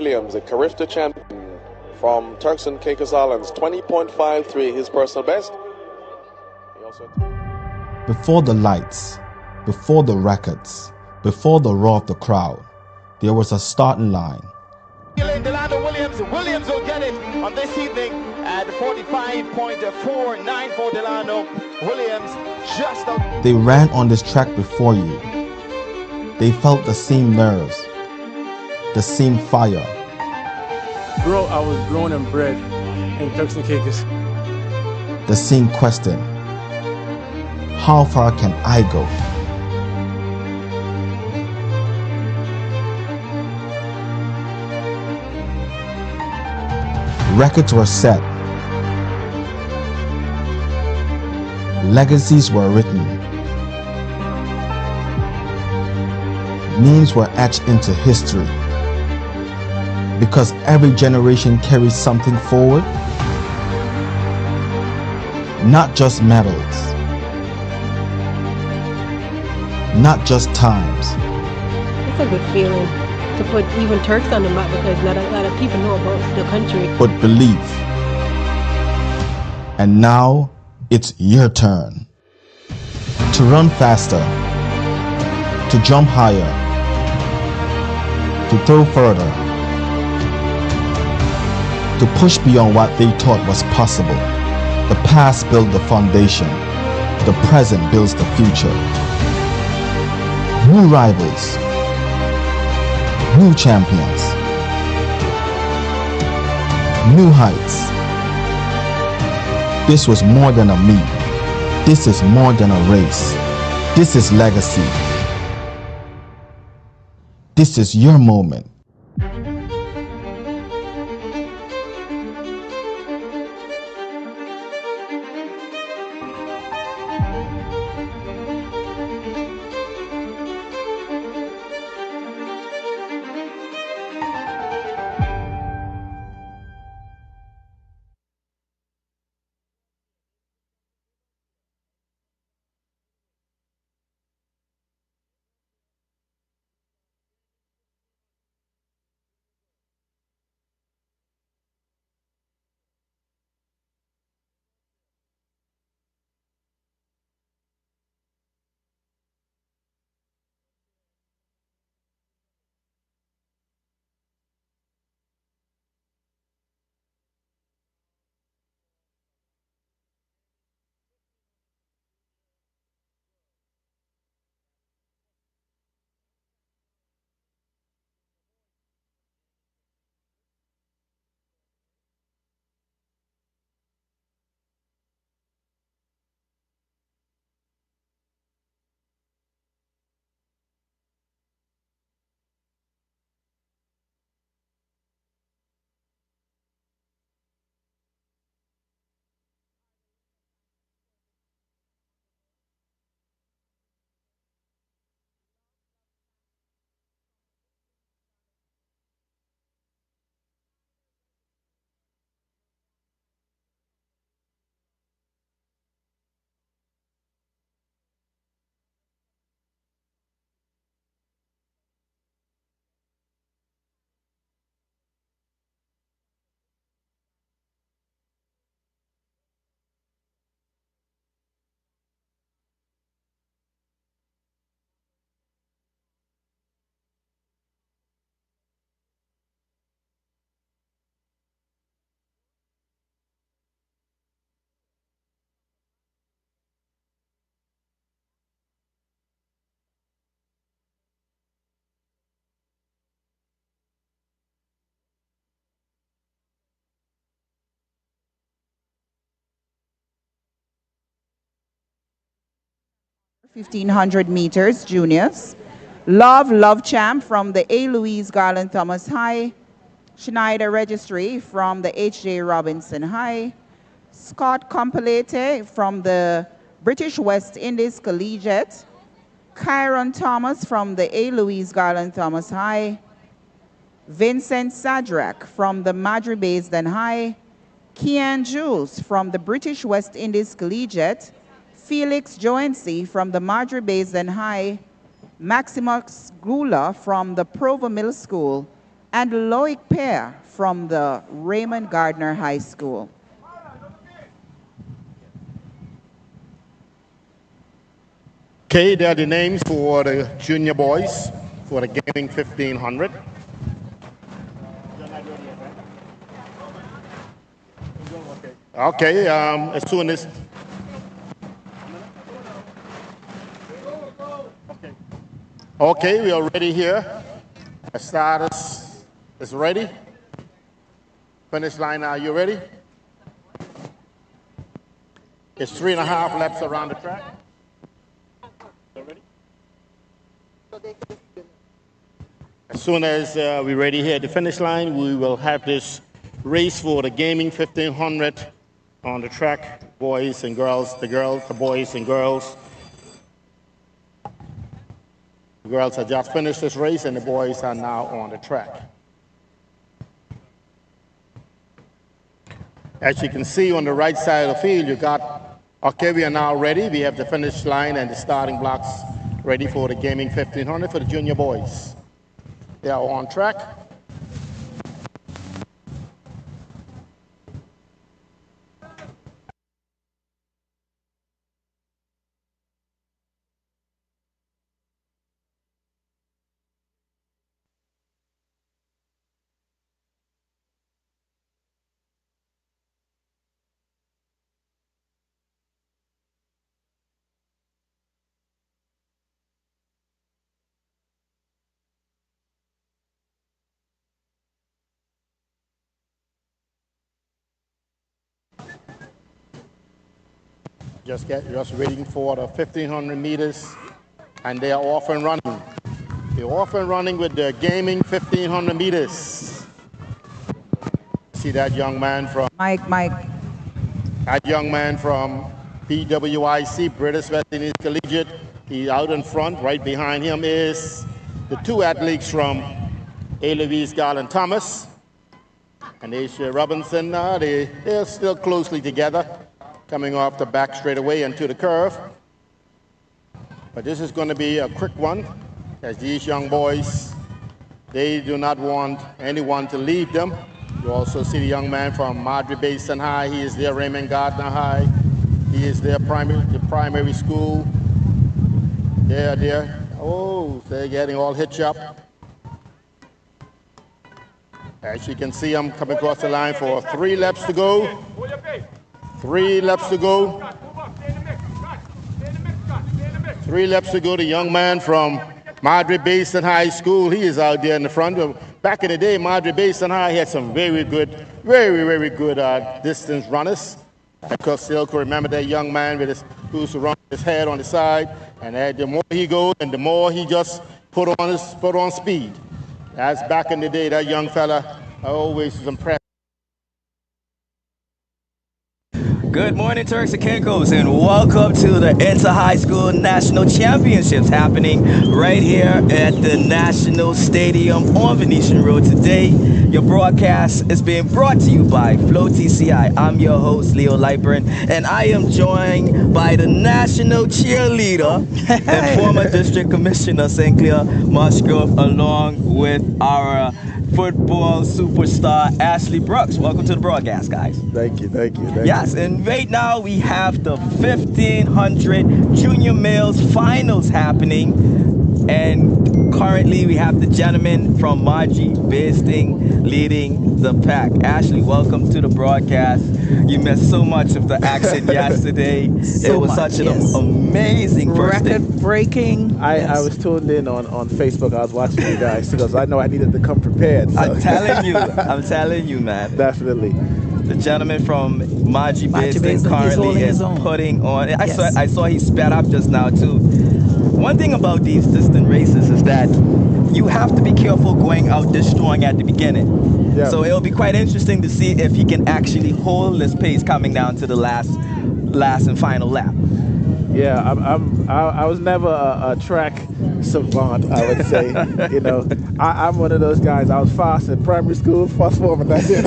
Williams, the Carifta champion from Turks and Caicos Islands, 20.53, his personal best. Before the lights, before the records, before the roar of the crowd, there was a starting line. Delano Williams will get it on this evening at 45.49 for Delano Williams. Just out. They ran on this track before you. They felt the same nerves, the same fire. Bro, I was born and bred in Turks and Caicos. The same question. How far can I go? Records were set. Legacies were written. Names were etched into history. Because every generation carries something forward. Not just medals. Not just times. It's a good feeling to put even Turks on the map because not a lot of people know about the country. But belief. And now it's your turn. To run faster. To jump higher. To throw further. To push beyond what they thought was possible. The past built the foundation. The present builds the future. New rivals. New champions. New heights. This was more than a meet. This is more than a race. This is legacy. This is your moment. (1500 meters juniors). Love Champ from the A. Louise Garland Thomas High. Schneider Registry from the H.J. Robinson High. Scott Compilete from the British West Indies Collegiate. Kyron Thomas from the A. Louise Garland Thomas High. Vincent Sadrak from the Madry Baysden High. Kian Jules from the British West Indies Collegiate. Felix Joensi from the Madry Baysden High. Maximus Gula from the Provo Middle School. and Loic Pear from the Raymond Gardner High School. Okay, there are the names for the junior boys for the gaming 1500. Okay, as soon as okay, we are ready here. The status is ready. Finish line, are you ready? It's 3.5 laps around the track. As soon as we're ready here at the finish line, we will have this race for the gaming 1500 on the track. Boys and girls, the boys and girls. The girls have just finished this race and the boys are now on the track. As you can see on the right side of the field, you got, okay, we are now ready. We have the finish line and the starting blocks ready for the gaming 1500 for the junior boys. They are on track. Just waiting for the 1500 meters, and they are off and running. They're off and running with the gaming 1500 meters. See that young man from Mike. That young man from BWIC, British West Indies Collegiate. He's out in front. Right behind him is the two athletes from A. Louise Garland Thomas and Asia Robinson. They're still closely together, coming off the back straightaway into the curve. But this is going to be a quick one, as these young boys, they do not want anyone to leave them. You also see the young man from Madre Basin High. He is their Raymond Gardner High. He is their primary school. They're getting all hitched up. As you can see, I'm coming across the line for 3 laps to go. 3 laps to go. 3 laps to go. The young man from Madre Basin High School, he is out there in the front. Back in the day, Madre Basin High had some very good distance runners. Of course, still can remember that young man who used to run his head on the side, and the more he goes, and the more he just put on speed. That's back in the day. That young fella, I always was impressed. Good morning, Turks and Caicos, and welcome to the Inter-High School National Championships happening right here at the National Stadium on Venetian Road today. Your broadcast is being brought to you by Flow TCI. I'm your host, Leo Lightburn, and I am joined by the national cheerleader and former District Commissioner St. Clair Musgrove, along with our football superstar Ashley Brooks. Welcome to the broadcast, guys. Thank you. Yes, and right now we have the 1500 Junior Males Finals happening, and currently we have the gentleman from Margie Basting leading the pack. Ashley, welcome to the broadcast. You missed so much of the action yesterday. It was such an amazing first day. Record-breaking. I was tuned in on Facebook. I was watching you guys because I know I needed to come prepared. So. I'm telling you, man. Definitely. The gentleman from Margie Basting currently is putting on. I saw he sped up just now too. One thing about these distant races is that you have to be careful going out this strong at the beginning. Yeah. So it'll be quite interesting to see if he can actually hold this pace coming down to the last and final lap. Yeah, I was never a track savant, I would say. I'm one of those guys. I was fast in primary school, fast forward, that's it.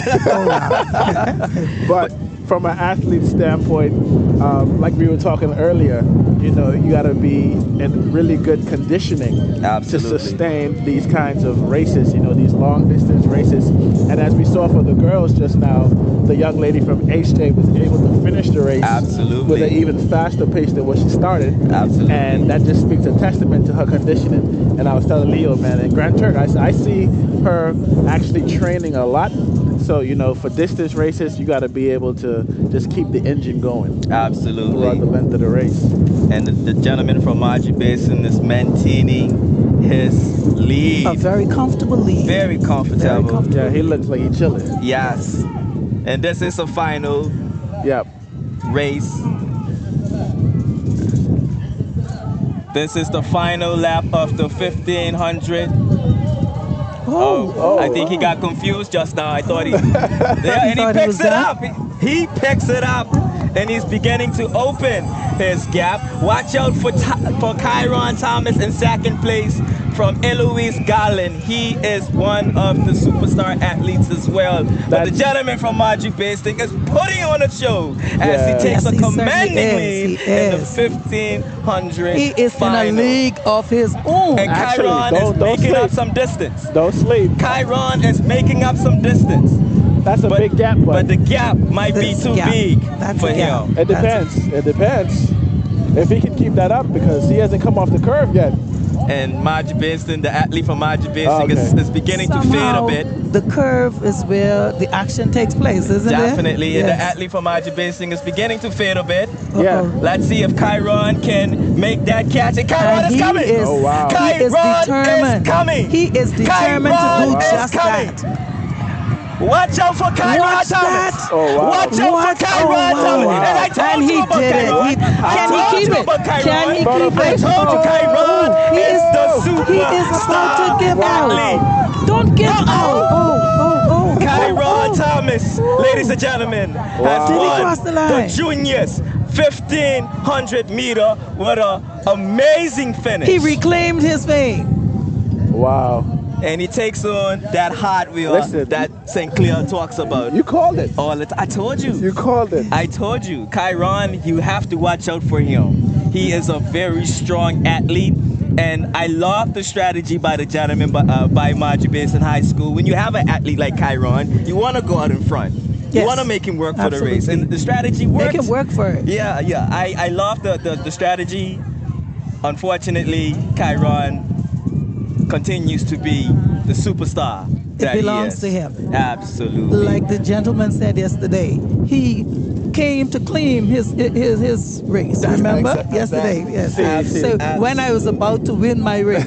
from an athlete standpoint, like we were talking earlier, you know, you got to be in really good conditioning to sustain these kinds of races, you know, these long distance races. And as we saw for the girls just now, the young lady from HJ was able to finish the race with an even faster pace than what she started. And that just speaks a testament to her conditioning. And I was telling Leo, man, in Grand Turk, I see her actually training a lot. So, you know, for distance races, you got to be able to just keep the engine going. Throughout the length of the race. And the gentleman from Margie Basin is maintaining his lead. A very comfortable lead. Very comfortable. Yeah, he looks like he's chilling. Yes. And this is the final race. This is the final lap of the 1500. I think he got confused just now. I thought he... and he picks it up. He picks it up. And he's beginning to open his gap. Watch out for Kyron Thomas in second place from Eloise Garland. He is one of the superstar athletes as well. But the gentleman from Margie Basting is putting on a show as he takes a commanding lead in the 1500 He is final. in a league of his own. And Kyron is making up some distance. Don't sleep. Kyron is making up some distance. That's a big gap, but the gap might be too big for him. It depends. It depends. If he can keep that up, because he hasn't come off the curve yet. And Margie Basting, the athlete from Margie Basting, is beginning to fade a bit. The curve is where the action takes place, isn't it? Definitely. And the athlete from Margie Basting is beginning to fade a bit. Yeah. Let's see if Kyron can make that catch. And Kyron is coming. Kyron is coming. He is determined to do just that. Watch out for Kyron Thomas. Watch out for Kyron Thomas. And I told you about Kyron. Can he keep it? Can he keep it? I told you Kyron is the super. He is about to give out. Don't give out. Kyron Thomas, ladies and gentlemen, has won the juniors 1500 meter with an amazing finish. He reclaimed his fame. Wow. And he takes on that hot wheel that St. Clair talks about. You called it. All the time. I told you. You called it. I told you. Kyron, you have to watch out for him. He is a very strong athlete. And I love the strategy by the gentleman by Margie Basin High School. When you have an athlete like Kyron, you want to go out in front. Yes. You want to make him work for the race. And the strategy works. Make him work for it. Yeah. I love the strategy. Unfortunately, Kyron continues to be the superstar that it belongs he is. to him. Absolutely. Like the gentleman said yesterday, he came to claim his race. Remember? Yesterday, yes. So when I was about to win my race.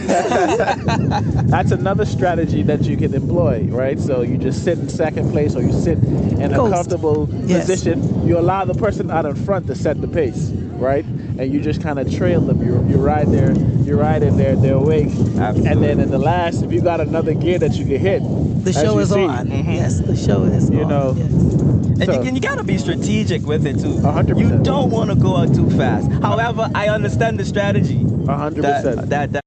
That's another strategy that you can employ, right? So you just sit in second place, or you sit in a comfortable position. You allow the person out in front to set the pace, right? And you just kind of trail them. You ride there. You're riding their wake. Absolutely. And then in the last, if you got another gear that you can hit, the show is on. Yes, the show is on. You know. Yes. And you gotta be strategic with it too. 100%. You don't want to go out too fast. However, I understand the strategy. 100%. That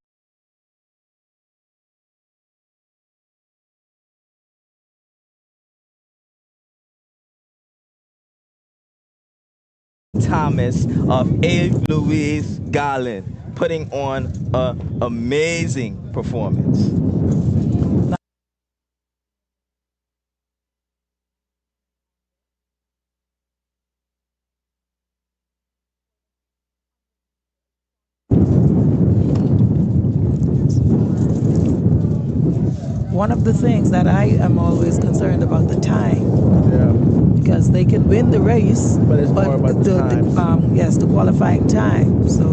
Thomas of A. Louise Garland putting on an amazing performance. One of the things that I am always concerned about the time. Yeah. Because they can win the race, but it's more about the time. Yes, the qualifying time. So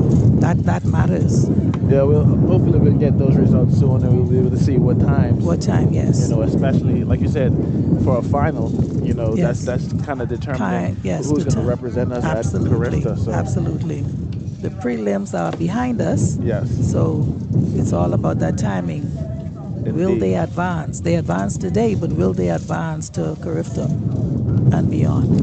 that matters. Yeah, hopefully we'll get those results soon, and we'll be able to see what times. What time? Yes. You know, especially like you said, for a final. You know, that's kind of determining who's going to represent us at Carista. So. Absolutely. The prelims are behind us. Yes. So it's all about that timing. Indeed. Will they advance? They advance today, but will they advance to Carifta and beyond?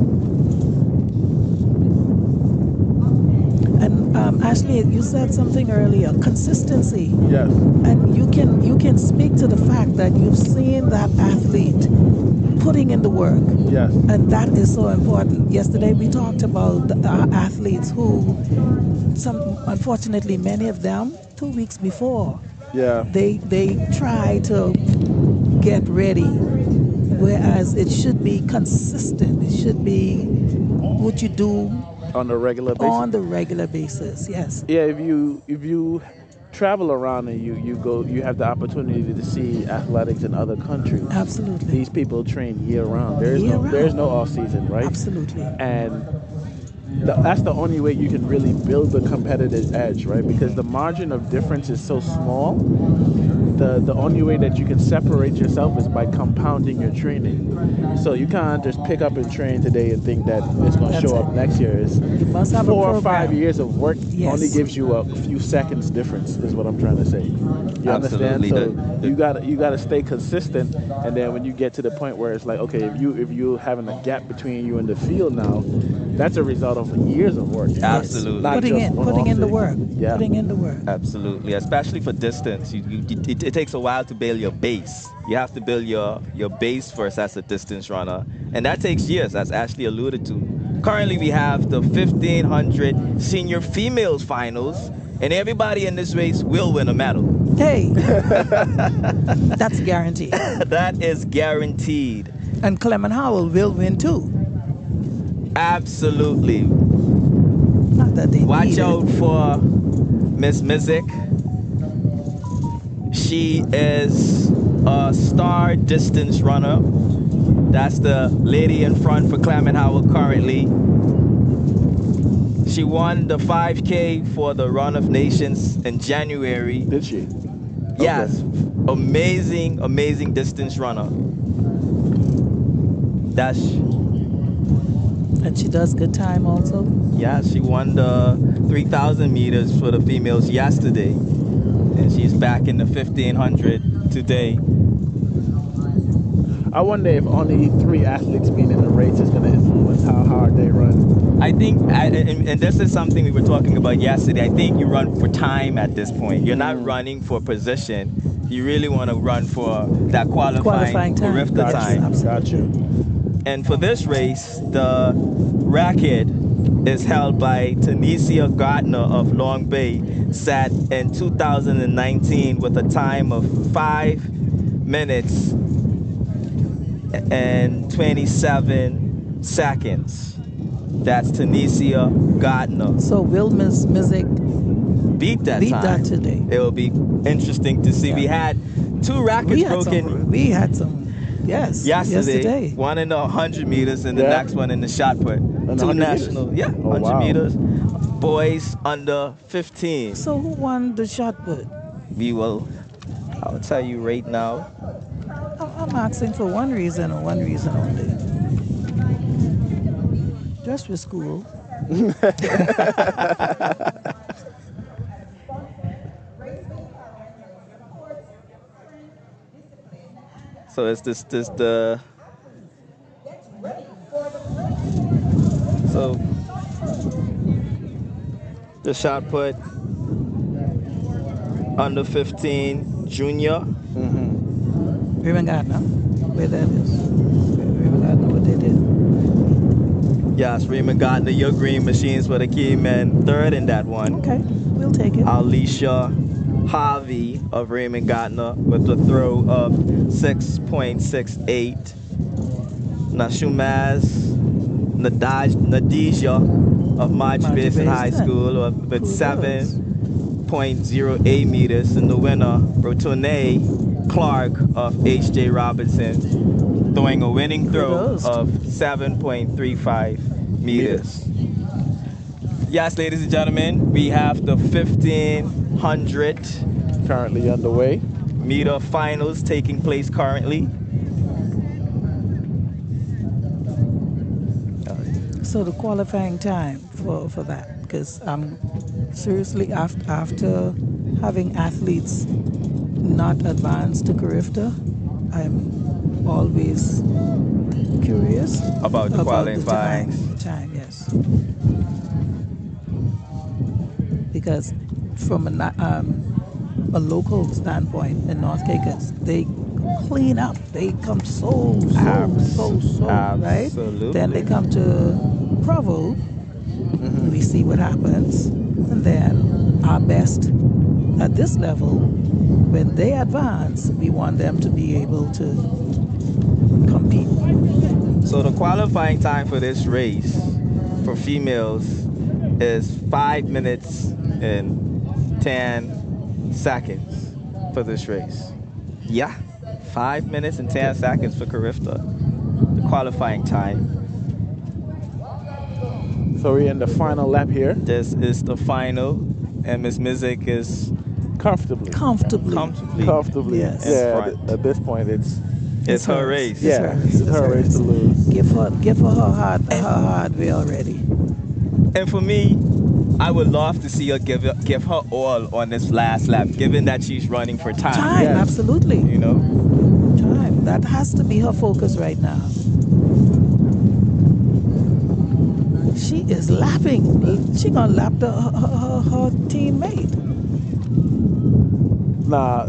And Ashley, you said something earlier, consistency. Yes. And you can speak to the fact that you've seen that athlete putting in the work. Yes. And that is so important. Yesterday we talked about athletes who, unfortunately, many of them, 2 weeks before, they try to get ready, whereas it should be consistent. It should be what you do on a regular basis. On the regular basis, yes. Yeah, if you travel around and you have the opportunity to see athletics in other countries. Absolutely. These people train year round. There's no off season, right? Absolutely. And that's the only way you can really build the competitive edge, right? Because the margin of difference is so small. The only way that you can separate yourself is by compounding your training. So you can't just pick up and train today and think that it's going to show up next year. You must have 4 or 5 years of work only Yes. gives you a few seconds difference, is what I'm trying to say. You Absolutely. understand? So you got to stay consistent, and then when you get to the point where it's like, okay, if you having a gap between you and the field now, that's a result of years of work. Absolutely. Putting in the work. Yeah. Putting in the work. Absolutely, especially for distance. It takes a while to build your base. You have to build your base first as a distance runner, and that takes years, as Ashley alluded to. Currently, we have the 1500 senior females finals, and everybody in this race will win a medal. Hey, that's guaranteed. That is guaranteed. And Clement Howell will win too. Absolutely. Not that they Watch need out it. for Miss Mizik. She is a star distance runner. That's the lady in front for Clement Howell currently. She won the 5K for the Run of Nations in January. Did she? Yes. Okay. Amazing distance runner. And she does good time also? Yeah, she won the 3,000 meters for the females yesterday. And she's back in the 1,500 today. I wonder if only 3 athletes being in the race is going to influence how hard they run. I think, and this is something we were talking about yesterday, I think you run for time at this point. You're not running for position. You really want to run for that qualifying time. Carifta time. Got you. And for this race, the record is held by Tanisha Gardner of Long Bay, set in 2019 with a time of 5 minutes and 27 seconds. That's Tanisha Gardner. So will Ms. Mizik beat that today? It will be interesting to see. Yeah. We had 2 records broken. We had some. Yes. Yesterday. One in the 100 meters and the next one in the shot put. 2 national. Meters? Yeah, 100 meters. Boys under 15. So who won the shot put? I'll tell you right now. I'm asking for one reason and one reason only. Just for school. So it's the so the shot put under 15 junior. Mm-hmm. Raymond Gardner, where that is. Raymond Gardner, what they did. Yes, Raymond Gardner, your green machines for the key man, 3rd in that one. Okay, we'll take it. Alicia Harvey of Raymond Gardner with a throw of 6.68. Nashumaz Nadija of March Basin High School with 7.08 meters. And the winner, Rotone Clark of H.J. Robinson, throwing a winning throw of 7.35 meters. Yes, ladies and gentlemen, we have the 1,500 currently underway. Meter finals taking place currently. So the qualifying time for that, because seriously, after having athletes not advance to Carifta, I'm always curious about the qualifying time. Yes, because from a local standpoint in North Caicos, they clean up. They come so, right? Then they come to Provo. We see what happens. And then our best at this level, when they advance, we want them to be able to compete. So the qualifying time for this race for females is 5 minutes and 10 seconds for this race. Yeah, 5 minutes and 10 seconds for Carifta, the qualifying time. So we're in the final lap here. This is the final, and Miss Mizik is comfortably. Yes. Yeah. At this point, it's her race. Yeah, it's her race to lose. Give her hard way already. And for me, I would love to see her give her all on this last lap, given that she's running for time. Time, absolutely. You know, time. That has to be her focus right now. She is lapping. She gonna lap her teammate. Nah,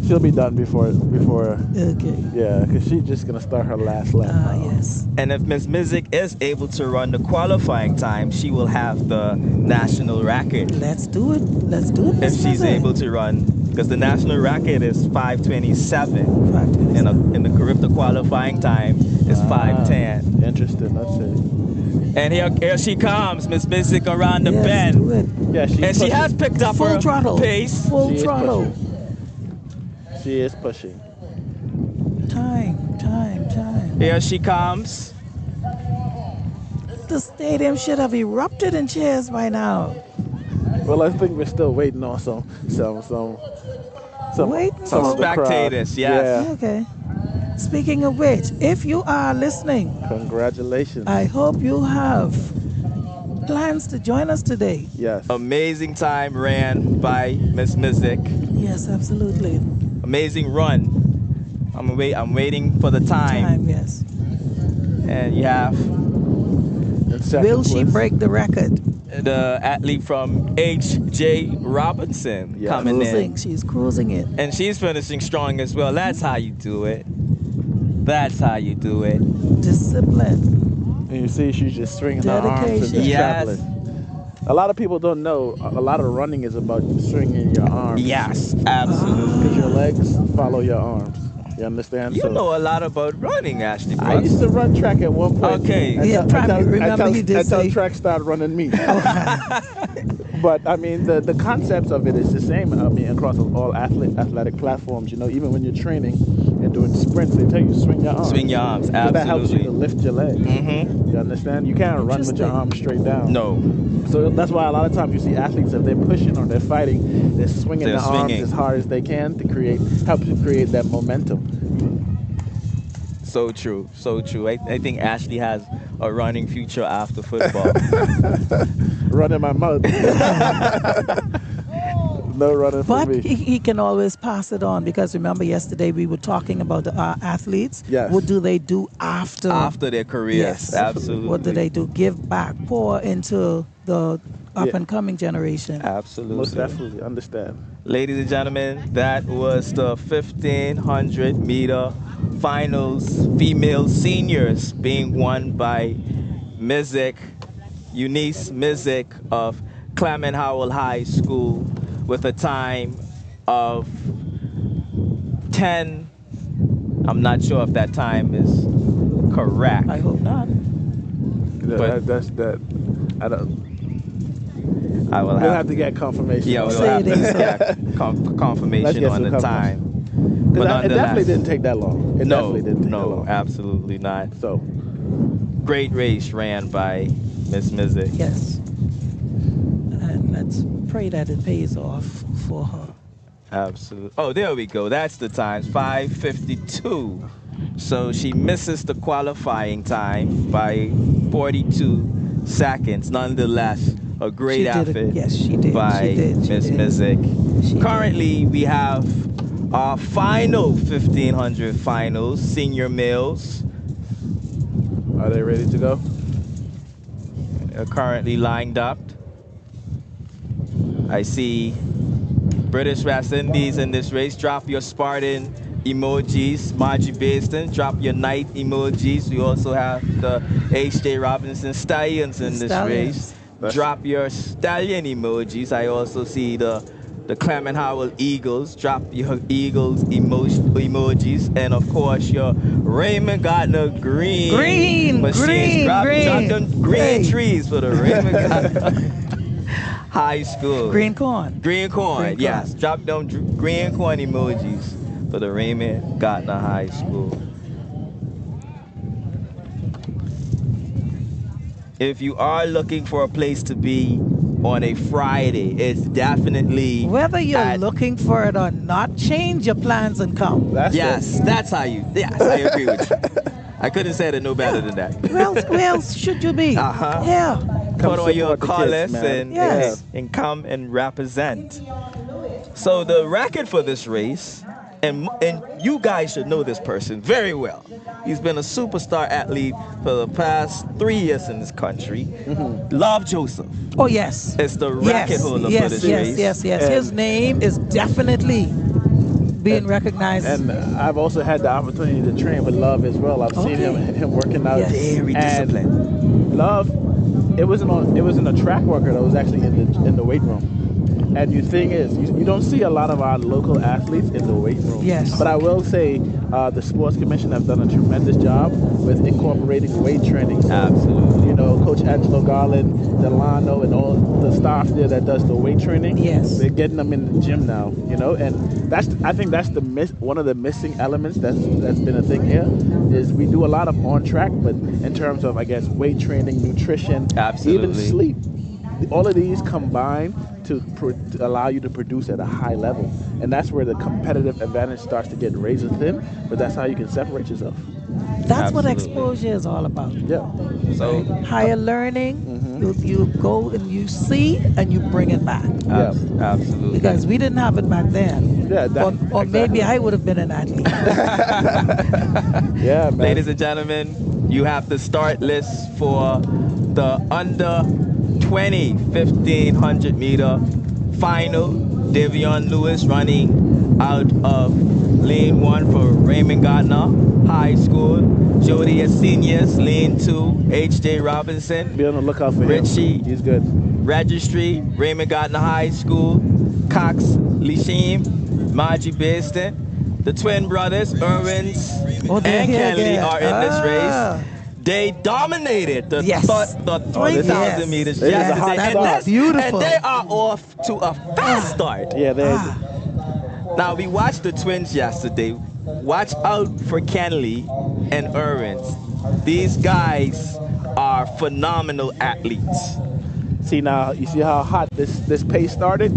she'll be done before. Okay. Yeah, because she's just gonna start her last lap. Yes. and if Miss Mizik is able to run the qualifying time, she will have the national record. Let's do it. If she's able to run, because the national record is 5:27. 5:27. And the Carifta qualifying time is 5:10. Interesting. Let's see. And here she comes, Miss Mizik around the bend. Do it. Yeah, she has picked up full her throttle. pace. Full throttle. She is pushing. Time. Here she comes. The stadium should have erupted in cheers by now. Well, I think we're still waiting on some spectators. Yes. Yeah. Okay. Speaking of which, if you are listening, congratulations. I hope you have plans to join us today. Yes. Amazing time ran by Miss Mizik. Yes, absolutely. Amazing run. I'm waiting for the time. Yes. And you have. Will she break the record? The athlete from H.J. Robinson coming in. She's cruising it. And she's finishing strong as well. That's how you do it. Discipline. And you see she's just swinging her arms and traveling. A lot of people don't know, a lot of running is about swinging your arms. Yes, absolutely. Because your legs follow your arms. You understand? You know a lot about running, Ashley. Brooks. I used to run track at one point. Okay. Until track started running me. But I mean, the concepts of it is the same. I mean, across all athletic platforms. You know, even when you're training and doing sprints, they tell you swing your arms. Swing your arms, absolutely. So that helps you to lift your legs. Mm-hmm. You understand? You can't run with your arms straight down. No. So that's why a lot of times you see athletes, if they're pushing or they're fighting, they're swinging their arms as hard as they can to help to create that momentum. So true. I think Ashley has a running future after football. Running my mouth. No running for me. But he can always pass it on, because remember yesterday we were talking about the athletes. Yes. What do they do after their careers? Yes. Absolutely. What do they do? Give back, pour into the up and coming generation. Absolutely. Most definitely understand. Ladies and gentlemen, that was the 1500 meter finals, female seniors, being won by Mizik, Eunice Mizik of Clement Howell High School, with a time of 10. I'm not sure if that time is correct. I hope not. Yeah, that's that. I don't. We'll have to get confirmation. Yeah, we'll have to get confirmation on the time. But it definitely didn't take that long. It definitely didn't take that long. No, absolutely not. So, great race ran by Miss Mizik. Yes. And let's pray that it pays off for her. Absolutely. Oh, there we go. That's the times. 5:52. So she misses the qualifying time by 42 seconds. Nonetheless, a great effort by Miss Mizik. Currently, we have our final 1500 finals, senior males. Are they ready to go? Are currently lined up. I see British West Indies in this race. Drop your Spartan emojis. Margie Baston, drop your knight emojis. We also have the H.J. Robinson Stallions in this race. Drop your stallion emojis. I also see the Clement Howell Eagles. Drop your Eagles emojis. And of course your Raymond Gardner green machines. Drop them green trees for the Raymond Gardner High School. Green corn. Green corn, yes. Drop them green corn emojis for the Raymond Gardner High School. If you are looking for a place to be on a Friday, it's definitely... Whether you're looking for it or not, change your plans and come. That's how you... Yes, I agree with you. I couldn't say it no better than that. Where else should you be? Yeah. Put on your colors and come and represent. So the record for this race, and you guys should know this person very well. He's been a superstar athlete for the past 3 years in this country. Love Joseph. Oh, yes. It's the record holder for this race. Yes. His name is definitely being recognized. And I've also had the opportunity to train with Love as well. I've seen him working out. Very disciplined. Love, it wasn't a track worker that was actually in the weight room. And the thing is, you don't see a lot of our local athletes in the weight room. Yes. But I will say the Sports Commission have done a tremendous job with incorporating weight training. So, absolutely. You know, Coach Angelo Garland, Delano, and all the staff there that does the weight training. Yes. They're getting them in the gym now, you know, and I think that's one of the missing elements that's been a thing here, is we do a lot of on track, but in terms of, I guess, weight training, nutrition, even sleep, all of these combine to allow you to produce at a high level. And that's where the competitive advantage starts to get razor thin, but that's how you can separate yourself. That's what exposure is all about. Yeah. So higher learning, you go and you see and you bring it back. Yeah. Absolutely. Because we didn't have it back then. Yeah, or maybe I would have been an athlete. Yeah, man. Ladies and gentlemen, you have the start list for the under 20 1500 meter final. Davion Lewis running out of lane 1 for Raymond Gardner High School. Jody Seniors, lane 2, H.J. Robinson. Be on the lookout for Richie, him. He's good. Registry, Raymond Gardner High School. Cox Lishim, Margie Baston. The twin brothers, Irwins and Kenley, are in this race. They dominated the 3,000 meters yesterday. That's beautiful. And they are off to a fast start. Yeah, Now, we watched the twins yesterday. Watch out for Kenley and Irwins. These guys are phenomenal athletes. See now, you see how hot this pace started?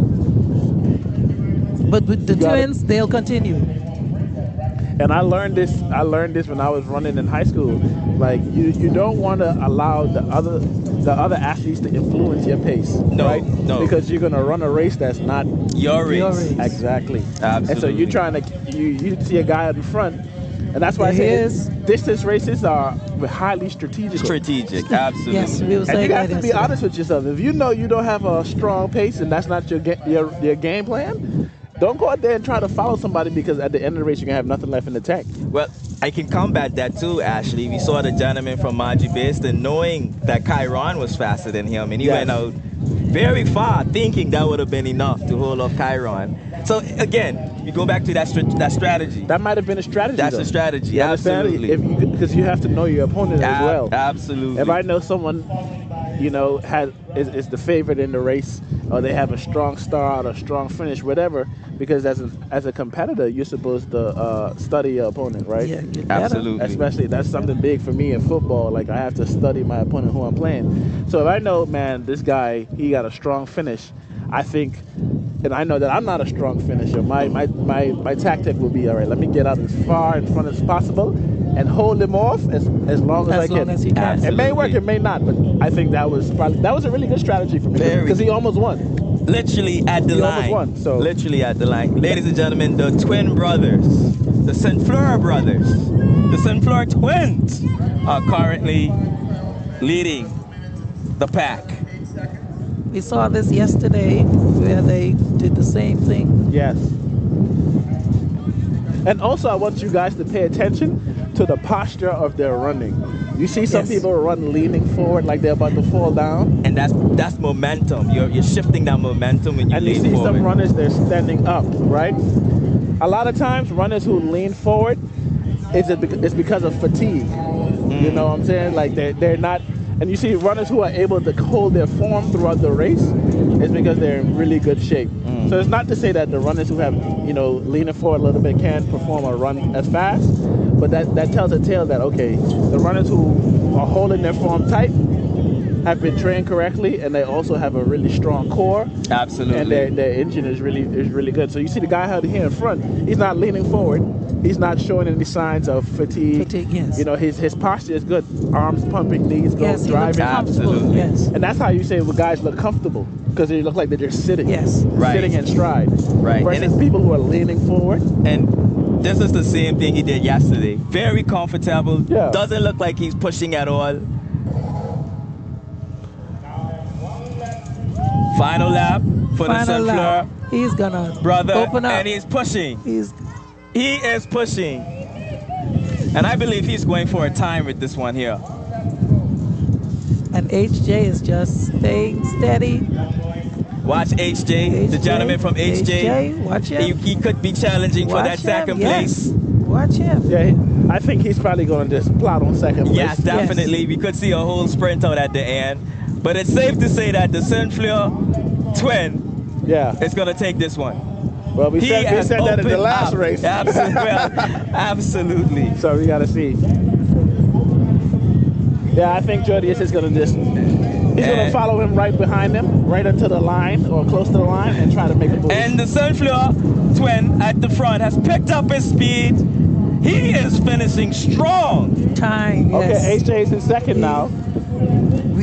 But with the twins, they'll continue. And I learned this when I was running in high school. Like you don't want to allow the other athletes to influence your pace. No. Because you're gonna run a race that's not your race. Exactly. Absolutely. And so you're trying to you see a guy in front, and that's why I say distance races are highly strategic. Absolutely. Yes, we will say and you have to be honest with yourself. If you know you don't have a strong pace and that's not your game plan, don't go out there and try to follow somebody, because at the end of the race, you're going to have nothing left in the tank. Well, I can combat that too, Ashley. We saw the gentleman from Margie Baston knowing that Chiron was faster than him, and he went out very far thinking that would have been enough to hold off Chiron. So, again, you go back to that strategy. That might have been a strategy. That's a strategy, absolutely. Because you have to know your opponent as well. Absolutely. If I know someone, is the favorite in the race, or they have a strong start or strong finish, whatever, because as a competitor, you're supposed to study your opponent, right? Yeah, absolutely. Especially, that's something big for me in football. Like, I have to study my opponent who I'm playing. So if I know, man, this guy, he got a strong finish, I think, and I know that I'm not a strong finisher, my tactic will be, all right, let me get out as far in front as possible and hold him off as long as I can. As you can. It may work, it may not, but I think that was a really good strategy for me, because he almost won. Literally at the line. He almost won, so. Literally at the line. Ladies and gentlemen, the twin brothers, the St. Fleur brothers, the St. Fleur twins are currently leading the pack. We saw this yesterday where they did the same thing. Yes. And also, I want you guys to pay attention to the posture of their running. You see some people run leaning forward like they're about to fall down. And that's momentum. You're shifting that momentum when you lean forward. And you see some runners, they're standing up, right? A lot of times, runners who lean forward, it's because of fatigue. You know what I'm saying? Like they're not. And you see runners who are able to hold their form throughout the race, it's because they're in really good shape. So it's not to say that the runners who have, leaning forward a little bit can't perform a run as fast, but that tells a tale that, okay, the runners who are holding their form tight have been trained correctly, and they also have a really strong core. Absolutely. And their engine is really good. So you see the guy out here in front, he's not leaning forward. He's not showing any signs of fatigue. Yes. His posture is good. Arms pumping, knees go, driving. Absolutely. Yes. And that's how you say when guys look comfortable, because they look like they're just sitting. Yes. Sitting in stride. Right. Versus people who are leaning forward. And this is the same thing he did yesterday. Very comfortable. Yeah. Doesn't look like he's pushing at all. Final lap for the Saint-Fleur. He's gonna open up. And he's pushing. He is pushing. And I believe he's going for a time with this one here. And HJ is just staying steady. Watch HJ, the gentleman from HJ. Watch him. He could be challenging for that second place. Watch him. Yeah, I think he's probably going to just plot on second place. Yes, definitely. We could see a whole sprint out at the end. But it's safe to say that the Saint-Fleur twin is going to take this one. Well, we said that in the last race. Absolutely. So we got to see. Yeah, I think Jordius is going to just... He's going to follow him right behind him, right into the line or close to the line, and try to make a move. And the Saint-Fleur twin at the front has picked up his speed. He is finishing strong. Time, Okay, HJ is in second now.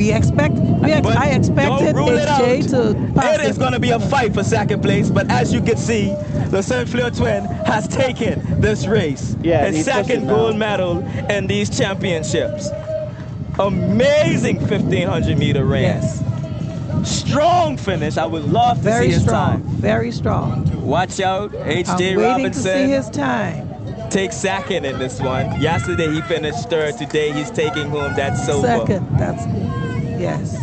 I expected HJ to pass. It is going to be a fight for second place, but as you can see, the Saint-Fleur twin has taken this race. Yeah, his second gold medal in these championships. Amazing 1500 meter race. Yes. Strong finish. I would love to see his time. Very strong. Watch out, HJ I'm waiting to see his time. Take second in this one. Yesterday he finished third. Today he's taking home that silver. Second. Yes.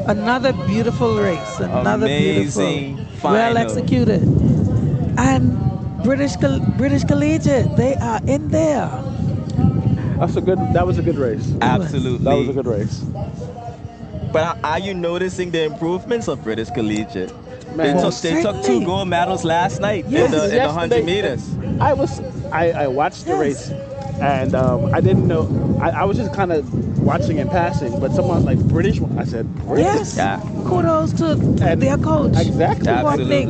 Another beautiful race. Another amazing beautiful, final. well executed. And British Collegiate, they are in there. That was a good race. Absolutely. That was a good race. But are you noticing the improvements of British Collegiate? Man, they took 2 gold medals last night in the 100 meters. I watched the race, and I didn't know. I was just kind of watching in passing, but someone like British. I said, British? Yes. Yeah. Kudos to their coach. Exactly.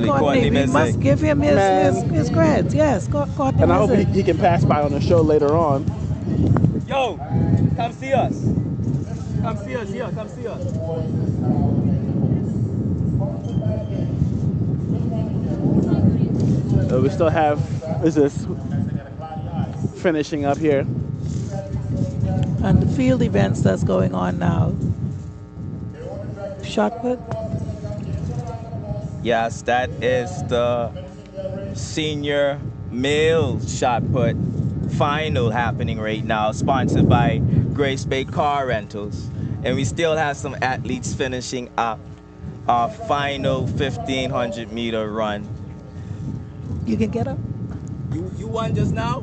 Courtney. We must give him his credits. Yes, Courtney. And I hope he can pass by on the show later on. Yo, come see us. Come see us here. Come see us. We still have, this is finishing up here. And the field events that's going on now. Shot put? Yes, that is the senior male shot put final happening right now, sponsored by Grace Bay Car Rentals. And we still have some athletes finishing up our final 1500 meter run. You can get up. You won just now?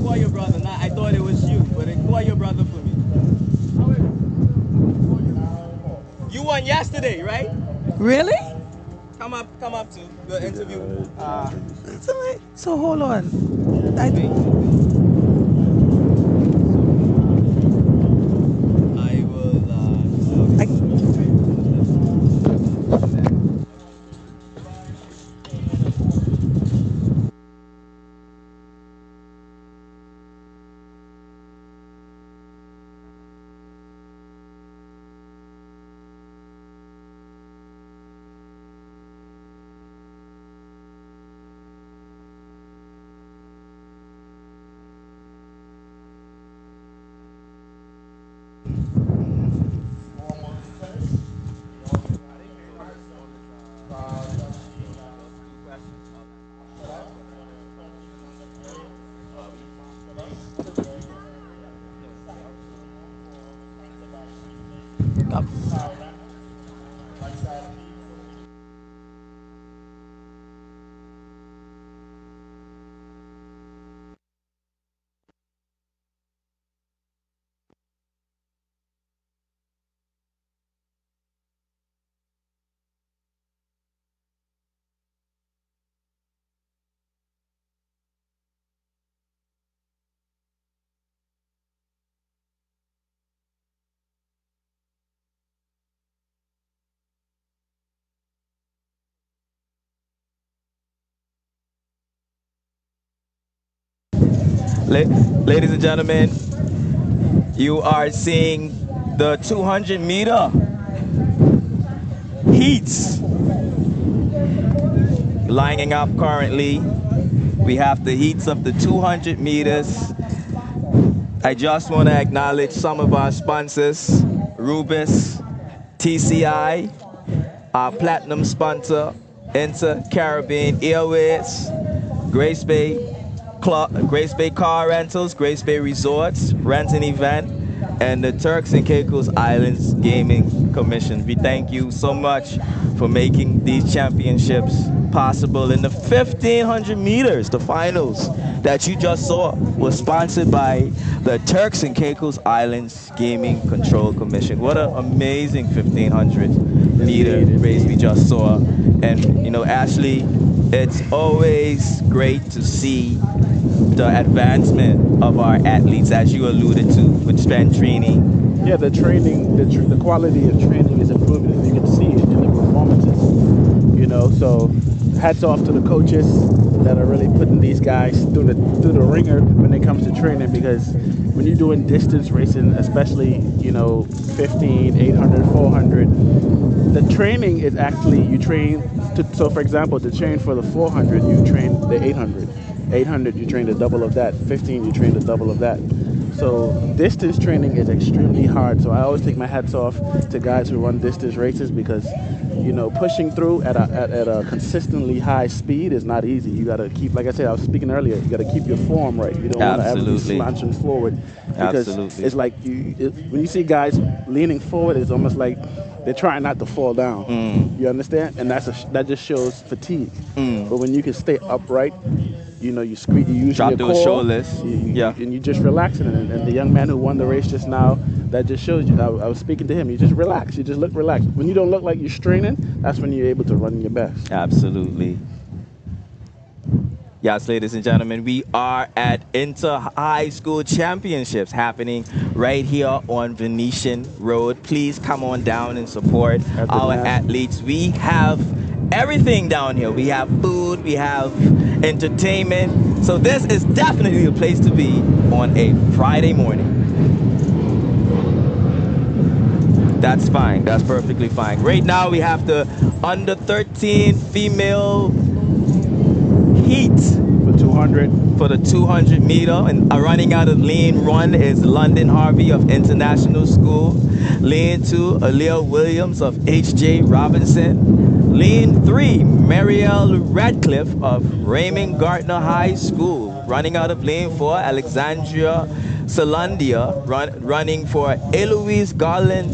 Call your brother. Nah, I thought it was you, but call your brother for me. You won yesterday, right? Really? Come up to the interview. So hold on. Ladies and gentlemen, you are seeing the 200-meter heats lining up currently. We have the heats of the 200 meters. I just want to acknowledge some of our sponsors: Rubis, TCI, our platinum sponsor, Inter-Caribbean Airways, Grace Bay Car Rentals, Grace Bay Resorts, Rent and Event, and the Turks and Caicos Islands Gaming Commission. We thank you so much for making these championships possible. In the 1,500 meters, the finals that you just saw was sponsored by the Turks and Caicos Islands Gaming Control Commission. What an amazing 1,500 meter race we just saw. And you know, Ashley, it's always great to see the advancement of our athletes, as you alluded to, with strength training. Yeah, the training, the quality of training is improving. You can see it in the performances. You know, so hats off to the coaches that are really putting these guys through the ringer when it comes to training, because when you're doing distance racing, especially, you know, 15, 800, 400, the training is actually, you train to, so for example, to train for the 400, you train the 800. 800, you train the double of that. 15, you train the double of that. So distance training is extremely hard. So I always take my hats off to guys who run distance races, because, you know, pushing through at a consistently high speed is not easy. You got to keep, like I said, I was speaking earlier, you got to keep your form right. You don't want to ever be slouching forward, because it's like when you see guys leaning forward, it's almost like they're trying not to fall down. You understand? And that just shows fatigue. But when you can stay upright, you know, you use drop your those core, shoulders, and you just relaxing. And the young man who won the race just now, that just shows you. I was speaking to him. You just relax. You just look relaxed. When you don't look like you're straining, that's when you're able to run your best. Absolutely. Yes, ladies and gentlemen, we are at Inter-High School Championships happening right here on Venetian Road. Please come on down and support our athletes. We have everything down here. We have food, we have entertainment. So this is definitely the place to be on a Friday morning. That's fine. That's perfectly fine. Right now we have the under 13 female heat for 200. For the 200 meter, and running out of lane 1 is London Harvey of International School. Lane 2, Aaliyah Williams of H.J. Robinson. Lane 3, Marielle Radcliffe of Raymond Gardner High School. Running out of lane 4, Alexandria Salandia, running for Eloise Garland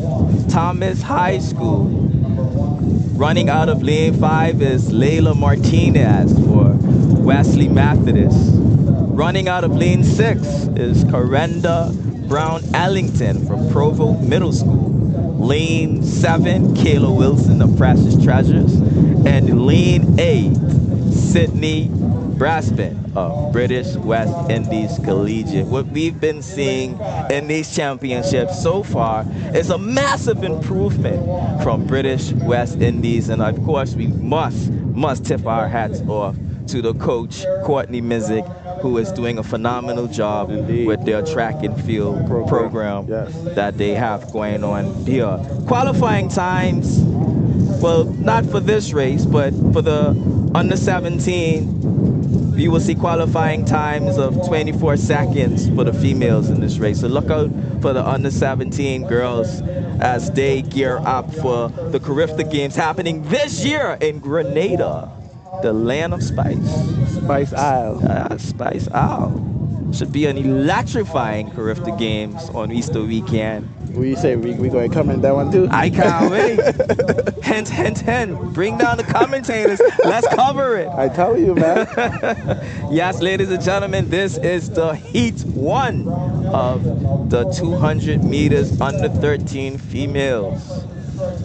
Thomas High School. Running out of lane 5 is Layla Martinez for Wesley Methodist. Running out of lane 6 is Corenda Brown Allington from Provo Middle School. Lane 7, Kayla Wilson of Precious Treasures. And lane 8, Sydney Braspin of British West Indies Collegiate. What we've been seeing in these championships so far is a massive improvement from British West Indies, and of course we must tip our hats off to the coach, Courtney Mizik, who is doing a phenomenal job with their track and field program that they have going on here. Qualifying times, well, not for this race, but for the under 17, you will see qualifying times of 24 seconds for the females in this race. So look out for the under 17 girls as they gear up for the Carifta Games happening this year in Grenada, the land of spice. Spice Isle. Spice Isle. Should be an electrifying Carifta Games on Easter weekend. What do you say? We going to come in that one too? I can't wait. Hint, hint, hint. Bring down the commentators. Let's cover it. I tell you, man. Yes, ladies and gentlemen, this is the Heat 1 of the 200 meters under 13 females.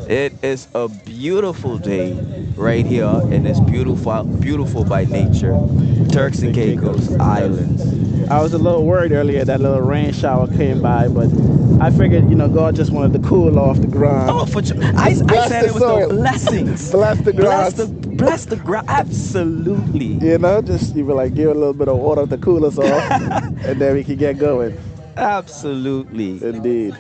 It is a beautiful day right here, and it's beautiful by nature. Turks and Caicos Islands. I was a little worried earlier that little rain shower came by, but I figured, you know, God just wanted to cool off the ground. Oh, I said it was the blessings. Bless the ground. Bless the ground. Absolutely. You know, just you be like, give it a little bit of water to cool us off, and then we can get going. Absolutely. Indeed.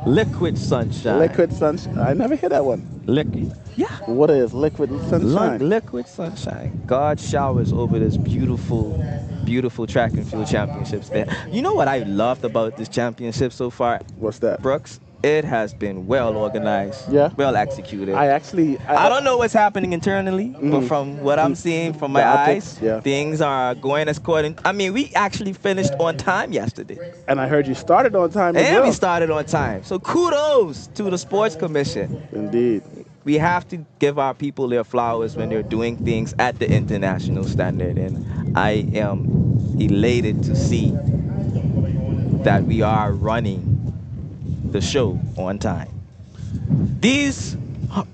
Liquid sunshine. Liquid sunshine. I never hear that one. Liquid. Yeah. What is liquid sunshine? Liquid sunshine. God showers over this beautiful, beautiful track and field championships there. You know what I loved about this championship so far? What's that? Brooks? It has been well organized, well executed. I don't know what's happening internally, but from what I'm seeing from my eyes, things are going according. I mean, we actually finished on time yesterday. And I heard you started on time as well. And we started on time. So kudos to the Sports Commission. Indeed. We have to give our people their flowers when they're doing things at the international standard. And I am elated to see that we are running the show on time. These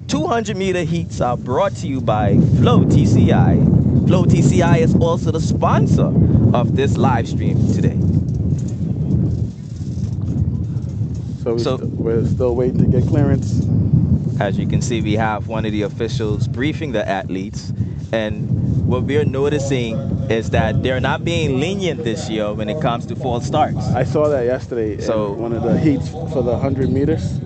200-meter heats are brought to you by Flow TCI. Flow TCI is also the sponsor of this live stream today. So we're still waiting to get clearance. As you can see, we have one of the officials briefing the athletes, and what we're noticing is that they're not being lenient this year when it comes to false starts. I saw that yesterday. So in one of the heats for the 100 meters.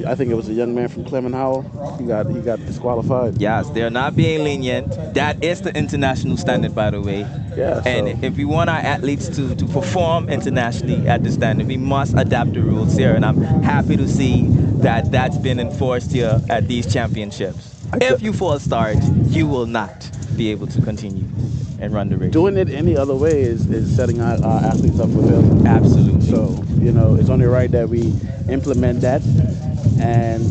I think it was a young man from Clement Howell. He got disqualified. Yes, they're not being lenient. That is the international standard, by the way. Yeah. And if we want our athletes to perform internationally at the standard, we must adapt the rules here. And I'm happy to see that that's been enforced here at these championships. If you false start, you will not be able to continue and run the race. Doing it any other way is setting our athletes up for failure. Absolutely. So, you know, it's only right that we implement that, and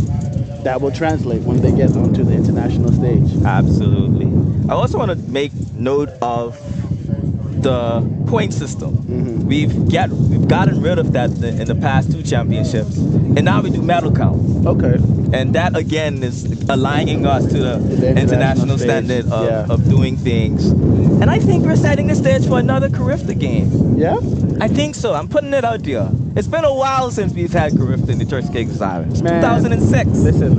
that will translate when they get onto the international stage. Absolutely. I also want to make note of the point system. Mm-hmm. We've gotten rid of that in the past 2 championships, and now we do medal count. Okay. And that again is aligning us to the international standard of doing things. And I think we're setting the stage for another Carifta game. Yeah? I think so. I'm putting it out there. It's been a while since we've had Carifta in the Turks and Caicos Islands. 2006. Listen,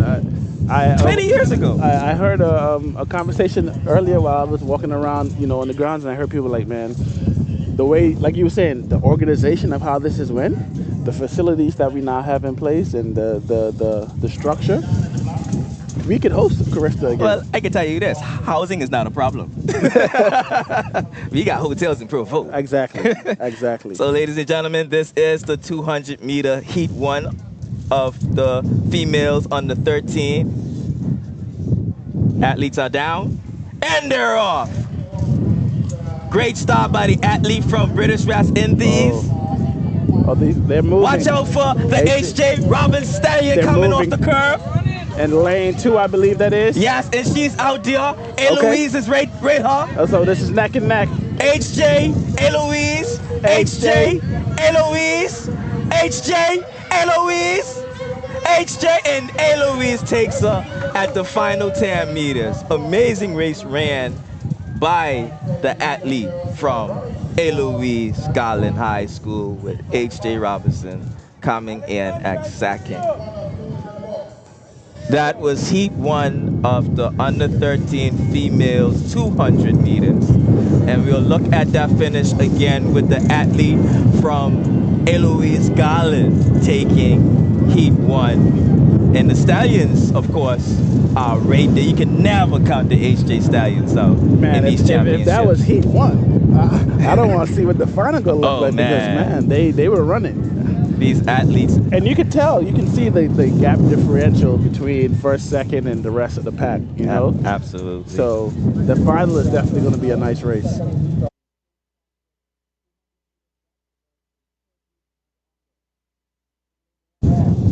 20 years ago. I heard a conversation earlier while I was walking around, you know, on the grounds, and I heard people like, man, the way, like you were saying, the organization of how this is went, the facilities that we now have in place, and the structure, we could host Carifta again. Well, I can tell you this, housing is not a problem. We got hotels in Provo. Exactly, exactly. So ladies and gentlemen, this is the 200-meter heat 1 of the females under 13. Athletes are down, and they're off. Great start by the athlete from British West Indies. Oh, they're moving. Watch out for the H.J. Robbins Stallion coming off the curve. And lane 2, I believe that is. Yes, and she's out there. Eloise is right her. So this is neck and neck. H.J., Eloise, H.J., Eloise, H.J., Eloise, H.J., and Eloise takes her at the final 10 meters. Amazing race ran by the athlete from Eloise Garland High School, with H.J. Robinson coming in at second. That was heat 1 of the under 13 females 200 meters. And we'll look at that finish again with the athlete from Eloise Garland taking heat 1. And the Stallions, of course, are right there. You can never count the H.J. Stallions out in these championships. If that was heat 1, I don't want to see what the final gonna look like, because, man, they were running. These athletes. And you can tell, you can see the gap differential between first, second, and the rest of the pack, you know? Absolutely. So the final is definitely going to be a nice race.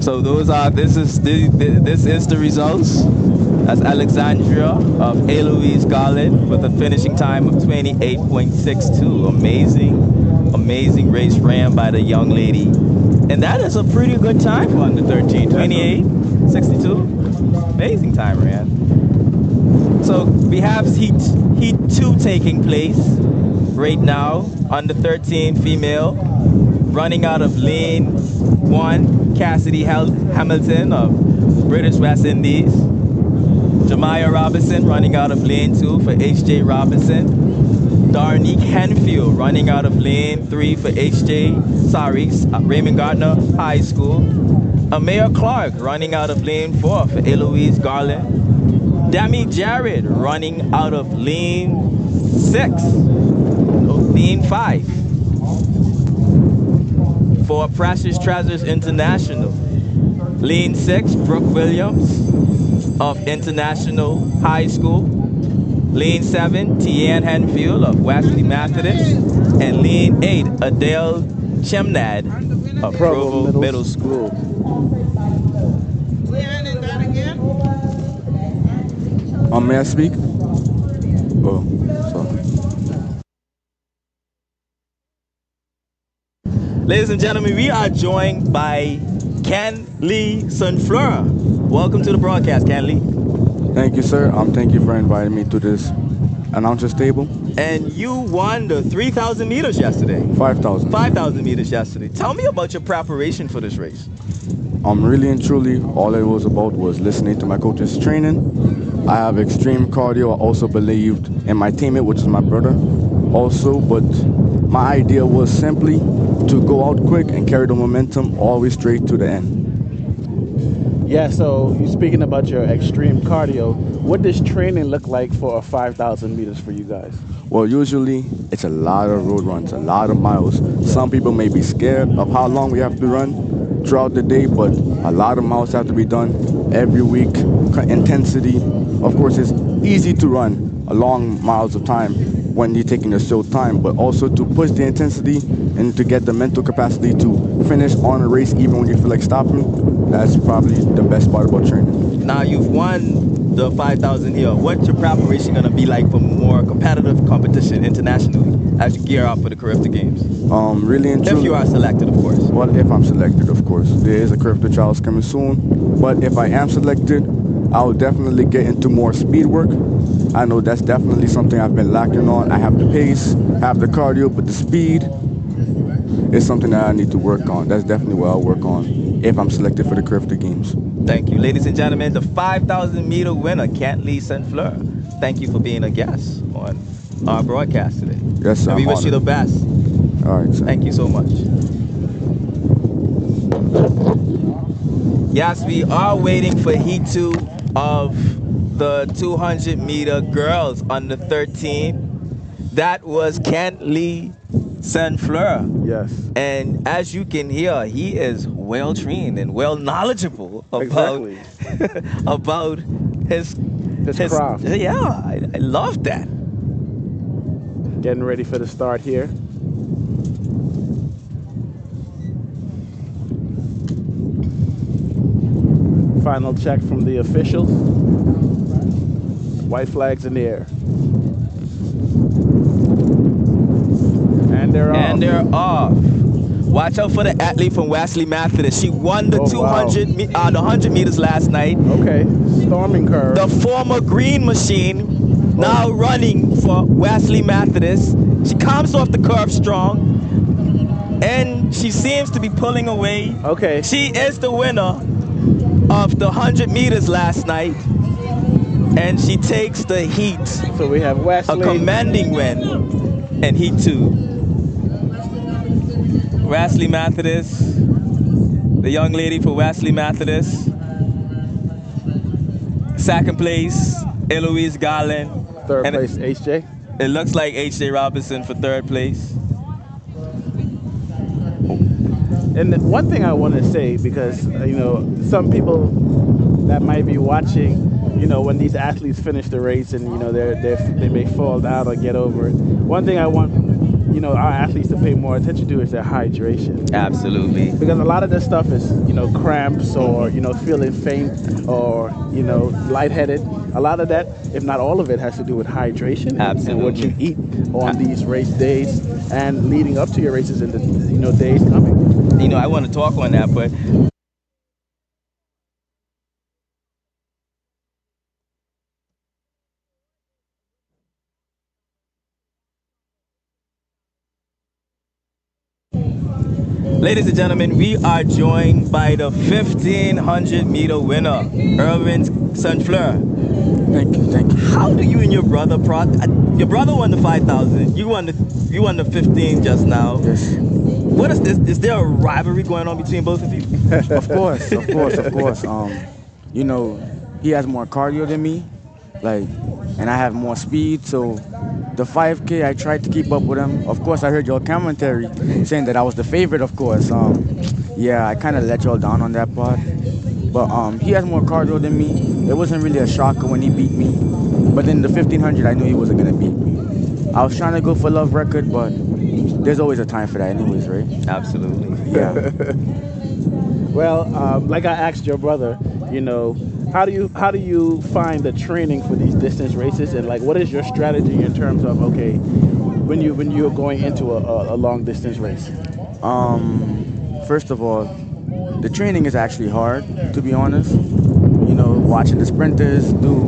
So this is the results. That's Alexandria of Eloise Garland with a finishing time of 28.62. Amazing race ran by the young lady. And that is a pretty good time for under 13. 28.62. Amazing time ran. So we have heat 2 taking place right now. Under 13 female, running out of lane 1, Cassidy Hamilton of British West Indies. Jemiah Robinson running out of lane 2 for H.J. Robinson. Darnique Henfield running out of lane 3 for Raymond Gardner High School. Amaya Clark running out of lane 4 for Eloise Garland. Demi Jared running out of lane 5 for Precious Treasures International. Lane 6, Brooke Williams of International High School. Lane 7, Tianne Henfield of Wesley Methodist. And lane 8, Adele Chemnad of Provo Middle School. May I speak? Oh, sorry. Ladies and gentlemen, we are joined by Ken Lee Sunfleur. Welcome to the broadcast, Ken Lee. Thank you, sir. Thank you for inviting me to this announcer's table. And you won the 3,000 meters yesterday. 5,000. 5,000 meters yesterday. Tell me about your preparation for this race. Really and truly, all it was about was listening to my coach's training. I have extreme cardio. I also believed in my teammate, which is my brother, also. But my idea was simply to go out quick and carry the momentum always straight to the end. Yeah, so you're speaking about your extreme cardio. What does training look like for 5,000 meters for you guys? Well, usually it's a lot of road runs, a lot of miles. Some people may be scared of how long we have to run throughout the day, but a lot of miles have to be done every week. Intensity, of course, it's easy to run a long miles of time when you're taking a slow time, but also to push the intensity and to get the mental capacity to finish on a race even when you feel like stopping. That's probably the best part about training. Now you've won the 5,000 here. What's your preparation going to be like for more competitive competition internationally as you gear up for the Carifta Games? Really and truly, if you are selected, of course. Well, if I'm selected, of course. There is a Carifta trials coming soon. But if I am selected, I'll definitely get into more speed work. I know that's definitely something I've been lacking on. I have the pace, have the cardio, but the speed is something that I need to work on. That's definitely what I'll work on if I'm selected for the Carifta Games. Thank you. Ladies and gentlemen, the 5,000 meter winner, Ken Lee Sunfleur. Thank you for being a guest on our broadcast today. Yes, sir. And we wish you the best. All right, sir. Thank you so much. Yes, we are waiting for Heat 2 of the 200 meter girls under 13. That was Ken Lee Sunfleur. Yes. And as you can hear, he is well trained and well knowledgeable about about his craft. Yeah, I love that. Getting ready for the start here. Final check from the officials. White flags in the air. And they're off. And they're off. Watch out for the athlete from Wesley Methodist. She won the 100 meters last night. Okay, storming curve. The former green machine now running for Wesley Methodist. She comes off the curve strong, and she seems to be pulling away. Okay. She is the winner of the 100 meters last night, and she takes the heat. So we have Wesley. A commanding win in Heat 2. Wesley Methodist, the young lady for Wesley Methodist. Second place, Eloise Garland. Third place, H.J. It looks like H.J. Robinson for third place. And one thing I want to say, because, you know, some people that might be watching, you know, when these athletes finish the race and, you know, they may fall down or get over it. One thing I want, you know, our athletes to pay more attention to is their hydration. Absolutely. Because a lot of this stuff is, you know, cramps or, you know, feeling faint or, you know, lightheaded. A lot of that, if not all of it, has to do with hydration. Absolutely. And what you eat on these race days and leading up to your races in the, you know, days coming. You know, I want to talk on that, but ladies and gentlemen, we are joined by the 1,500 meter winner, Irvin Sunfleur. Thank you, thank you. How do you and your brother your brother won the 5,000. You won the 15 just now. Yes. What is this? Is there a rivalry going on between both of you? Of course. You know, he has more cardio than me, and I have more speed. So the 5K, I tried to keep up with him. Of course, I heard your commentary saying that I was the favorite. Of course, yeah, I kind of let y'all down on that part. But he has more cardio than me. It wasn't really a shocker when he beat me. But in the 1500, I knew he wasn't gonna beat me. I was trying to go for love record, but there's always a time for that anyways, right? Absolutely. Yeah. Well, like I asked your brother, you know, how do you find the training for these distance races, and like what is your strategy in terms of when you're going into a long distance race? First of all, the training is actually hard, to be honest. You know, watching the sprinters do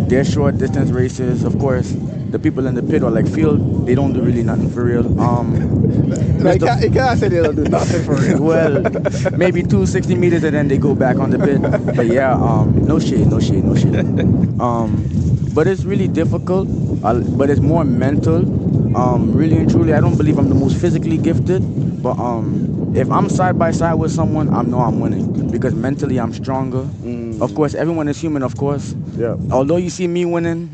their short distance races. Of course, the people in the pit or field, they don't do really nothing for real. You can't say they don't do nothing for real. Well, maybe 260 meters and then they go back on the pit. But yeah, no shade. But it's really difficult. But it's more mental. Really and truly, I don't believe I'm the most physically gifted. But if I'm side by side with someone, I know I'm winning because mentally I'm stronger. Of course, everyone is human. Of course. Yeah. Although you see me winning,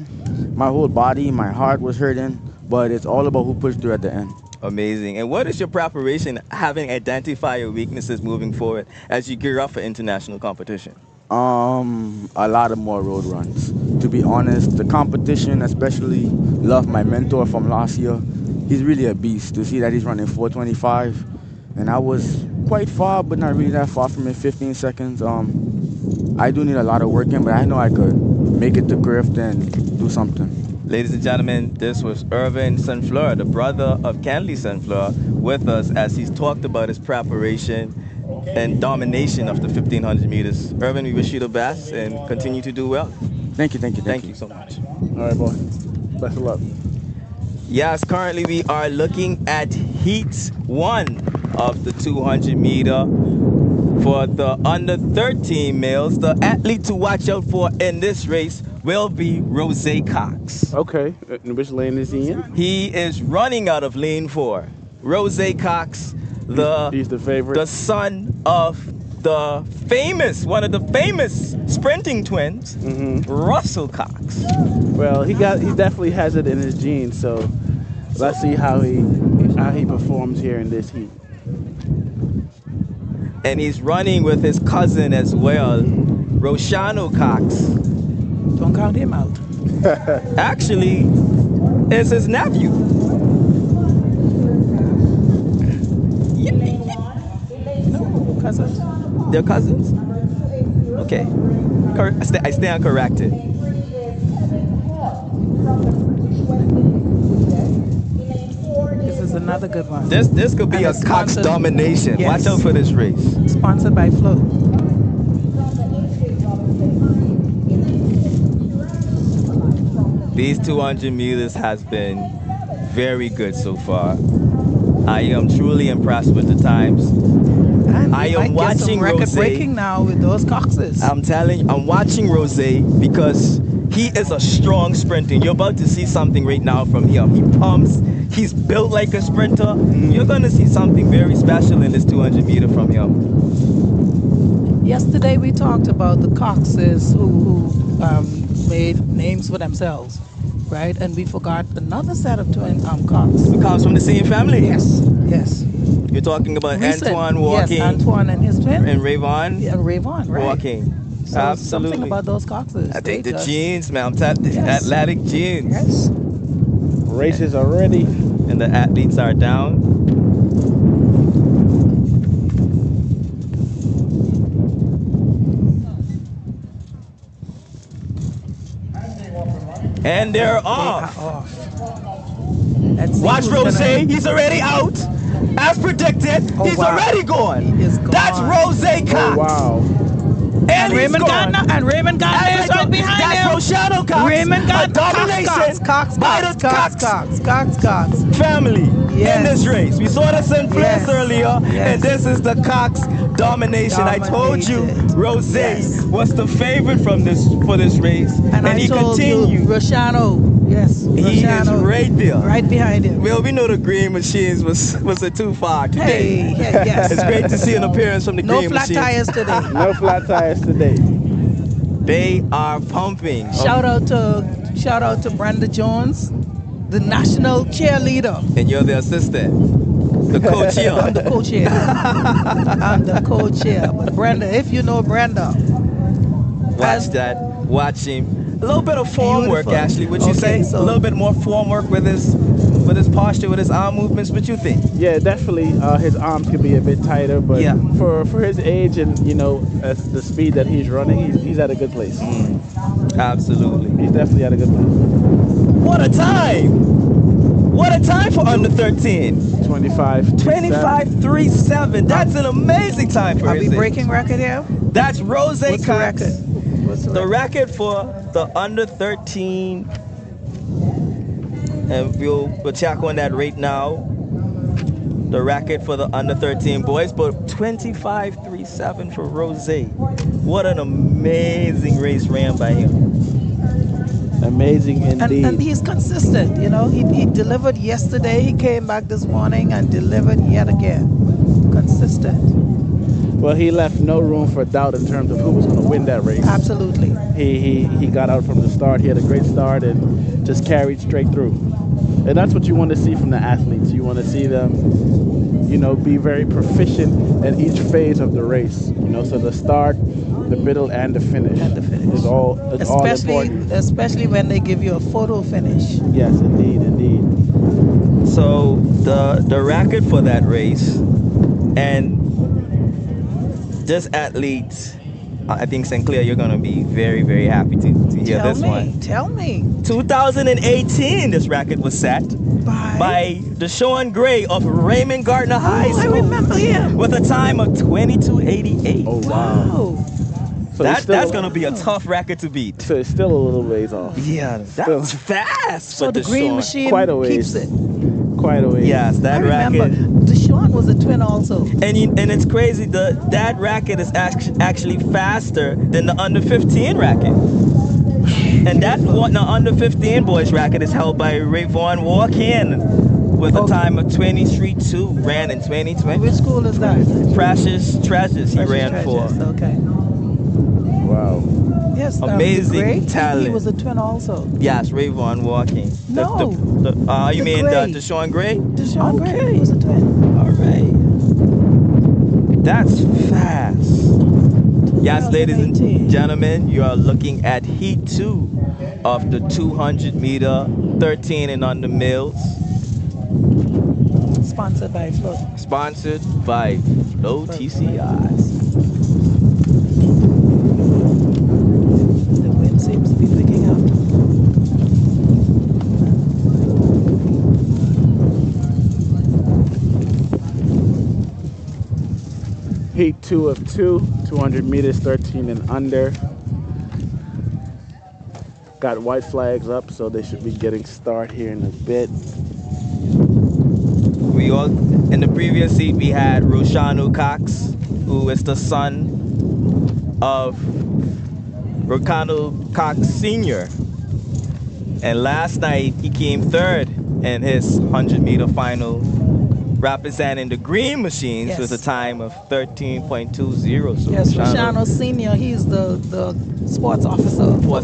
my whole body, my heart was hurting. But it's all about who pushed through at the end. Amazing. And what is your preparation, having identified your weaknesses moving forward as you gear up for international competition? A lot of more road runs. To be honest, the competition, especially Love, my mentor from last year, he's really a beast. To see that he's running 4:25, and I was quite far, but not really that far from it, 15 seconds. I do need a lot of work in, but I know I could make it to Grift and do something. Ladies and gentlemen, this was Irvin Sunfleur, the brother of Kenley Sunfleur, with us as he's talked about his preparation and domination of the 1500 meters. Irvin, we wish you the best and continue to do well. Thank you. Thank you so much. All right, boy. Best of luck. Yes, currently we are looking at Heat 1 of the 200 meter for the under 13 males. The athlete to watch out for in this race will be Rose Cox. Okay, which lane is he in? He is running out of lane 4. Rose Cox, he's the favorite. The son of one of the famous sprinting twins, Russell Cox. Well, he definitely has it in his genes. So let's see how he performs here in this heat. And he's running with his cousin as well, Roshano Cox. Don't count him out. Actually, it's his nephew. No, cousins. They're cousins? Okay. I stand corrected. This is another good one. This could be a Cox domination. Yes. Watch out for this race. Sponsored by Float. These 200 meters has been very good so far. I am truly impressed with the times. And I am watching record Rose. breaking now with those Coxes. I'm telling you, I'm watching Rose because he is a strong sprinter. You're about to see something right now from him. He pumps. He's built like a sprinter. You're going to see something very special in this 200 meter from him. Yesterday we talked about the Coxes who made names for themselves, right? And we forgot another set of twin Cox. Who comes from the same family? Yes. You're talking about Antoine walking. Yes, Antoine and his twin. And Rayvon. Yeah, Rayvon, right. Walking. So Absolutely. Something about those Coxes. I think the genes, man. I'm telling you, athletic genes. Yes. Races are ready. And the athletes are down. And they're off. Watch Rose. He's already out. As predicted, he's already gone. That's Rose Cox. Oh, wow. And Raymond Gardner is right behind him. That's Roshano Cox. Raymond Gardner. Domination Cox. Family Yes. in this race. We saw the St. Place earlier, Yes. and this is the Cox domination. I told you Rose was the favorite for this race, and he continued. Roshano. Yes, he is right there, right behind him. Well, we know the Green Machines was a too far today. Hey, yes. It's great to see an appearance from the Green Machines. No flat tires today. No flat tires today. They are pumping. Shout out to Brenda Jones, the national cheerleader. And you're the assistant. The co-chair. I'm the co-chair. I'm the co-chair. But Brenda, if you know Brenda. Watch him. A little bit of form work, Ashley. Would you say? So a little bit more form work with his posture, with his arm movements. What you think? Yeah, definitely. His arms could be a bit tighter, but for his age and at the speed that he's running, he's at a good place. Absolutely. He's definitely at a good place. What a time! What a time for under 13. 25.37. That's an amazing time for Are his we age. breaking record here? That's Rose What's Cox. The record for the under 13, and we'll check on that right now. The record for the under 13 boys, but 25.37 for Rose. What an amazing race ran by him. Amazing indeed. And he's consistent, He delivered yesterday. He came back this morning and delivered yet again. Consistent. Well, he left no room for doubt in terms of who was going to win that race. Absolutely. He got out from the start. He had a great start and just carried straight through. And that's what you want to see from the athletes. You want to see them, be very proficient at each phase of the race. So the start, the middle, and the finish. Is all important. Especially when they give you a photo finish. Yes, indeed. So the record for that race, and this athlete, I think St. Clair, you're gonna be very, very happy to hear this one. Tell me. 2018, this record was set by Deshaun Gray of Raymond Gardner High School. I remember him. With a time of 22.88. Oh wow. So that's gonna be a tough record to beat. So it's still a little ways off. Yeah, that's fast. So the Green Machine quite a ways. keeps it. Quite a ways. Yes, that record. Deshaun was a twin also. And it's crazy. That racket is actually faster than the under 15 racket. And the under 15 boys racket is held by Rayvon Walkin with a time of 23.2. Ran in 2020. Which school is that? Precious Treasures. He ran for. Okay. Wow. Yes, amazing talent. He was a twin also. Yes, Rayvon Walking. No. You mean Deshaun Gray? Deshaun Gray was a twin. All right. That's fast. Yes, ladies and gentlemen, you are looking at Heat 2 of the 200 meter 13 and under mills. Sponsored by Flow. Sponsored by Flow TCISS. Seems to be picking up. Heat 2 of 2, 200 meters, 13 and under. Got white flags up, so they should be getting started here in a bit. In the previous seat, we had Roshano Cox, who is the son of Rocano Cox Sr. And last night he came third in his 100-meter final, representing the Green Machines with a time of 13.20. So yes, Roshano Sr., he's the sports officer for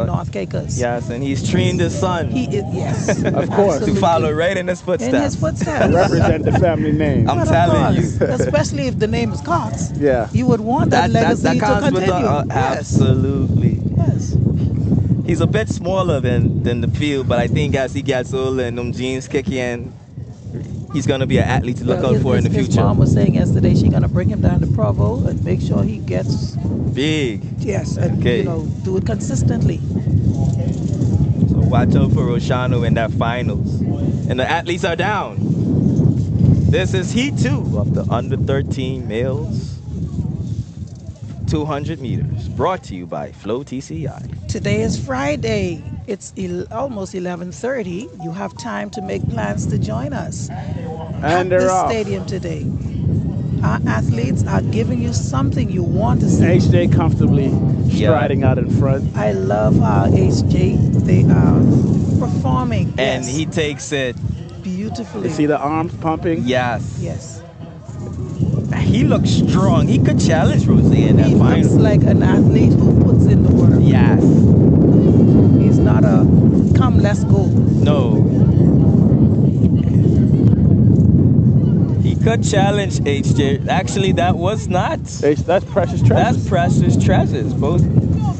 North Caicos. Yes, and he's trained his son. He is, yes. Of course. To follow right in his footsteps. In his footsteps. Represent the family name. I'm telling you. Especially if the name is Cox. Yeah. You would want that legacy to continue. Absolutely. Yes. He's a bit smaller than the field, but I think as he gets older and them jeans kick in, he's going to be an athlete to look out for in the future. His mom was saying yesterday she's going to bring him down to Provo and make sure he gets big. Yes, and do it consistently. So watch out for Roshano in that finals. And the athletes are down. This is Heat 2 of the under 13 males. 200 meters. Brought to you by Flow TCI. Today is Friday. It's almost 11:30. You have time to make plans to join us at this stadium today. Our athletes are giving you something you want to see. HJ comfortably striding out in front. I love how HJ, they are performing. And he takes it beautifully. You see the arms pumping? Yes. Yes. He looks strong. He could challenge Rose in that final. He looks like an athlete who puts in the work. Yes. He's not a come, let's go. No. He could challenge HJ. Actually, that was not. That's Precious Treasures. That's Precious Treasures. Both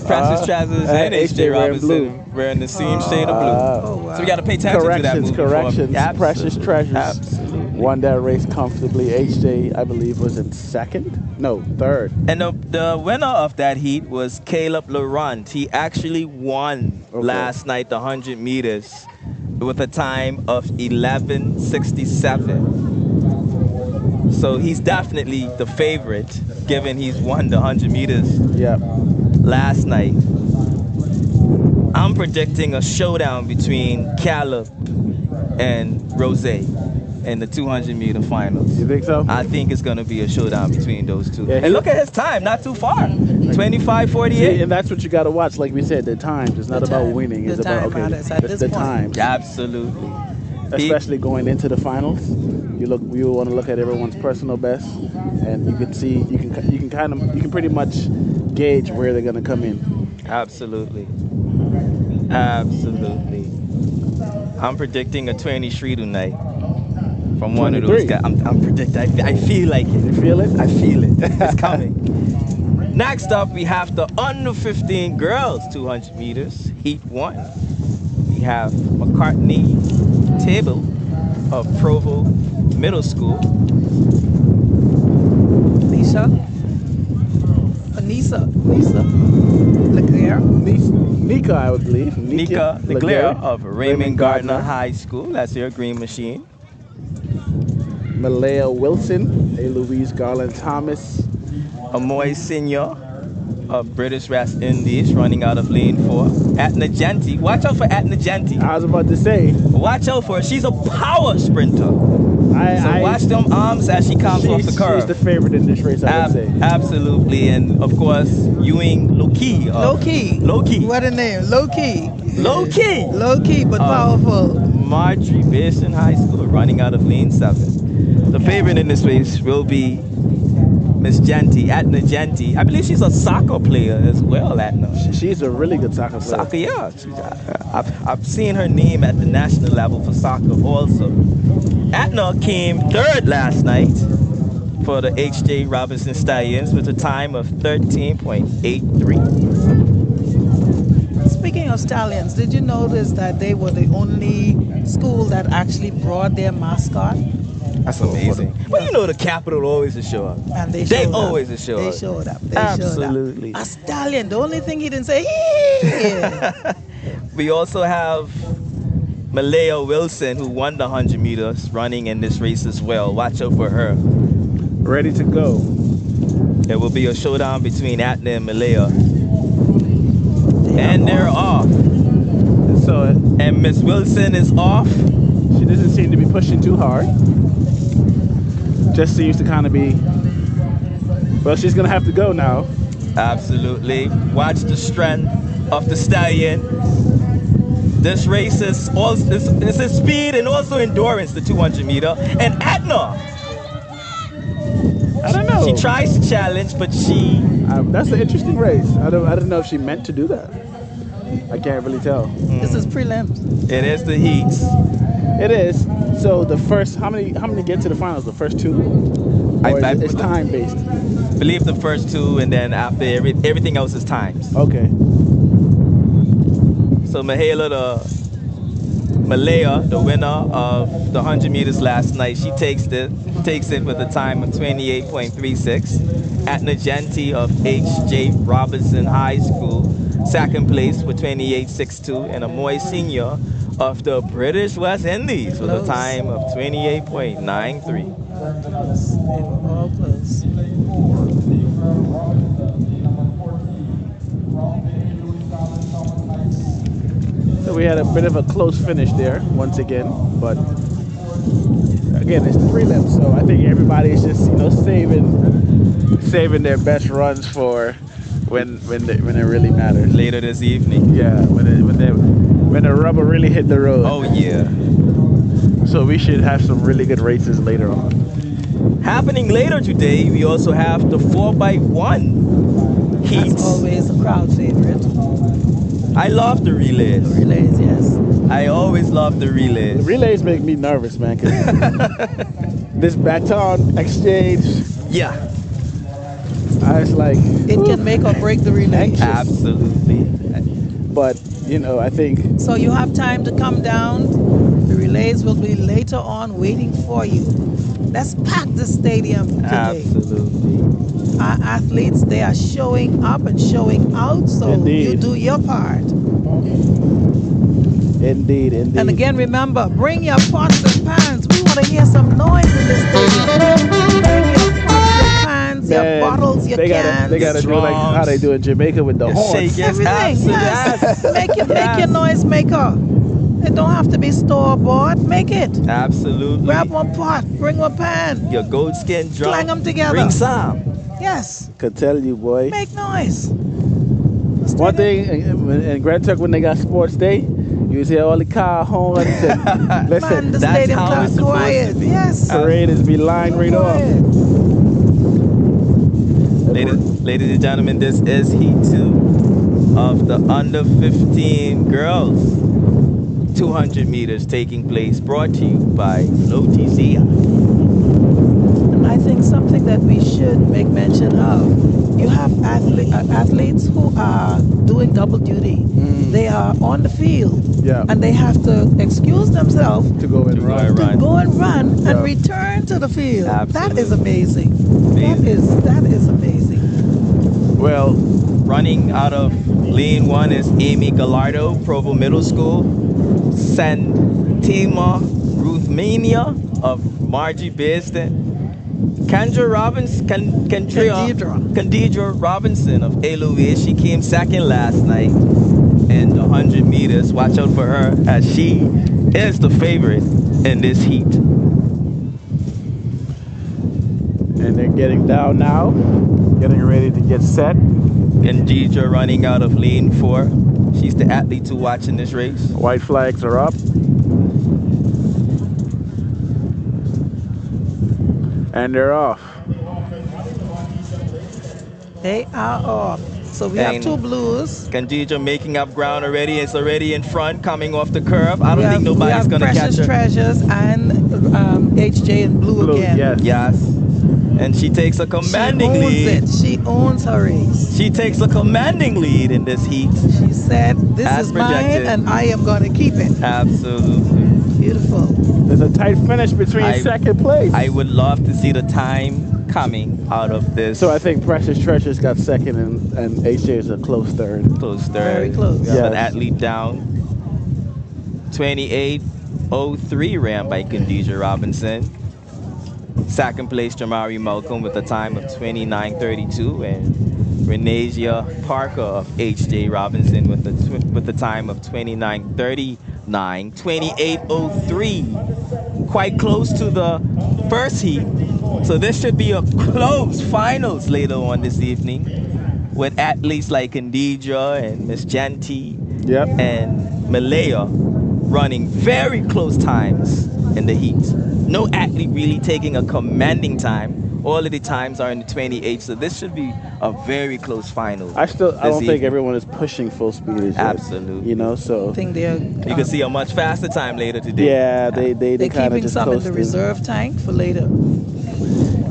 Precious Treasures and HJ Robinson were in the same shade of blue. So we got to pay attention to that movie. Corrections. Precious Treasures. Absolutely. Won that race comfortably. HJ, I believe, was in second? No, third. And the winner of that heat was Caleb Laurent. He actually won last night the 100 meters with a time of 11:67. So he's definitely the favorite, given he's won the 100 meters last night. I'm predicting a showdown between Caleb and Rose in the 200-meter finals. You think so? I think it's going to be a showdown between those two. Yeah, and look at his time, not too far. 25:48. And that's what you got to watch. Like we said, the times. It's not about winning. It's about the times. Absolutely. Especially going into the finals, you want to look at everyone's personal best, and you can see you can pretty much gauge where they're going to come in. Absolutely. Absolutely. I'm predicting a 23 tonight. From one of those guys. I'm predicting. I feel like it. You feel it? I feel it. It's coming. Next up, we have the under 15 girls 200 meters, heat 1. We have McCartney Table of Provo Middle School. Nika, I would believe. Nika Legare of Raymond Gardner High School. That's your green machine. Malaya Wilson, A. Louise Garland Thomas. Amoy Senior of British West Indies, running out of lane 4. Atna Genti. Watch out for Atna Genti. I was about to say. Watch out for her. She's a power sprinter. So watch them arms as she comes off the curve. She's the favorite in this race, I would say. Absolutely. And of course, Ewing Low-Key. Low-Key. What a name. Low-Key. Low-Key. Low-Key, but powerful. Marjorie Basin High School, running out of lane 7. The favorite in this race will be Miss Genti, Atna Genti. I believe she's a soccer player as well, Atna. She's a really good soccer player. Soccer, yeah. I've seen her name at the national level for soccer also. Atna came 3rd last night for the HJ Robinson Stallions with a time of 13.83. Speaking of Stallions, did you notice that they were the only school that actually brought their mascot? That's amazing. Well, you know the Capitol always will show up. And they always will show up. They showed up. Absolutely. A stallion. The only thing he didn't say, yeah. We also have Malaya Wilson, who won the 100 meters, running in this race as well. Watch out for her. Ready to go. There will be a showdown between Atna and Malaya. And they're off. And Miss Wilson is off. She doesn't seem to be pushing too hard. Just seems to kind of be, well, she's going to have to go now. Absolutely. Watch the strength of the stallion. This race is a speed and also endurance, the 200 meter. And Atna, I don't know. She tries to challenge, but she... that's an interesting race. I don't know if she meant to do that. I can't really tell. This is prelims. It is the heats. It is. So the first, how many get to the finals? The first 2? Or it's time based? I believe the first 2, and then after everything else is times. Okay. So Malaya, the winner of the 100 meters last night, she takes it with a time of 28.36. Atna Genti of H.J. Robinson High School, 2nd place with 28.62, and Amoy Senior of the British West Indies with a time of 28.93. we had a bit of a close finish there once again, but again, it's the prelims, so I think everybody's just saving their best runs for when it really matters. Later this evening. Yeah, when the rubber really hit the road. Oh yeah. So we should have some really good races later on. Happening later today, we also have the 4x1 heats. That's always a crowd favorite. I love the relays. The relays, yes. I always love the relays. The relays make me nervous, man. This baton exchange. Yeah. I was like, it can make or break the relay. Absolutely. But I think. So you have time to come down. The relays will be later on waiting for you. Let's pack the stadium today. Absolutely. Our athletes, they are showing up and showing out, so you do your part. Indeed. And again, remember, bring your pots and pans. We want to hear some noise in this stadium. Bring your pots and pans, your bottles, your cans. They gotta do like how they do in Jamaica with the horns. Everything, yes. Make your noise maker. It don't have to be store-bought. Make it. Absolutely. Grab one pot. Bring one pan. Your goat skin drum. Clang them together. Bring some. Yes. Could tell you, boy. Make noise. One thing in Grand Turk when they got sports day, you see all the car horns. And, listen, Man, the that's stadium how it's supposed quiet. to be. Yes. Parade is be lined right off. Ladies and gentlemen, this is Heat 2 of the under 15 girls. 200 meters taking place, brought to you by Low TCISS. And I think something that we should make mention of, you have athletes who are doing double duty. They are on the field, and they have to excuse themselves to go and run and return to the field. Absolutely. That is amazing. That is amazing. Well, running out of lane 1 is Amy Gallardo, Provo Middle School. Santima Ruthmania of Margie Bayston. Kendra Robinson of Eloise. She came second last night in the 100 meters. Watch out for her as she is the favorite in this heat. And they're getting down now, getting ready to get set. Kendra running out of lane 4. She's the athlete to watch in this race. White flags are up. And they're off. They are off. So we have two blues. Kendra making up ground already. It's already in front, coming off the curve. I don't think nobody's going to catch her. Precious Treasures and HJ in blue again. Yes. And she takes a commanding lead. She owns her race. She takes a commanding lead in this heat. She said, this is mine and I am going to keep it. Absolutely. Beautiful. There's a tight finish between second place. I would love to see the time coming out of this. So I think Precious Treasures got second and HJ is a close third. Close third. Very close. We have an athlete down. 28:03 ran by Kendra Robinson. Second place, Jamari Malcolm with a time of 29:32, and Renasia Parker of H.J. Robinson with the time of 29:39. 28:03, quite close to the first heat. So this should be a close finals later on this evening, with athletes like Kendra and Miss Janty and Malaya running very close times in the heat. No athlete really taking a commanding time. All of the times are in the 28, so this should be a very close final. I don't think everyone is pushing full speed as yet. Absolutely. You know, so I think they're. You can see a much faster time later today. Yeah, they're keeping some in the reserve tank for later.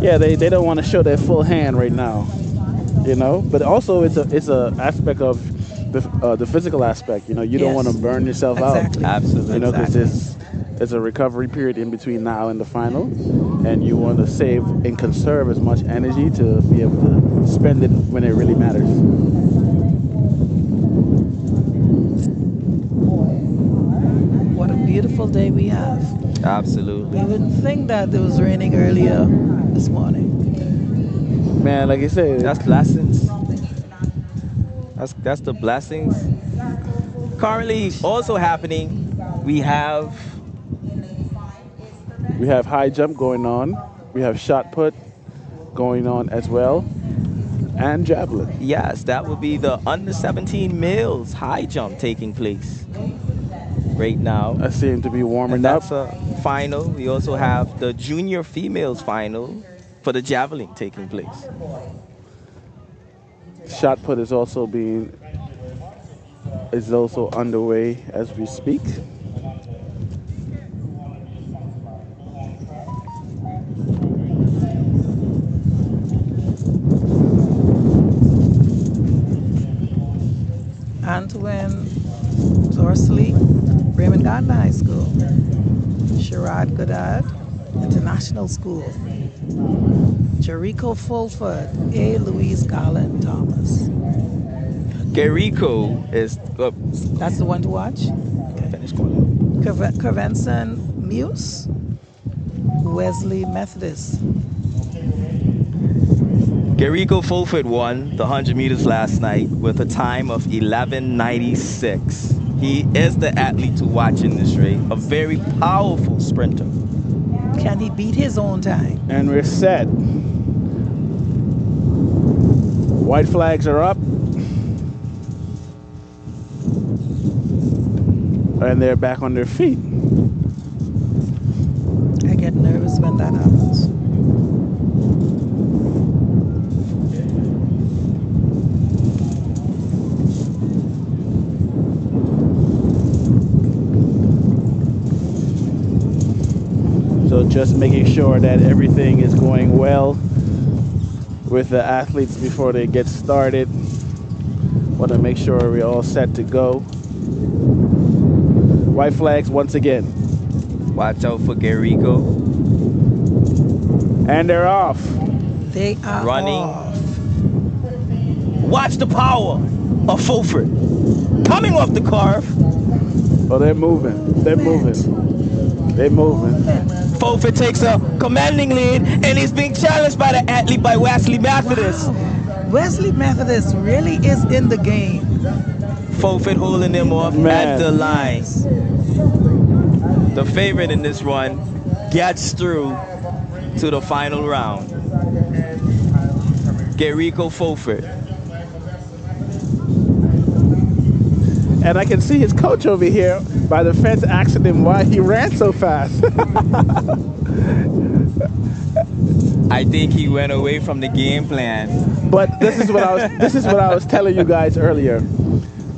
Yeah, they don't want to show their full hand right now. You know, but also it's a aspect of the physical aspect. You know, you don't want to burn yourself out. Absolutely. You know, because it's a recovery period in between now and the final, and you want to save and conserve as much energy to be able to spend it when it really matters. What a beautiful day we have. Absolutely. We wouldn't think that it was raining earlier this morning. Man, like I said, that's blessings. That's the blessings Currently also happening, we have high jump going on. We have shot put going on as well. And javelin. Yes, that would be the under 17 males high jump taking place right now. I seem to be warming up. That's a final. We also have the junior females final for the javelin taking place. Shot put is also underway as we speak. Antoine Dorsley, Raymond Gardner High School. Sherrod Goddard, International School. Jericho Fulford, A. Louise Garland Thomas. Jericho is... That's the one to watch? Okay. Finish calling. Kervenson Muse, Wesley Methodist. Jericho Fulford won the 100 meters last night with a time of 11:96. He is the athlete to watch in this race, a very powerful sprinter. Can he beat his own time? And we're set. White flags are up. And they're back on their feet. I get nervous when that happens. So just making sure that everything is going well with the athletes before they get started. Want to make sure we're all set to go. White flags once again. Watch out for Jericho. And they're off. They are running. Off. Watch the power of Fulford. Coming off the carve. Oh, they're moving. They're moving. They're moving. Fulford takes a commanding lead, and he's being challenged by the athlete by Wesley Methodist. Wow. Wesley Methodist really is in the game. Fulford holding him off at the line. The favorite in this run gets through to the final round. Jericho Fulford. And I can see his coach over here by the fence asking him why he ran so fast. I think he went away from the game plan. But this is what I was telling you guys earlier.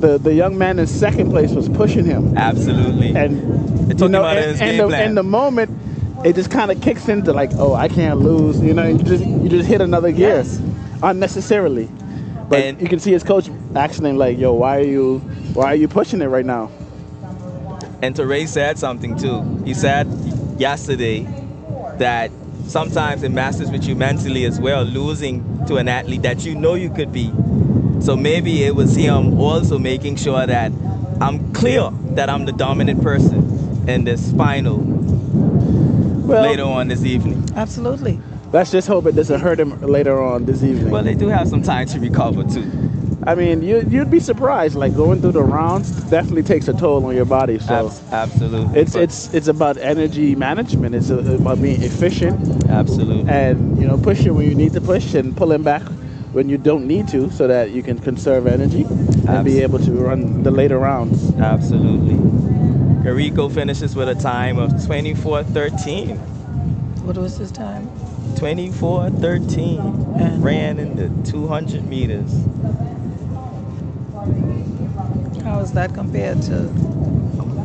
The young man in second place was pushing him. Absolutely. And it took him out of his game plan. In the moment, it just kind of kicks into like, oh, I can't lose. You know, you just hit another gear unnecessarily. But you can see his coach asking him like, yo, why are you pushing it right now? And Teray said something too. He said yesterday that sometimes it messes with you mentally as well, losing to an athlete that you know you could beat. So maybe it was him also making sure that I'm clear that I'm the dominant person in this final later on this evening. Absolutely. Let's just hope it doesn't hurt him later on this evening. Well, they do have some time to recover too. I mean, you'd be surprised. Like going through the rounds definitely takes a toll on your body. So absolutely, it's about energy management. It's about being efficient. Absolutely, and pushing when you need to push and pulling back when you don't need to, so that you can conserve energy and be able to run the later rounds. Absolutely. Jericho finishes with a time of 24:13. What was his time? 24:13. And ran in the 200 meters. How is that compared to?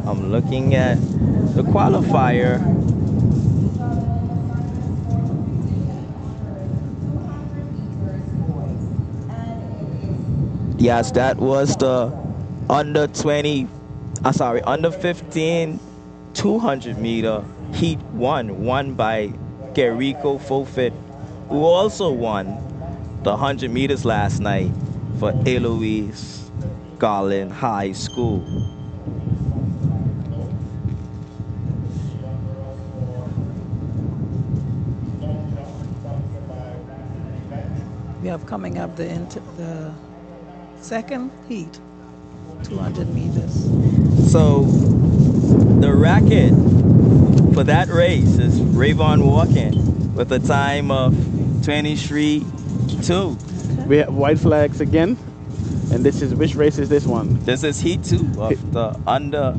I'm looking at the qualifier. Yes, that was the under 15 200 meter heat won by Jericho Fulford, who also won the 100 meters last night for Louise Garland High School. We have coming up the second heat. 200 meters. So the racket for that race is Rayvon walking with a time of 23:2. We have white flags again. And this is, which race is this one? This is heat 2 of the under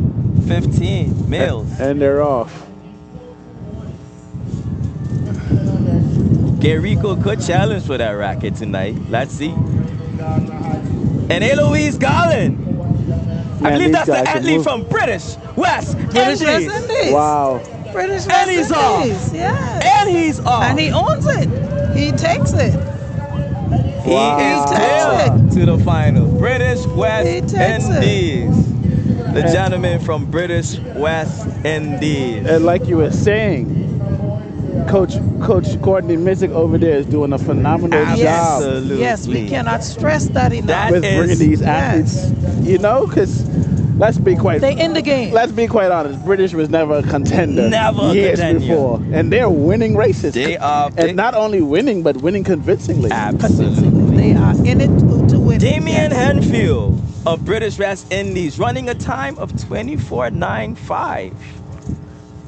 15 males. And they're off. Gerico could challenge for that racket tonight. Let's see. And Eloise Garland. I believe that's the athlete from British West Indies. Wow. British West And he's off. Yes. And he's off. And he owns it. He takes it. He is there to the final. British West Indies. The gentleman from British West Indies. And like you were saying, Coach Courtney Mizik over there is doing a phenomenal job. Yes, we cannot stress that enough. With bringing these athletes, you know, because let's be quite. They in the game. Let's be quite honest. British was never a contender. Never years a contender. before, and they're winning races. They are, and not only winning, but winning convincingly. Absolutely. They are in it to win. Damien Henfield of British West Indies running a time of 24:95.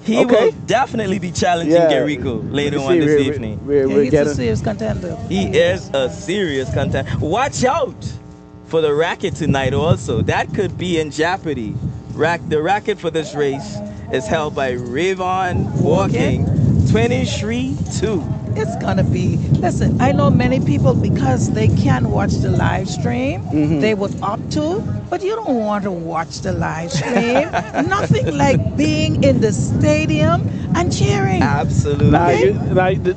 He will definitely be challenging Gerico later on this evening. He's a serious contender. He is a serious contender. Watch out for the racket tonight also. That could be in jeopardy. The racket for this race is held by Rayvon Walking, 23:2. It's gonna be, listen, I know many people, because they can watch the live stream, they would opt to, but you don't want to watch the live stream. Nothing like being in the stadium and cheering. Absolutely.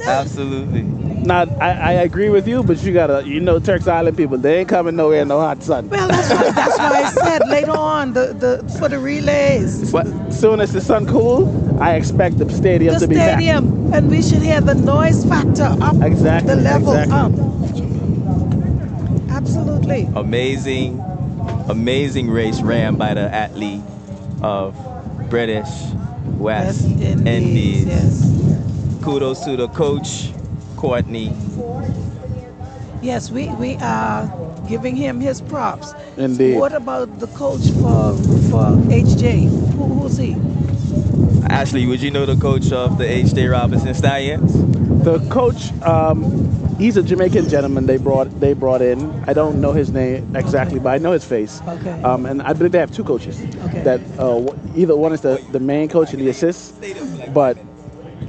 Absolutely. Now, I agree with you, but you gotta, Turks Island people, they ain't coming nowhere in no hot sun. Well, that's why I said later on for the relays. But as soon as the sun cool, I expect the stadium to be packed. And we should hear the noise factor up. Exactly. The level up. Absolutely. Amazing race ran by the athlete of British West Indies. Yes. Kudos to the coach, Courtney. Yes, we are giving him his props. Indeed. What about the coach for HJ? Who's he? Ashley, would you know the coach of the H.J. Robinson Stallions? The coach, he's a Jamaican gentleman they brought in. I don't know his name exactly, but I know his face. Okay. And I believe they have two coaches. Okay. That either one is the main coach and the assist, but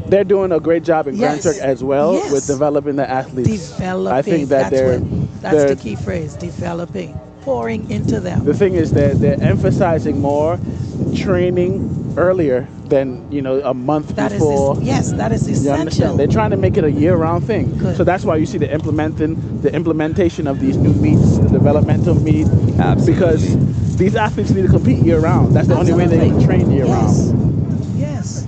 they're doing a great job in Grand Turk as well with developing the athletes. Developing. I think that that's the key phrase, developing, pouring into them. The thing is that they're emphasizing more training earlier than a month before. That is essential. You understand? They're trying to make it a year-round thing. Good. So that's why you see the implementation of these new meets, the developmental meet. Absolutely. Because these athletes need to compete year-round. That's the only way they can train year-round. Yes.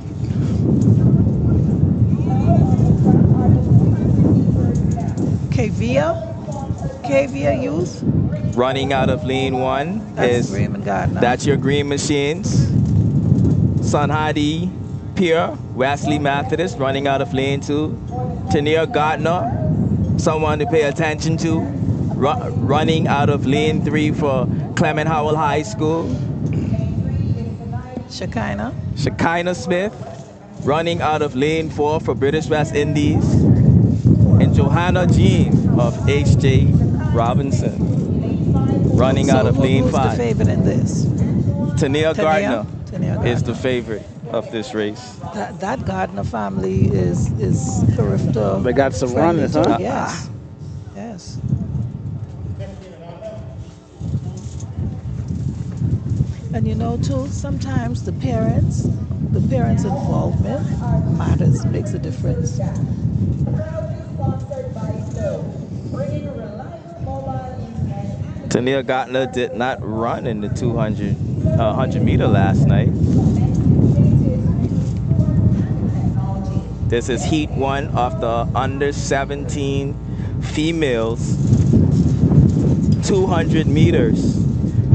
Kavia youth. Running out of lane 1 That's Raymond Gardner. That's your green machines. Sunhadi Pierre, Wesley Methodist, running out of lane 2. Tania Gardner, someone to pay attention to, running out of lane 3 for Clement Howell High School. Shekinah Smith, running out of lane 4 for British West Indies. And Johanna Jean of H.J. Robinson, running out of lane 5. Who's the favorite in this? Tania Gardner is the favorite of this race. That Gardner family is Carifta. They got some runners, huh? Yes. Yes. And too, sometimes the parents' involvement makes a difference. Tania Gardner did not run in the 100 meter last night. This is heat 1 of the under 17 females 200 meters.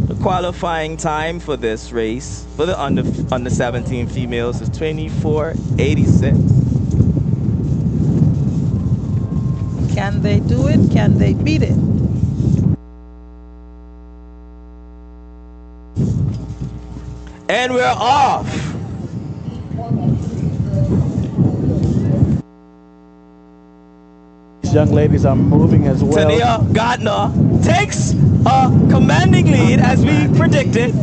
The qualifying time for this race for the under 17 females is 24:86. Can they do it? Can they beat it? And we're off. These young ladies are moving as well. Tania Gardner takes a commanding lead as we predicted.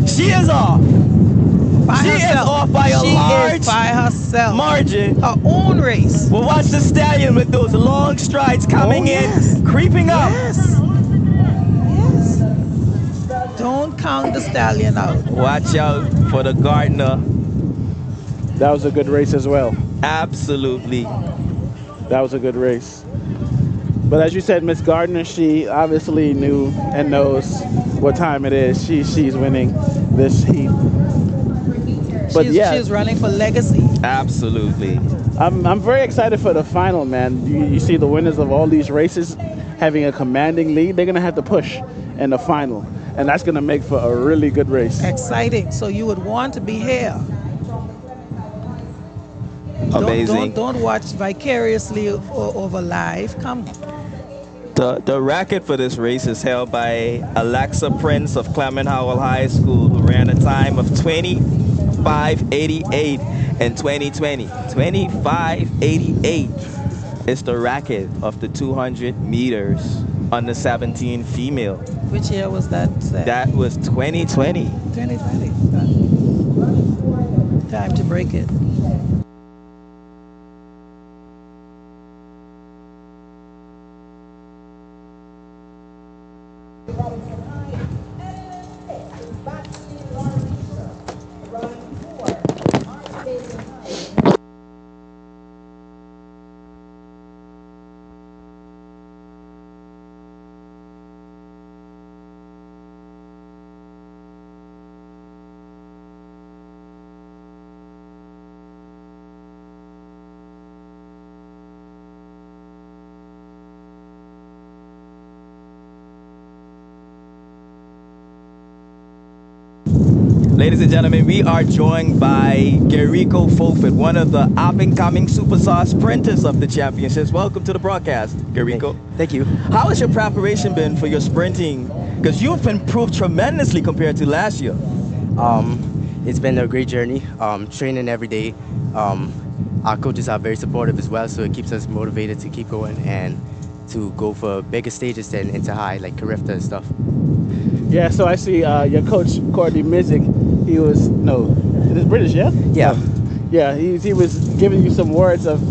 She is off. She is off by a large margin. Her own race. Well, watch the stallion with those long strides coming in, creeping up. Yes. Don't count the stallion out. Watch out for the Gardner. That was a good race as well. Absolutely. That was a good race. But as you said, Miss Gardner, she obviously knew and knows what time it is. She's winning this heat. But she's running for legacy. Absolutely. I'm very excited for the final, man. You see the winners of all these races having a commanding lead. They're going to have to push in the final. And that's going to make for a really good race. Exciting. So you would want to be here. Amazing. Don't watch vicariously over live. Come. The record for this race is held by Alexa Prince of Clement Howell High School, who ran a time of 25:88 in 2020. 25:88 is the record of the 200 meters under 17 female. Which year was that? That was 2020. 2020. Time to break it. Ladies and gentlemen, we are joined by Gerrico Fofit, one of the up-and-coming superstar sprinters of the championships. Welcome to the broadcast, Gerrico. Thank you. How has your preparation been for your sprinting? Because you've improved tremendously compared to last year. It's been a great journey. Training every day. Our coaches are very supportive as well, so it keeps us motivated to keep going and to go for bigger stages than into high, like Carifta and stuff. Yeah, so I see your coach, Courtney Mizik, he was, it is British, yeah? Yeah. Yeah, he was giving you some words of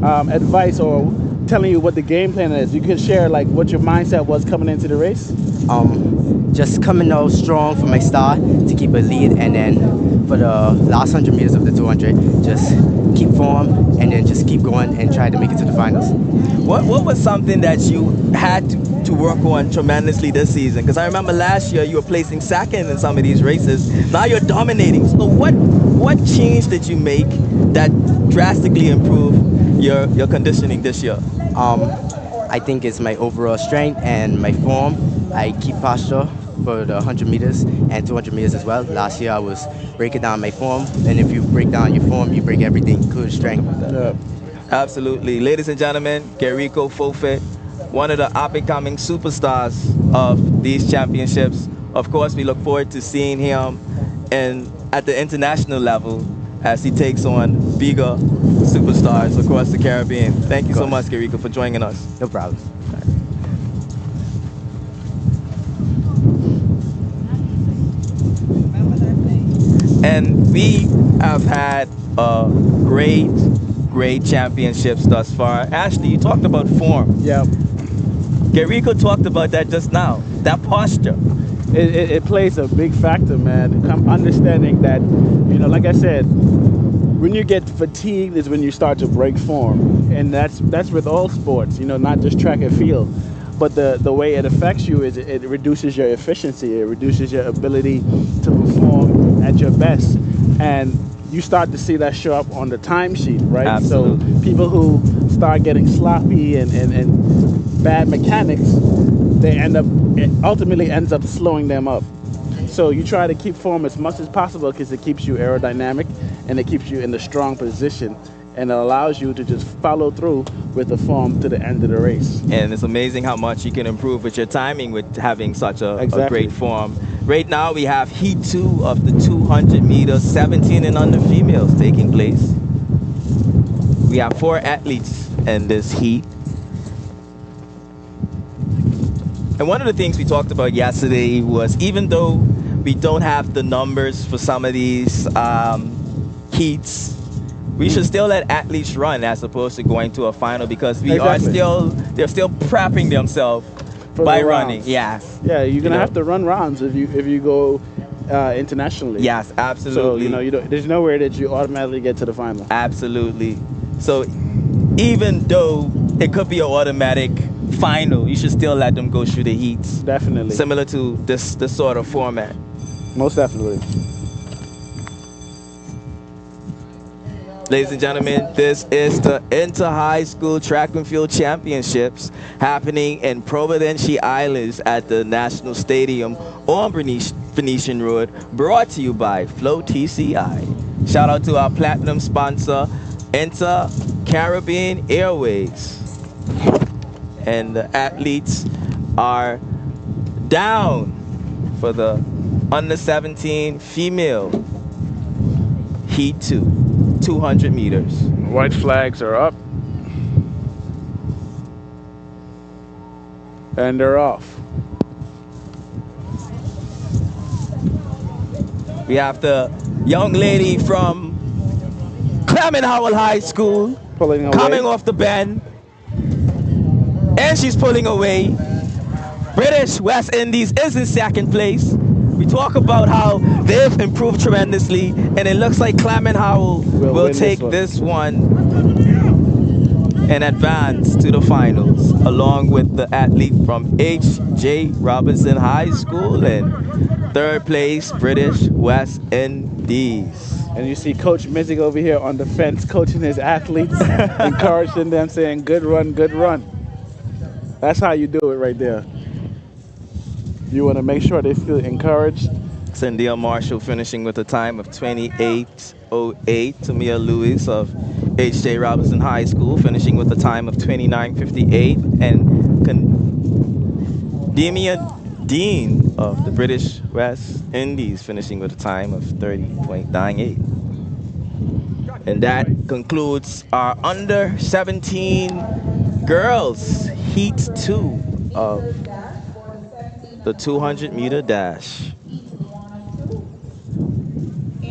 advice or telling you what the game plan is. You could share like what your mindset was coming into the race? Just coming out strong for my start to keep a lead, and then for the last 100 meters of the 200, just keep form and then just keep going and try to make it to the finals. What was something that you had to work on tremendously this season? Because I remember last year you were placing second in some of these races. Now you're dominating. So what change did you make that drastically improved your conditioning this year? I think it's my overall strength and my form. I keep posture for the 100 meters and 200 meters as well. Last year I was breaking down my form, and if you break down your form, you break everything, including strength. Yeah. Absolutely. Ladies and gentlemen, Gerrico Fofit, one of the up-and-coming superstars of these championships. Of course, we look forward to seeing him at the international level as he takes on bigger superstars across the Caribbean. Thank you so much, Gerrico, for joining us. No problem. And we have had a great championships thus far. Ashley, you talked about form. Yeah. Gerrico talked about that just now, that posture. It plays a big factor, man. Understanding that, like I said, when you get fatigued is when you start to break form. And that's with all sports, not just track and field. But the way it affects you is it reduces your efficiency. It reduces your ability to perform at your best. And you start to see that show up on the timesheet, right? Absolutely. So people who start getting sloppy and bad mechanics, it ultimately ends up slowing them up. So you try to keep form as much as possible because it keeps you aerodynamic and it keeps you in the strong position, and it allows you to just follow through with the form to the end of the race. And it's amazing how much you can improve with your timing with having such a great form. Right now we have Heat 2 of the 200 200 meters, 17 and under females taking place. We have 4 athletes in this heat. And one of the things we talked about yesterday was, even though we don't have the numbers for some of these heats, we should still let athletes run as opposed to going to a final, because they're still prepping themselves by running. Yes. Yeah, you're gonna have to run rounds if you go internationally. Yes, absolutely. So there's nowhere that you automatically get to the final. Absolutely. So even though it could be an automatic final, you should still let them go through the heats. Definitely. Similar to this sort of format. Most definitely. Ladies and gentlemen, this is the Inter-High School Track and Field Championships happening in Providencia Islands at the National Stadium on Venetian Road, brought to you by Flow TCI. Shout out to our platinum sponsor, Inter-Caribbean Airways. And the athletes are down for the under 17 female heat 2. 200 meters. White flags are up. And they're off. We have the young lady from Clement Howell High School coming off the bend. And she's pulling away. British West Indies is in second place. We talk about how they've improved tremendously, and it looks like Clement Howell will take this one and advance to the finals, along with the athlete from H.J. Robinson High School and third place, British West Indies. And you see Coach Mizik over here on the fence coaching his athletes, encouraging them, saying, good run, good run. That's how you do it right there. You want to make sure they feel encouraged. Cynthia Marshall finishing with a time of 28:08. Tamia Lewis of H.J. Robinson High School finishing with a time of 29:58. And Demian Dean of the British West Indies finishing with a time of 30.98. And that concludes our under 17 girls heat 2 of the 200 meter dash.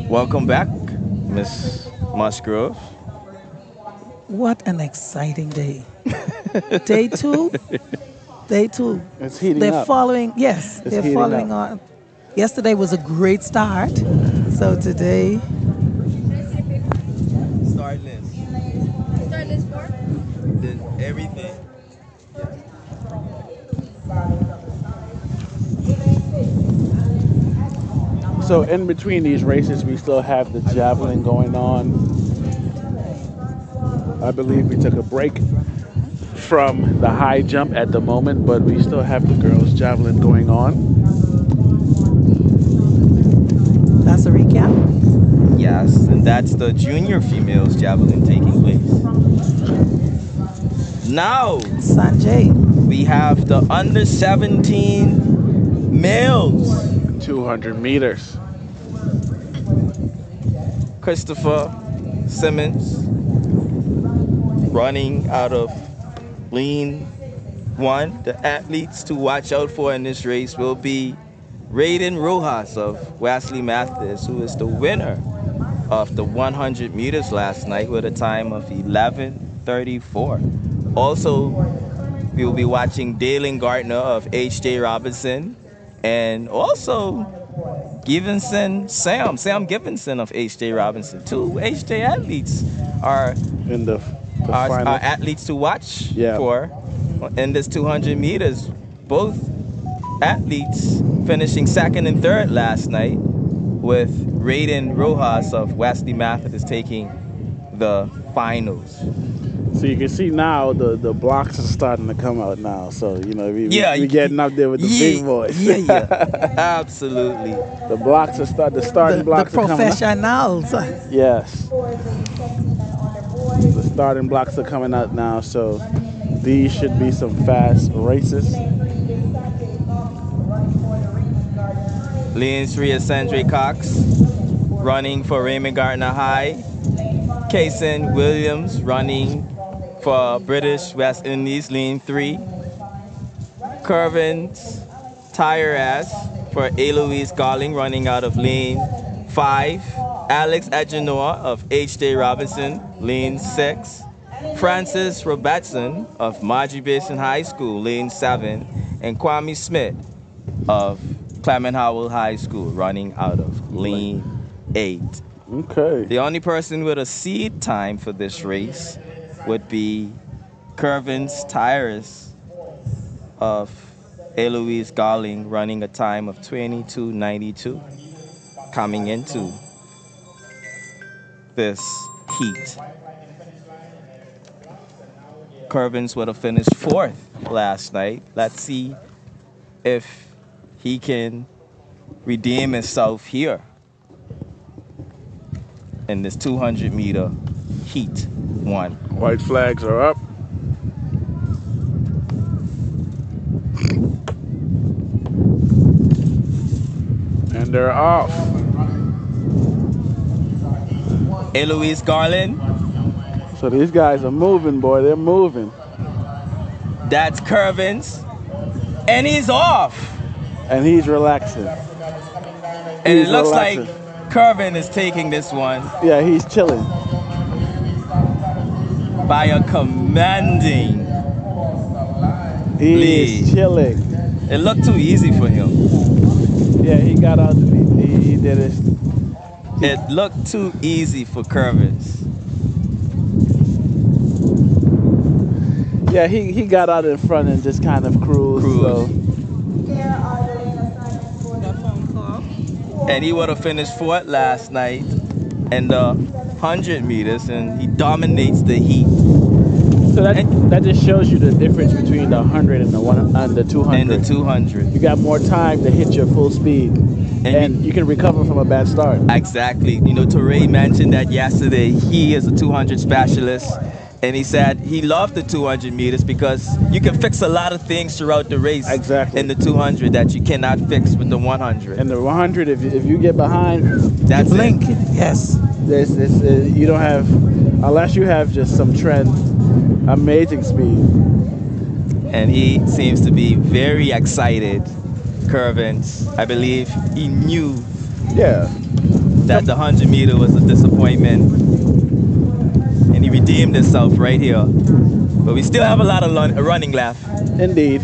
Welcome back, Miss Musgrove. What an exciting day. Day 2. Day 2. It's heating they're up. Following, yes, it's they're following on. Yesterday was a great start. So today. Start list. Start list 4? Everything. So in between these races, we still have the javelin going on. I believe we took a break from the high jump at the moment, but we still have the girls' javelin going on. That's a recap? Yes, and that's the junior females javelin taking place. Now, Sanjay, we have the under 17 males. 200 meters. Christopher Simmons running out of lean 1. The athletes to watch out for in this race will be Raiden Rojas of Wesley Methodist, who is the winner of the 100 meters last night with a time of 11:34. Also, we will be watching Dalen Gardner of H.J. Robinson, and also Sam Givenson of H.J. Robinson. 2 H.J. athletes are in the are athletes to watch for in this 200 meters. Both athletes finishing second and third last night, with Raiden Rojas of Wesley Methodist taking the finals. So you can see now the blocks are starting to come out now. So, we're getting up there with the big boys. Yeah. Absolutely. The blocks are the starting blocks are coming out. The professionals. Yes. The starting blocks are coming out now, so these should be some fast races. Lean 3 is Sandre Cox running for Raymond Gardner High. Kason Williams running for British West Indies, lean 3. Curvins Tyrus for Eloise Garling, running out of lane 5. Alex Agenor of H.J. Robinson, lane 6. Francis Robertson of Margie Basin High School, lane 7. And Kwame Smith of Clement Howell High School, running out of lane 8. Okay. The only person with a seed time for this race would be Curvins Tyrus of Eloise Garling, running a time of 22:92, coming into this heat. Curvins would have finished 4th last night. Let's see if he can redeem himself here in this 200-meter heat 1. White flags are up. And they're off. Eloise Garland. So these guys are moving, boy. They're moving. That's Curvins. And he's off. And he's relaxing. And it looks like Curvin is taking this one. Yeah, he's chilling. By a commanding lead. He's chilling. It looked too easy for him. Yeah, he got out the lead. He did it. It looked too easy for Curvins. Yeah, he got out in front and just kind of cruised. So. And he would have finished 4th last night in the 100 meters, and he dominates the heat. So that just shows you the difference between the 100 and the 200. And the 200. You got more time to hit your full speed, and you can recover from a bad start. Exactly. You know, Torrey mentioned that yesterday. He is a 200 specialist. And he said he loved the 200 meters because you can fix a lot of things throughout the race. Exactly. In the 200 that you cannot fix with the 100. And the 100, if you get behind, that's blink. Yes. You don't have, unless you have just some trend, amazing speed. And he seems to be very excited, Curvins. I believe he knew that the 100 meter was a disappointment. And he redeemed himself right here. But we still have a lot of running left. Indeed.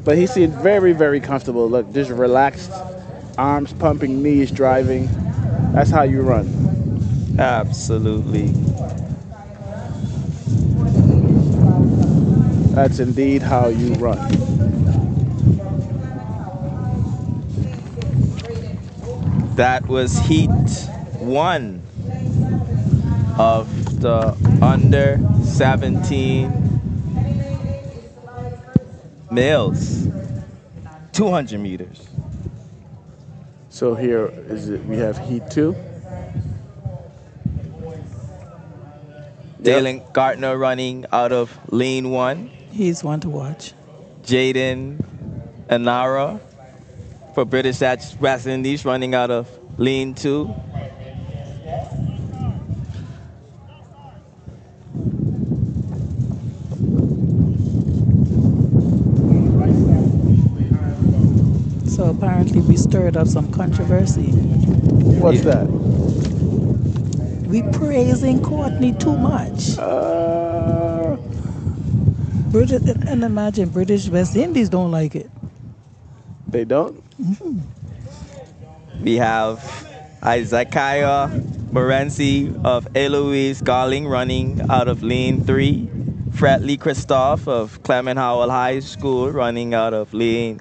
But he seemed very, very comfortable. Look, just relaxed, arms pumping, knees driving. That's how you run. Absolutely. That's indeed how you run. That was heat 1 of the under 17 males, 200 meters. So here is it. We have heat 2. Dalen Gardner running out of lane 1. He's one to watch. Jaden Anara for British West Indies running out of lane 2. So apparently we stirred up some controversy. What's that? We praising Courtney too much. British, and imagine British West Indies don't like it. They don't? Mm-hmm. We have Isaiah Morency of Eloise Garling running out of lane 3. Fretley Christoph of Clement Howell High School running out of lane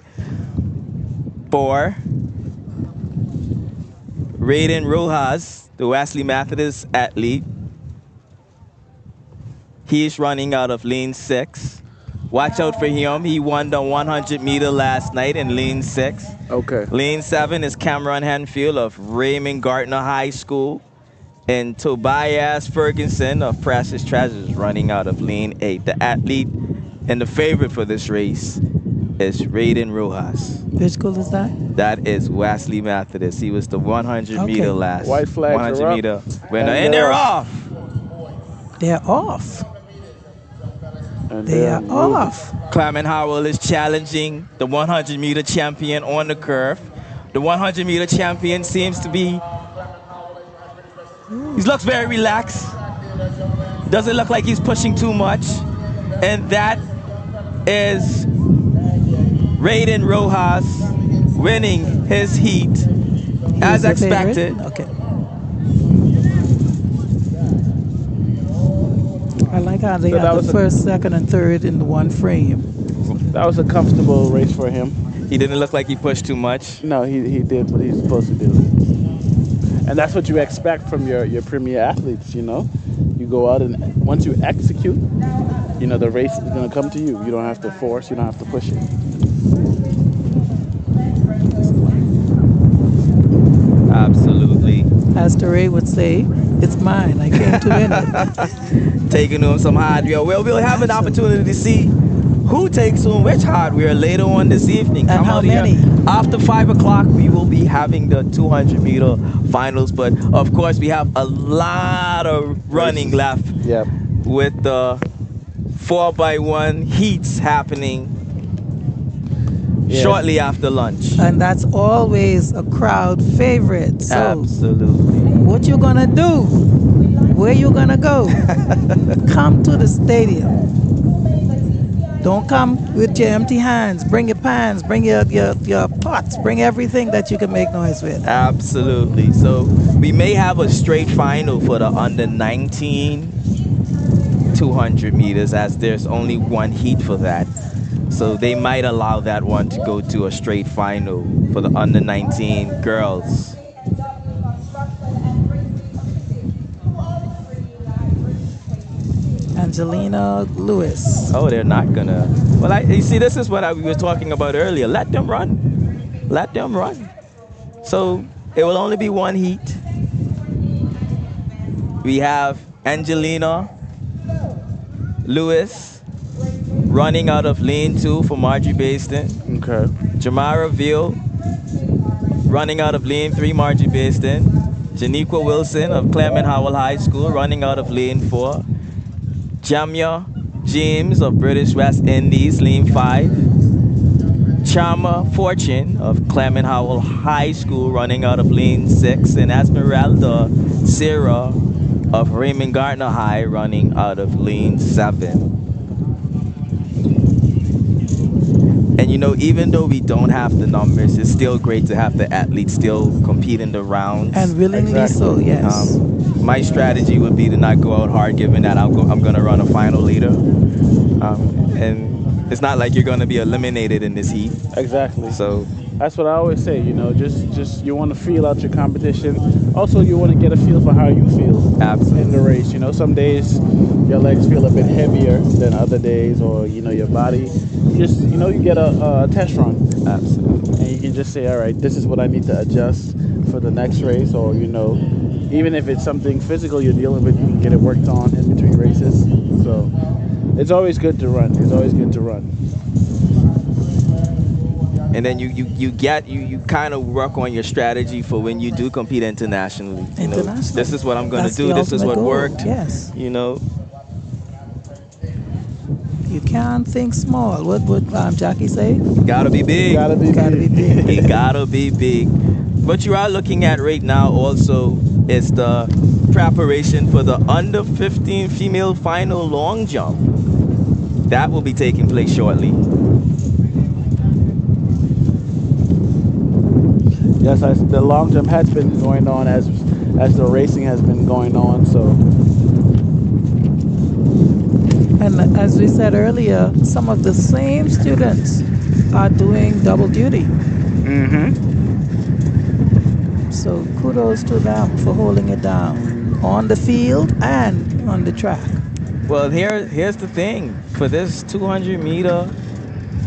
4. Raiden Rojas, the Wesley Methodist athlete. He's running out of lane 6. Watch out for him. He won the 100 meter last night in lane 6. Okay. Lane 7 is Cameron Henfield of Raymond Gardner High School. And Tobias Ferguson of Precious Treasures running out of lane 8. The athlete and the favorite for this race is Raiden Rojas. Which school is that? That is Wesley Methodist. He was the 100 meter last. White flags 100 are up, meter winner. And they're off. They're off. And they are off. Clement Howell is challenging the 100 meter champion on the curve. The 100 meter champion seems to be, he looks very relaxed. Doesn't look like he's pushing too much. And that is Raiden Rojas winning his heat as expected. Okay. I like how they got the first, second, and third in the one frame. That was a comfortable race for him. He didn't look like he pushed too much. No, he did what he's supposed to do. And that's what you expect from your premier athletes, you know? You go out and once you execute, you know, the race is going to come to you. You don't have to force, you don't have to push it. Absolutely. As DeRay would say, it's mine. I came to win it. Taking home some hardware. Well, we'll have an opportunity to see who takes home which hardware later on this evening. And how many? After 5 o'clock, we will be having the 200 meter finals. But of course, we have a lot of running left. Yep. With the 4x1 heats happening shortly after lunch. And that's always a crowd favorite. So absolutely. What you gonna do? Where you gonna go? Come to the stadium. Don't come with your empty hands. Bring your pans, bring your pots, bring everything that you can make noise with. Absolutely. So we may have a straight final for the under 19 200 meters, as there's only one heat for that. So they might allow that one to go to a straight final for the under 19 girls. Angelina Lewis. Oh, they're not gonna. Well, you see, this is what we were talking about earlier. Let them run. Let them run. So it will only be one heat. We have Angelina Lewis running out of lane 2 for Margie Baston. Okay. Jamara Veal running out of lane 3, Margie Baston. Janiqua Wilson of Clement Howell High School running out of lane 4. Jamia James of British West Indies, lane 5. Charma Fortune of Clement Howell High School running out of lane 6. And Esmeralda Sarah of Raymond Gardner High running out of lane 7. And you know, even though we don't have the numbers, it's still great to have the athletes still compete in the rounds. And willingly so, yes. My strategy would be to not go out hard, given that I'm going to run a final later. And it's not like you're going to be eliminated in this heat. Exactly. So that's what I always say, you know, just you want to feel out your competition. Also, you want to get a feel for how you feel in the race. You know, some days your legs feel a bit heavier than other days, or, you know, your body. Just, you know, you get a test run. Absolutely. And you can just say, all right, this is what I need to adjust for the next race, or, you know, even if it's something physical you're dealing with, you can get it worked on in between races. So it's always good to run. It's always good to run. And then you kind of work on your strategy for when you do compete internationally. You know, this is what I'm going to do. This is what worked. Yes. You know. You can't think small. What would Jackie say? Gotta be big. Gotta be big. You gotta be big. What you are looking at right now also is the preparation for the under 15 female final long jump. That will be taking place shortly. Yes, the long jump has been going on as the racing has been going on. So, and as we said earlier, some of the same students are doing double duty. So kudos to them for holding it down on the field and on the track. Well, here's the thing. For this 200 meter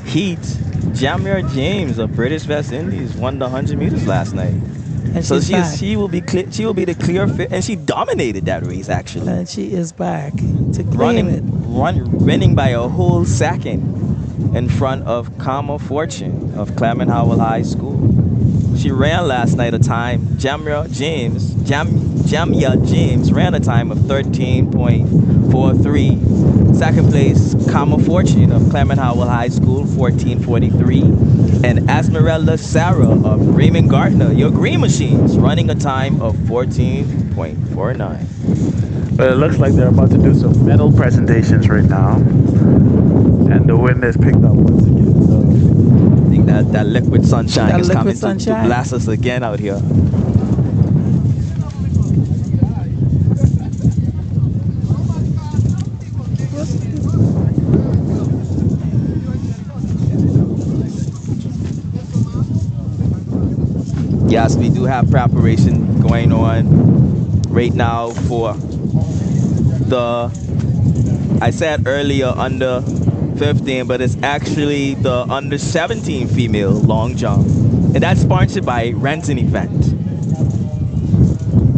heat, Jamir James of British West Indies won the 100 meters last night. And so she will be the clear fit, and she dominated that race actually. And she is back to claim it. Winning by a whole second. in front of Karma Fortune of Clement Howell High School. She ran last night a time. Jamia James ran a time of 13.43. Second place, Karma Fortune of Clement Howell High School, 14.43. And Esmeralda Sarah of Raymond Gardner, your Green Machines, running a time of 14.49. But it looks like they're about to do some medal presentations right now. And the wind has picked up once again. So I think that liquid sunshine is coming to blast us again out here. Yes, we do have preparation going on right now for I said earlier under 15, but it's actually the under 17 female long jump. And that's sponsored by Renton Event.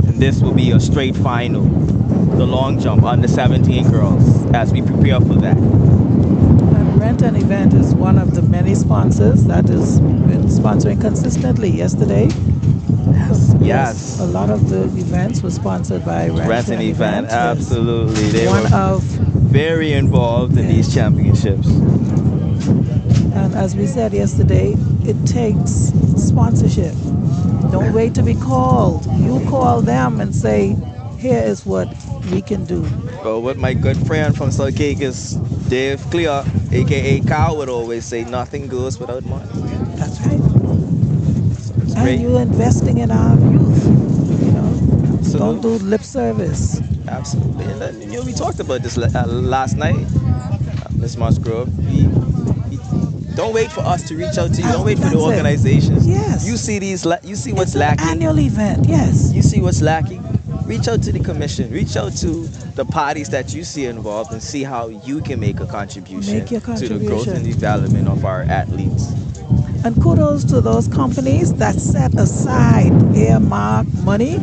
And this will be a straight final, the long jump under 17 girls, as we prepare for that. And Renton Event is one of the many sponsors that has been sponsoring consistently. Yesterday, yes, a lot of the events were sponsored by Renton Event. Absolutely. They one were very involved in these championships. And as we said yesterday, it takes sponsorship. Don't wait to be called. You call them and say, here is what we can do. Well, what my good friend from South Caicos, Dave Clear, aka Kyle, would always say, nothing goes without money. That's right. So and you're investing in our youth. You know, don't do lip service. Absolutely. And you know, we talked about this last night, Ms. Musgrove. Don't wait for us to reach out to you. Don't wait for the organizations. Yes. You see you see what's lacking. An annual event. Yes. You see what's lacking. Reach out to the commission. Reach out to the parties that you see involved and see how you can make a contribution to the growth and development of our athletes. And kudos to those companies that set aside earmark money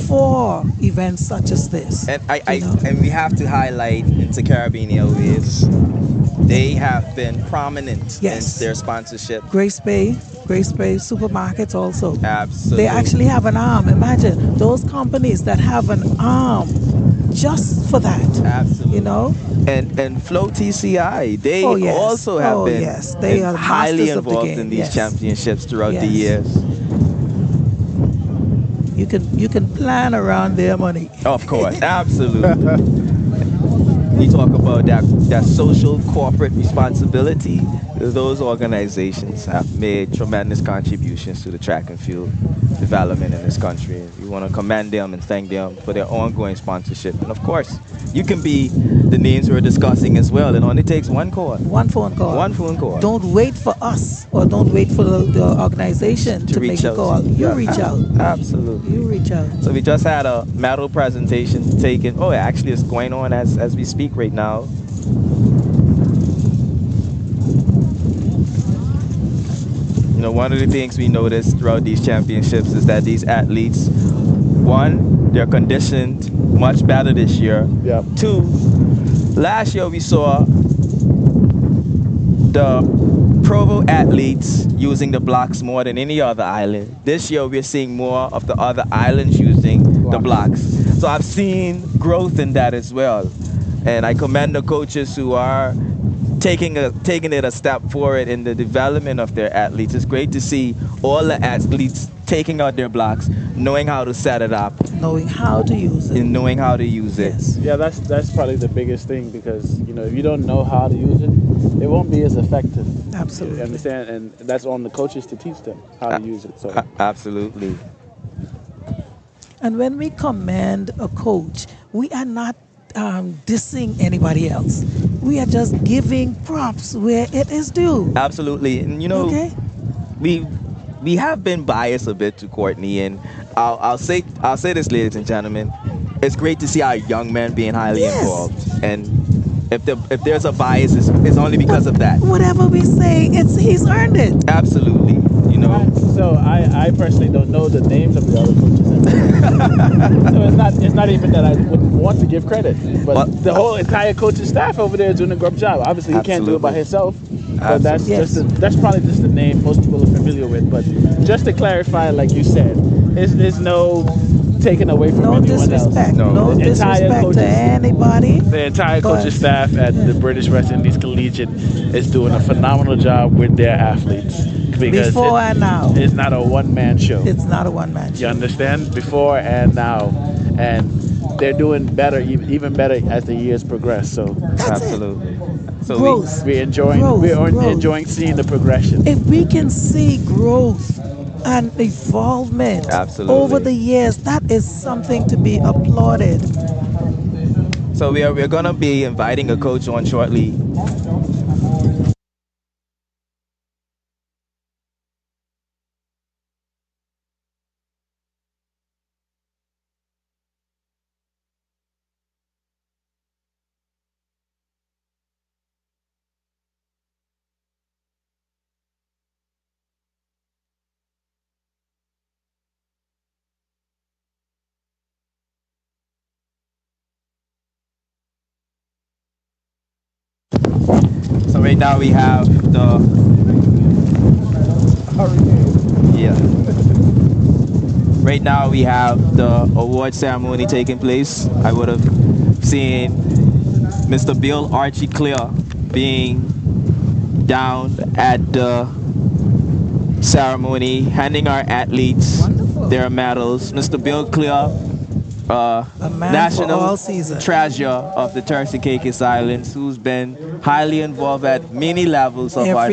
for events such as this. And and we have to highlight into Caribbean Airways, they have been prominent in their sponsorship. Grace Bay supermarkets also. Absolutely. They actually have an arm. Imagine those companies that have an arm just for that. Absolutely. You know? And Flow TCI, they also have been they are highly involved in these championships throughout the years. You can plan around their money. Of course, absolutely. You talk about that social corporate responsibility. Those organizations have made tremendous contributions to the track and field development in this country. We want to commend them and thank them for their ongoing sponsorship. And of course, you can be the names we're discussing as well. It only takes one call. One phone call. One phone call. Don't wait for us or don't wait for the organization to make a call. You reach out. Absolutely. You reach out. So we just had a medal presentation taken. Oh, actually it's going on as we speak right now. You know, one of the things we noticed throughout these championships is that these athletes, one, they're conditioned much better this year. Yep. Two, last year we saw the Provo athletes using the blocks more than any other island. This year we're seeing more of the other islands using the blocks. So I've seen growth in that as well. And I commend the coaches who are taking it a step forward in the development of their athletes. It's great to see all the athletes taking out their blocks, knowing how to set it up, knowing how to use it, and knowing how to use it. Yeah, that's probably the biggest thing, because you know, if you don't know how to use it, it won't be as effective. Absolutely. You understand? And that's on the coaches to teach them how to use it. So absolutely. And when we commend a coach, we are not dissing anybody else. We are just giving props where it is due. Absolutely. And you know, we have been biased a bit to Courtney, and I'll say this, ladies and gentlemen, it's great to see our young men being highly involved. And if there's a bias, it's only because of that. Whatever we say, he's earned it. Absolutely. You know. So I personally don't know the names of the other coaches. So it's not even that I wouldn't want to give credit, but the whole entire coaching staff over there is doing a great job. Obviously, he can't do it by himself, So that's probably just the name most people are familiar with. But just to clarify, like you said, it's no taken away from anyone else. No disrespect to anybody. The entire coaching staff at the British West Indies Collegiate is doing a phenomenal job with their athletes. Because before and now. It's not a one-man show. It's not a one-man show. You understand? Before and now. And they're doing better, even better as the years progress. So absolutely. So growth. we're enjoying seeing the progression. If we can see growth and evolvement over the years, that is something to be applauded. So we're gonna be inviting a coach on shortly. So right now we have Right now we have the award ceremony taking place. I would have seen Mr. Bill Archie Clear being down at the ceremony, handing our athletes their medals. Mr. Bill Clear, national treasure of the Turks and Caicos Islands, who's been highly involved at many levels of our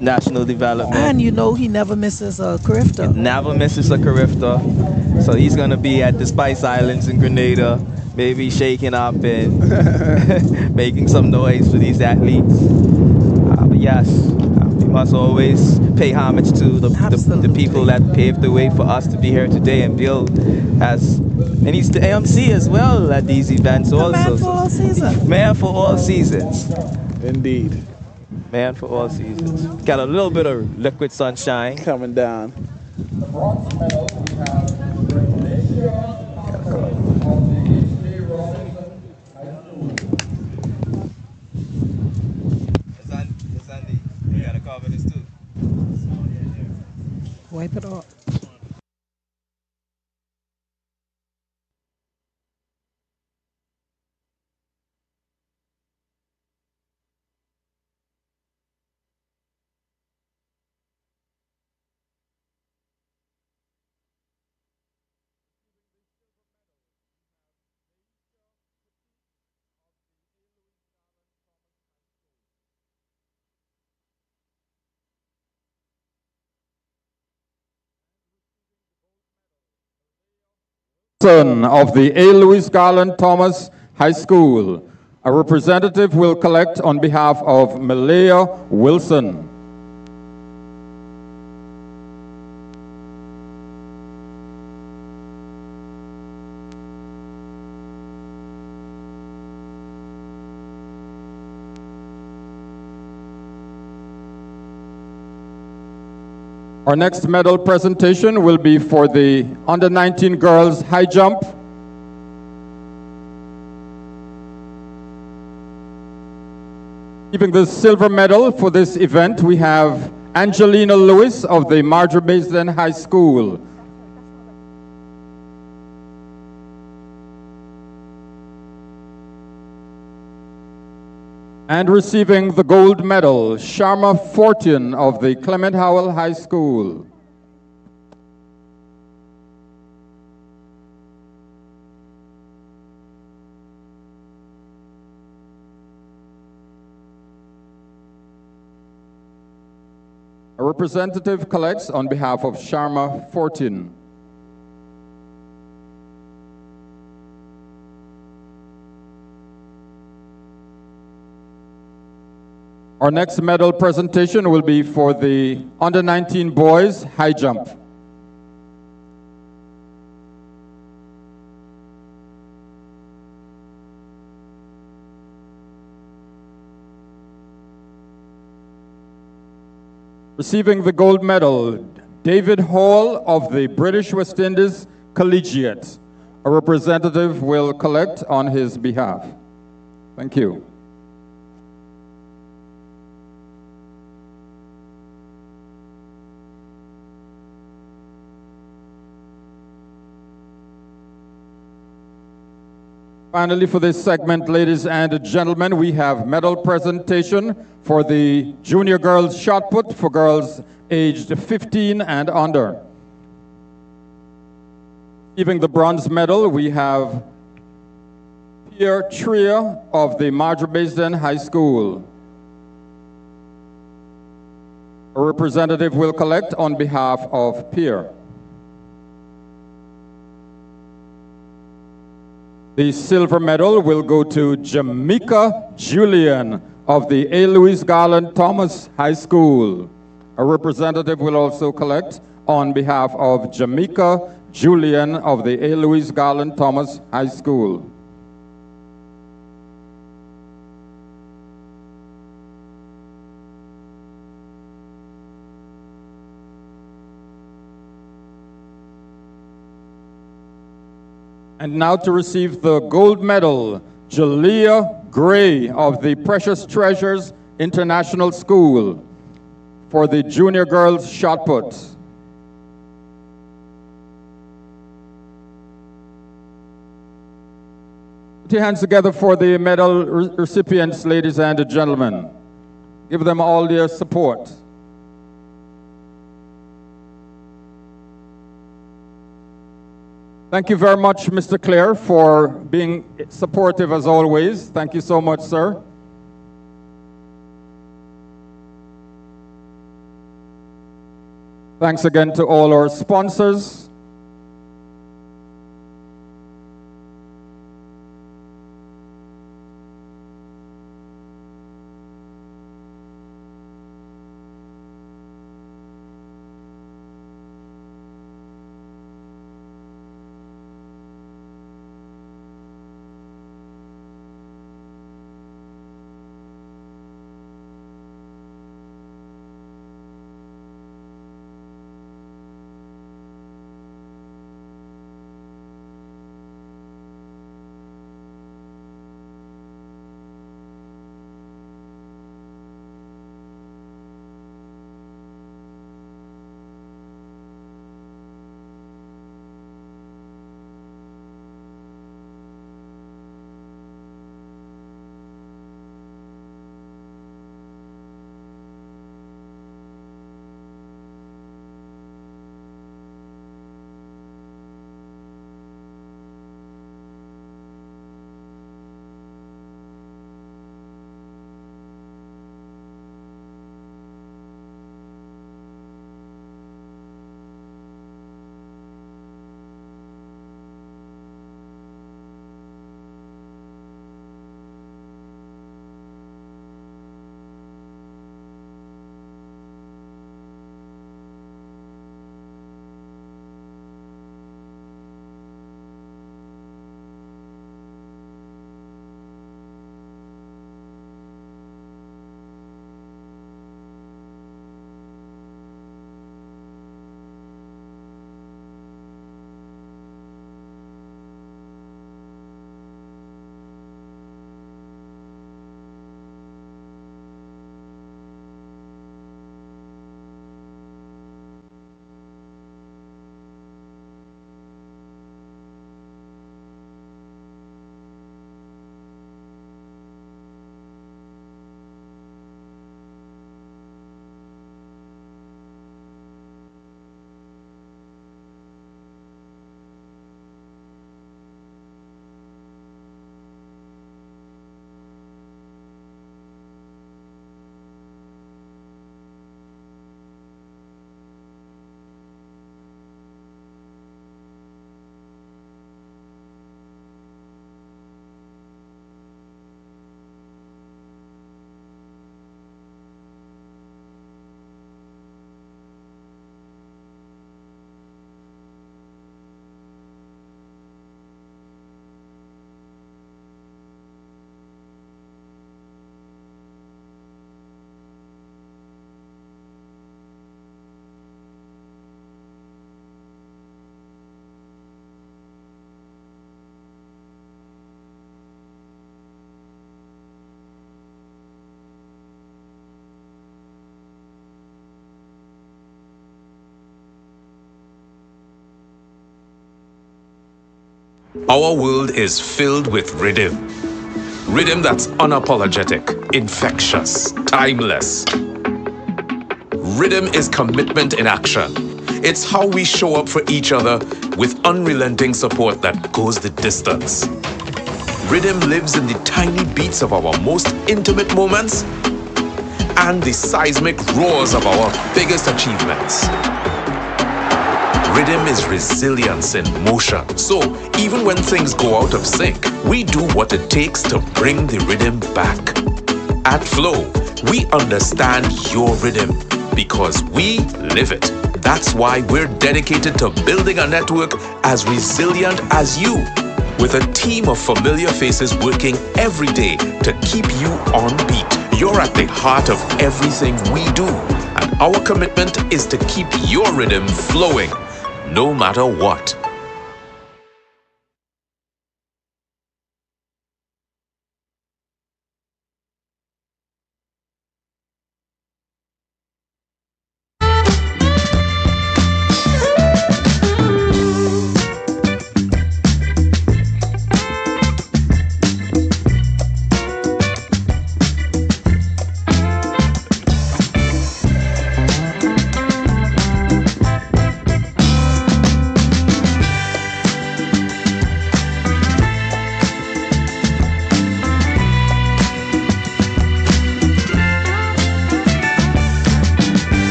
national development. And you know he never misses a Carifta. Never misses a Carifta. So he's going to be at the Spice Islands in Grenada, maybe shaking up and making some noise for these athletes. But yes, we must always pay homage to the people that paved the way for us to be here today. And Bill and he's the AMC as well at these events also. Man for all seasons. Man for all seasons. Indeed. Man for all seasons. Got a little bit of liquid sunshine coming down. You gotta cover this too. Wipe it off. Of the A. Louis Garland Thomas High School. A representative will collect on behalf of Malaya Wilson. Our next medal presentation will be for the under-19 girls high jump. Receiving the silver medal for this event, we have Angelina Lewis of the Marjorie Mason High School. And receiving the gold medal, Sharma Fortune of the Clement Howell High School. A representative collects on behalf of Sharma Fortune. Our next medal presentation will be for the under-19 boys high jump. Receiving the gold medal, David Hall of the British West Indies Collegiate. A representative will collect on his behalf. Thank you. Finally, for this segment, ladies and gentlemen, we have medal presentation for the junior girls shot put for girls aged 15 and under. Receiving the bronze medal, we have Pierre Trier of the Marjorie Baisden High School. A representative will collect on behalf of Pierre. The silver medal will go to Jamaica Julian of the A. Louis Garland Thomas High School. A representative will also collect on behalf of Jamaica Julian of the A. Louis Garland Thomas High School. And now to receive the gold medal, Jalea Gray of the Precious Treasures International School for the junior girls shot put. Put your hands together for the medal recipients, ladies and gentlemen. Give them all their support. Thank you very much, Mr. Clare, for being supportive as always. Thank you so much, sir. Thanks again to all our sponsors. Our world is filled with rhythm. Rhythm that's unapologetic, infectious, timeless. Rhythm is commitment in action. It's how we show up for each other with unrelenting support that goes the distance. Rhythm lives in the tiny beats of our most intimate moments and the seismic roars of our biggest achievements. Rhythm is resilience in motion. So even when things go out of sync, we do what it takes to bring the rhythm back. At Flow, we understand your rhythm because we live it. That's why we're dedicated to building a network as resilient as you, with a team of familiar faces working every day to keep you on beat. You're at the heart of everything we do, and our commitment is to keep your rhythm flowing, no matter what.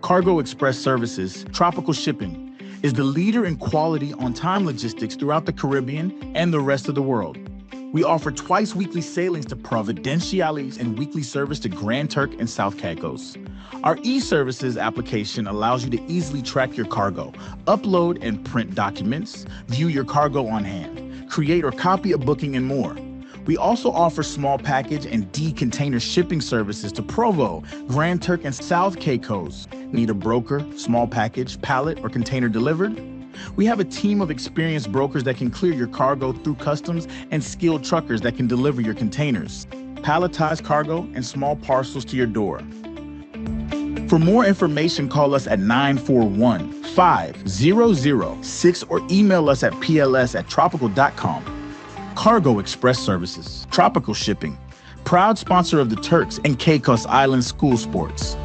Cargo Express Services, Tropical Shipping, is the leader in quality on-time logistics throughout the Caribbean and the rest of the world. We offer twice-weekly sailings to Providenciales and weekly service to Grand Turk and South Caicos. Our e-services application allows you to easily track your cargo, upload and print documents, view your cargo on hand, create or copy a booking, and more. We also offer small package and D-container shipping services to Provo, Grand Turk, and South Caicos. Need a broker, small package, pallet, or container delivered? We have a team of experienced brokers that can clear your cargo through customs and skilled truckers that can deliver your containers, palletized cargo, and small parcels to your door. For more information, call us at 941-5006 or email us at pls@tropical.com. Cargo Express Services, Tropical Shipping, proud sponsor of the Turks and Caicos Island School Sports.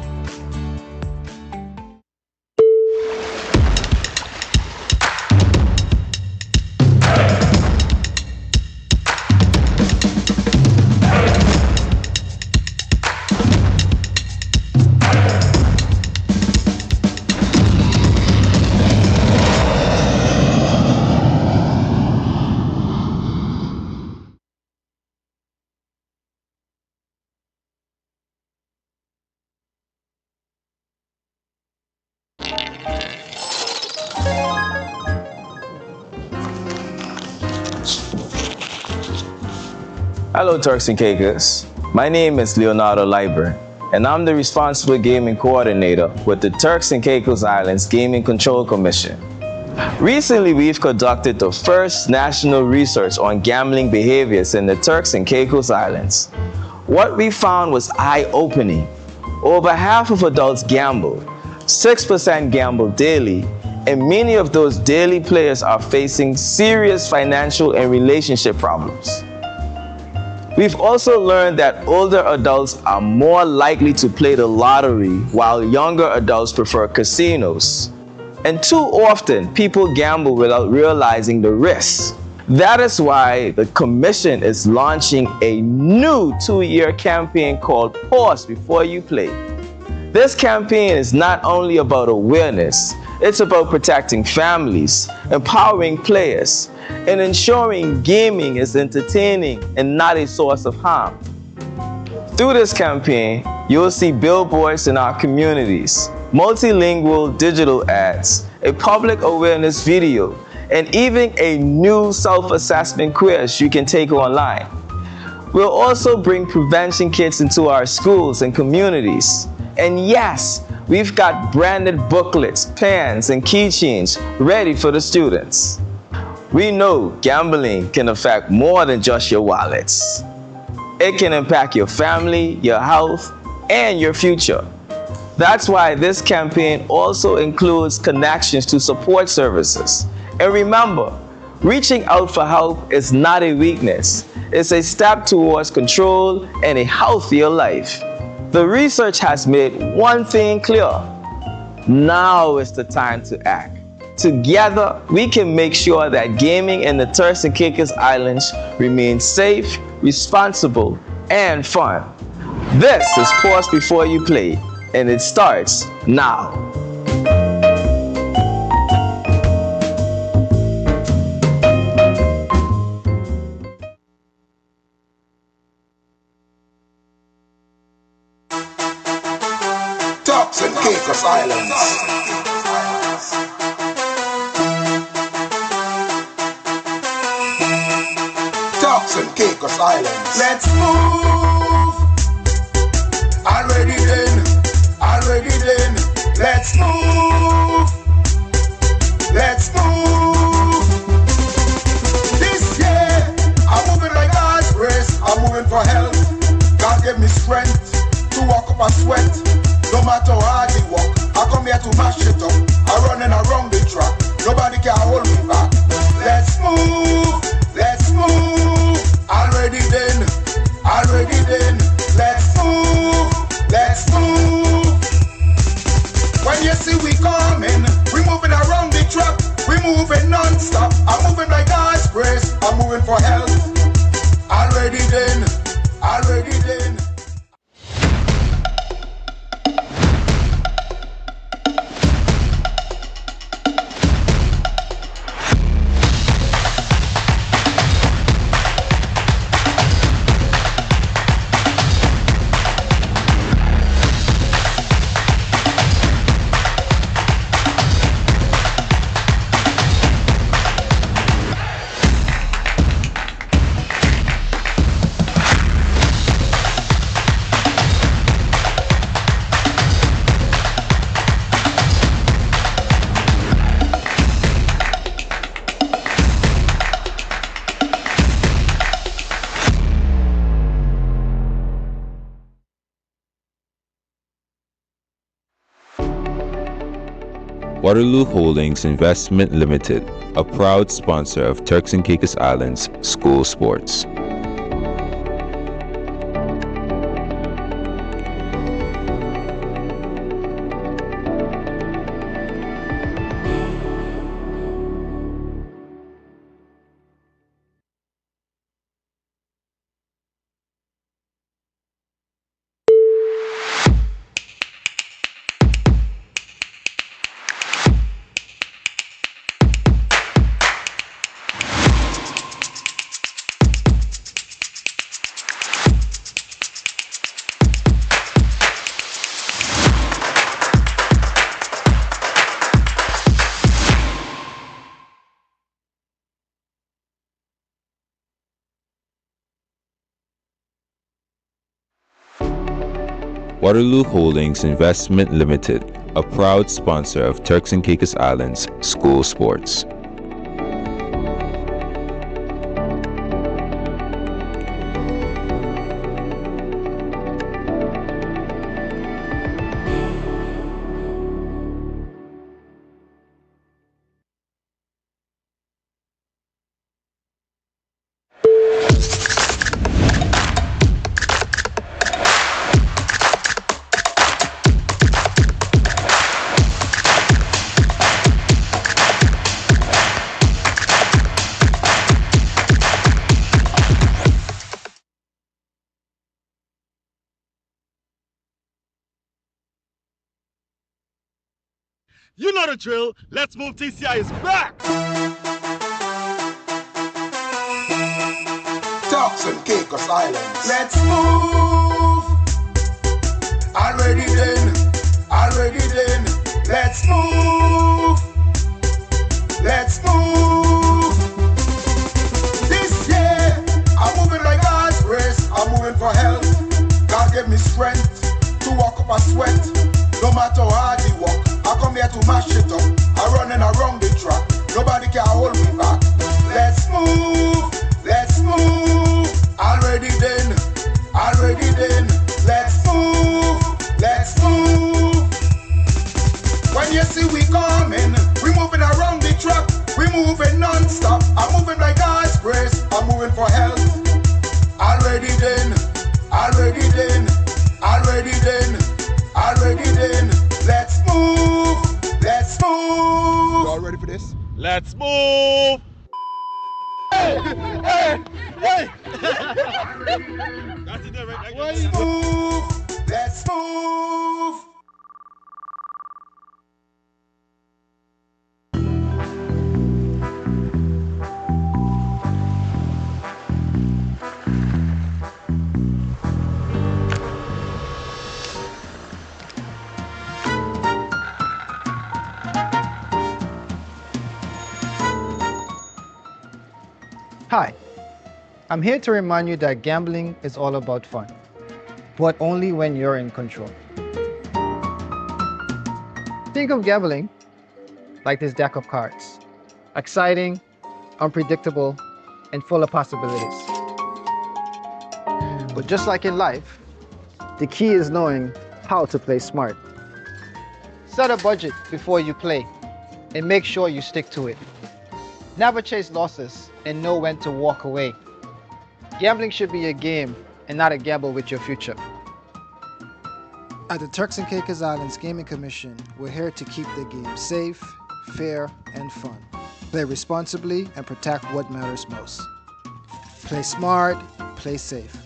Hello Turks and Caicos, my name is Leonardo Leiber, and I'm the responsible gaming coordinator with the Turks and Caicos Islands Gaming Control Commission. Recently, we've conducted the first national research on gambling behaviors in the Turks and Caicos Islands. What we found was eye-opening. Over half of adults gamble, 6% gamble daily, and many of those daily players are facing serious financial and relationship problems. We've also learned that older adults are more likely to play the lottery while younger adults prefer casinos. And too often, people gamble without realizing the risks. That is why the Commission is launching a new 2-year campaign called Pause Before You Play. This campaign is not only about awareness, it's about protecting families, empowering players, and ensuring gaming is entertaining and not a source of harm. Through this campaign, you'll see billboards in our communities, multilingual digital ads, a public awareness video, and even a new self-assessment quiz you can take online. We'll also bring prevention kits into our schools and communities. And yes, we've got branded booklets, pens, and keychains ready for the students. We know gambling can affect more than just your wallets. It can impact your family, your health, and your future. That's why this campaign also includes connections to support services. And remember, reaching out for help is not a weakness. It's a step towards control and a healthier life. The research has made one thing clear. Now is the time to act. Together, we can make sure that gaming in the Turks and Caicos Islands remains safe, responsible, and fun. This is Pause Before You Play, and it starts now. Turks and Caicos Islands. Turks and Caicos Islands. Let's move. Already then. Let's move. Let's move. This year, I'm moving like God's grace. I'm moving for health. God gave me strength to walk up and sweat. No matter how hard I walk, I come here to mash it up. I'm running around the track. Nobody can hold me back. Let's move. Let's move. Already then. Let's move. Let's move. When you see we coming, we moving around the track. We moving non-stop. I'm moving like God's grace. I'm moving for health. Already then. Waterloo Holdings Investment Limited, a proud sponsor of Turks and Caicos Islands school sports. Waterloo Holdings Investment Limited, a proud sponsor of Turks and Caicos Islands school sports. You know the drill. Let's move. TCISS back. Turks and Caicos Islands. Let's move. Already then. Let's move. Let's move. This year, I'm moving like God's grace. I'm moving for health. God gave me strength to walk up and sweat. No matter how hard I walk, I come here to mash it up. I'm running around the track. Nobody can hold me back. let's move, let's move. Already then, let's move, let's move. When you see we coming, we moving around the track, we moving non-stop. I'm moving by God's grace, I'm moving for health. Already then, let's move, let's move. You all ready for this? Let's move! Hey! Hey! Hey! That's it there, right? Let's move, let's move. Hi, I'm here to remind you that gambling is all about fun, but only when you're in control. Think of gambling like this deck of cards. Exciting, unpredictable, and full of possibilities. But just like in life, the key is knowing how to play smart. Set a budget before you play, and make sure you stick to it. Never chase losses and know when to walk away. Gambling should be a game and not a gamble with your future. At the Turks and Caicos Islands Gaming Commission, we're here to keep the game safe, fair, and fun. Play responsibly and protect what matters most. Play smart, play safe.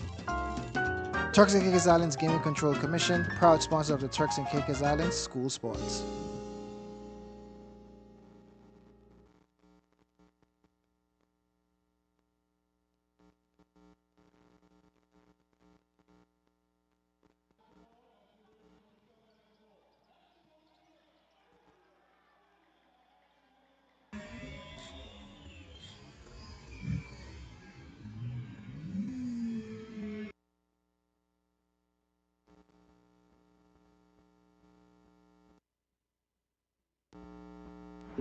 Turks and Caicos Islands Gaming Control Commission, proud sponsor of the Turks and Caicos Islands School Sports.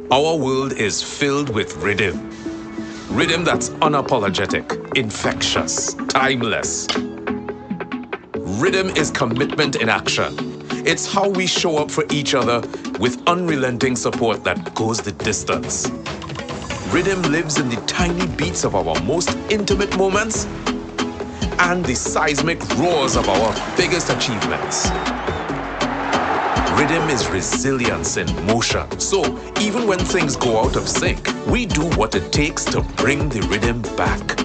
Our world is filled with rhythm. Rhythm that's unapologetic, infectious, timeless. Rhythm is commitment in action. It's how we show up for each other with unrelenting support that goes the distance. Rhythm lives in the tiny beats of our most intimate moments and the seismic roars of our biggest achievements. Rhythm is resilience in motion. So even when things go out of sync, we do what it takes to bring the rhythm back.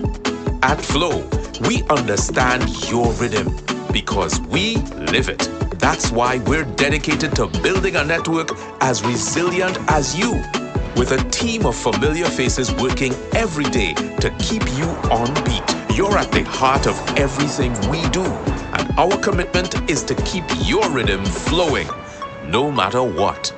At Flow, we understand your rhythm because we live it. That's why we're dedicated to building a network as resilient as you, with a team of familiar faces working every day to keep you on beat. You're at the heart of everything we do, and our commitment is to keep your rhythm flowing, no matter what.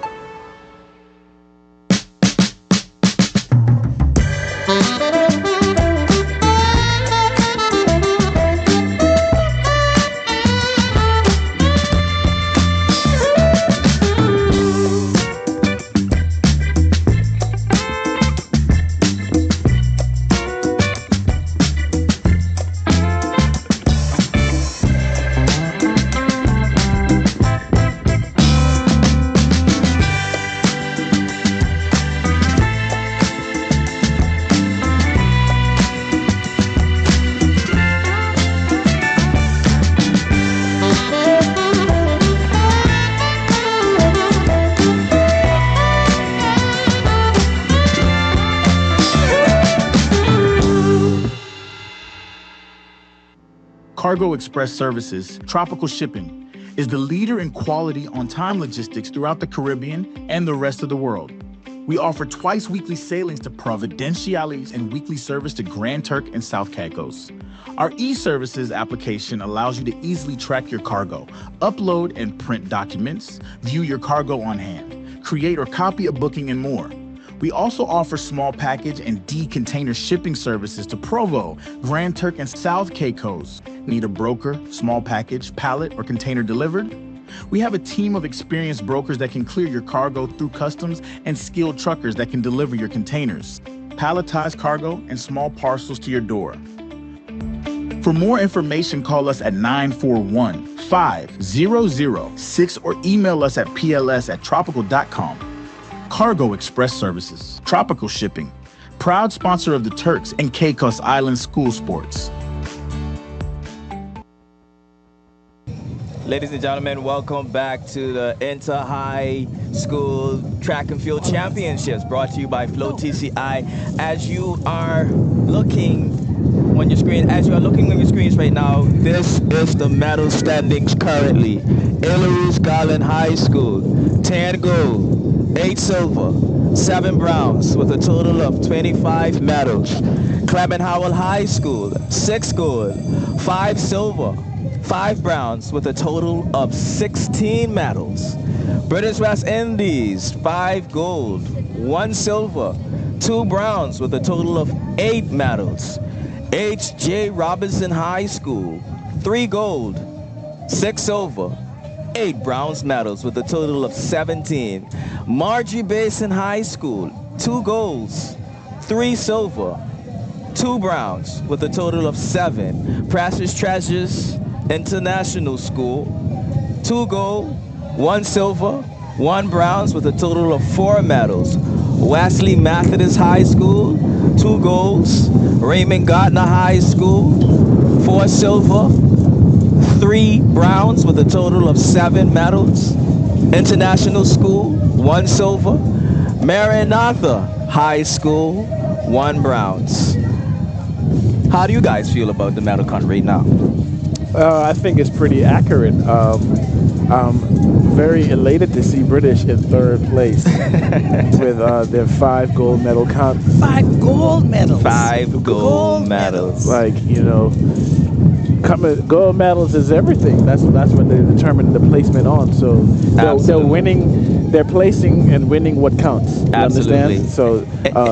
Cargo Express Services, Tropical Shipping, is the leader in quality on-time logistics throughout the Caribbean and the rest of the world. We offer twice weekly sailings to Providenciales and weekly service to Grand Turk and South Caicos. Our e-services application allows you to easily track your cargo, upload and print documents, view your cargo on hand, create or copy a booking, and more. We also offer small package and D-container shipping services to Provo, Grand Turk, and South Caicos. Need a broker, small package, pallet, or container delivered? We have a team of experienced brokers that can clear your cargo through customs and skilled truckers that can deliver your containers. palletized cargo, and small parcels to your door. For more information, call us at 941-5006 or email us at pls@tropical.com. Cargo Express Services, Tropical Shipping, proud sponsor of the Turks and Caicos Island School Sports. Ladies and gentlemen, welcome back to the Inter-High School Track and Field Championships brought to you by Flow TCI. As you are looking on your screens right now, this is the medal standings currently. Eloise Garland High School, 10 gold, 8 silver, 7 bronze with a total of 25 medals. Clement Howell High School, 6 gold, 5 silver, 5 bronze with a total of 16 medals. British West Indies, 5 gold, 1 silver, 2 bronze with a total of 8 medals. H.J. Robinson High School, 3 gold, 6 silver, 8 bronze medals with a total of 17. Margie Basin High School, 2 golds, 3 silver, 2 bronze with a total of 7. Precious Treasures International School, 2 gold, 1 silver, 1 bronze with a total of 4 medals. Wesley Methodist High School, 2 golds. Raymond Gardner High School, 4 silver, 3 bronze with a total of 7 medals. International School, 1 silver. Maranatha High School, 1 bronze. How do you guys feel about the medal count right now? I think it's pretty accurate. I'm very elated to see British in 3rd place with their 5 gold medal count. 5 gold medals. 5 gold medals. Like, you know, gold medals is everything. That's what they determine the placement on. So they're winning, they're placing and winning what counts. You Absolutely. Understand? So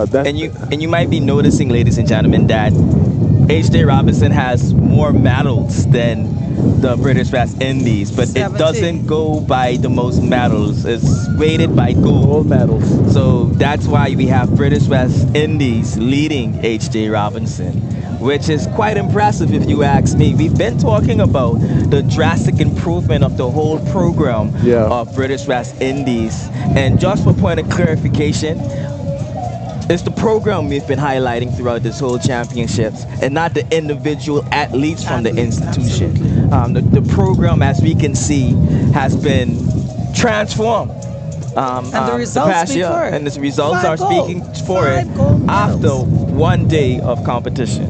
that's and you might be noticing, ladies and gentlemen, that H.J. Robinson has more medals than the British West Indies, but 17. It doesn't go by the most medals. It's weighted by gold medals. So that's why we have British West Indies leading H.J. Robinson, which is quite impressive if you ask me. We've been talking about the drastic improvement of the whole program of British West Indies. And just for point of clarification, it's the program we've been highlighting throughout this whole championships and not the individual athletes from the institution. The program, as we can see, has been transformed. And the results past speak year, for it. and the results are 5 speaking for it after 1 day of competition.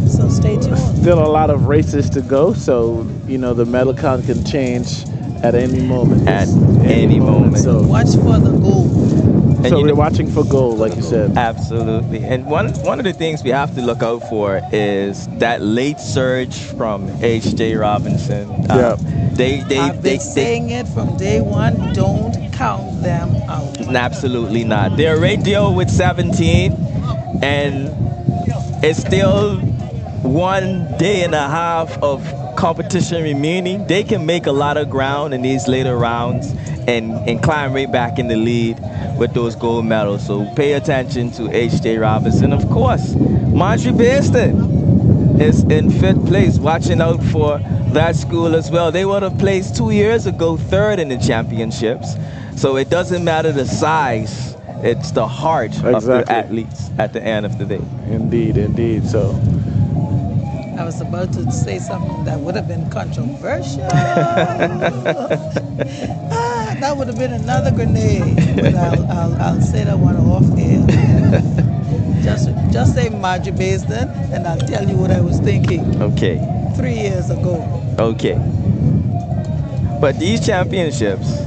So stay tuned. still a lot of races to go, so you know the medal count can change at any moment. At any moment. So watch for the gold. So we're watching for gold, like you said. Absolutely. And one of the things we have to look out for is that late surge from H.J. Robinson. I've been saying it from day one. Don't count them out. Absolutely not. They're right there with 17, and it's still 1 day and a half of competition remaining. They can make a lot of ground in these later rounds and climb right back in the lead with those gold medals. So pay attention to H.J. Robinson. Of course, Marjorie Baston is in 5th place, watching out for that school as well. They would have placed 2 years ago 3rd in the championships. So it doesn't matter the size, it's the heart of the athletes at the end of the day. Indeed, indeed. So I was about to say something that would have been controversial. That would have been another grenade, but I'll say that one off air. Just say Margie Baston, and I'll tell you what I was thinking. Okay. 3 years ago. Okay. But these championships,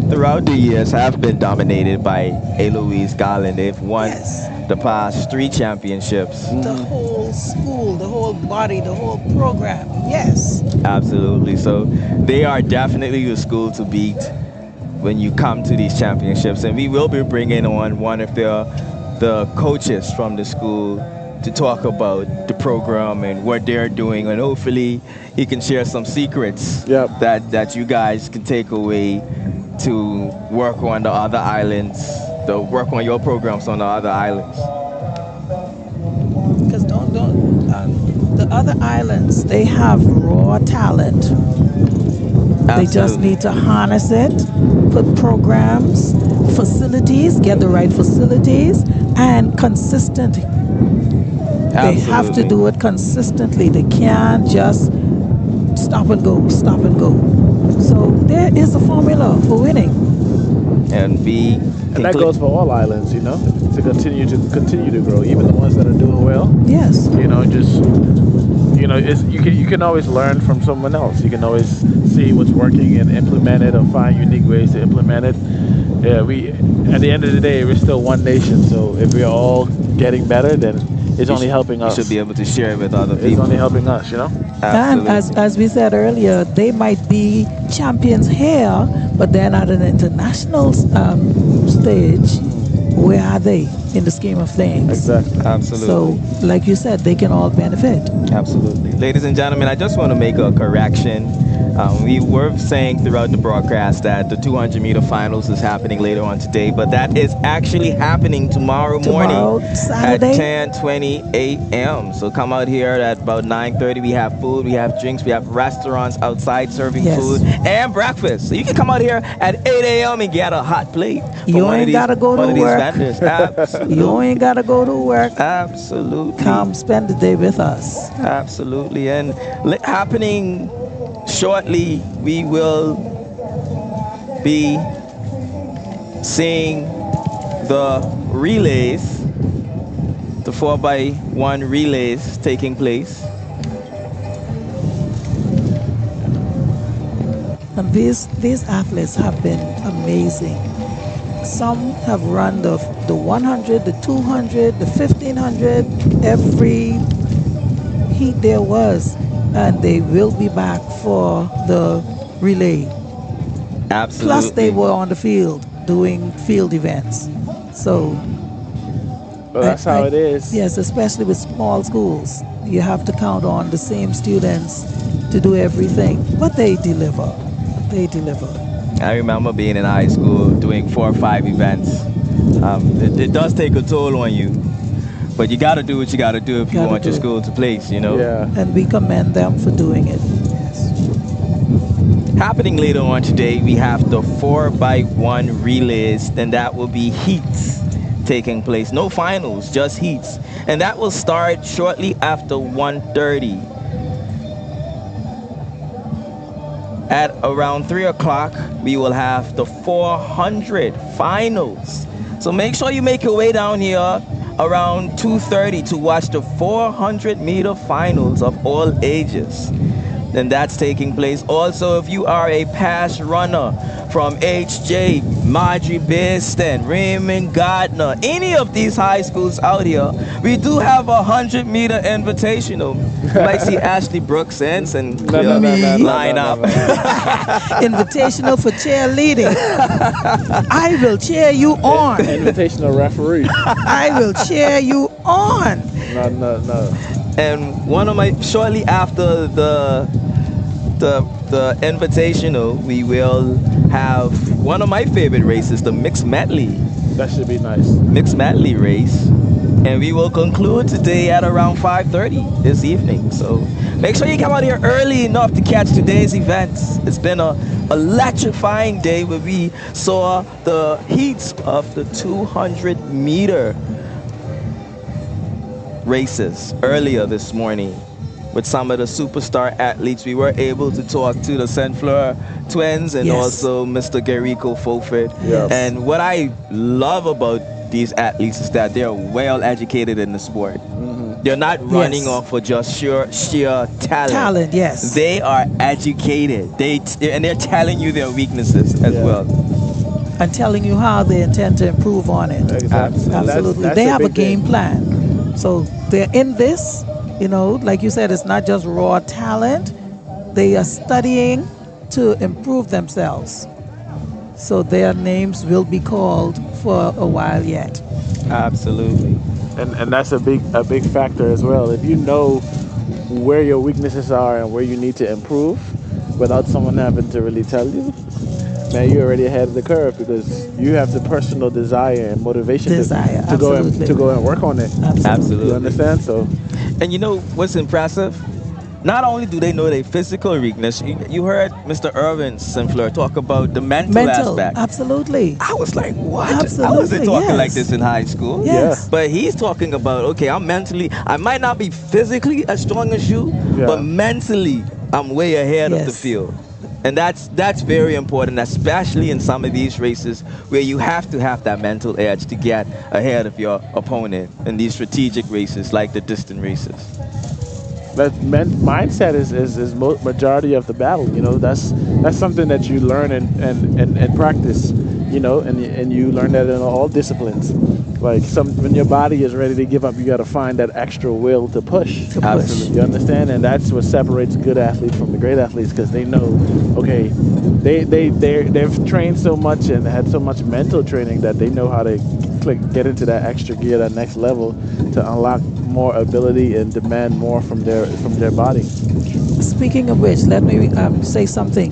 throughout the years, have been dominated by Eloise Garland. They've won the past 3 championships. The whole school, the whole body, the whole program. Yes. Absolutely. So they are definitely the school to beat when you come to these championships. And we will be bringing on one of the coaches from the school to talk about the program and what they're doing, and hopefully he can share some secrets that you guys can take away to work on the other islands to work on your programs on the other islands? Because the other islands, they have raw talent. They just need to harness it, put programs, facilities, get the right facilities, and consistent. They have to do it consistently. They can't just stop and go. So there is a formula for winning. And that goes for all islands, to continue to grow, even the ones that are doing well. Yes. You can always learn from someone else. You can always see what's working and implement it, or find unique ways to implement it. Yeah, at the end of the day, we're still one nation. So if we're all getting better, then it's only helping us. You should be able to share it with other people. It's only helping us, And as we said earlier, they might be champions here, but they're not an international stage. Where are they in the scheme of things? Exactly. Absolutely. So, like you said, they can all benefit. Absolutely. Ladies and gentlemen, I just want to make a correction. We were saying throughout the broadcast that the 200-meter finals is happening later on today, but that is actually happening tomorrow morning Saturday? at 10:20 a.m. So come out here at about 9:30. We have food, we have drinks, we have restaurants outside serving food and breakfast. So you can come out here at 8 a.m. and get a hot plate. You ain't got to go to work. Absolutely. You ain't got to go to work. Absolutely. Come spend the day with us. Absolutely. And happening shortly, we will be seeing the relays, the 4x1 relays taking place. And these athletes have been amazing. Some have run the 100, the 200, the 1500, every heat there was, and they will be back for the relay. Absolutely. Plus they were on the field doing field events. So well, that's how it is. Yes, especially with small schools. You have to count on the same students to do everything. But they deliver. They deliver. I remember being in high school doing 4 or 5 events. It does take a toll on you. But you got to do what you got to do if you want your school to place, Yeah. And we commend them for doing it. Yes. Happening later on today, we have the 4x1 relays, and that will be heats taking place. No finals, just heats. And that will start shortly after 1:30. At around 3 o'clock, we will have the 400 finals. So make sure you make your way down here around 2:30 to watch the 400-meter finals of all ages. Then that's taking place. Also, if you are a past runner from HJ, Marjorie Bayston, Raymond Gardner, any of these high schools out here, we do have a 100-meter invitational. You might see Ashley Brooks and line up. Invitational for cheerleading. I will cheer you on. Invitational referee. I will cheer you on. No. And one of my, shortly after the invitational, we will have one of my favorite races, the mixed medley. That should be nice. Mixed medley race. And we will conclude today at around 5:30 this evening. So make sure you come out here early enough to catch today's events. It's been a electrifying day where we saw the heats of the 200-meter races earlier this morning with some of the superstar athletes. We were able to talk to the St. Fleur twins and also Mr. Gerico Fofit. Yes. And what I love about these athletes is that they're well educated in the sport. They're not running off for just sheer talent. Talent, yes. They are educated. And they're telling you their weaknesses as well. And telling you how they intend to improve on it. Exactly. Absolutely. That's they have a big game thing. plan. So they're in this, like you said, it's not just raw talent. They are studying to improve themselves. So their names will be called for a while yet. Absolutely. And that's a big factor as well. If you know where your weaknesses are and where you need to improve without someone having to really tell you, man, you're already ahead of the curve because you have the personal desire and motivation to go and work on it. Absolutely. You understand? So, and you know what's impressive? Not only do they know their physical weakness, you heard Mr. Irvin Sinclair talk about the mental aspect. Absolutely. I was like, what? Absolutely, I wasn't talking yes. like this in high school. Yes. But he's talking about, okay, I might not be physically as strong as you, but mentally, I'm way ahead of the field. And that's very important, especially in some of these races where you have to have that mental edge to get ahead of your opponent in these strategic races like the distant races. That mindset is majority of the battle. You know, that's something that you learn and practice. You know, and you learn that in all disciplines. Like when your body is ready to give up, you got to find that extra will to push. Absolutely. You understand, and that's what separates good athletes from the great athletes because they know, okay, they've trained so much and had so much mental training that they know how to get into that extra gear, that next level, to unlock more ability and demand more from their body. Speaking of which, let me say something.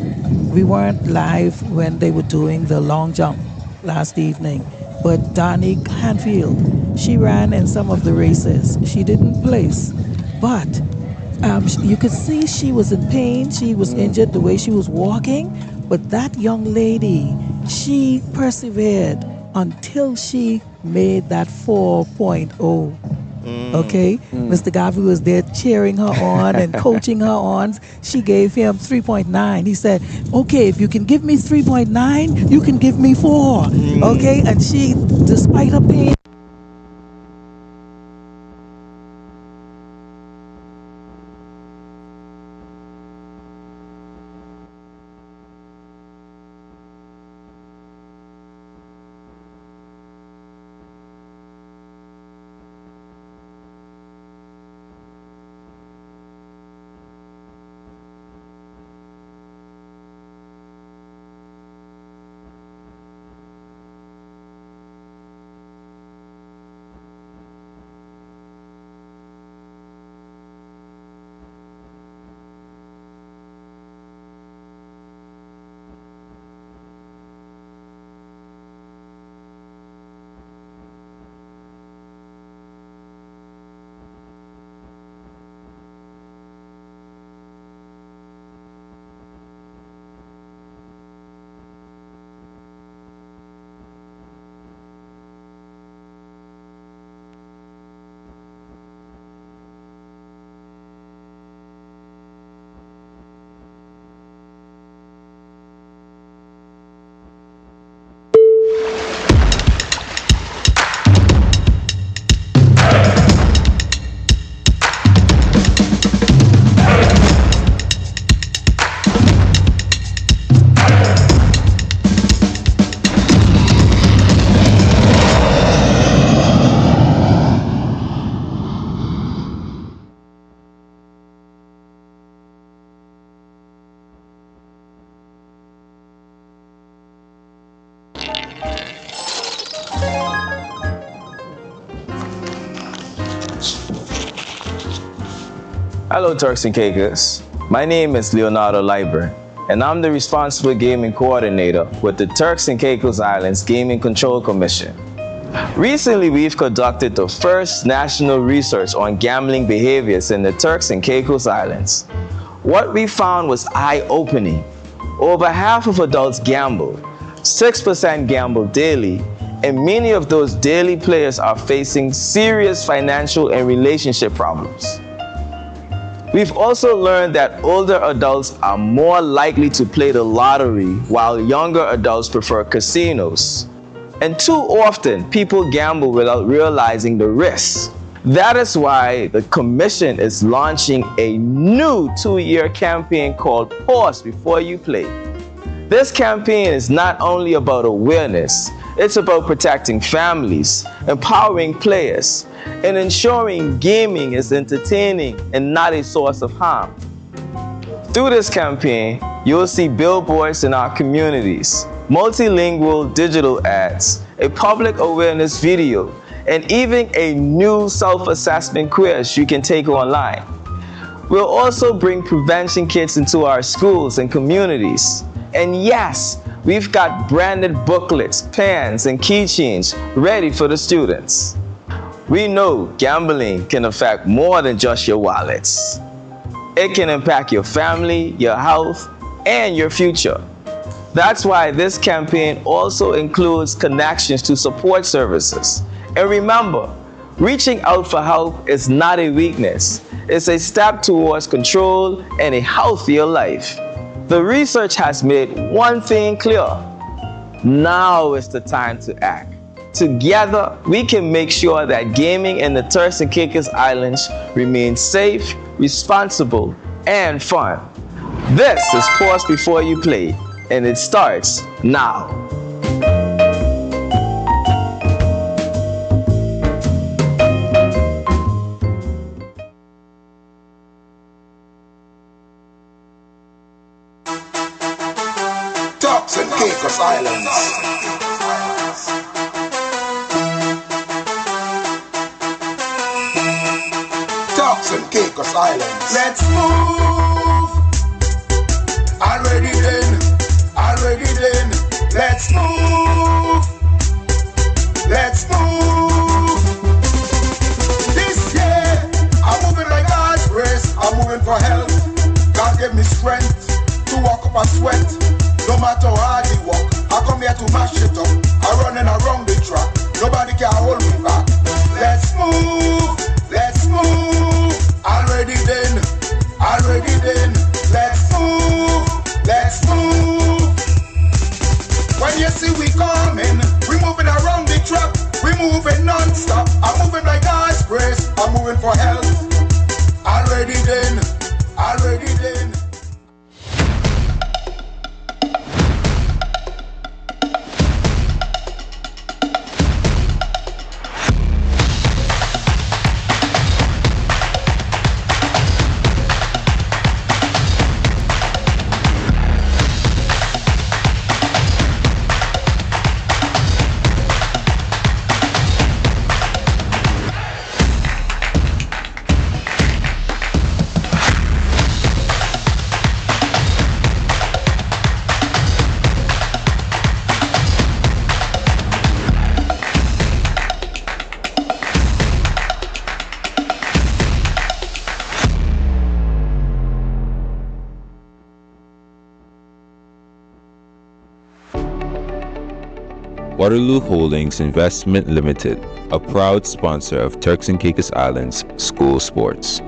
We weren't live when they were doing the long jump last evening, but Donnie Hanfield, she ran in some of the races. She didn't place, but you could see she was in pain. She was injured the way she was walking, but that young lady, she persevered until she made that 4.0. Okay, Mr. Garvey was there cheering her on and coaching her on. She gave him 3.9. He said, okay, if you can give me 3.9, you can give me 4. Okay, and she, despite her pain, Hello, Turks and Caicos. My name is Leonardo Liburn, and I'm the responsible gaming coordinator with the Turks and Caicos Islands Gaming Control Commission. Recently, we've conducted the first national research on gambling behaviors in the Turks and Caicos Islands. What we found was eye-opening. Over half of adults gamble, 6% gamble daily, and many of those daily players are facing serious financial and relationship problems. We've also learned that older adults are more likely to play the lottery while younger adults prefer casinos. And too often, people gamble without realizing the risks. That is why the Commission is launching a new 2-year campaign called Pause Before You Play. This campaign is not only about awareness, it's about protecting families, empowering players, and ensuring gaming is entertaining and not a source of harm. Through this campaign, you'll see billboards in our communities, multilingual digital ads, a public awareness video, and even a new self-assessment quiz you can take online. We'll also bring prevention kits into our schools and communities. And yes, we've got branded booklets, pens, and keychains ready for the students. We know gambling can affect more than just your wallets. It can impact your family, your health, and your future. That's why this campaign also includes connections to support services. And remember, reaching out for help is not a weakness. It's a step towards control and a healthier life. The research has made one thing clear. Now is the time to act. Together, we can make sure that gaming in the Turks and Caicos Islands remains safe, responsible, and fun. This is Pause Before You Play, and it starts now. Turks and Caicos Islands. Turks and Caicos Islands. Let's move. Already then. Let's move. Let's move. This year, I'm moving like God's grace. I'm moving for health. God gave me strength to walk up and sweat. No matter how hard I walk, I come here to mash it up. I'm running around the track. Nobody can hold me back. Let's move. Let's move. Already then. Let's move. Let's move. When you see we coming, we moving around the track. We moving non-stop. I'm moving like God's grace. I'm moving for health. Already then. Waterloo Holdings Investment Limited, a proud sponsor of Turks and Caicos Islands school sports.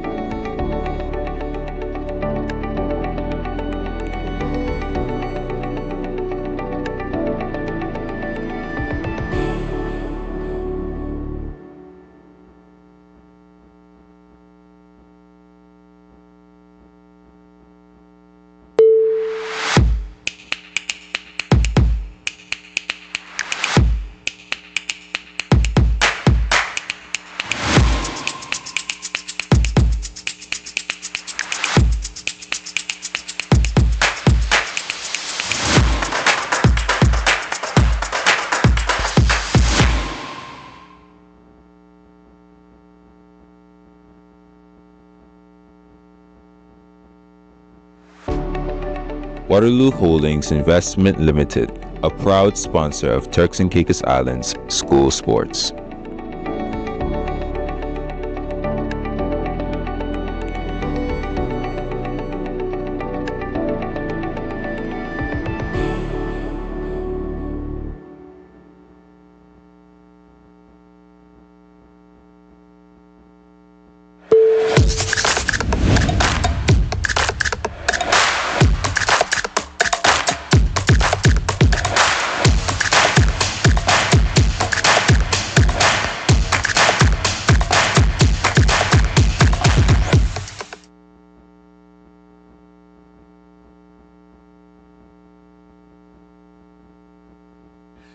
Waterloo Holdings Investment Limited, a proud sponsor of Turks and Caicos Islands school sports.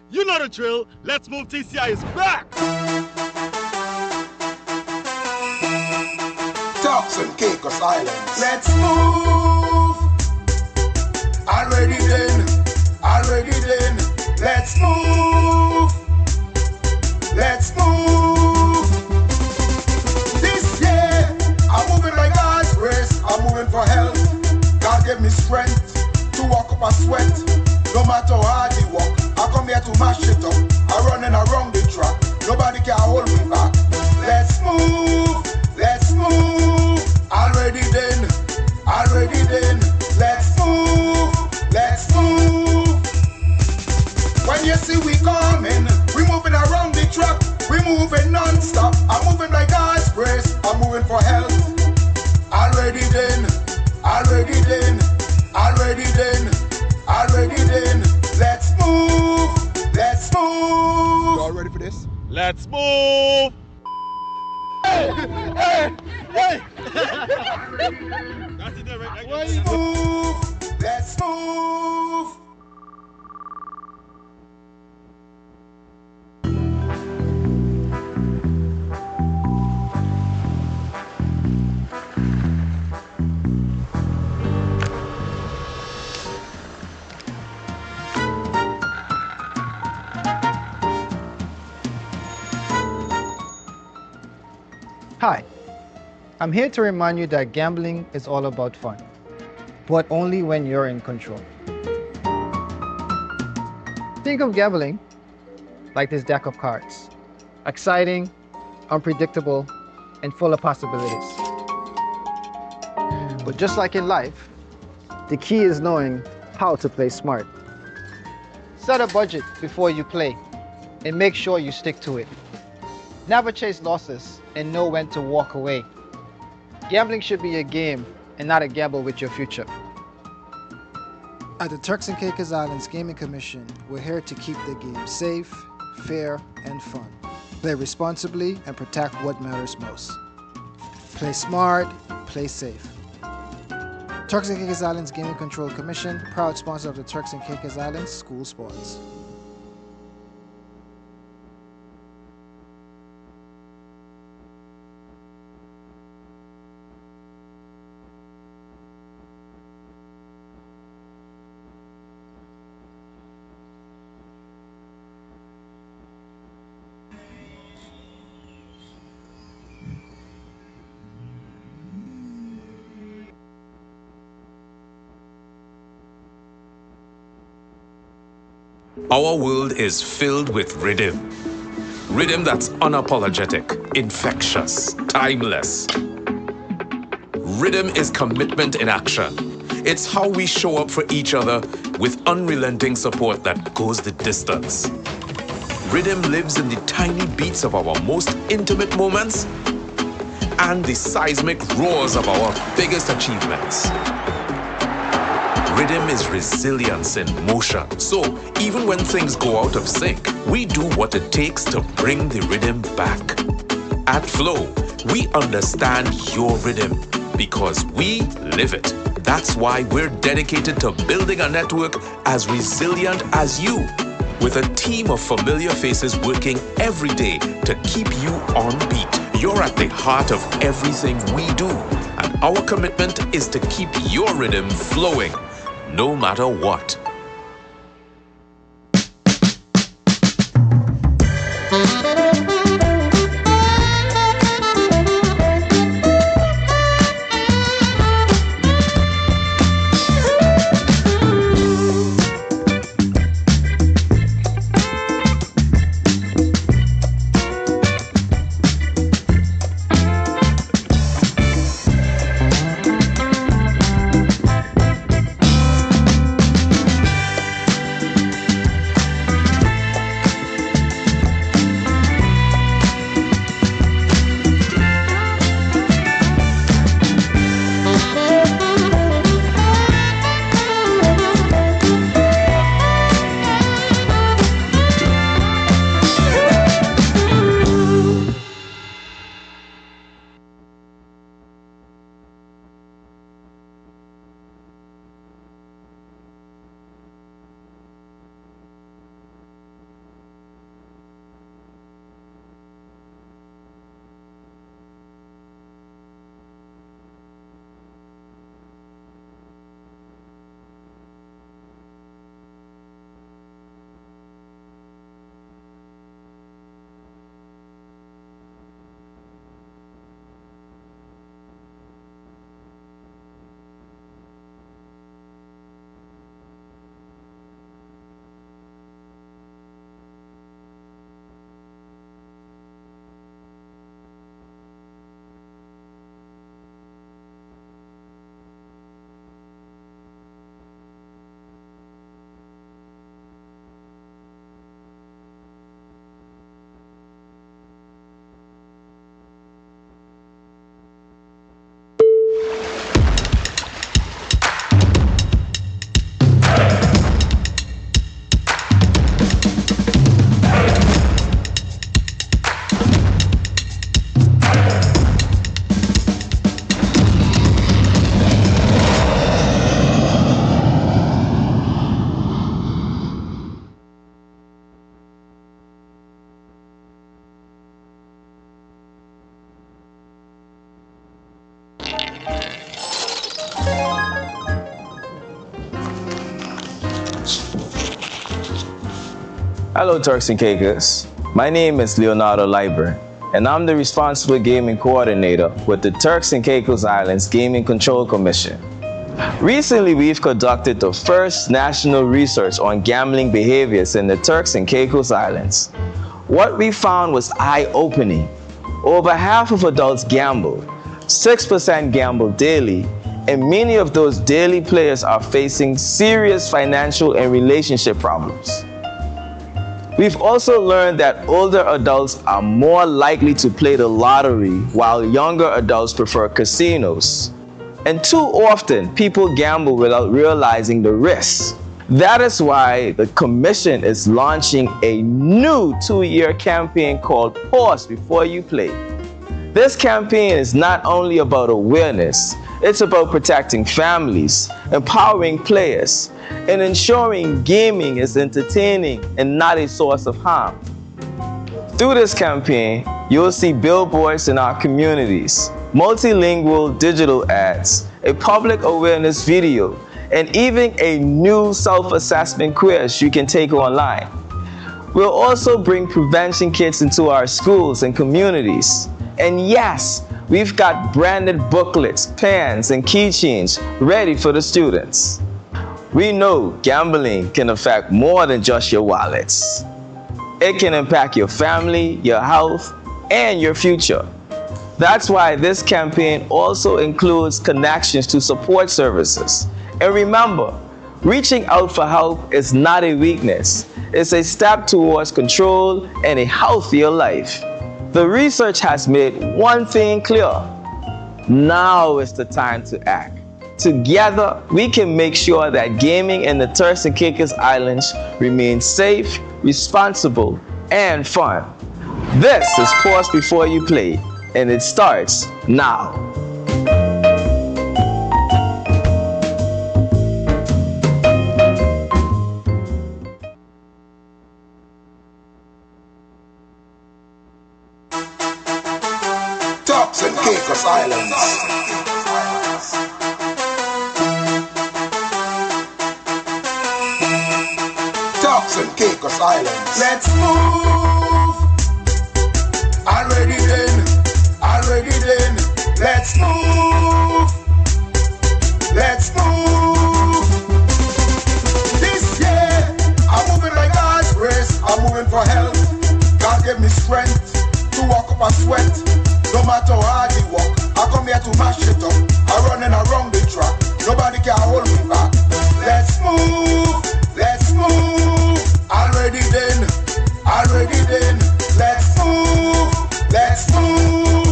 You know the drill. Let's move. TCI is back. Turks and Caicos Islands. Let's move. Already then. Let's move. Let's move. This year, I'm moving like God's grace. I'm moving for health. God gave me strength to walk up and sweat. No matter how hard they walk, I come here to mash it up. I running around the track, nobody can hold me back. Let's move, let's move. Already then, let's move, let's move. When you see we coming, we moving around the track, we moving non-stop. I'm moving like God's grace, I'm moving for health. Already then, let's move, let's move. You all ready for this? Let's move. Hey, hey, hey. That's it there, right? Let's move, let's move. Hi, I'm here to remind you that gambling is all about fun, but only when you're in control. Think of gambling like this deck of cards. Exciting, unpredictable, and full of possibilities. But just like in life, the key is knowing how to play smart. Set a budget before you play, and make sure you stick to it. Never chase losses and know when to walk away. Gambling should be a game and not a gamble with your future. At the Turks and Caicos Islands Gaming Commission, we're here to keep the game safe, fair, and fun. Play responsibly and protect what matters most. Play smart, play safe. Turks and Caicos Islands Gaming Control Commission, proud sponsor of the Turks and Caicos Islands School Sports. Our world is filled with rhythm. Rhythm that's unapologetic, infectious, timeless. Rhythm is commitment in action. It's how we show up for each other with unrelenting support that goes the distance. Rhythm lives in the tiny beats of our most intimate moments and the seismic roars of our biggest achievements. Rhythm is resilience in motion. So even when things go out of sync, we do what it takes to bring the rhythm back. At Flow, we understand your rhythm because we live it. That's why we're dedicated to building a network as resilient as you, with a team of familiar faces working every day to keep you on beat. You're at the heart of everything we do, and our commitment is to keep your rhythm flowing, no matter what. Hello, Turks and Caicos. My name is Leonardo Leiber, and I'm the responsible gaming coordinator with the Turks and Caicos Islands Gaming Control Commission. Recently, we've conducted the first national research on gambling behaviors in the Turks and Caicos Islands. What we found was eye-opening. Over half of adults gamble, 6% gamble daily, and many of those daily players are facing serious financial and relationship problems. We've also learned that older adults are more likely to play the lottery, while younger adults prefer casinos. And too often, people gamble without realizing the risks. That is why the Commission is launching a new 2-year campaign called Pause Before You Play. This campaign is not only about awareness, it's about protecting families, empowering players, and ensuring gaming is entertaining and not a source of harm. Through this campaign, you'll see billboards in our communities, multilingual digital ads, a public awareness video, and even a new self-assessment quiz you can take online. We'll also bring prevention kits into our schools and communities. And yes, we've got branded booklets, pens, and keychains ready for the students. We know gambling can affect more than just your wallets. It can impact your family, your health, and your future. That's why this campaign also includes connections to support services. And remember, reaching out for help is not a weakness. It's a step towards control and a healthier life. The research has made one thing clear. Now is the time to act. Together, we can make sure that gaming in the Turks and Caicos Islands remains safe, responsible, and fun. This is Pause Before You Play, and it starts now. Turks and Caicos Islands. Turks and Caicos Islands. Let's move. Already then. Let's move. Let's move. This year, I'm moving like God's grace. I'm moving for health. God gave me strength to walk up a sweat. No matter how hard he walk, I come here to mash it up. I'm running around the track. Nobody can hold me back. Let's move. Already then. Let's move.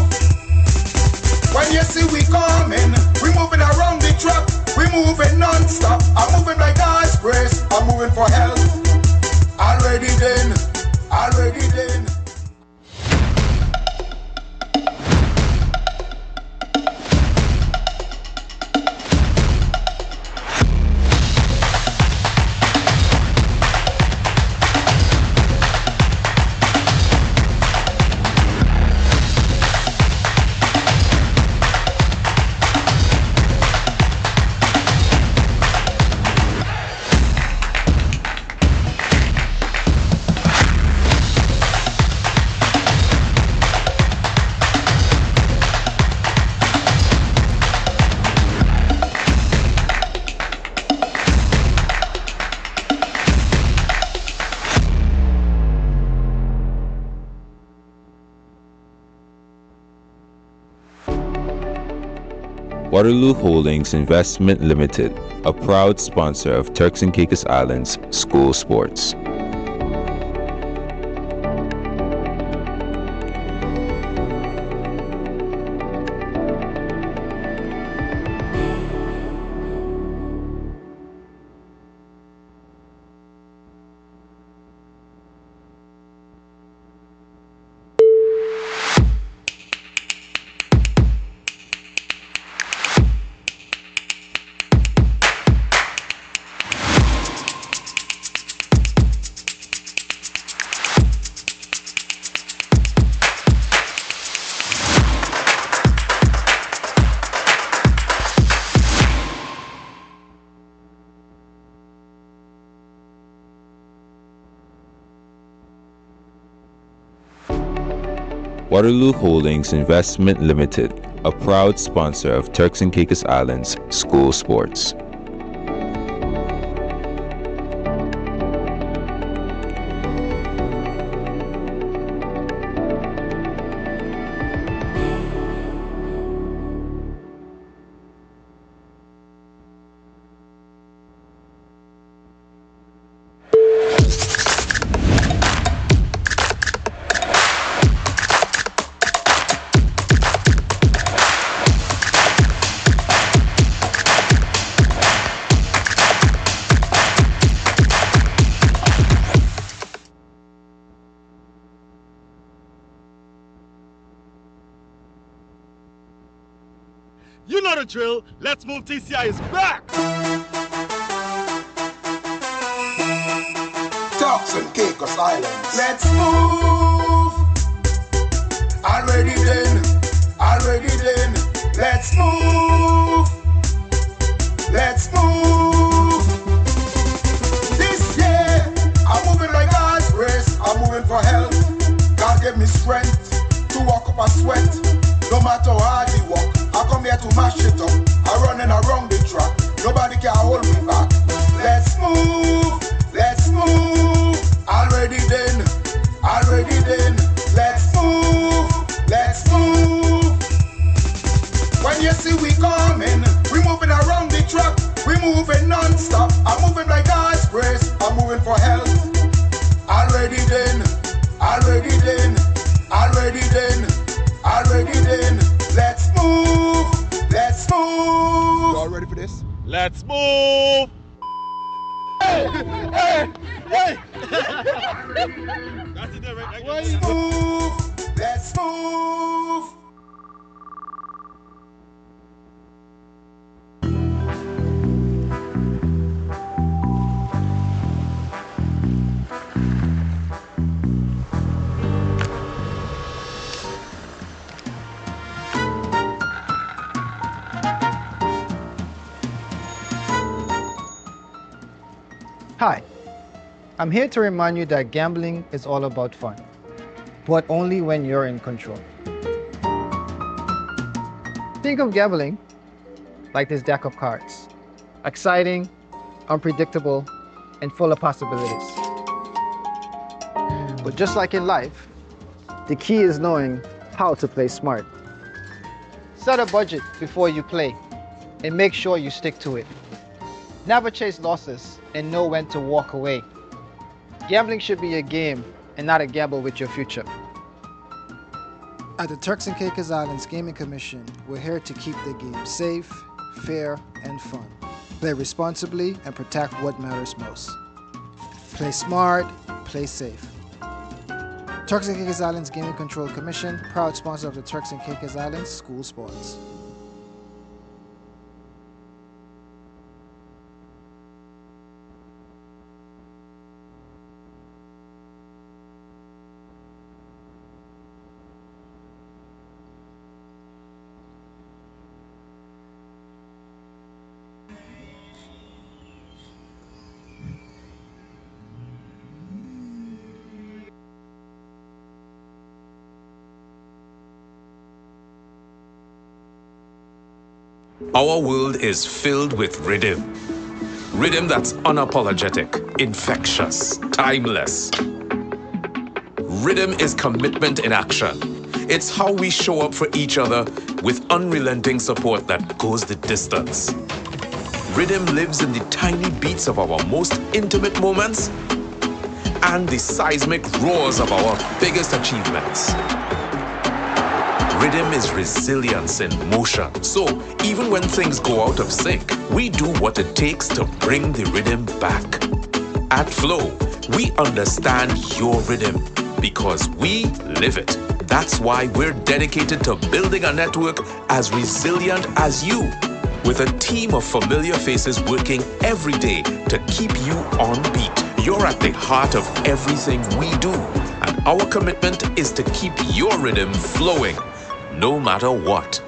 When you see we coming, we moving around the track. We moving non-stop. I'm moving like God's grace. I'm moving for health. Already then. Waterloo Holdings Investment Limited, a proud sponsor of Turks and Caicos Islands school sports. Waterloo Holdings Investment Limited, a proud sponsor of Turks and Caicos Islands school sports. You know the drill. Let's move TCISS back. Turks and Caicos Islands. Let's move. Already then. Let's move. Let's move. This year, I'm moving like God's grace. I'm moving for health. God gave me strength to walk up a sweat. No matter how hard we walk, I come here to mash it up. I'm running around the track. Nobody can hold me back. Let's move. Already then. Let's move. When you see we coming, we moving around the track. We moving non-stop. I'm moving like God's grace. I'm moving for health. Already then. Let's move. Y'all ready for this? Let's move. Hey. That's it there, right? Let's move. Hi, I'm here to remind you that gambling is all about fun, but only when you're in control. Think of gambling like this deck of cards. Exciting, unpredictable, and full of possibilities. But just like in life, the key is knowing how to play smart. Set a budget before you play, and make sure you stick to it. Never chase losses and know when to walk away. Gambling should be a game and not a gamble with your future. At the Turks and Caicos Islands Gaming Commission, we're here to keep the game safe, fair, and fun. Play responsibly and protect what matters most. Play smart, play safe. Turks and Caicos Islands Gaming Control Commission, proud sponsor of the Turks and Caicos Islands school sports. Our world is filled with rhythm. Rhythm that's unapologetic, infectious, timeless. Rhythm is commitment in action. It's how we show up for each other with unrelenting support that goes the distance. Rhythm lives in the tiny beats of our most intimate moments and the seismic roars of our biggest achievements. Rhythm is resilience in motion. So even when things go out of sync, we do what it takes to bring the rhythm back. At Flow, we understand your rhythm because we live it. That's why we're dedicated to building a network as resilient as you, with a team of familiar faces working every day to keep you on beat. You're at the heart of everything we do, and our commitment is to keep your rhythm flowing, no matter what.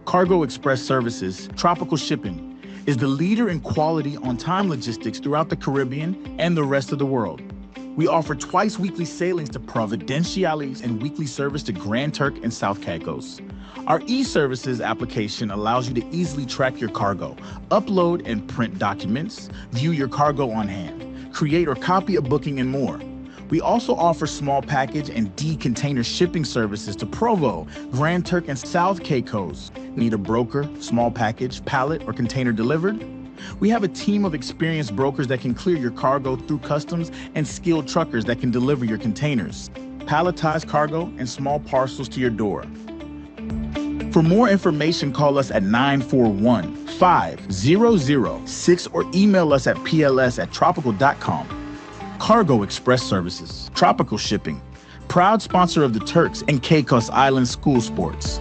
Cargo Express Services, Tropical Shipping, is the leader in quality on-time logistics throughout the Caribbean and the rest of the world. We offer twice weekly sailings to Providenciales and weekly service to Grand Turk and South Caicos. Our e-services application allows you to easily track your cargo, upload and print documents, view your cargo on hand, create or copy a booking, and more. We also offer small package and D-container shipping services to Provo, Grand Turk, and South Caicos. Need a broker, small package, pallet, or container delivered? We have a team of experienced brokers that can clear your cargo through customs and skilled truckers that can deliver your containers, palletized cargo, and small parcels to your door. For more information, call us at 941-5006 or email us at pls@tropical.com. Cargo Express Services, Tropical Shipping, proud sponsor of the Turks and Caicos Island School Sports.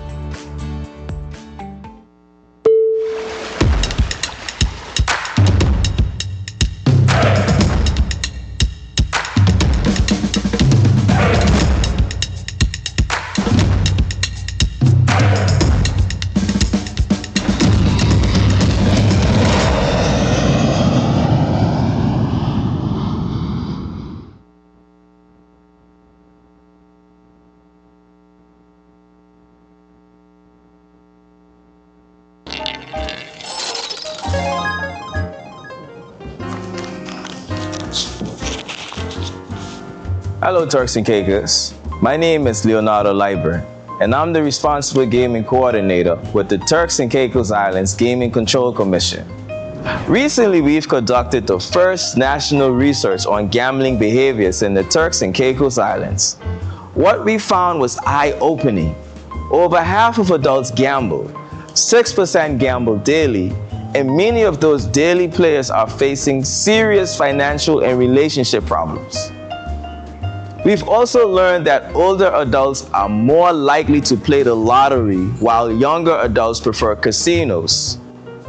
Hello Turks and Caicos, my name is Leonardo Leiber, and I'm the responsible gaming coordinator with the Turks and Caicos Islands Gaming Control Commission. Recently, we've conducted the first national research on gambling behaviors in the Turks and Caicos Islands. What we found was eye-opening. Over half of adults gamble, 6% gamble daily, and many of those daily players are facing serious financial and relationship problems. We've also learned that older adults are more likely to play the lottery while younger adults prefer casinos.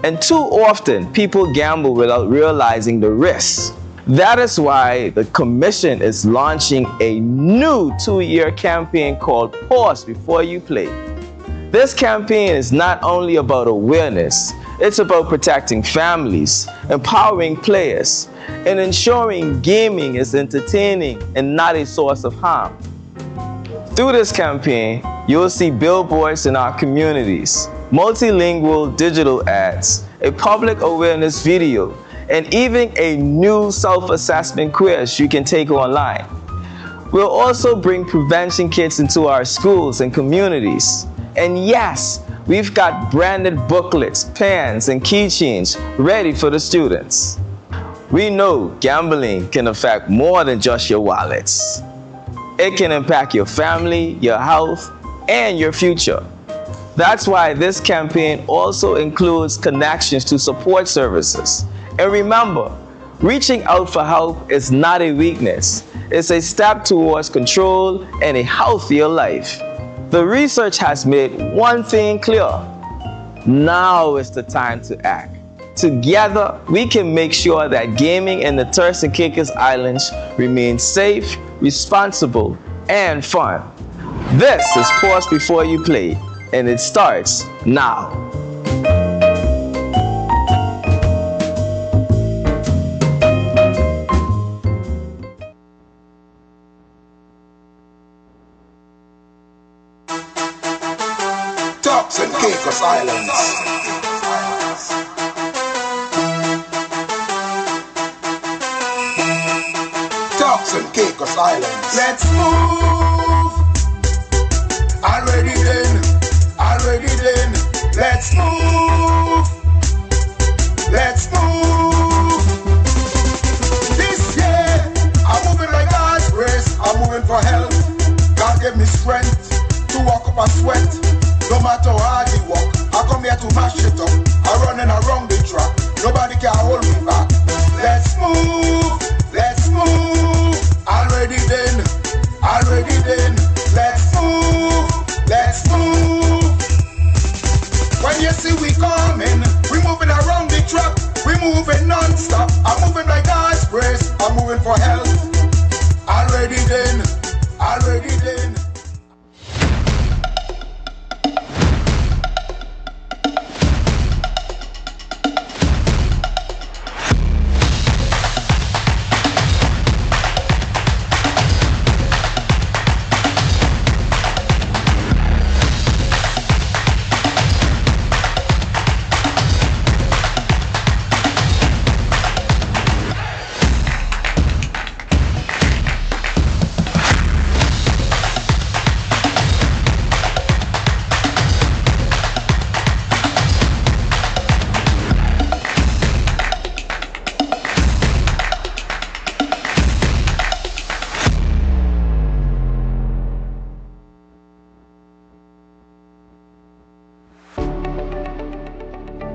And too often, people gamble without realizing the risks. That is why the Commission is launching a new 2-year campaign called Pause Before You Play. This campaign is not only about awareness, it's about protecting families, empowering players, and ensuring gaming is entertaining and not a source of harm. Through this campaign, you'll see billboards in our communities, multilingual digital ads, a public awareness video, and even a new self-assessment quiz you can take online. We'll also bring prevention kits into our schools and communities. And yes, we've got branded booklets, pens, and keychains ready for the students. We know gambling can affect more than just your wallets. It can impact your family, your health, and your future. That's why this campaign also includes connections to support services. And remember, reaching out for help is not a weakness. It's a step towards control and a healthier life. The research has made one thing clear. Now is the time to act. Together, we can make sure that gaming in the Turks and Caicos Islands remains safe, responsible, and fun. This is Pause Before You Play, and it starts now. Turks and Caicos Islands. Turks and Caicos Islands. Let's move. Already then. Let's move. Let's move. This year, I'm moving like God's grace. I'm moving for health. God gave me strength to walk up and sweat. No matter how hard he walk, I come here to mash it up. I'm running around the track. Nobody can hold me back. Let's move. Let's move. Already then. Let's move. Let's move. When you see we coming, we moving around the track. We moving non-stop. I'm moving like God's grace. I'm moving for health. Already then.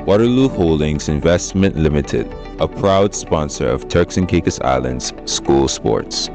Waterloo Holdings Investment Limited, a proud sponsor of Turks and Caicos Islands school sports.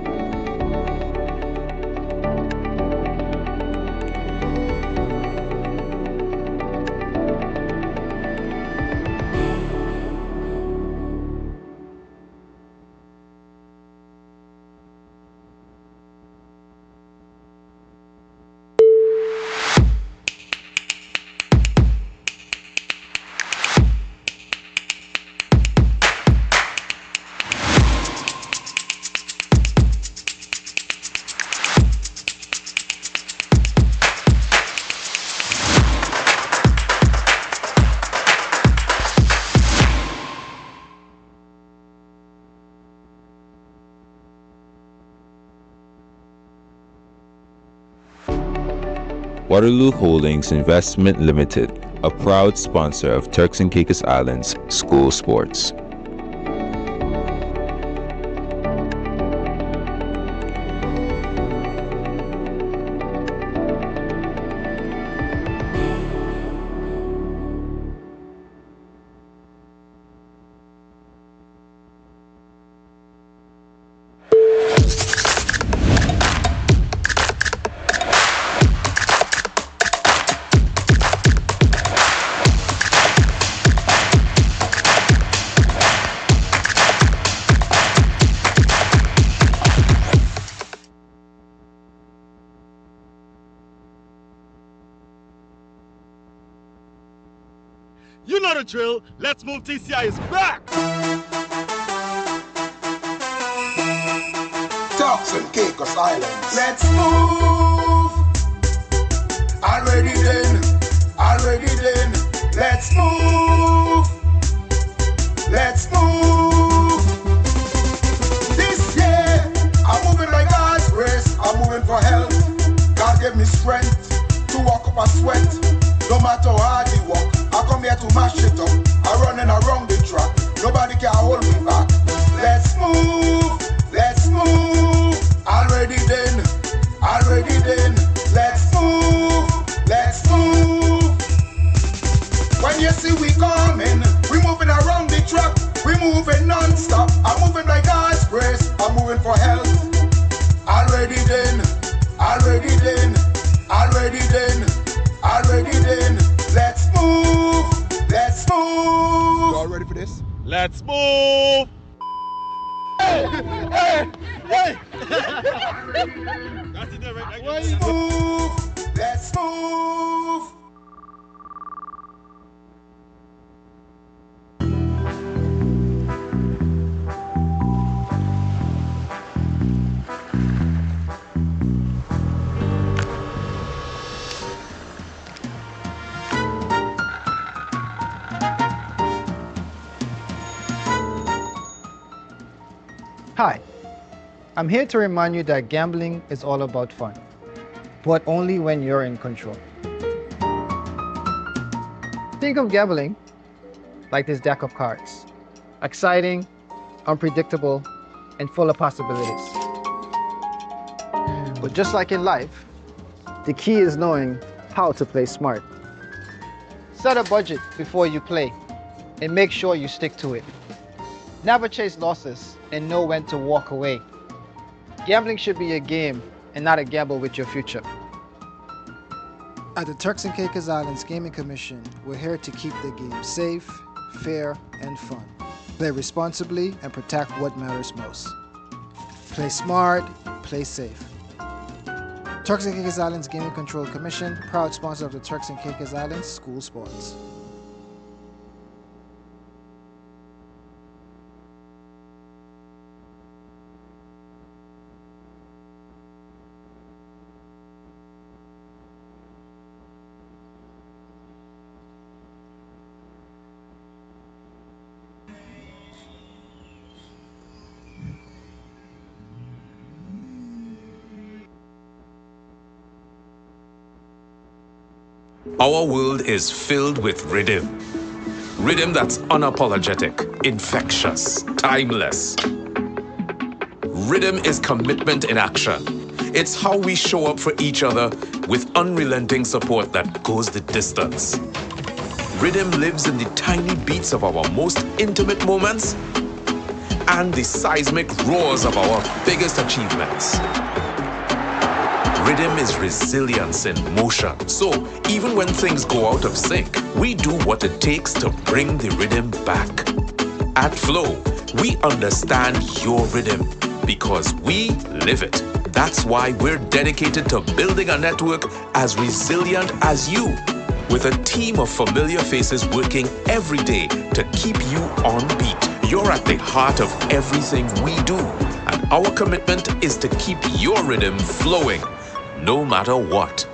Waterloo Holdings Investment Limited, a proud sponsor of Turks and Caicos Islands school sports. You know the drill. Let's move TCISS back. Turks and Caicos Islands. Let's move. Already then. Let's move. Let's move. This year, I'm moving by God's grace. I'm moving for health. God gave me strength to walk up a sweat. No matter how hard we walk, I come here to mash it up. I'm running around the track. Nobody can hold me back. Let's move. Already then. Let's move. When you see we coming, we moving around the track. We moving non-stop. I'm moving by God's grace. I'm moving for health. Already then. Let's move. You all ready for this? Let's move. Hey. Let's move. Hi, I'm here to remind you that gambling is all about fun, but only when you're in control. Think of gambling like this deck of cards. Exciting, unpredictable, and full of possibilities. But just like in life, the key is knowing how to play smart. Set a budget before you play, and make sure you stick to it. Never chase losses and know when to walk away. Gambling should be a game and not a gamble with your future. At the Turks and Caicos Islands Gaming Commission, we're here to keep the game safe, fair, and fun. Play responsibly and protect what matters most. Play smart, play safe. Turks and Caicos Islands Gaming Control Commission, proud sponsor of the Turks and Caicos Islands school sports. Our world is filled with rhythm. Rhythm that's unapologetic, infectious, timeless. Rhythm is commitment in action. It's how we show up for each other with unrelenting support that goes the distance. Rhythm lives in the tiny beats of our most intimate moments and the seismic roars of our biggest achievements. Rhythm is resilience in motion. So even when things go out of sync, we do what it takes to bring the rhythm back. At Flow, we understand your rhythm because we live it. That's why we're dedicated to building a network as resilient as you, with a team of familiar faces working every day to keep you on beat. You're at the heart of everything we do, and our commitment is to keep your rhythm flowing, no matter what.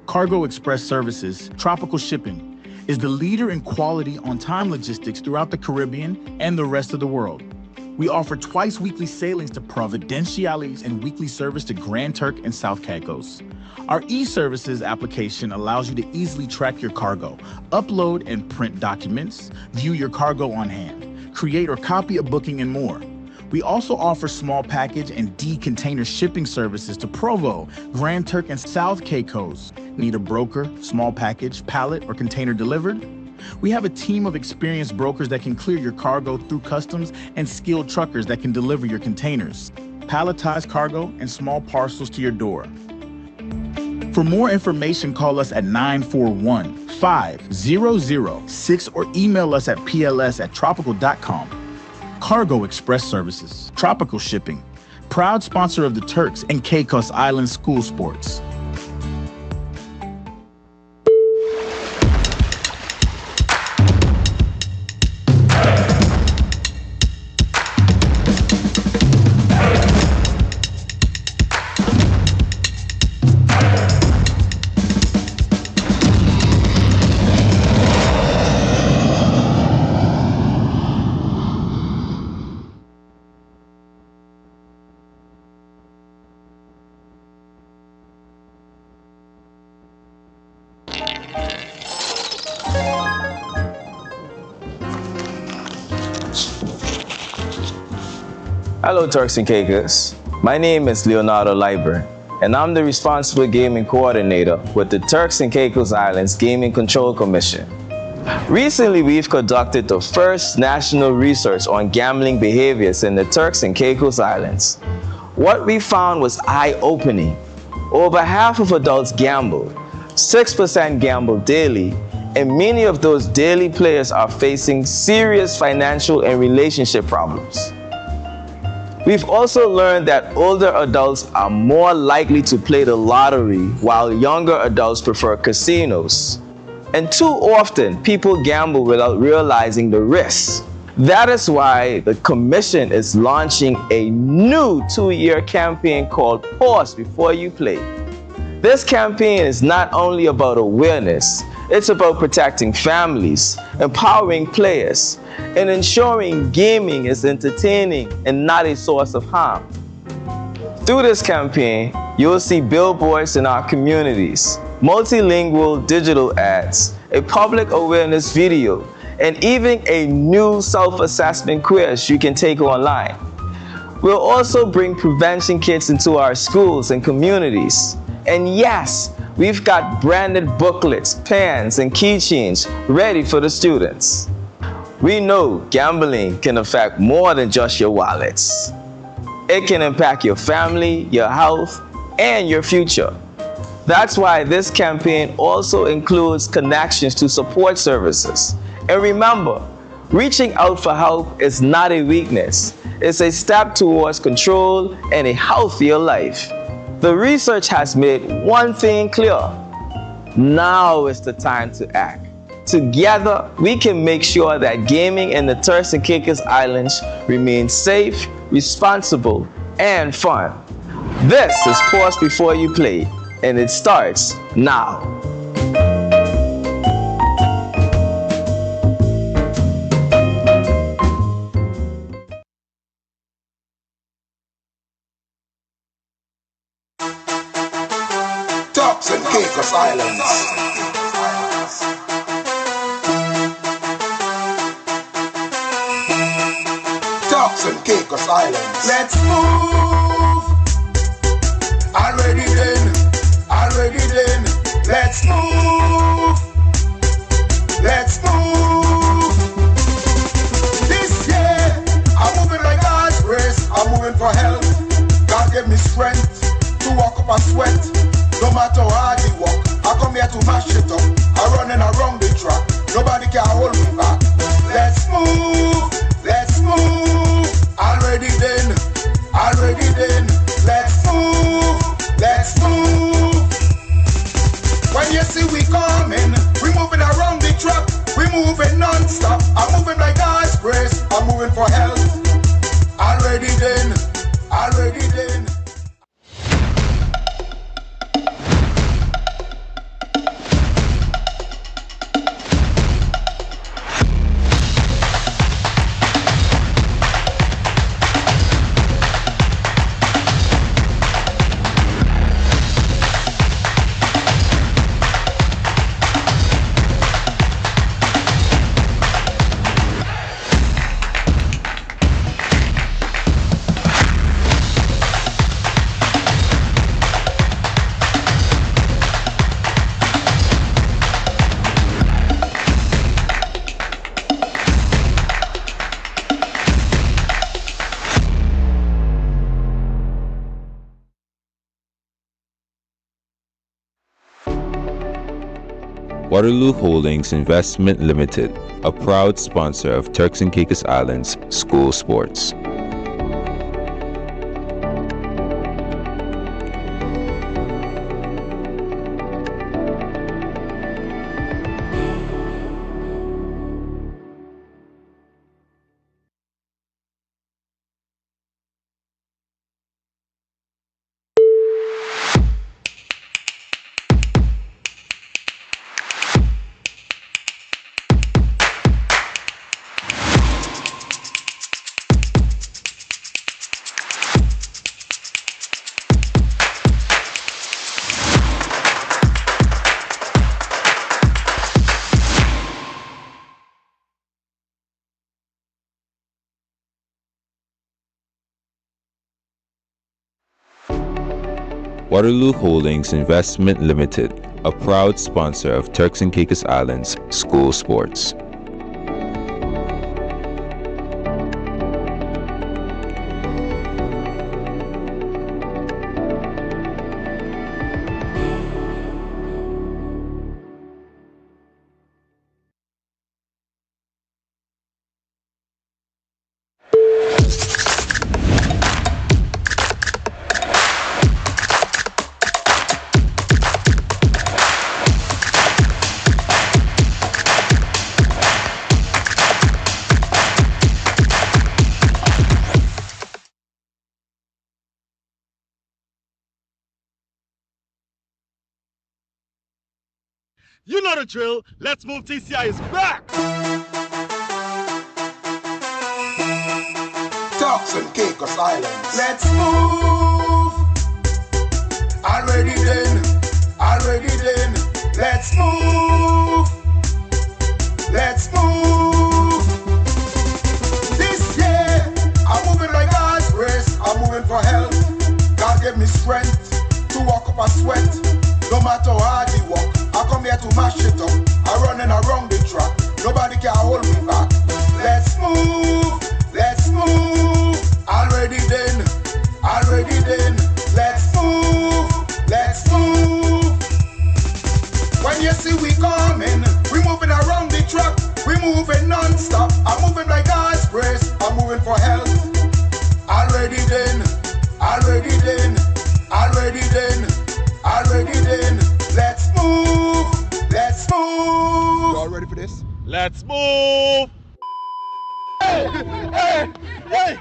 Cargo Express Services, Tropical Shipping, is the leader in quality on-time logistics throughout the Caribbean and the rest of the world. We offer twice weekly sailings to Providenciales and weekly service to Grand Turk and South Caicos. Our e-services application allows you to easily track your cargo, upload and print documents, view your cargo on hand, create or copy a booking, and more. We also offer small package and D-container shipping services to Provo, Grand Turk, and South Caicos. Need a broker, small package, pallet, or container delivered? We have a team of experienced brokers that can clear your cargo through customs and skilled truckers that can deliver your containers, palletized cargo, and small parcels to your door. For more information, call us at 941-5006 or email us at pls@tropical.com. Cargo Express Services, Tropical Shipping, proud sponsor of the Turks and Caicos Island School Sports. Hello Turks and Caicos, my name is Leonardo Leiber, and I'm the responsible gaming coordinator with the Turks and Caicos Islands Gaming Control Commission. Recently, we've conducted the first national research on gambling behaviors in the Turks and Caicos Islands. What we found was eye-opening. Over half of adults gamble, 6% gamble daily, and many of those daily players are facing serious financial and relationship problems. We've also learned that older adults are more likely to play the lottery while younger adults prefer casinos. And too often, people gamble without realizing the risks. That is why the Commission is launching a new 2-year campaign called Pause Before You Play. This campaign is not only about awareness, it's about protecting families, empowering players, and ensuring gaming is entertaining and not a source of harm. Through this campaign, you'll see billboards in our communities, multilingual digital ads, a public awareness video, and even a new self-assessment quiz you can take online. We'll also bring prevention kits into our schools and communities. And yes, we've got branded booklets, pens, and keychains ready for the students. We know gambling can affect more than just your wallets. It can impact your family, your health, and your future. That's why this campaign also includes connections to support services. And remember, reaching out for help is not a weakness. is a step towards control and a healthier life. The research has made one thing clear. Now is the time to act. Together, we can make sure that gaming in the Turks and Caicos Islands remains safe, responsible, and fun. This is Pause Before You Play, and it starts now. Turks and Caicos Islands. Turks and Caicos Islands. Let's move. Already then. Let's move. Let's move. This year, I'm moving like God's grace. I'm moving for health. God gave me strength to walk up and sweat. No matter how hard he walk, I come here to mash it up. I'm running around the track. Nobody can hold me back. Let's move. Let's move. Already then. Let's move. Let's move. When you see we coming, we moving around the track. We moving non-stop. I'm moving like God's grace. I'm moving for health. Already then. Waterloo Holdings Investment Limited, a proud sponsor of Turks and Caicos Islands school sports. Waterloo Holdings Investment Limited, a proud sponsor of Turks and Caicos Islands school sports. You know the drill. Let's move. TCISS back. Turks and Caicos Islands. Let's move. Already then. Let's move. Let's move. This year, I'm moving like God's grace. I'm moving for health. God gave me strength to walk up and sweat. No matter how hard he walk, I come here to mash it up. I'm running around the track. Nobody can hold me back. Let's move. Already then. Let's move. When you see we coming, we moving around the track. We moving non-stop. I'm moving like God's grace. I'm moving for health. Let's move. Hey, hey, hey.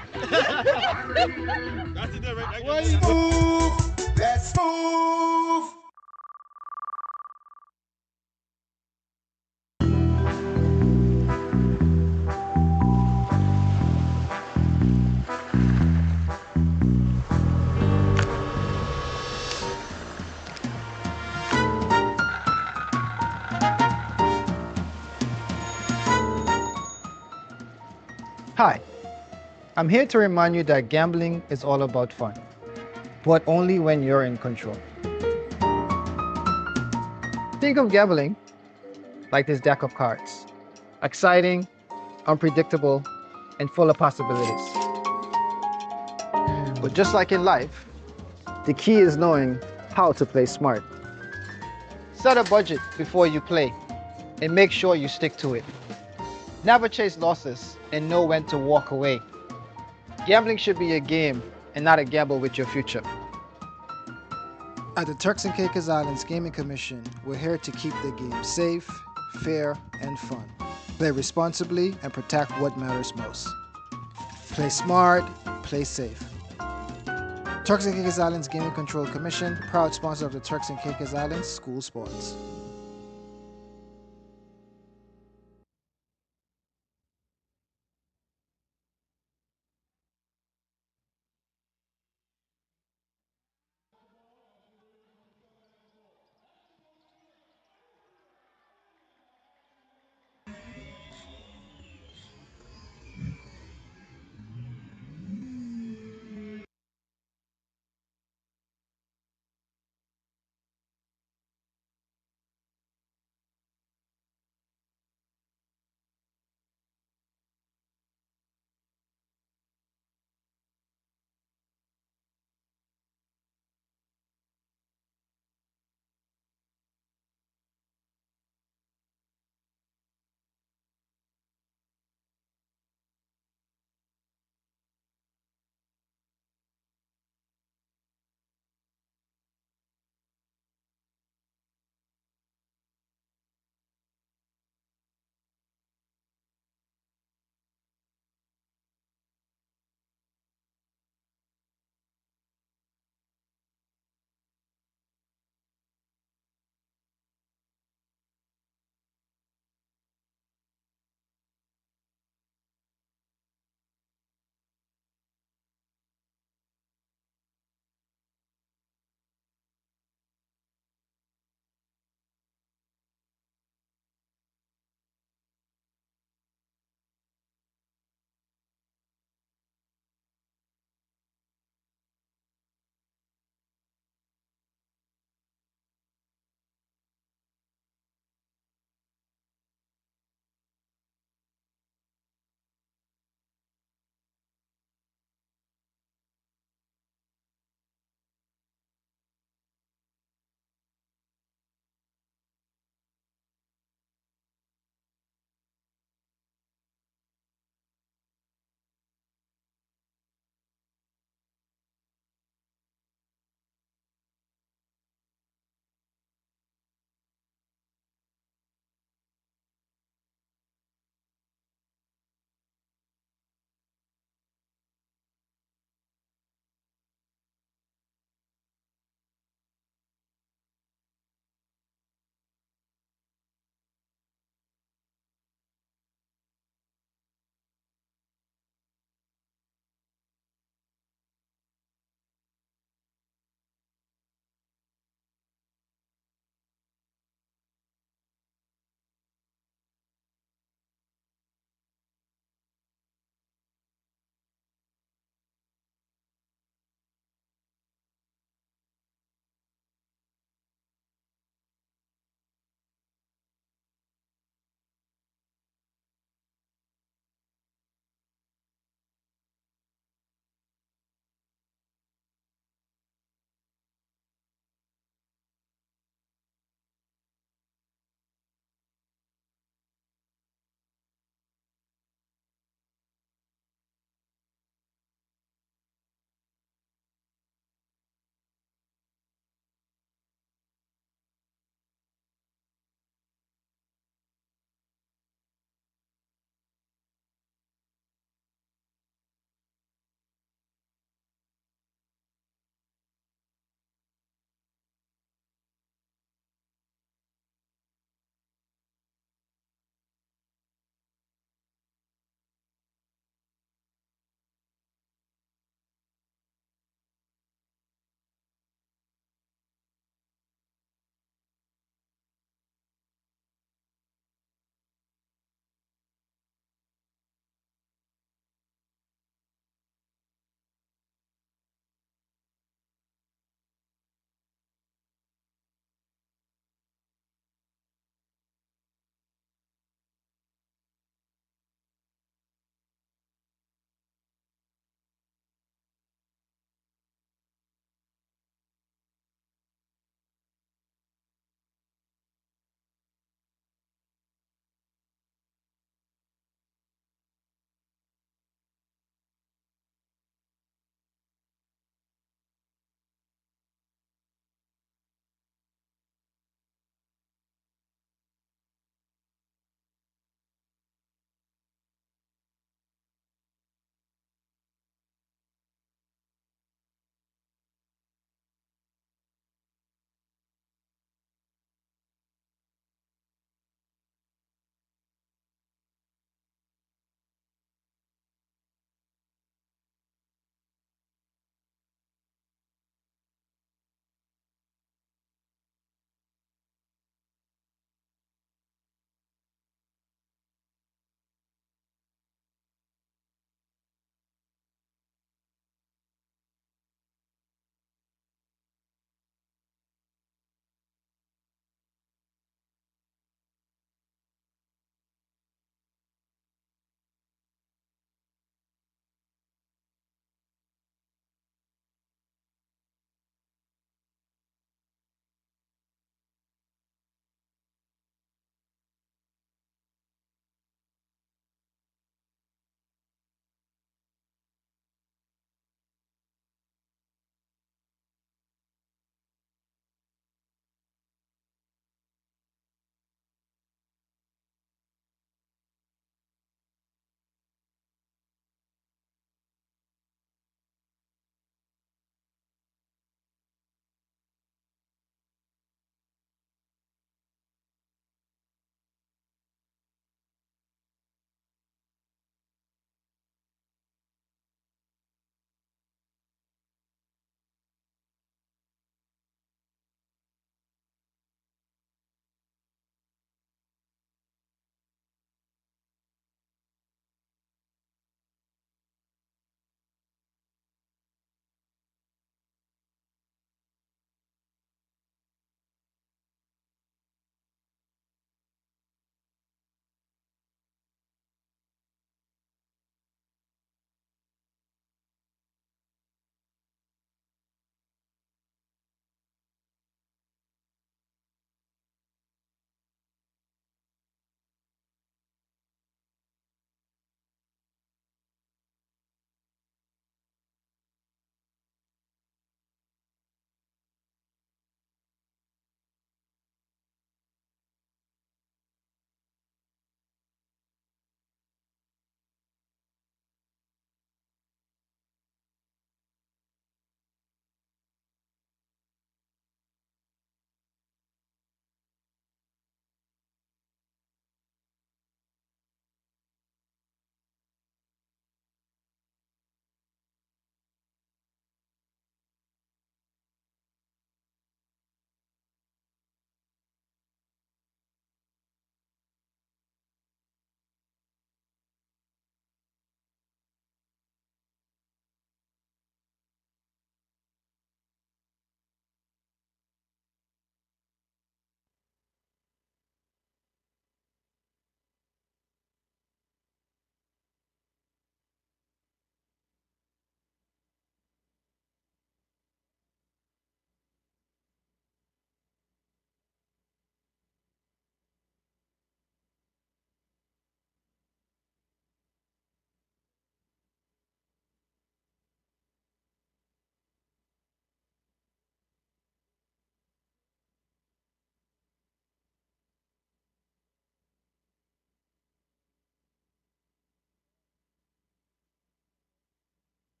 That's it there, right? Let's move. Let's move. Hi, I'm here to remind you that gambling is all about fun, but only when you're in control. Think of gambling like this deck of cards. Exciting, unpredictable, and full of possibilities. But just like in life, the key is knowing how to play smart. Set a budget before you play, and make sure you stick to it. Never chase losses and know when to walk away. Gambling should be a game and not a gamble with your future. At the Turks and Caicos Islands Gaming Commission, we're here to keep the game safe, fair, and fun. Play responsibly and protect what matters most. Play smart, play safe. Turks and Caicos Islands Gaming Control Commission, proud sponsor of the Turks and Caicos Islands School Sports.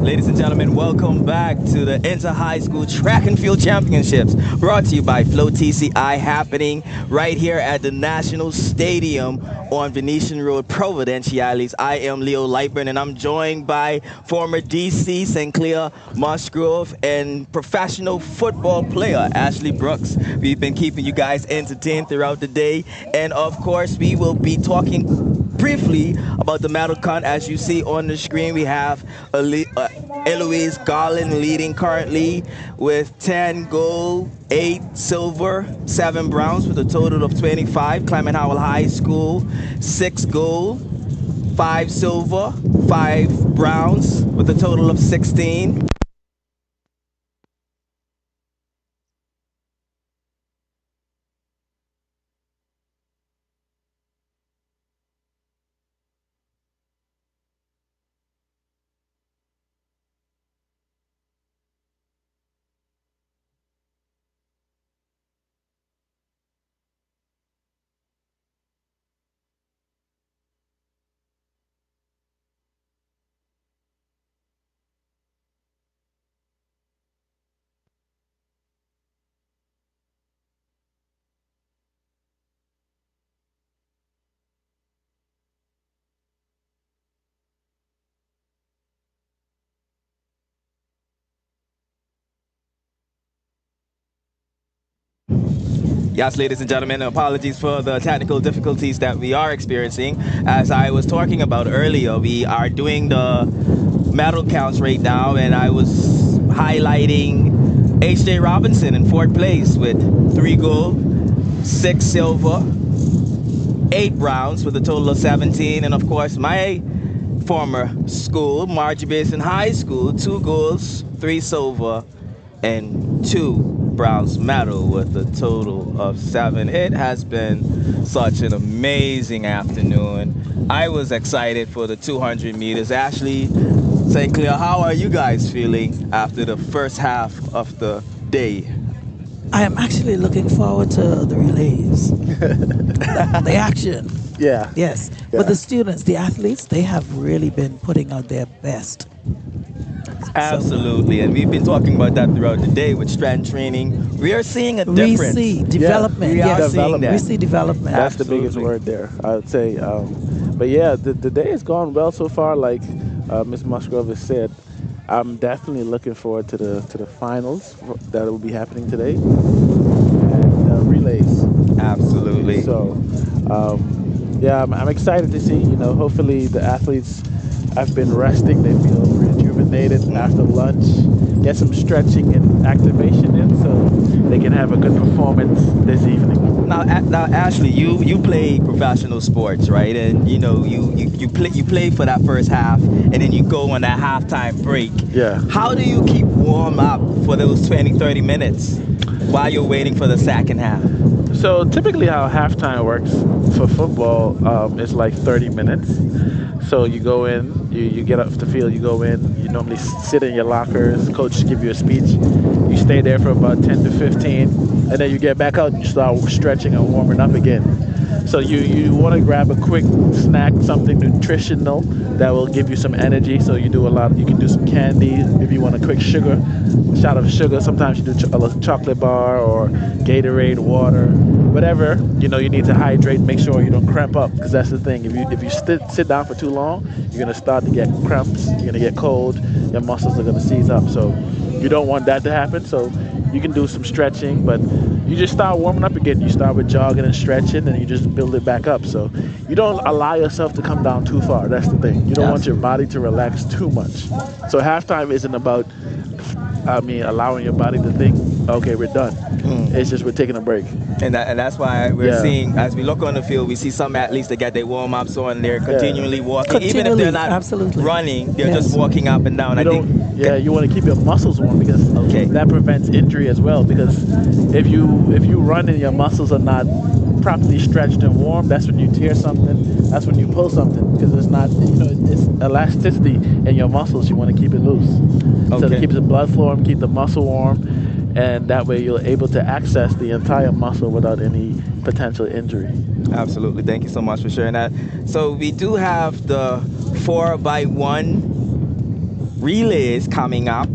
Ladies and gentlemen, welcome back to the Inter-High School Track and Field Championships, brought to you by Flow TCI, happening right here at the National Stadium on Venetian Road, Providenciales. I am Leo Lightburn, and I'm joined by former DC St. Clair Musgrove and professional football player Ashley Brooks. We've been keeping you guys entertained throughout the day, and of course, we will be talking briefly about the medal count. As you see on the screen, we have Eloise Garland leading currently with 10 gold, 8 silver, 7 bronze, with a total of 25. Clement Howell High School, 6 gold, 5 silver, 5 browns, with a total of 16. Yes, ladies and gentlemen, apologies for the technical difficulties that we are experiencing. As I was talking about earlier, we are doing the medal counts right now, and I was highlighting H.J. Robinson in 4th place with 3 gold, 6 silver, 8 browns, with a total of 17. And of course, my former school, Margie Basin High School, 2 golds, 3 silver, and 2 bronze medal, with a total of 7. It has been such an amazing afternoon. I was excited for the 200 meters. Ashley, St. Clair, how are you guys feeling after the first half of the day? I am actually looking forward to the relays, the action. Yeah. Yes. Yeah. But the students, the athletes, they have really been putting out their best. Absolutely, and we've been talking about that throughout the day with strength training. We are seeing a difference. We see development. We are seeing that. We see development. That's the biggest word there, I would say. But yeah, the day has gone well so far. Like Ms. Musgrove has said, I'm definitely looking forward to the finals that will be happening today, and relays. Absolutely. So yeah, I'm excited to see. Hopefully the athletes have been resting. They feel rejuvenated after lunch. Get some stretching and activation in, so they can have a good performance this evening. Now Ashley, you play professional sports, right? And you play for that first half, and then you go on that halftime break. Yeah. How do you keep warm up for those 20-30 minutes while you're waiting for the second half? So typically how halftime works for football is like 30 minutes. So you go in, you get off the field, you go in, you normally sit in your lockers, coach give you a speech, you stay there for about 10 to 15, and then you get back out and you start stretching and warming up again. So you want to grab a quick snack, something nutritional that will give you some energy. So you can do some candy if you want a quick shot of sugar. Sometimes you do a chocolate bar or Gatorade, water, whatever. You need to hydrate. Make sure you don't cramp up, because that's the thing. If you sit down for too long, you're gonna start to get cramps. You're gonna get cold. Your muscles are gonna seize up. So you don't want that to happen. So you can do some stretching, but you just start warming up again. You start with jogging and stretching, and you just build it back up. So you don't allow yourself to come down too far. That's the thing. You don't want your body to relax too much. So halftime isn't about, allowing your body to think, okay, we're done. It's just we're taking a break. And that's why we're seeing, as we look on the field, we see some athletes that get their warm-ups on, they're continually walking. Even if they're not running, they're just walking up and down. You want to keep your muscles warm, because that prevents injury as well. Because if you run and your muscles are not properly stretched and warm, that's when you tear something, that's when you pull something, because it's not, it's elasticity in your muscles. You want to keep it loose. So it keeps the blood flowing, keep the muscle warm, and that way you're able to access the entire muscle without any potential injury. Absolutely. Thank you so much for sharing that. So we do have the 4x1 relays coming up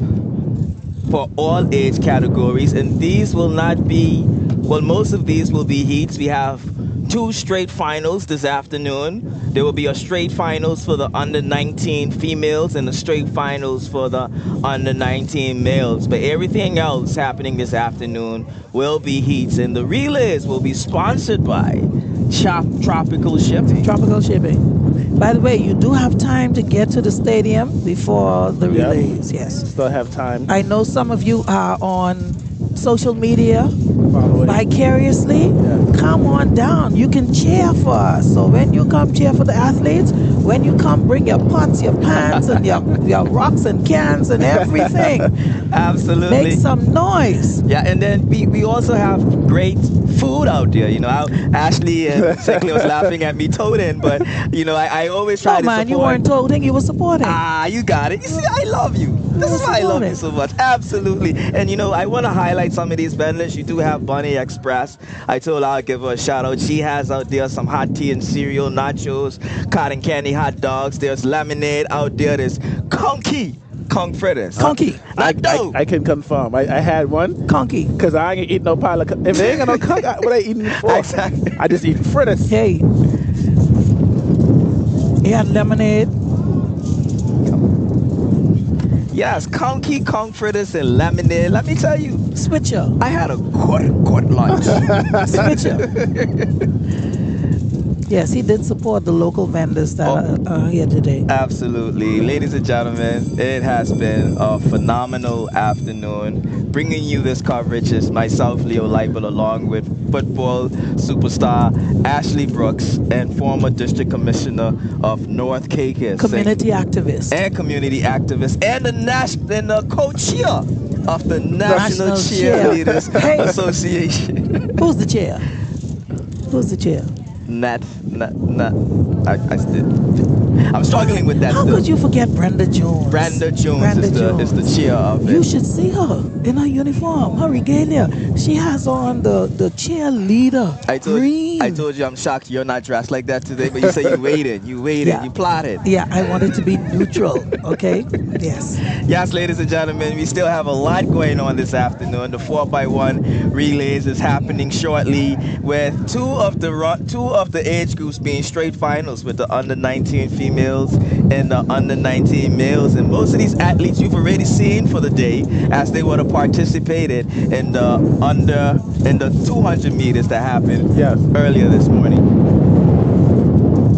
for all age categories, and these will not be, well, most of these will be heats. We have 2 straight finals this afternoon. There will be a straight finals for the under 19 females and a straight finals for the under 19 males. But everything else happening this afternoon will be heats, and the relays will be sponsored by Tropical Shipping. Tropical Shipping. By the way, you do have time to get to the stadium before the relays. Yes. Still have time. I know some of you are on social media vicariously. Come on down. You can cheer for us. So when you come cheer for the athletes, when you come, bring your pots, your pans, and your rocks and cans and everything. Absolutely. Make some noise. Yeah, and then we also have great food out there. You know, Ashley and Seckley was laughing at me toting, but you know, I always try to support. You weren't toting, you were supporting. Ah, you got it. You see, I love you. This is why I love you so much. Absolutely. And you know, I want to highlight some of these vendors. You do have Bunny Express. I told her I'll give her a shout out. She has out there some hot tea and cereal, nachos, cotton candy hot dogs. There's lemonade out there. There's Conch fritters. Conky. I can confirm. I had one. Conky. Because I ain't eating no pile of... If they ain't got no conch, what I eating it for? Exactly. I just eat fritters. Hey. He had lemonade. Yes, Conch fritters and lemonade. Let me tell you. Switcher. I had a good lunch. Switcher. Yes, he did support the local vendors that are here today. Absolutely. Ladies and gentlemen, it has been a phenomenal afternoon. Bringing you this coverage is myself, Leo Leibel, along with football superstar Ashley Brooks and former district commissioner of North Caicos. Community activist. And community activist. And the co-chair of the National Cheerleaders Association. Who's the chair? Who's the chair? I'm struggling with that. How could you forget Brenda Jones? Brenda Jones is the chair of it. You should see her in her uniform, her regalia. She has on the cheerleader green. I told you I'm shocked you're not dressed like that today, but you say you waited, you plotted. Yeah, I wanted to be neutral, okay? Yes. Yes, ladies and gentlemen, we still have a lot going on this afternoon. The 4x1 relays is happening shortly, with two of the age groups being straight finals, with the under 19 females and the under 19 males. And most of these athletes you've already seen for the day, as they would have participated in the 200 meters that happened earlier this morning.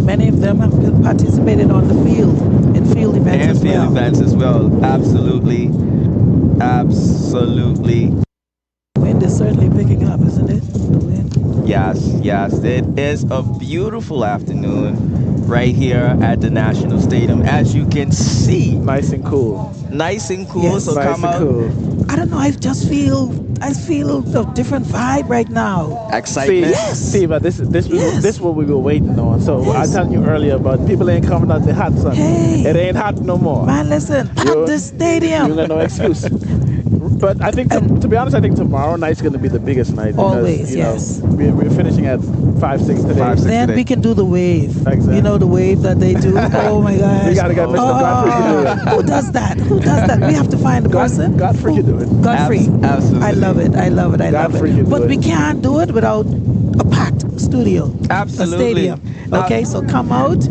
Many of them have participated on the field, in field events as well. And field events as well. Absolutely. Absolutely. Wind is certainly picking up, isn't it? The wind. Yes. It is a beautiful afternoon right here at the National Stadium. As you can see. Nice and cool. Yes, so come out. Cool. I don't know, I feel a different vibe right now. Excitement. See, but this is what we were waiting on. So I was telling you earlier about people ain't coming out the hot sun. Hey. It ain't hot no more. Man, listen, pack the stadium. You got no excuse. But I think, to be honest, I think tomorrow night's going to be the biggest night. Because, always, yes. We're finishing at 5-6 today. Then we can do the wave. Exactly. You know the wave that they do? Oh my gosh. We got to get Mr. Godfrey to do it. Who does that? We have to find the person. Godfrey can do it. Godfrey. Absolutely. I love it. But we can't do it without a packed studio. Absolutely. A stadium. Okay, so come out.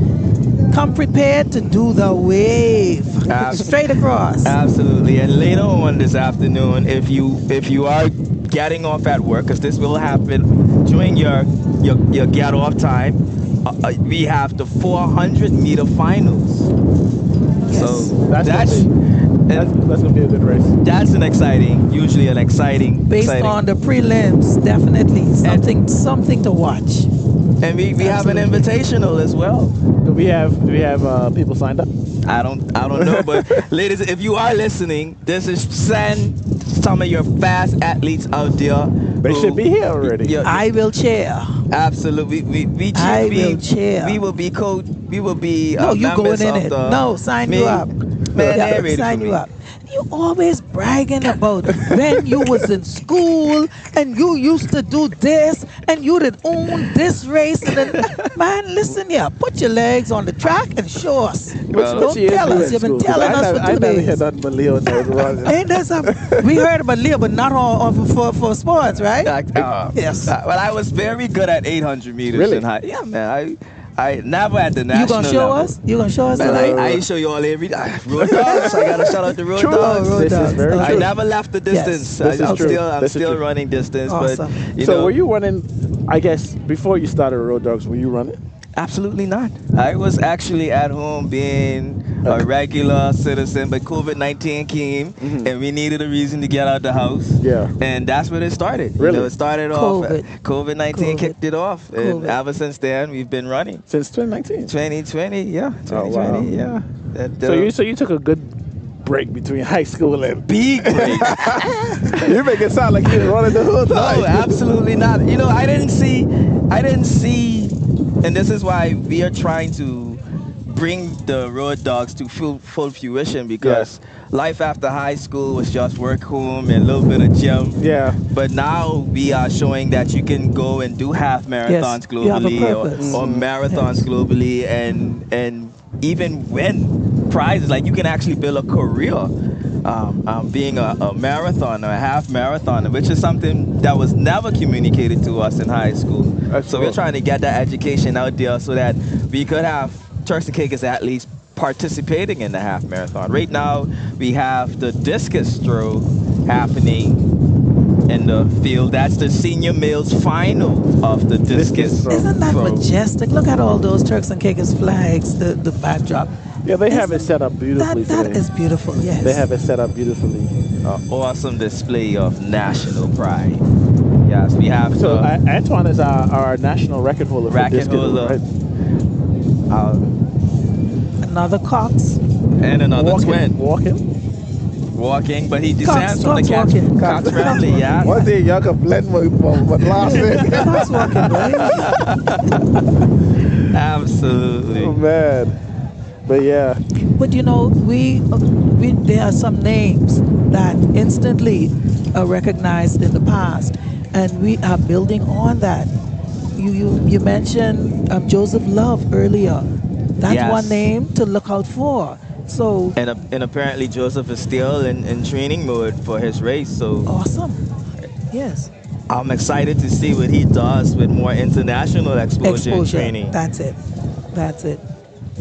Come prepared to do the wave. Straight across. Absolutely. And later on this afternoon, if you are getting off at work, because this will happen during your get off time, we have the 400-meter finals. Yes. So that's gonna be a good race. That's usually an exciting. Based on the prelims, definitely something to watch. And we have an invitational as well. Do we have people signed up? I don't know, but ladies, if you are listening, send some of your fast athletes out there. They should be here already. I will cheer. Absolutely, we will cheer. We will be coach. We will be. No, you going in it. No, sign you up. Man, sign you up. You always bragging about when you was in school and you used to do this and you did own this race. And then, man, listen here. Put your legs on the track and show us. Don't tell us. You've been telling us for 2 days. I never heard nothing but Leo knows running. Ain't that something? We heard about Leo, but not for sports, right? Yes. Well, I was very good at 800 meters. Really? In high. Yeah, man. I never at the national level. You gonna show level. us? You gonna show us? Man, I show you all every day. Road dogs. I gotta shout out the road dogs. Road dogs. Very I true. never left the distance. Yes, I'm still running distance. Awesome. But were you running? I guess before you started road dogs, were you running? Absolutely not. I was actually at home being a regular citizen, but COVID-19 came and we needed a reason to get out the house. Yeah. And that's where it started. Really? It started off. COVID-19 kicked it off. And ever since then, we've been running. Since 2019? 2020, yeah. 2020, wow. yeah. So you took a good break between high school and big break. You make it sound like you're running the whole time. No, absolutely not. I didn't see, and this is why we are trying to bring the road dogs to full fruition, because life after high school was just work, home, and a little bit of gym. Yeah. But now we are showing that you can go and do half marathons globally or marathons globally, and even win prizes. Like, you can actually build a career being a marathoner, a half marathoner, which is something that was never communicated to us in high school. So we're trying to get that education out there so that we could have Turks and Caicos athletes participating in the half marathon. Right now, we have the discus throw happening in the field. That's the senior males final of the discus throw. Isn't that majestic? Look at all those Turks and Caicos flags, the backdrop. Yeah, they have it set up beautifully. That is beautiful, yes. They have it set up beautifully. Awesome display of national pride. Yes, we have. So Antoine is our national record holder for discus, right? Another Cox. And another twin. Walking, but he descends from the Cox family, yeah. One day y'all can blend but last it. Cox walking, right? Absolutely. Oh, man. But yeah. But there are some names that instantly are recognized in the past, and we are building on that. You mentioned Joseph Love earlier. That's one name to look out for. So and apparently Joseph is still in training mode for his race. So awesome. Yes. I'm excited to see what he does with more international exposure and training. That's it.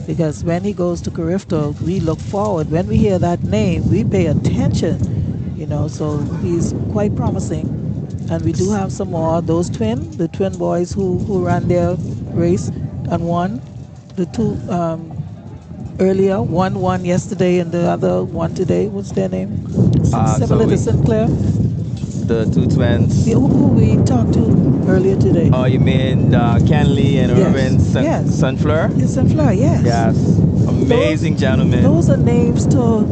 Because when he goes to Carifto, we look forward. When we hear that name, we pay attention. So he's quite promising. And we do have some more. The twin boys who ran their race and won. The two earlier, one won yesterday and the other one today. What's their name? Similar to Sinclair. The two twins. Who we talked to earlier today. Oh, you mean Kenley and Irvin Sunfleur? Yes, Sunfleur, yes. Yes. Amazing gentlemen. Those are names to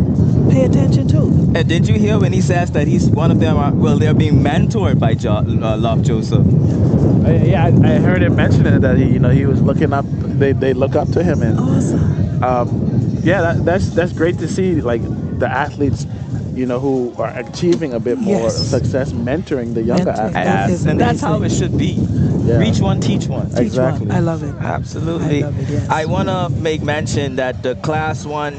pay attention to. And did you hear when he says that he's one of them, they're being mentored by Love Joseph? Yeah, I heard him mentioning that he was looking up, they look up to him. And, awesome. That's great to see, like, the athletes who are achieving a bit more success, mentoring the younger athletes. And that's how it should be. Yeah. Reach one, teach one. Exactly. I love it. Absolutely. I love it, yes. I want to make mention that the Class 1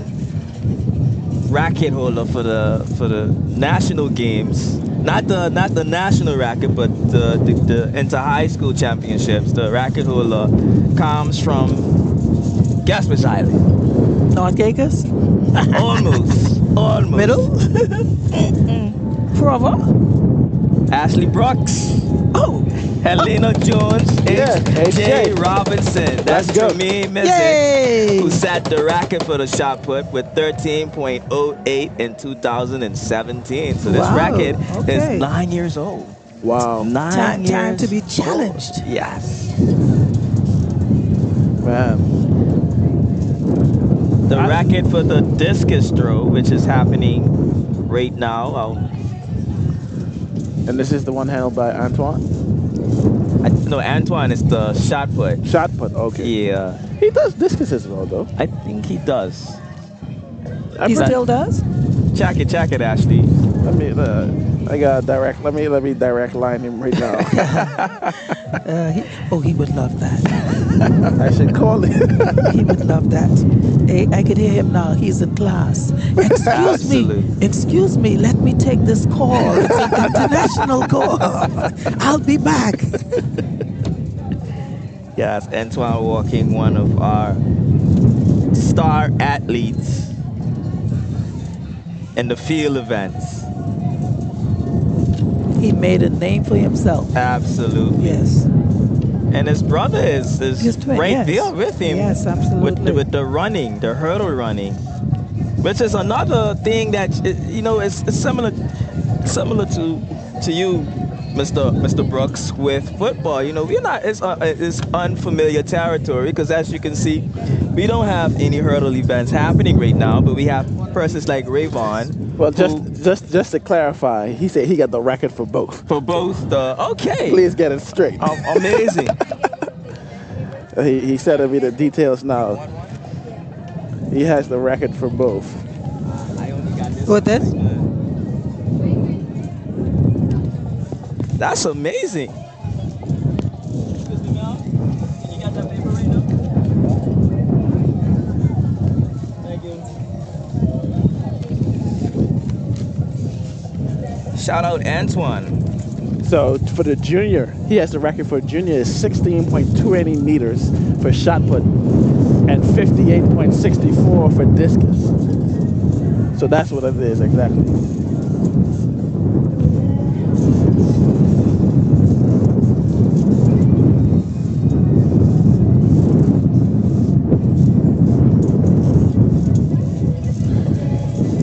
racket holder for the national games, not the national racket, but the inter-high school championships, the racket holder comes from, guess which island? North Caicos? Almost. Middle? Provo? Ashley Brooks. Oh. Helena Jones, H.J. Robinson. That's Jermaine Mizik, who set the record for the shot put with 13.08 in 2017. So this record is 9 years old. Wow. Time to be challenged. Old. Yes. Man. The record for the discus throw, which is happening right now. And this is the one handled by Antoine? No, Antoine is the shot put. Shot put, okay. Yeah. He does discus as well, though. I think he does. He still does? Check it, Ashley. I I got a direct. Let me direct line him right now. He would love that. I should call him. He would love that. Hey, I could hear him now. He's in class. Excuse me. Let me take this call. It's an international call. I'll be back. Yes, Antoine Walking, one of our star athletes in the field events. He made a name for himself. Absolutely. Yes. And his brother is right there with him. Yes, absolutely. With the running, the hurdle running, which is another thing that it's similar to you, Mr. Brooks, with football. We're not it's unfamiliar territory because as you can see, we don't have any hurdle events happening right now, but we have persons like Rayvon. Well, just to clarify, he said he got the record for both. For both okay. Please get it straight. Amazing. He said to me the details now. He has the record for both. What then? That's amazing. Shout out Antoine. So for the junior, he has the record for junior is 16.280 meters for shot put and 58.64 for discus. So that's what it is exactly.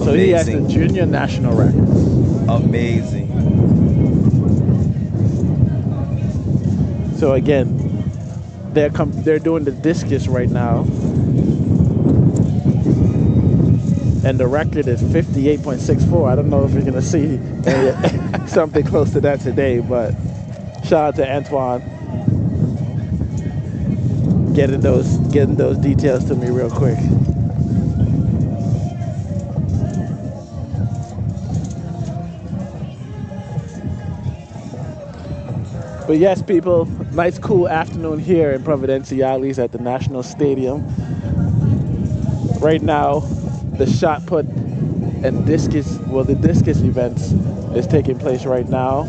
So he has the junior national record. Amazing. So again, they're doing the discus right now, and the record is 58.64. I don't know if you're gonna see something close to that today, but shout out to Antoine getting those details to me real quick. But yes, people, nice cool afternoon here in Providenciales at the National Stadium. Right now, the shot put and discus, the discus events is taking place right now.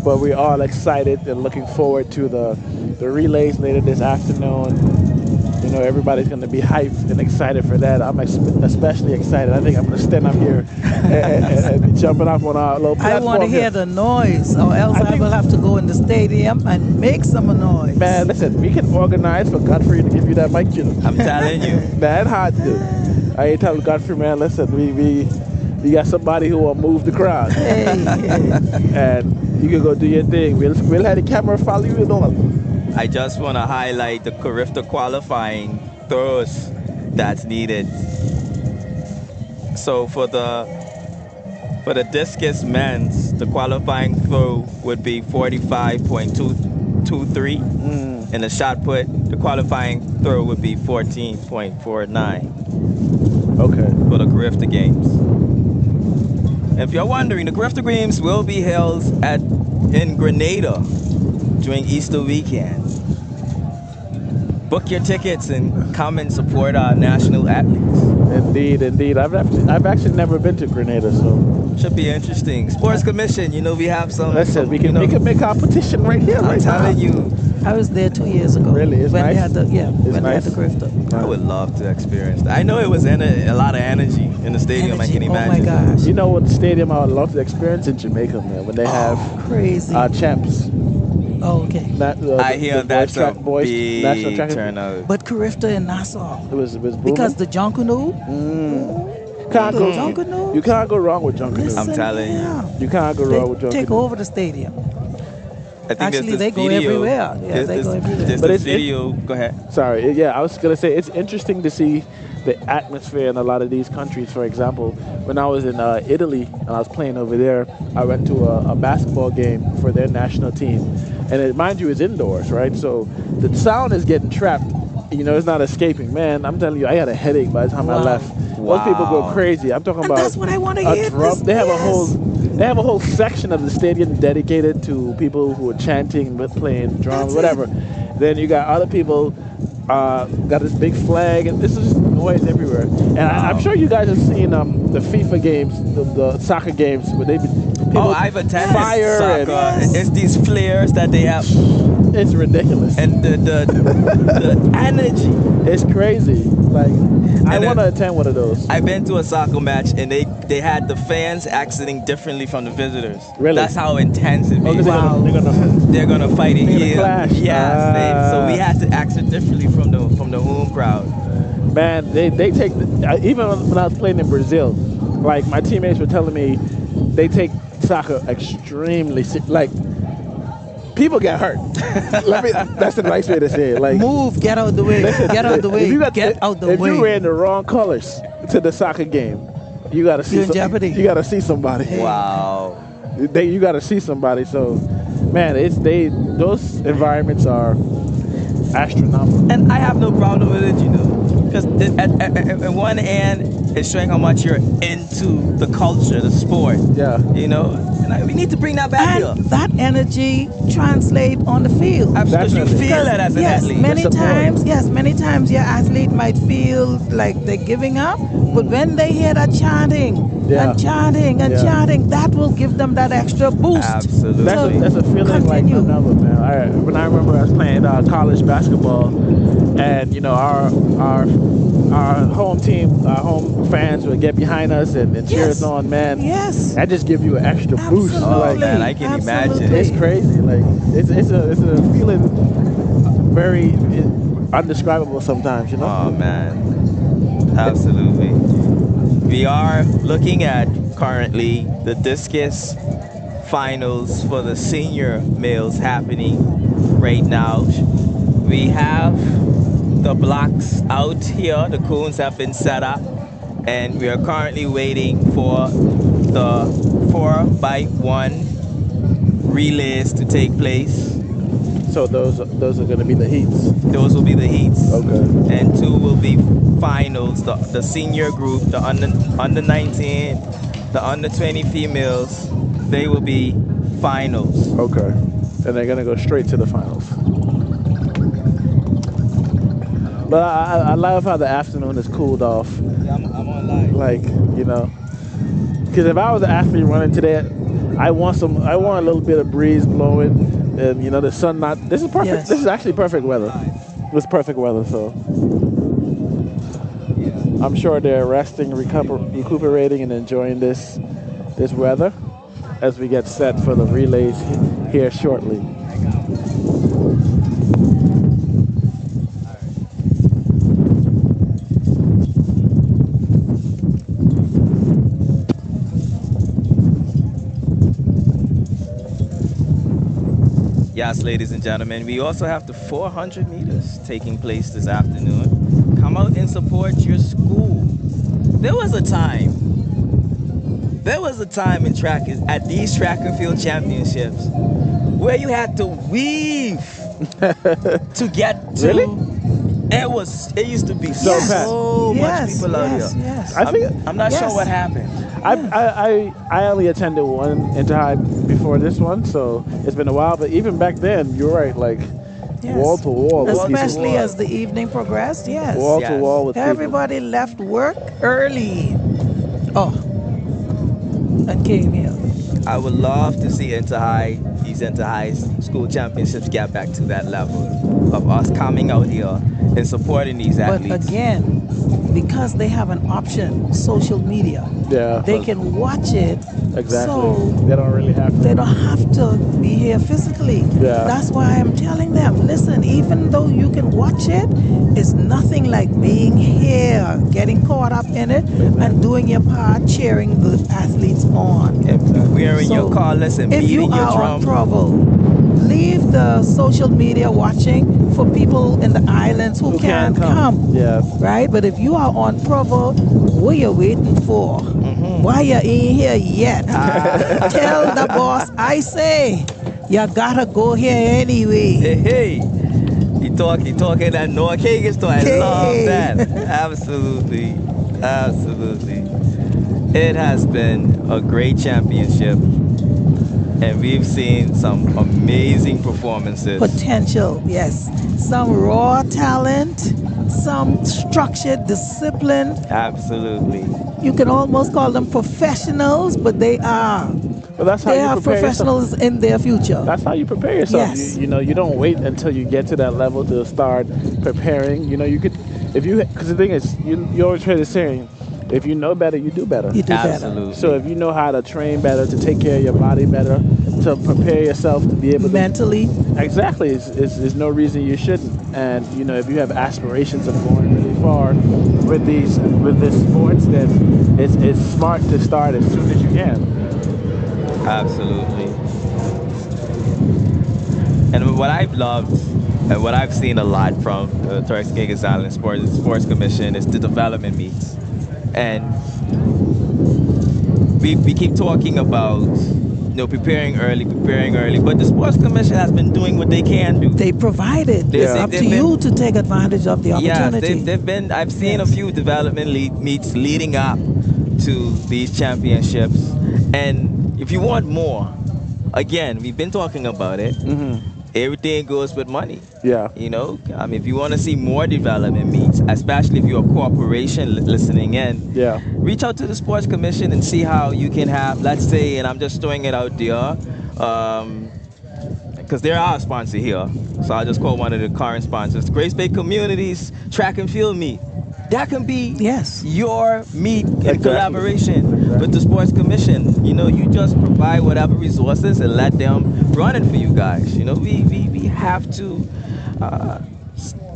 But we're all excited and looking forward to the relays later this afternoon. Everybody's going to be hyped and excited for that. I'm especially excited. I think I'm going to stand up here and be jumping up on our little platform. I want to hear the noise, or else I will have to go in the stadium and make some noise. Man, listen, we can organize for Godfrey to give you that mic, I'm telling you. Man, hard to do. I ain't telling Godfrey, man, listen, we got somebody who will move the crowd. And you can go do your thing. We'll have the camera follow you and all. I just want to highlight the Carifta qualifying throws that's needed. So for the discus men's, the qualifying throw would be 45.223, and the shot put, the qualifying throw would be 14.49. Okay. For the Carifta Games. If you're wondering, the Carifta Games will be held in Grenada during Easter weekend. Book your tickets and come and support our national athletes. Indeed. I've actually never been to Grenada, so should be interesting. Sports Commission, we have some. Listen, we can make competition right here. I'm telling you. I was there 2 years ago. Really, it's when nice. They had they had the Carifta. I would love to experience that. I know it was a lot of energy in the stadium. I can imagine. Oh my gosh! You know what stadium I would love to experience in Jamaica, man? When they have crazy champs. Oh, okay. I hear that's a big turnout. But Carifta in Nassau. It was booming. Because the Junkanoo. You can't go wrong with Junkanoo. I'm telling you. You can't go wrong with Junkanoo. Take over the stadium. I think actually, they go everywhere. Yeah, they go everywhere. But video. Go ahead. Sorry. Yeah, I was gonna say it's interesting to see the atmosphere in a lot of these countries. For example, when I was in Italy and I was playing over there, I went to a basketball game for their national team, and mind you, it's indoors, right? So the sound is getting trapped. It's not escaping. Man, I'm telling you, I had a headache by the time I left. Those people go crazy. I'm talking about. That's what I want to hear. Drum. They have a whole section of the stadium dedicated to people who are chanting, playing drums, whatever. Then you got other people got this big flag, and this is just noise everywhere. And I'm sure you guys have seen the FIFA games, the soccer games, where they people I've attended fire soccer. and It's these flares that they have. It's ridiculous. And the energy. It's crazy. Like, I want to attend one of those. I've been to a soccer match, and they had the fans exiting differently from the visitors. Really? That's how intense it is. They're gonna fight it here. Clash. Yes, so we had to exit differently from the home crowd. Man, they take even when I was playing in Brazil, like my teammates were telling me, they take soccer extremely like. People get hurt. That's the nice way to say it. Like, move, get out the way, get out the way, get out the way. If you wear the wrong colors to the soccer game, you gotta see. You're in jeopardy. You gotta see somebody. Wow. You gotta see somebody. So, man, those environments are astronomical. And I have no problem with it, you know, because at one end, it's showing how much you're into the culture, the sport. Yeah. You know, and we need to bring that back here. That energy translate on the field. Absolutely. You feel that as an athlete. Many times your athlete might feel like they're giving up, but when they hear that chanting and chanting and chanting, that will give them that extra boost. Absolutely. That's a feeling like another, man. When I remember I was playing college basketball, and you know our home team, our home fans would get behind us and cheer us on, man. Yes. That just gives you an extra boost. Oh man, I can imagine. It's crazy. Like it's a feeling very undescribable sometimes, you know. Oh man, absolutely. We are looking at currently the discus finals for the senior males happening right now. We have the blocks out here, the cones have been set up, and we are currently waiting for the 4x1 relays to take place. So those are going to be the heats? Those will be the heats. Okay. And 2 will be finals, the senior group, the under 19, the under 20 females, they will be finals. Okay. And they're going to go straight to the finals. But I love how the afternoon is cooled off. Yeah, I'm online. Like, you know, because if I was an athlete running today, I want a little bit of breeze blowing, and you know, the sun not. This is perfect. Yes. This is actually perfect weather. It's perfect weather, so I'm sure they're resting, recuperating, and enjoying this weather as we get set for the relays here shortly. Yes, ladies and gentlemen, we also have the 400 meters taking place this afternoon. Come out and support your school. There was a time at these track and field championships where you had to weave to get to. Really? It used to be so much people out here. Yes. I'm not sure what happened. I only attended one inter-high before this one, so it's been a while. But even back then, you're right, like wall to wall. Especially as the evening progressed, yes. Wall to wall with everybody left work early. And came here. I would love to see these inter-high school championships get back to that level of us coming out here and supporting these athletes. But again, because they have an option, social media, they can watch it. Exactly. So they don't really have to. They don't have to be here physically. Yeah. That's why I'm telling them, listen, even though you can watch it, it's nothing like being here, getting caught up in it, and doing your part, cheering the athletes on. Wearing your car, listen, if you beating your are drum. on Provo, leave the social media watching for people in the islands who can't come. Yeah. Right? But if you are on Provo, what are you waiting for? Why you ain't here yet? Tell the boss, I say, you gotta go here anyway. Hey. He talking that no Kagan story. I love that. Absolutely. Absolutely. It has been a great championship, and we've seen some amazing performances. Potential, yes. Some raw talent, some structured discipline. Absolutely. You can almost call them professionals, but they are. Well, that's how They you are prepare professionals yourself. in their future. That's how you prepare yourself. Yes. You know, you don't wait until you get to that level to start preparing. You know, you could, if you, because the thing is, you always hear the saying, if you know better, you do better. You do Absolutely. better. So if you know how to train better, to take care of your body better, to prepare yourself to be able to mentally. Exactly. There's no reason you shouldn't. And you know, if you have aspirations of going really far with this sports, then it's smart to start as soon as you can. Absolutely. And what I've loved and what I've seen a lot from the Turks and Caicos Island Sports Commission is the development meets. And we keep talking about preparing early, but the Sports Commission has been doing what they can do. They provided. It's up to you to take advantage of the opportunity. Yeah, they've been. I've seen a few development meets leading up to these championships, and if you want more, again, we've been talking about it. Everything goes with money. Yeah. You know, I mean, if you want to see more development meets, especially if you're a corporation listening in, reach out to the Sports Commission and see how you can have, let's say, and I'm just throwing it out there, because they're our sponsor here. So I'll just call one of the current sponsors, Grace Bay Communities Track and Field Meet. That can be your meet in collaboration with the Sports Commission. You know, you just provide whatever resources and let them run it for you guys. You know, we have to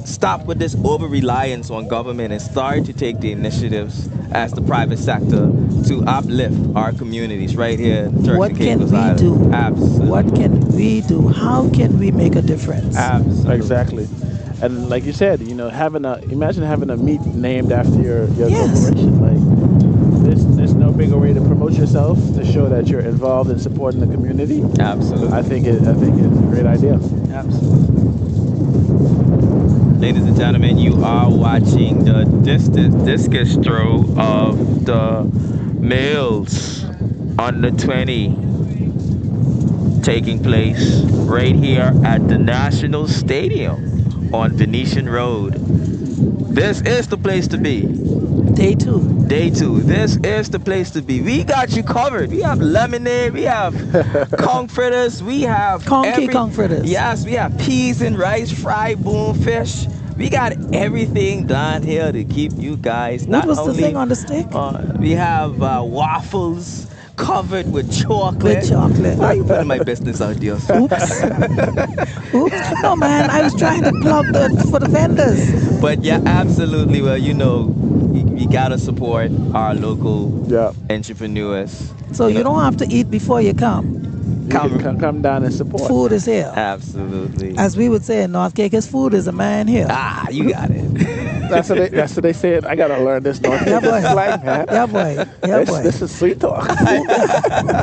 stop with this over-reliance on government and start to take the initiatives as the private sector to uplift our communities right here in Turks and Caicos Island. What can we do? Absolutely. What can we do? How can we make a difference? Absolutely. Exactly. And like you said, you know, imagine having a meet named after your corporation. Like, there's no bigger way to promote yourself to show that you're involved in supporting the community. Absolutely. I think it's a great idea. Absolutely. Ladies and gentlemen, you are watching the discus throw of the males under 20 taking place right here at the National Stadium on Venetian Road. This is the place to be. Day two. This is the place to be. We got you covered. We have lemonade. We have conch fritters. We have conch fritters. Yes, we have peas and rice, fried bonefish. We got everything down here to keep you guys. What was the thing on the stick? We have waffles covered with chocolate. Why are you putting my business out there? Oops. Oops. No, man, I was trying to plug for the vendors. But yeah, absolutely. Well, you know, you gotta support our local entrepreneurs. So you don't have to eat before you come. Come down and support. Food is here. Absolutely. As we would say in North Caicos, food is a man here. Ah, you got it. That's what they said. I gotta learn this North Caicos slang, man. Yeah, boy. This is sweet talk.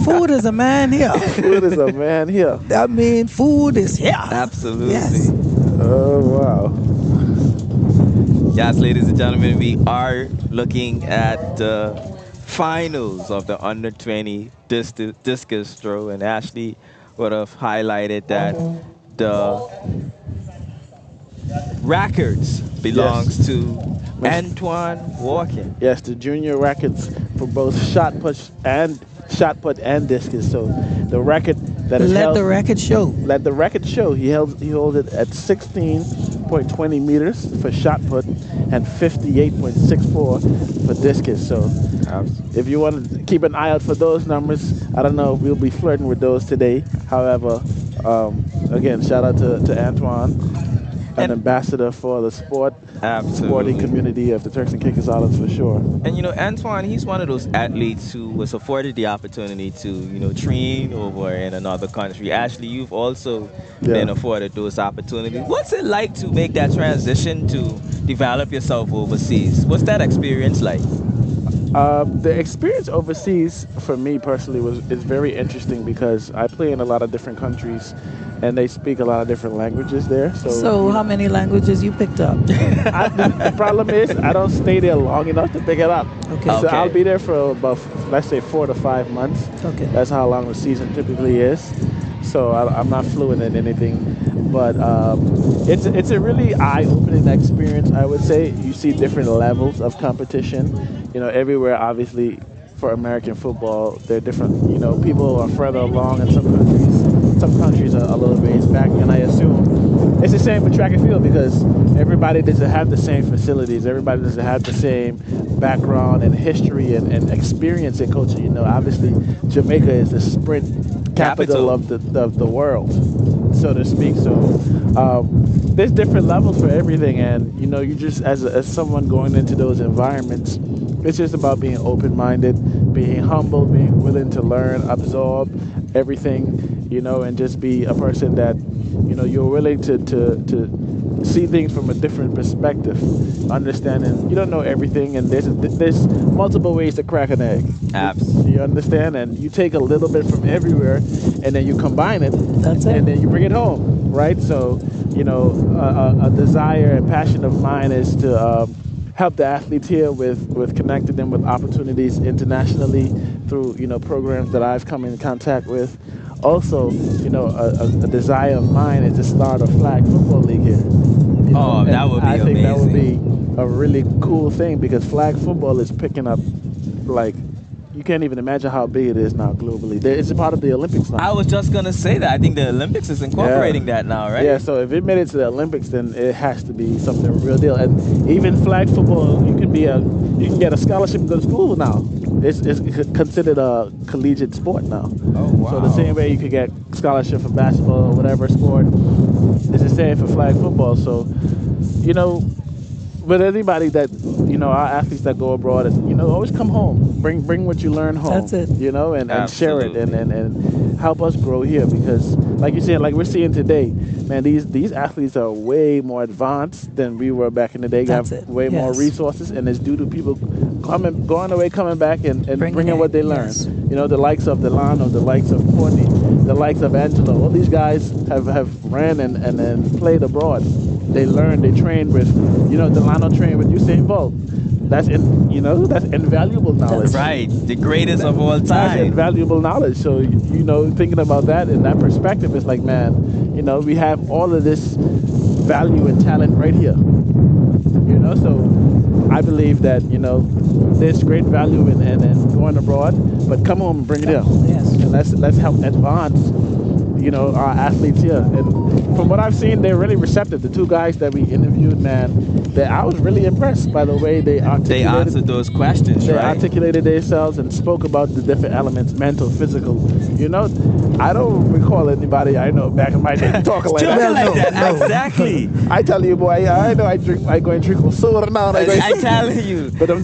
Food is a man here. Food is a man here. I mean, food is here. Absolutely. Yes. Oh wow. Yes, ladies and gentlemen, we are looking at the finals of the under 20 discus throw, and Ashley would have highlighted that the records belongs to Antoine Walker. Yes, the junior records for both shot put and discus. So the record that is Let the record show. Let the record show. He holds it at 16.20 meters for shot put and 58.64 for discus. So if you want to keep an eye out for those numbers, I don't know if we'll be flirting with those today. However, again, shout out to Antoine, an ambassador for the sporting community of the Turks and Caicos Islands for sure. And you know, Antoine, he's one of those athletes who was afforded the opportunity to, you know, train over in another country. Ashley, you've also been afforded those opportunities. What's it like to make that transition to develop yourself overseas? What's that experience like? The experience overseas for me personally is very interesting because I play in a lot of different countries, and they speak a lot of different languages there. So how many languages you picked up? The problem is I don't stay there long enough to pick it up. Okay. So I'll be there for about, let's say, 4 to 5 months. Okay. That's how long the season typically is. So I'm not fluent in anything, but it's a really eye-opening experience. I would say you see different levels of competition. You know, everywhere obviously for American football, they're different. You know, people are further along in some countries. Some countries are a little ways back, and I assume it's the same for track and field because everybody doesn't have the same facilities. Everybody doesn't have the same background and history and experience in culture. You know, obviously Jamaica is the sprint capital of the world, so to speak. So there's different levels for everything, and you know, you just as someone going into those environments, it's just about being open-minded, being humble, being willing to learn, absorb everything, you know, and just be a person that, you know, you're willing to see things from a different perspective, understanding you don't know everything, and there's multiple ways to crack an egg. Absolutely. You understand? And you take a little bit from everywhere, and then you combine it, That's it. and then you bring it home, right? So, you know, a desire and passion of mine is to help the athletes here with connecting them with opportunities internationally through, you know, programs that I've come in contact with. Also, you know, a desire of mine is to start a flag football league here. You know, that would be I think amazing. that would be a really cool thing because flag football is picking up, like, you can't even imagine how big it is now globally. It's a part of the Olympics now. I was just going to say that. I think the Olympics is incorporating that now, right? Yeah, so if it made it to the Olympics, then it has to be something real deal. And even flag football, you can get a scholarship and go to school now. It's considered a collegiate sport now. Oh, wow. So the same way you could get scholarship for basketball or whatever sport, it's the same for flag football. So, you know, with anybody that, you know, our athletes that go abroad, you know, always come home. Bring what you learn home. That's it. You know, and share it and help us grow here because, like you said, like we're seeing today, man, these athletes are way more advanced than we were back in the day. That's have it. way more resources, and it's due to people going away, coming back, and bringing what they learn. Yes. You know, the likes of Delano, the likes of Courtney, the likes of Angelo. All these guys have ran and played abroad. They learned, they trained with, you know, Delano trained with Usain Bolt. That's invaluable knowledge. Right, the greatest of all time. That's invaluable knowledge. So, you know, thinking about that in that perspective, it's like, man, you know, we have all of this value and talent right here. You know, so I believe that, you know, there's great value in going abroad, but come home and bring it here. Yes. And let's help advance, you know, our athletes here. And from what I've seen, they're really receptive. The two guys that we interviewed, man, I was really impressed by the way they articulated. They answered those questions, They right? articulated themselves and spoke about the different elements, mental, physical. You know, I don't recall anybody I know back in my day talking like that. Exactly. I tell you, boy, I know I go and drink soda now. I'm telling you. But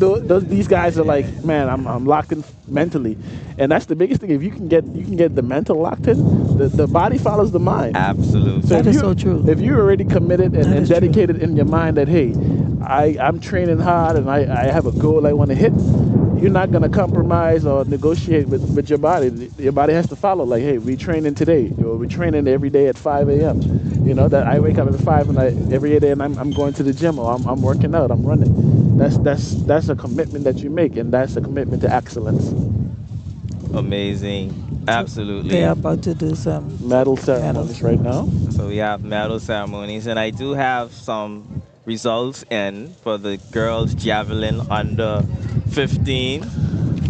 these guys are like, man, I'm locked in mentally, and that's the biggest thing. If you can get the mental locked in, the body follows the mind. Absolutely. So That is so true. If you're already committed and dedicated in your mind that, hey, I'm training hard and I have a goal I want to hit, you're not going to compromise or negotiate with your body. Your body has to follow. Like, hey, we training today. Or we training every day at 5 a.m. You know, that I wake up at 5 and every day and I'm going to the gym or I'm working out, I'm running. That's a commitment that you make, and that's a commitment to excellence. Amazing. Absolutely. They are about to do some medal ceremonies right now. So we have medal ceremonies, and I do have some results in for the girls javelin under 15.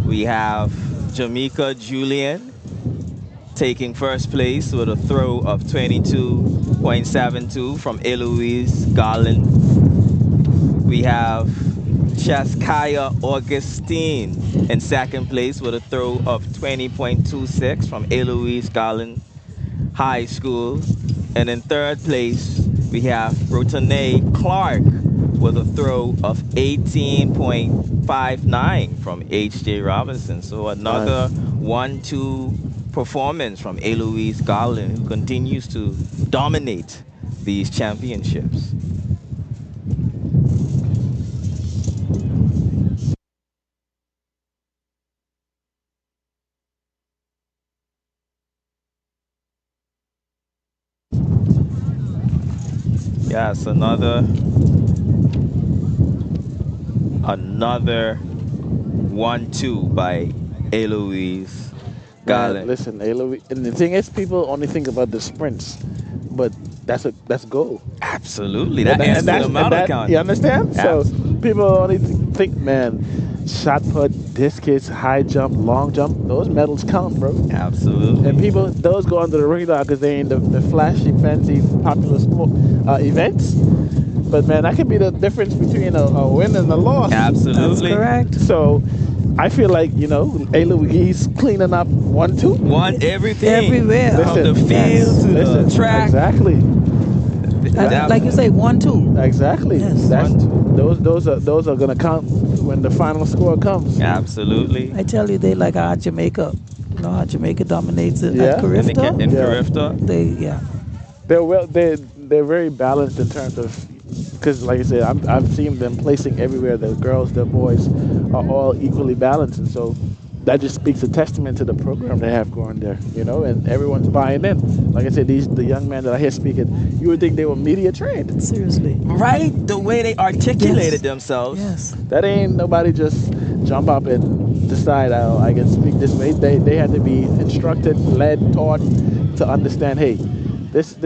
We have Jamaica Julian taking first place with a throw of 22.72 from Eloise Garland. We have Chaskaya Augustine in second place with a throw of 20.26 from Eloise Garland High School. And in third place, we have Rotane Clark with a throw of 18.59 from H.J. Robinson. So another 1-2 performance from Eloise Garland, who continues to dominate these championships. Yes, another 1-2 by Eloise Garland. Man, listen, Eloise, and the thing is, people only think about the sprints, but that's goal. Absolutely, that adds to the medal count. You understand? Absolutely. So people only think, man, shot put, discus, high jump, long jump, those medals count, bro. Absolutely. And people, those go under the radar because they ain't the flashy, fancy, popular sport events. But man, that could be the difference between a win and a loss. Absolutely. That's correct. So I feel like, Eloise cleaning up 1-2. Won everything. Everywhere. From the field to the track. Exactly. Like you say, 1-2. Exactly. Yes. Those are gonna count when the final score comes. Absolutely. I tell you, they like how Jamaica. You know how Jamaica dominates it at Carifta? In Carifta. They're very balanced in terms of, because like I said, I've seen them placing everywhere. The girls, the boys are all equally balanced, and so that just speaks a testament to the program they have going there, and everyone's buying in. Like I said, the young men that I hear speaking, you would think they were media trained. Seriously. Right? The way they articulated themselves. Yes. That ain't nobody just jump up and decide, I can speak this way. They had to be instructed, led, taught to understand, hey, this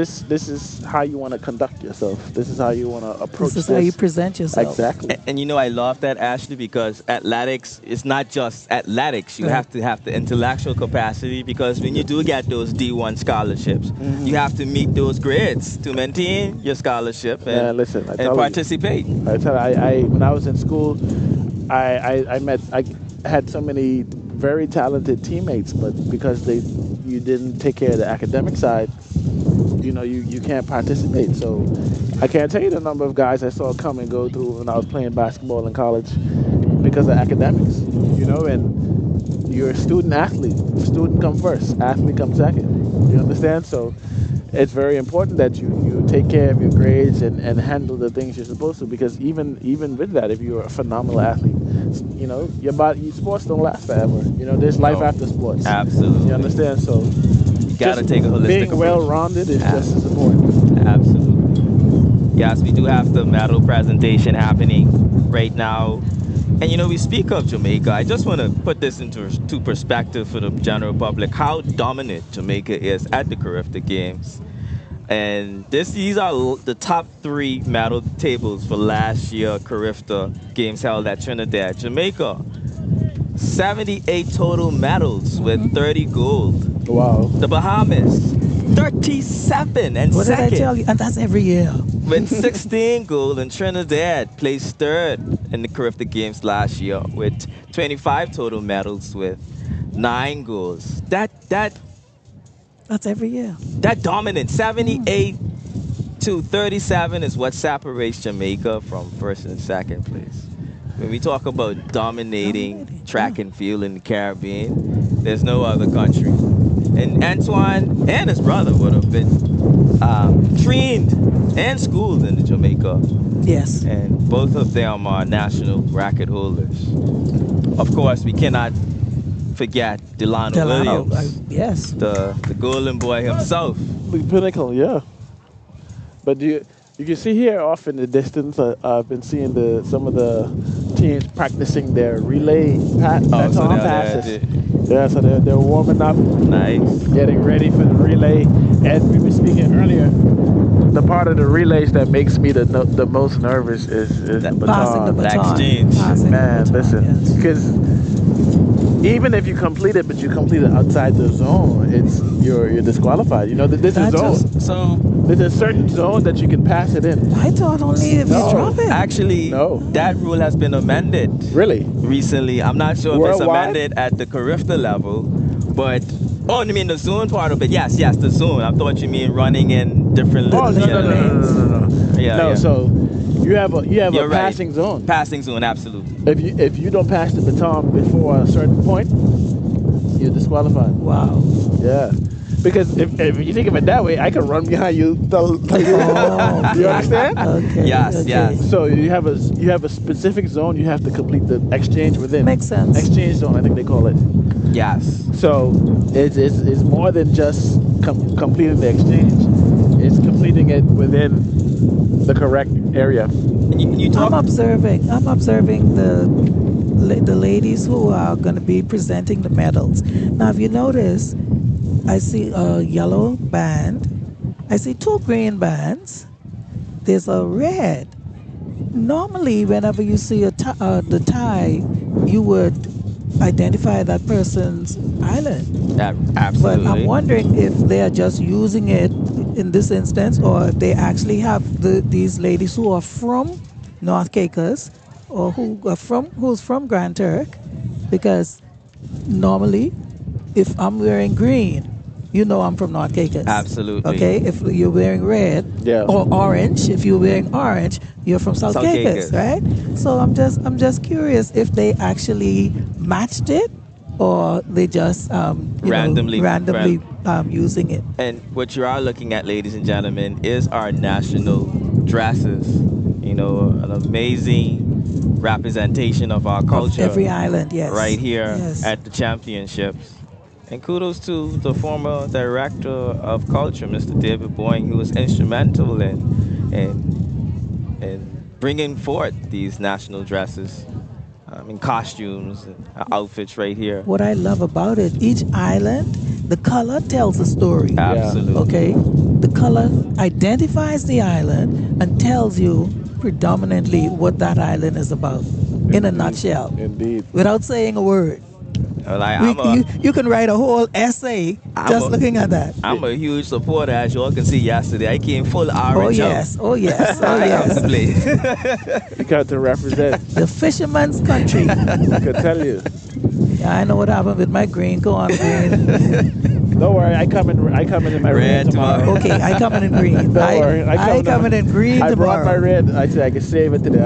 is how you want to conduct yourself. This is how you want to approach this. This is how you present yourself. Exactly. And I love that, Ashley, because athletics is not just athletics. You have to have the intellectual capacity, because when you do get those D1 scholarships, you have to meet those grades to maintain your scholarship and, and participate. I tell you, when I was in school, I had so many very talented teammates, but because you didn't take care of the academic side, you can't participate. So I can't tell you the number of guys I saw come and go through when I was playing basketball in college because of academics, and you're a student athlete. Student come first, athlete come second. You understand? So it's very important that you take care of your grades and handle the things you're supposed to, because even with that, if you're a phenomenal athlete, your sports don't last forever. There's life after sports. Absolutely. You understand? So gotta take a holistic being approach. well-rounded is just as important. Absolutely. Yes, we do have the medal presentation happening right now. And we speak of Jamaica. I just want to put this into perspective for the general public, how dominant Jamaica is at the Carifta Games. And these are the top 3 medal tables for last year Carifta Games held at Trinidad. Jamaica, 78 total medals with 30 gold. Wow. The Bahamas, 37 and what second. What did I tell you? And that's every year. With 16 gold, and Trinidad placed 3rd in the Carifta Games last year with 25 total medals with 9 golds. That's every year. That dominant 78 to 37 is what separates Jamaica from 1st and 2nd place. When we talk about dominating track and field in the Caribbean, there's no other country. And Antoine and his brother would have been trained and schooled in Jamaica. Yes. And both of them are national record holders. Of course, we cannot forget Delano Williams. Yes. The golden boy himself. The pinnacle, yeah. But you can see here off in the distance, I've been seeing some of the teams practicing their relay passes. Yeah, so they're warming up. Nice. Getting ready for the relay. As we were speaking earlier, the part of the relays that makes me the most nervous is the baton. Passing the baton. Exchange. Man, listen, because even if you complete it, but you complete it outside the zone, you're disqualified. This is zone. There's a certain zone that you can pass it in. I thought only if you drop it. Actually, that rule has been amended. Really? Recently. I'm not sure if it's amended at the Carifta level, but I mean the zone part of it. Yes, the zone. I thought you mean running in different lanes. No. Yeah. So you have a You're passing right. zone. Passing zone, absolutely. If you don't pass the baton before a certain point, you're disqualified. Wow. Yeah. Because if you think of it that way, I can run behind you. You understand? Okay. Yes. So you have a specific zone you have to complete the exchange within. Makes sense. Exchange zone, I think they call it. Yes. So it's more than just completing the exchange. is completing it within the correct area. I'm observing the ladies who are going to be presenting the medals. Now, if you notice, I see a yellow band. I see 2 green bands. There's a red. Normally, whenever you see the tie, you would identify that person's island. Absolutely. But I'm wondering if they are just using it in this instance, or if they actually have these ladies who are from North Caicos, or who's from Grand Turk, because normally, if I'm wearing green, you know I'm from North Caicos. Absolutely. Okay, if you're wearing red or orange, if you're wearing orange, you're from South Caicos, right? So I'm just curious if they actually matched it, or they just randomly using it. And what you are looking at, ladies and gentlemen, is our national dresses. You know, an amazing representation of our culture. Of every island, yes. Right here Yes. at the championships. And kudos to the former director of culture, Mr. David Boying, who was instrumental in bringing forth these national dresses, in costumes and outfits right here. What I love about it, each island, the color tells a story. Absolutely. Okay? The color identifies the island and tells you predominantly what that island is about, in a nutshell. Indeed. Without saying a word. You can write a whole essay just looking at that. I'm a huge supporter, as you all can see yesterday. I came full orange. Oh yes. You got to represent the fisherman's country. I can tell you. Yeah, I know what happened with my green. Go on, green. Don't worry, I come in my red tomorrow. Okay, I come in green. Don't worry, I come in green tomorrow. I brought my red. I said I can save it today.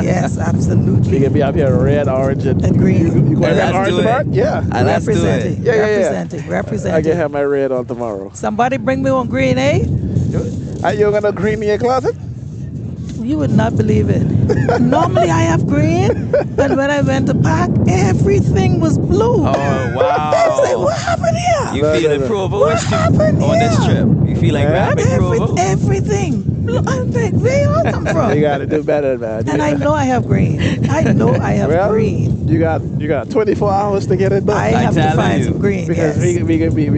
Yes, absolutely. We can be up here red, orange, and green. You going to have orange tomorrow? Yeah. Representing. I can have my red on tomorrow. Somebody bring me one green, eh? Are you gonna green in your closet? You would not believe it. Normally I have green, and when I went to pack, everything was blue. Oh, wow. I was like, what happened here? You feeling Provo on this trip? You feel like rapping Provo? Everything. I'm like, where y'all come from? You gotta do better, man. And I know I have green. Green. You got 24 hours to get it done. I have to find some green. Because we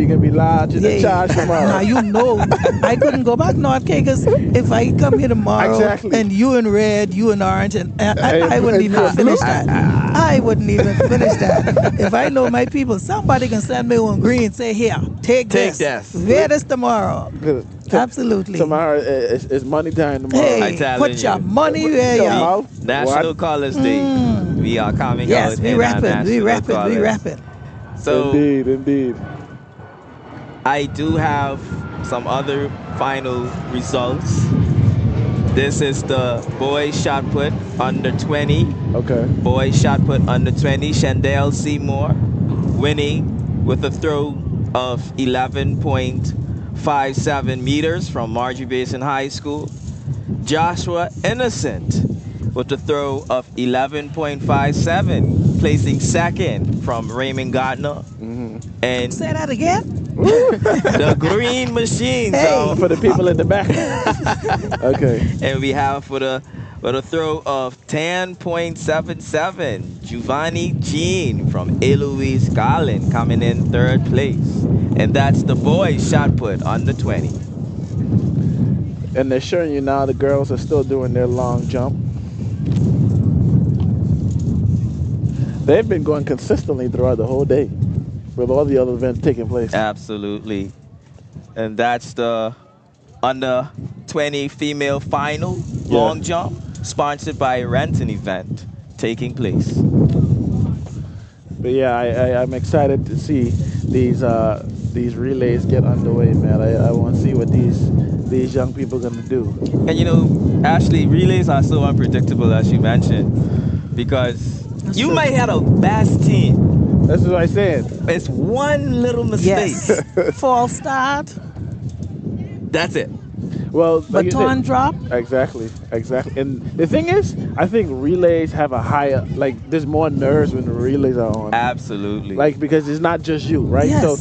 can be large in the charge tomorrow. Now you know I couldn't go back North Caicos if I come here tomorrow. Exactly. And you in red, you in orange, and I wouldn't even finish that. I wouldn't even finish that. If I know my people, somebody can send me one green. Say here, take this. Wear this tomorrow. Absolutely. Tomorrow is money time tomorrow. Hey, put your money where you are. National Colors Day. We are coming out. Yes, we rapping. So indeed. I do have some other final results. This is the boys shot put under 20. Okay. Boys shot put under 20. Shandell Seymour winning with a throw of 11.57 meters from Marjorie Basin High School. Joshua Innocent with a throw of 11.57, placing second from Raymond Gardner. And say that again. The Green Machine. Hey. For the people in the back. Okay. And we have for the throw of 10.77, Giovanni Jean from Eloise Garland coming in third place. And that's the boys shot put under 20. And they're showing you now the girls are still doing their long jump. They've been going consistently throughout the whole day with all the other events taking place. Absolutely. And that's the under 20 female final long jump, sponsored by Renton event taking place. But yeah, I'm excited to see these relays get underway, man. I want to see what these young people are going to do. And you know, Ashley, relays are so unpredictable, as you mentioned, because you might have a best team. That's what I said. It's one little mistake. Yes. False start. That's it. Well, like baton drop. Exactly. And the thing is, I think relays have a higher, there's more nerves when the relays are on. Absolutely. Because it's not just you, right? Yes. So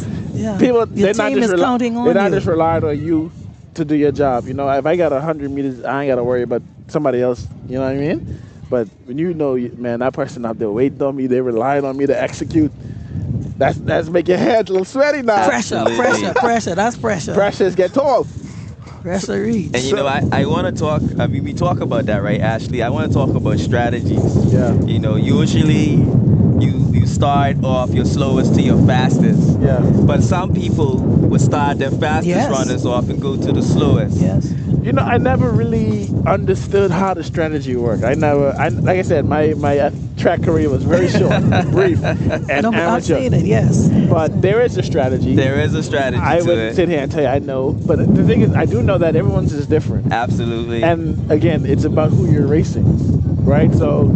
people, they're not just counting on they're not you. just relying on you to do your job. You know, if I got 100 meters, I ain't got to worry about somebody else. You know what I mean? But when you know, man, that person out there waiting on me, they relying on me to execute. That's make your hands a little sweaty now. Pressure. That's pressure. Pressures get tall. Pressure reach. And you know, I want to talk. I mean, we talk about that, right, Ashley? I want to talk about strategies. Yeah. You know, usually you start off your slowest to your fastest. Yeah. But some people would start their fastest runners off and go to the slowest. Yes. You know, I never really understood how the strategy worked. Like I said, my track career was very short, brief, and amateur. I've seen it, yes. But there is a strategy. There is a strategy I to wouldn't it. sit here and tell you I know, but the thing is, I do know that everyone's is different. Absolutely. And again, it's about who you're racing, right? So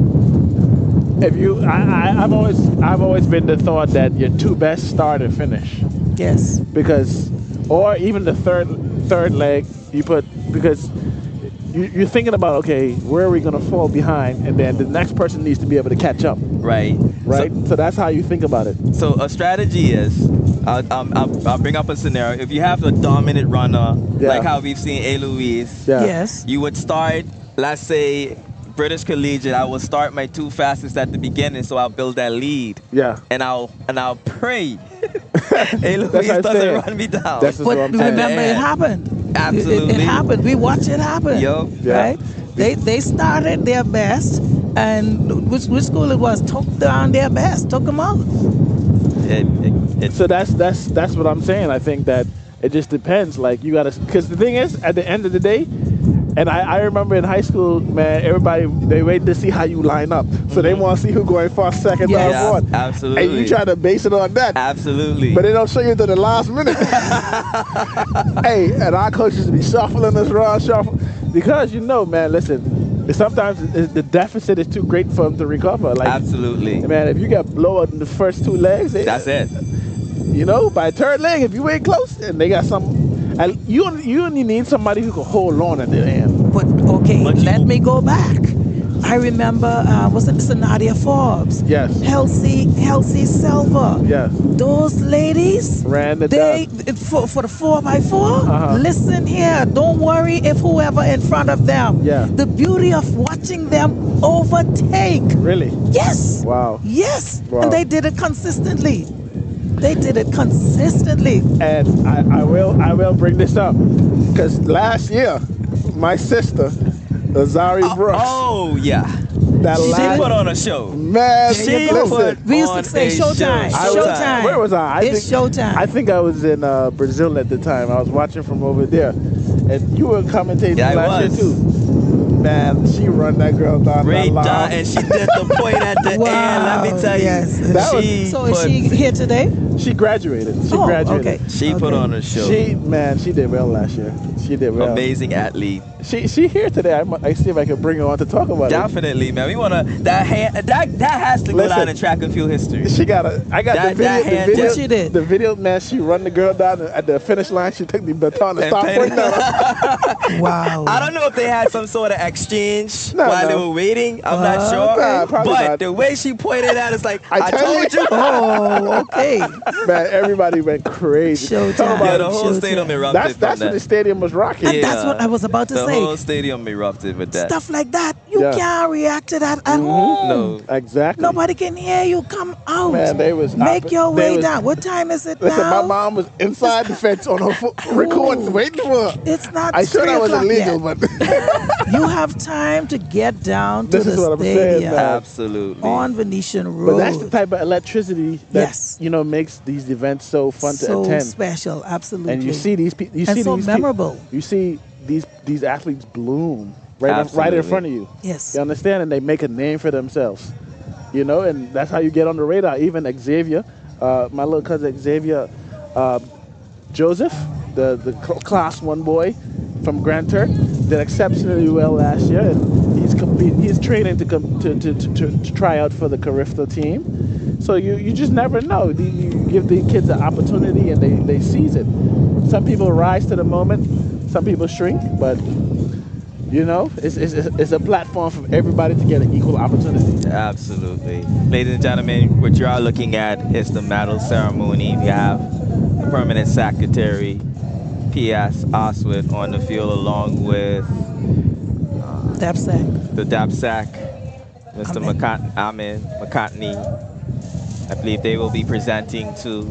if you, I've always been the thought that your two best start and finish. Yes. Because, or even the third leg you put, because you're thinking about, okay, where are we going to fall behind, and then the next person needs to be able to catch up. Right. So that's how you think about it. So a strategy is, I'll bring up a scenario. If you have a dominant runner, like how we've seen A. Louise, Yes. you would start, let's say, British Collegiate, I will start my two fastest at the beginning, so I'll build that lead. Yeah. And I'll pray A. Louise doesn't run me down. That's what I'm saying. Remember, it happened. Absolutely. It happened. We watched it happen. Right? They started their best, and which school it was took down their best, took them out. So that's what I'm saying. I think that it just depends. Like you gotta, because the thing is, at the end of the day, and I remember in high school, man, everybody, they wait to see how you line up. So they want to see who going first, second, third, fourth. Absolutely. And you try to base it on that. Absolutely. But they don't show you to the last minute. Hey, and our coaches be shuffling us around, because you know, man, listen, sometimes the deficit is too great for them to recover. Like, absolutely. Man, if you get blown in the first two legs, that's it. You know, by third leg, if you ain't close, and they got some. And you only need somebody who can hold on at the end. But okay, let me go back. I remember, was it Nadia Forbes? Yes. Helsie Silver. Yes. Those ladies ran the for the 4x4. Listen here, don't worry if whoever in front of them. Yeah. The beauty of watching them overtake. Really? Yes. Wow. Yes. Wow. And they did it consistently. They did it consistently. And I will bring this up, because last year, my sister, Azari Brooks. Oh yeah. She put on a show. Man, We used to say Showtime. Showtime. Where was I? It's Showtime. I think I was in Brazil at the time. I was watching from over there, and you were commentating last year too. Man, she run that girl down. Great job, and she did the point at the end. Let me tell you. Yes. So is she here today? She graduated. Okay. She put on a show. She did well last year. She did well. Amazing athlete. She here today. I see if I can bring her on to talk about Definitely, man. We wanna that has to go down in track and field history. She got I got that, the video. What she did? The video, man. She run the girl down at the finish line. She took the baton and stopped pointing at her. Wow. I don't know if they had some sort of exchange while they were waiting. I'm not sure. Probably but not. the way she pointed at it's like, I told you. Oh, okay. Man, everybody went crazy. Showtime. Yeah, the whole stadium erupted. That's when the stadium was rocking. And that's what I was about to say. The whole stadium erupted with that. Stuff like that. You can't react to that at home. No. Exactly. Nobody can hear you. Come out. Man, Make your way down. What time is it listen, now? my mom was inside the fence on her foot, recording, waiting for her. It's not I sure that was 3 illegal, yet. but You have time to get down to this the is what I'm saying, stadium. man. Absolutely. On Venetian Road. But that's the type of electricity that makes these events so fun to attend. So special, absolutely. And you see these people. You and see so these memorable. You see these athletes bloom right in front of you. Yes. You understand? And they make a name for themselves. You know, and that's how you get on the radar. Even Xavier, my little cousin Xavier Joseph, the class 1 boy from Grand Turk, did exceptionally well last year, and he's training to try out for the Carifta team. So you just never know. You give the kids an opportunity and they seize it. Some people rise to the moment, some people shrink, but you know, it's a platform for everybody to get an equal opportunity. Absolutely. Ladies and gentlemen, what you are looking at is the medal ceremony. We have the permanent secretary, PS Oswald on the field along with the Dapsack, Mr. McCartney. I believe they will be presenting to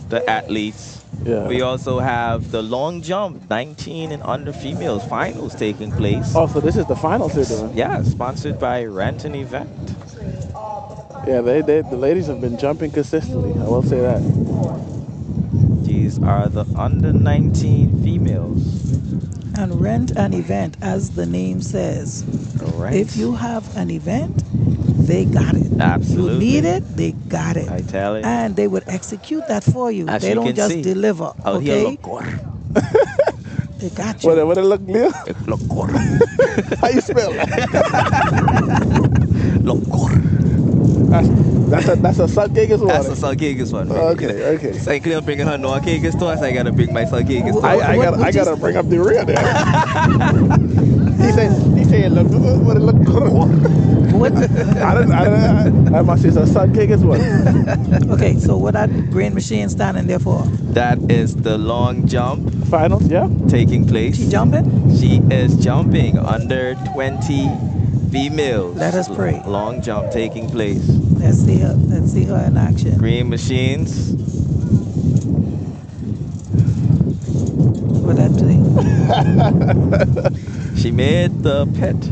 the athletes. Yeah. We also have the long jump, 19 and under females finals taking place. Oh, so this is the finals they're doing? Yeah, sponsored by Rent and Event. Yeah, the ladies have been jumping consistently. I will say that. These are the under 19 females. And Rent an Event, as the name says. Correct. If you have an event, they got it. Absolutely. You need it, they got it. I tell you. And they would execute that for you. As they you don't can just see. deliver. Out here, Okay? look. They got you. What it look, Leo? Look. How you spell that? Look. That's a Sulkegas one. That's a Sulkegas one. Okay. So I couldn't bring her no Sulkegas to us. I gotta bring my Sulkegas. I gotta bring up the rear there. he said, look, what it look. What? I must say it's a Sulkegas one. Okay, so what are Green Machine standing there for? That is the long jump. Finals, yeah. Taking place. She jumping? She is jumping under 20 females. Let us pray. Long jump taking place. Let's see her in action. Green Machines. What that thing? She made the pit.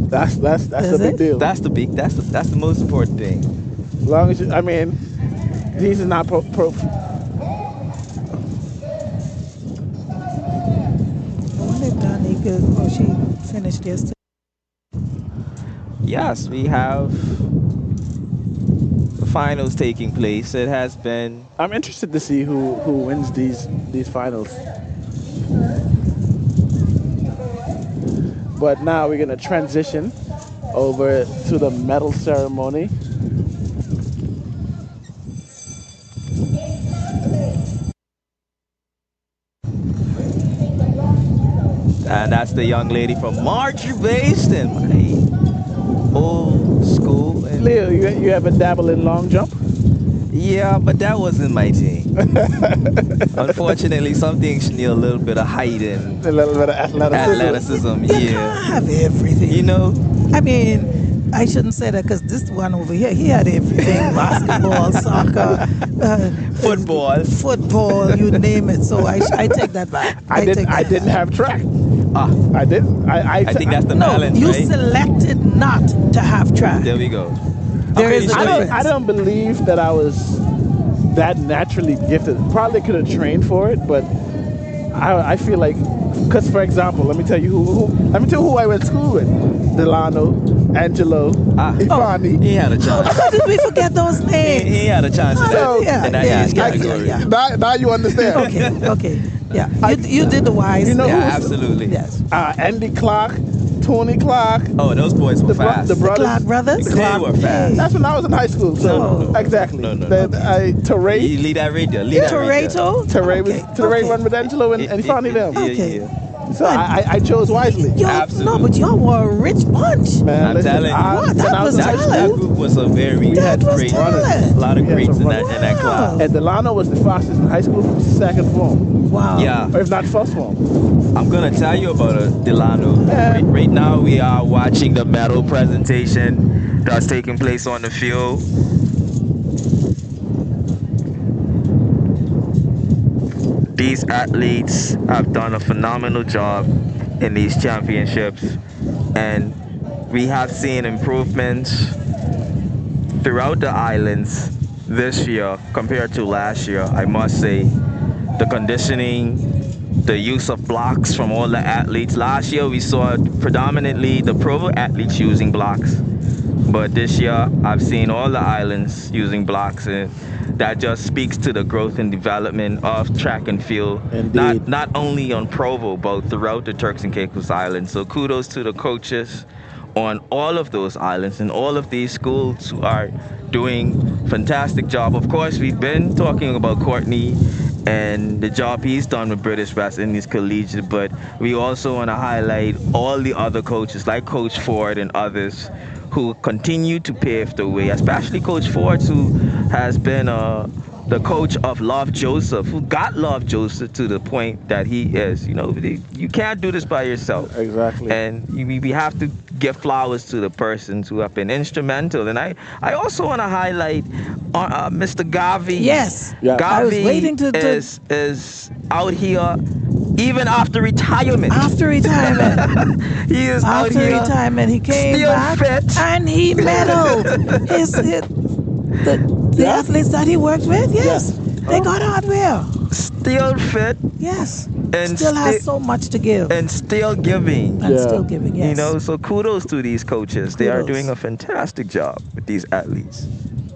That's the big deal. That's the most important thing. As long as these are not pro. I wonder if Danica, she finished yesterday. Yes, we have the finals taking place. It has been. I'm interested to see who wins these finals. But now we're gonna transition over to the medal ceremony. And that's the young lady from Marjorie Basin, my old school. Leo, you ever dabble in long jump? Yeah, but that wasn't my thing. Unfortunately, some things need a little bit of height and a little bit of athleticism. Yeah. I have everything. You know? I mean, I shouldn't say that because this one over here, he had everything. Basketball, soccer, football, you name it. So I take that back. I didn't have track. I didn't. I think that's the no, balance, you right? selected not to have track. There we go. There is a difference. I don't believe that I was that naturally gifted. Probably could have trained for it, but I feel like, because for example, let me tell you who I went to school with: Delano, Angelo, Ifani. He had a chance. How did we forget those names? He had a chance in that age category. Now you understand. Okay. Yeah, you did the wise. You know who? Absolutely. Yes. Andy Clark, Tony Clark. Oh, those boys were fast. The brothers. Clark brothers? They were fast. That's when I was in high school. So No. exactly. No. Teray. You lead that radio. Teray run with Angelo and Ifani them. Yeah. So I chose wisely. No, but y'all were a rich bunch. Man, I'm telling you. That group was a very great runners. A lot of greats in that class. And Delano was the fastest in high school from second form. Wow. Yeah. Or if not first form. I'm going to tell you about Delano. Right now we are watching the medal presentation that's taking place on the field. These athletes have done a phenomenal job in these championships, and we have seen improvements throughout the islands this year compared to last year. I must say, the conditioning, the use of blocks from all the athletes. Last year we saw predominantly the Provo athletes using blocks, but this year I've seen all the islands using blocks, and that just speaks to the growth and development of track and field. Indeed. Not only on Provo, but throughout the Turks and Caicos Islands. So kudos to the coaches on all of those islands and all of these schools who are doing fantastic job. Of course, we've been talking about Courtney and the job he's done with British West Indies Collegiate, but we also want to highlight all the other coaches like Coach Ford and others who continue to pave the way, especially Coach Ford, who has been a the coach of Love Joseph, who got Love Joseph to the point that he is. You can't do this by yourself. Exactly. And we have to give flowers to the persons who have been instrumental. And I also want to highlight Mr. Gavi. Yes. Yeah. Gavi I was waiting to is out here even after retirement. After retirement. He is out After here. retirement, he came still back fit. and he medaled. The athletes that he worked with, yes, they got hardware. Still fit. Yes. And still has so much to give. And still giving. And still giving, yes. So kudos to these coaches. They are Kudos. doing a fantastic job with these athletes.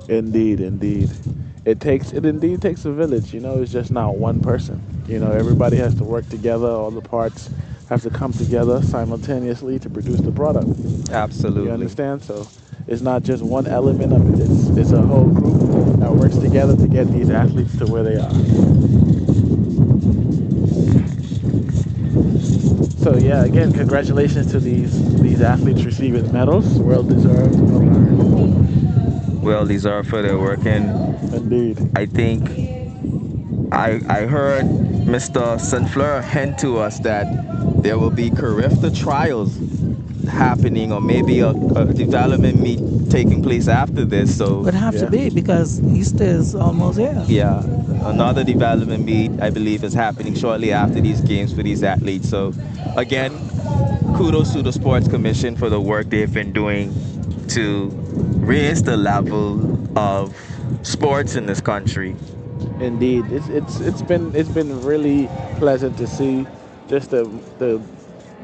Indeed. It indeed takes a village. It's just not one person. Everybody has to work together. All the parts have to come together simultaneously to produce the product. Absolutely. You understand? So it's not just one element of it. It's a whole group that works together to get these athletes to where they are. So yeah, again, congratulations to these athletes receiving medals. Well deserved. Well deserved for their work. And indeed, I think I heard Mr. Sunfleur hint to us that there will be Carifta trials happening, or maybe a development meet taking place after this. So Would have to be, because Easter is almost here. Yeah, another development meet, I believe, is happening shortly after these games for these athletes. So again, kudos to the Sports Commission for the work they've been doing to raise the level of sports in this country. Indeed, it's been really pleasant to see just the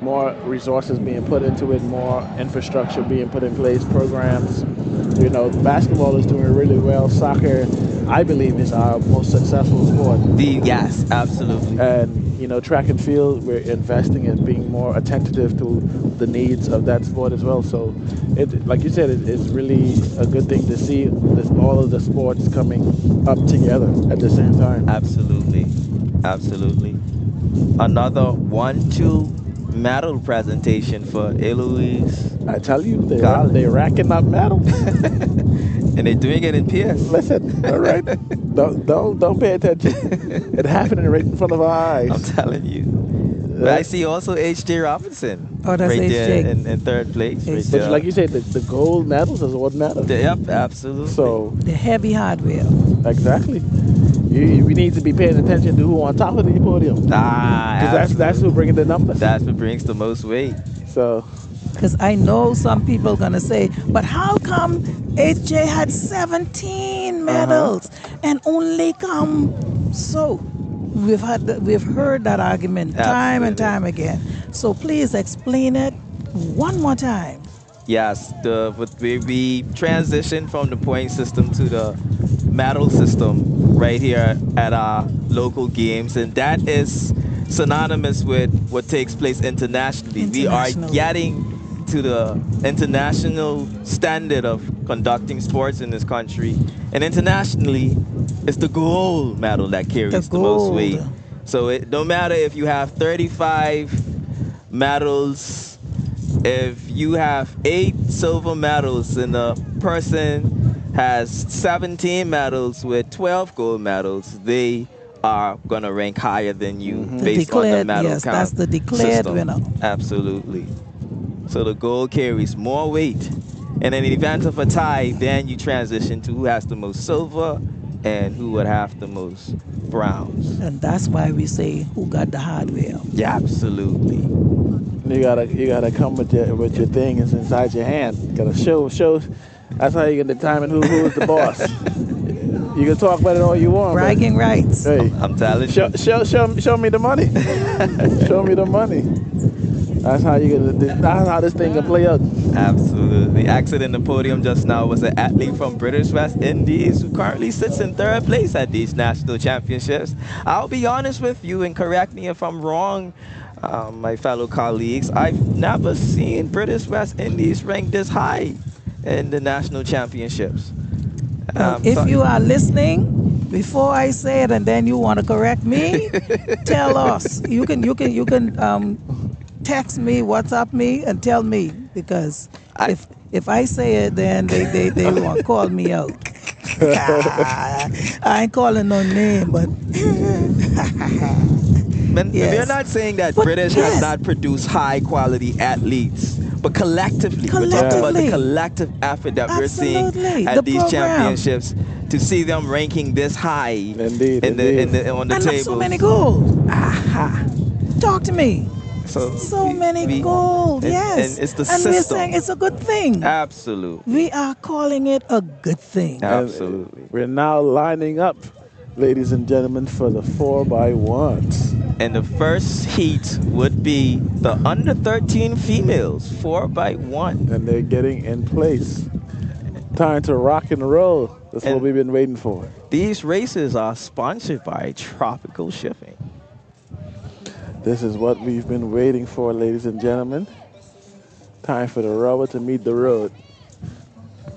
more resources being put into it, more infrastructure being put in place, programs. Basketball is doing really well. Soccer, I believe, is our most successful sport. Yes, absolutely. And track and field, we're investing in being more attentive to the needs of that sport as well. So, like you said, it's really a good thing to see all of the sports coming up together at the same time. Absolutely. Another 1-2 medal presentation for Eloise. I tell you, they're racking up medals. And they're doing it in PS. Listen, all right? Don't pay attention. It's happening right in front of our eyes. I'm telling you. But I see also H.J. Robinson. Oh, that's right H.J. there in third place. Right But there. like you said, the gold medals is what matters. Yep, absolutely. So the heavy hardware. Exactly. We need to be paying attention to who on top of the podium. Because that's who bringing the numbers. That's what brings the most weight. So. Because I know some people are going to say, but how come HJ had 17 medals and only come so? We've heard that argument time and time again. So please explain it one more time. Yes, we transitioned from the point system to the medal system right here at our local games, and that is synonymous with what takes place internationally. We are getting to the international standard of conducting sports in this country, and internationally, it's the gold medal that carries the most weight. So no matter if you have 35 medals, if you have 8 silver medals and a person has 17 medals with 12 gold medals, they are going to rank higher than you based on the medal count. That's the declared winner. Absolutely. So the gold carries more weight. And in the event of a tie, then you transition to who has the most silver and who would have the most browns. And that's why we say who got the hardware. Yeah, absolutely. You gotta come with your thing is inside your hand. You gotta show. That's how you can determine who is the boss. You can talk about it all you want. Bragging rights. Hey, I'm telling you. Show me the money. Show me the money. That's how this thing can play out. Absolutely. Exiting the podium just now was an athlete from British West Indies who currently sits in 3rd place at these national championships. I'll be honest with you and correct me if I'm wrong, my fellow colleagues. I've never seen British West Indies ranked this high in the national championships. If you are listening, before I say it and then you want to correct me, tell us. You can text me, WhatsApp me, and tell me, because if I say it, then they want to call me out. I ain't calling no name, but We're not saying that British has not produced high quality athletes, but collectively, we're talking about the collective effort that we're seeing at these championships to see them ranking this high on the and table. so many goals. Aha. Talk to me. So many goals, yes. And it's the and system. We're saying it's a good thing. Absolutely. We are calling it a good thing. Absolutely. We're now lining up, ladies and gentlemen, for the 4x1s. And the first heat would be the under 13 females, 4x1. And they're getting in place. Time to rock and roll. That's what we've been waiting for. These races are sponsored by Tropical Shipping. This is what we've been waiting for, ladies and gentlemen. Time for the rubber to meet the road.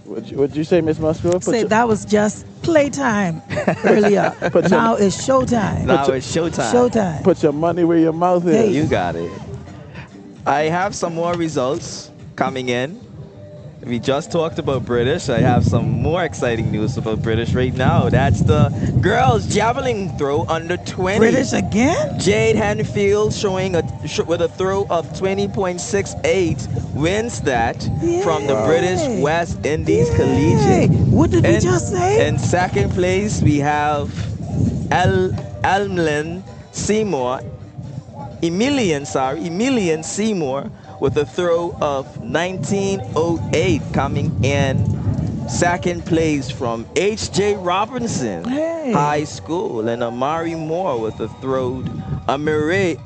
What'd you say, Miss Musgrove? Say that was just playtime earlier. Now it's showtime. Now it's showtime. Showtime. Put your money where your mouth is. Hey. You got it. I have some more results coming in. We just talked about British. I have some more exciting news about British right now. That's the girls javelin throw under 20. British again? Jade Henfield showing with a throw of 20.68 wins that from the British West Indies Collegiate. What did we just say? In second place, we have Emilian Seymour with a throw of 19.08 coming in second place from H.J. Robinson High School, and Amari Moore with a throw, Amire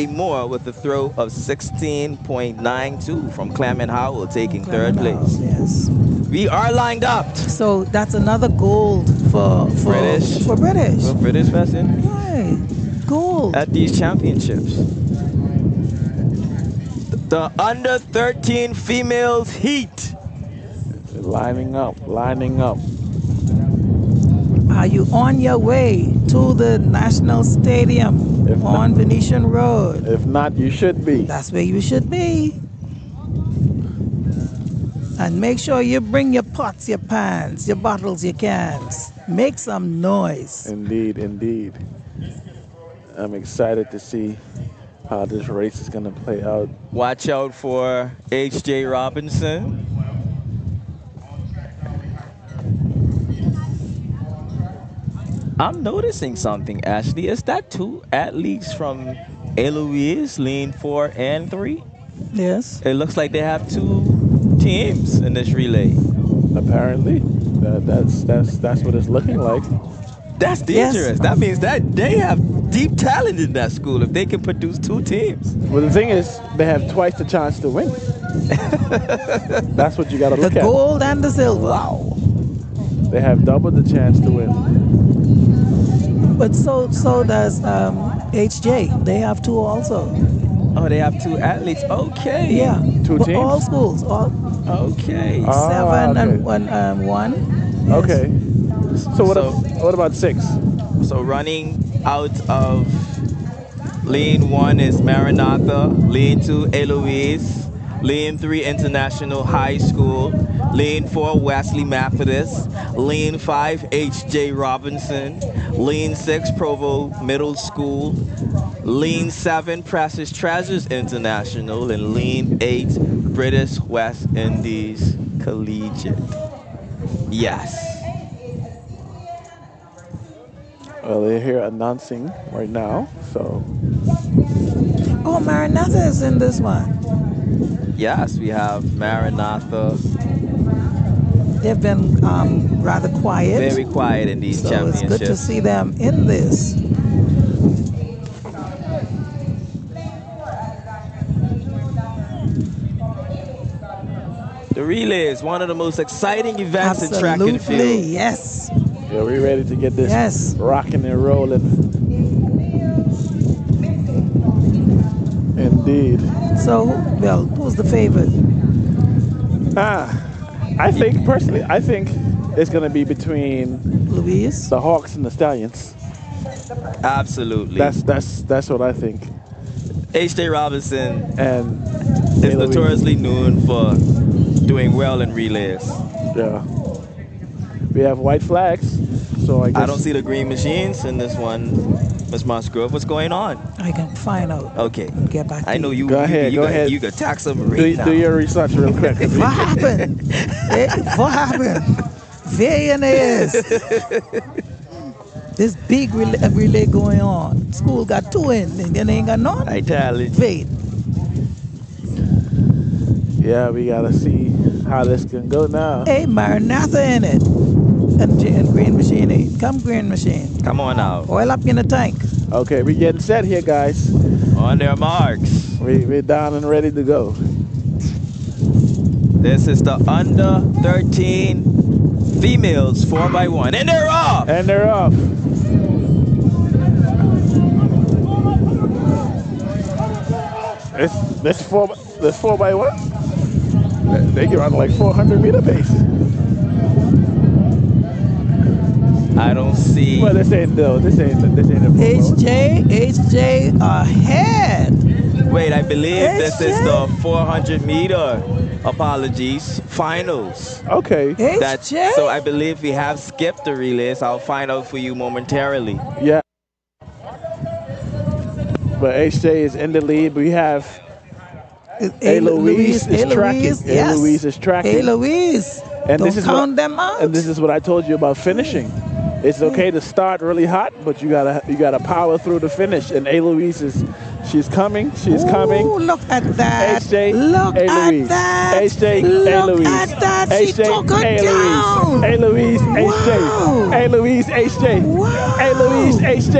Moore with a throw of 16.92 from Clement Howell taking third place. Yes. We are lined up. So that's another gold for British. For British. For British West Indies. Right. Gold. At these championships. The under 13 females heat. Lining up. Are you on your way to the National Stadium on Venetian Road? If not, you should be. That's where you should be. And make sure you bring your pots, your pans, your bottles, your cans. Make some noise. Indeed. I'm excited to see how this race is going to play out. Watch out for H.J. Robinson. I'm noticing something, Ashley. Is that two athletes from Eloise, lane 4 and 3? Yes. It looks like they have two teams in this relay. Apparently. That's what it's looking like. That's dangerous. Yes. That means that they have deep talent in that school if they can produce two teams. Well, the thing is, they have twice the chance to win. That's what you got to look at. The gold and the silver. Wow. They have double the chance to win. But so does HJ. They have two also. Oh, they have two athletes. Okay. Yeah. Two teams? All schools. Okay. 7 and 1. Yes. Okay. So what about 6? So running out of lane 1 is Maranatha, lane 2 Eloise, lane 3 International High School, lane 4 Wesley Methodist, lane 5 H.J. Robinson, lane 6 Provo Middle School, lane 7 Precious Treasures International, and lane 8 British West Indies Collegiate. Yes. Well, they're here announcing right now, so. Oh, Maranatha is in this one. Yes, we have Maranatha. They've been rather quiet. Very quiet in these championships. So it's good to see them in this. The relay is one of the most exciting events in track and field. Absolutely, yes. Yeah, we're ready to get this rocking and rolling. Indeed. So, well, who's the favorite? I think it's going to be between Louise, the Hawks and the Stallions. Absolutely. That's what I think. H.J. Robinson is notoriously known for doing well in relays. Yeah. We have white flags. So I guess I don't see the green machines in this one, Miss Musgrove. What's going on? I can find out. Okay. Get back. I know you. Go ahead. You could tax them right now. Do your research real quick. What happened? What happened? There This big relay going on. School got 2 in, and then they ain't got none. I tell it. Wait. Yeah, we gotta see how this can go now. Hey, Maranatha in it. And green machine 8. Come, green machine. Come on now. Oil up in the tank. Okay, we getting set here, guys. On their marks. We're down and ready to go. This is the under 13 females 4x1, and they're off. And they're off. This 4x1. They can run like 400-meter pace. I don't see. Well, this ain't a HJ ahead. Wait, I believe this is the 400-meter. Apologies. Finals. Okay. So I believe we have skipped the relays. I'll find out for you momentarily. Yeah. But HJ is in the lead. We have Louise is tracking. Yes. Louise is tracking. Louise. And Don't this is count them out. And this is what I told you about finishing. It's okay to start really hot, but you gotta power through the finish. And Louise she's coming. She's coming. Look at that. HJ, look Louise. at that. HJ, look Louise. at that. She HJ, took her down. Louise, HJ. Louise, HJ. Louise, HJ.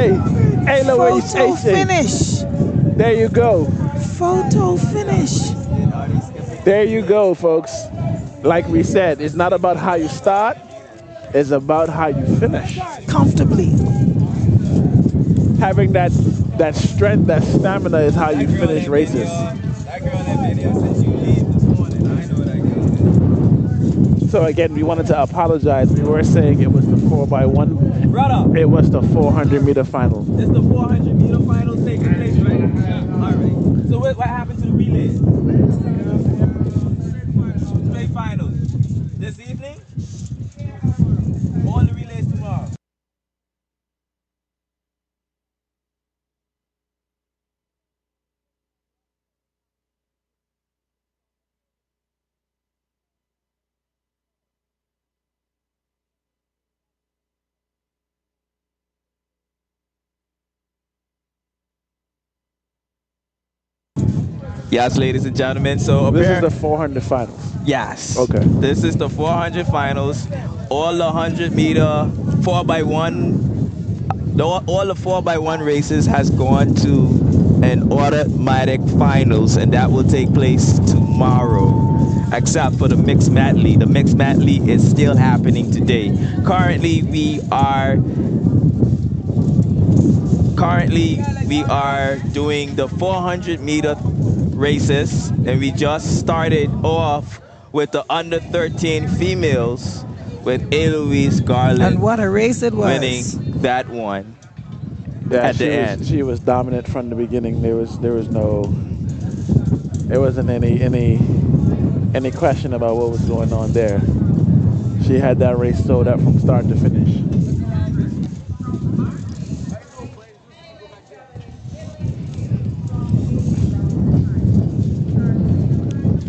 Louise, Photo HJ. finish. There you go. Photo finish. There you go, folks. Like we said, it's not about how you start. It's about how you finish. Comfortably. Having that strength, that stamina is how you finish races. So again, we wanted to apologize. We were saying it was the 4x1. Brother. It was the 400-meter final. It's the 400-meter finals taking place, right? All right. So what happened to the relays? Play finals this evening. All the relays tomorrow. Yes, ladies and gentlemen. So this is the 400 finals. Yes. Okay. This is the 400 finals. All the 100-meter 4x1. All the 4x1 races has gone to an automatic finals, and that will take place tomorrow, except for the mixed medley. The mixed medley is still happening today. Currently, we are doing the 400-meter races, and we just started off with the under 13 females with Louise Garland. And what a race it was. Winning that one at the end. She was dominant from the beginning. There wasn't any question about what was going on there. She had that race sold out from start to finish.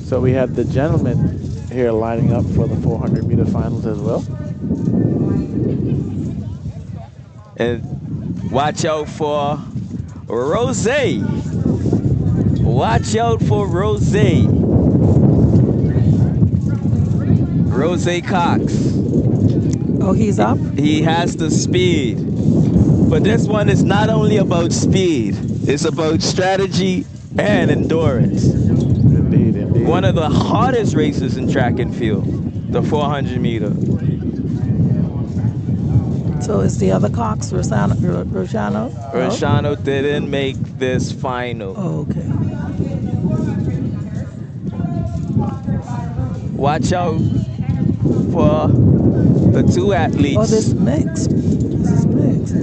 So we have the gentlemen here lining up for the 400-meter finals as well. And watch out for Rose. Watch out for Rose. Rose Cox. Oh, he's up? He has the speed. But this one is not only about speed. It's about strategy and endurance. Indeed, indeed. One of the hardest races in track and field, the 400-meter. So is the other Cox, Roshano? Roshano didn't make this final. Oh, okay. Watch out for the two athletes. Oh, this mix. This is mixed.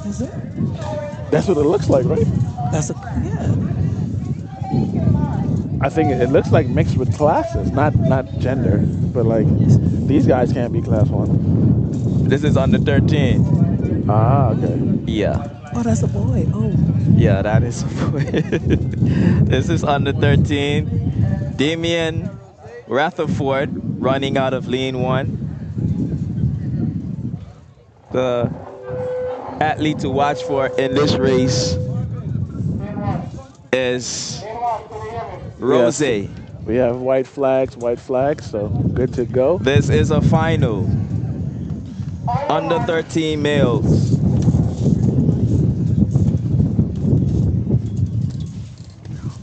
Is it? That's what it looks like, right? That's a, yeah. I think it looks like mixed with classes, not gender, but like these guys can't be class 1. This is under 13. Ah, okay. Yeah. Oh, that's a boy. Oh. Yeah, that is a boy. This is under 13. Damian Rutherford running out of lane 1. The athlete to watch for in this race is Rose. We have white flags, so good to go. This is a final. Under 13 males.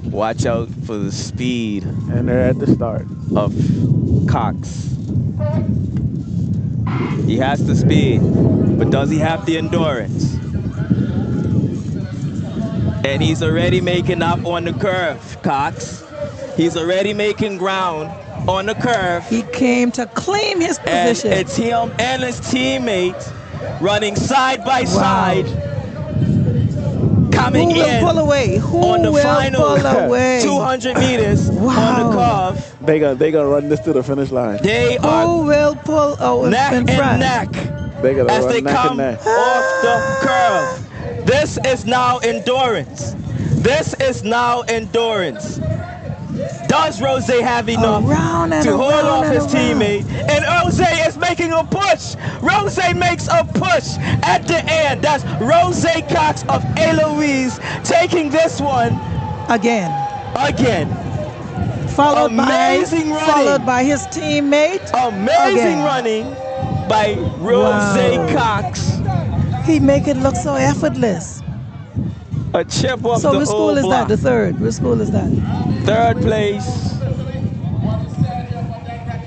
Watch out for the speed. And they're at the start. Of Cox. He has the speed, but does he have the endurance? And he's already making up on the curve, Cox. He's already making ground on the curve. He came to claim his position. And it's him and his teammate running side by side. Coming Who will in pull away? Who on the will final pull away? 200 meters on the curve. They gonna run this to the finish line. They are Who will pull neck in front? and neck They gonna as run they neck come and neck. off the curve. This is now endurance. This is now endurance. Does Rose have enough to hold off his teammate? And Rose is making a push. Rose makes a push at the end. That's Rose Cox of Eloise taking this one again. Followed by his teammate. Amazing running by Rose Cox. He make it look so effortless. A chip off so the which school old is block. that? The third. Which school is that? Third place.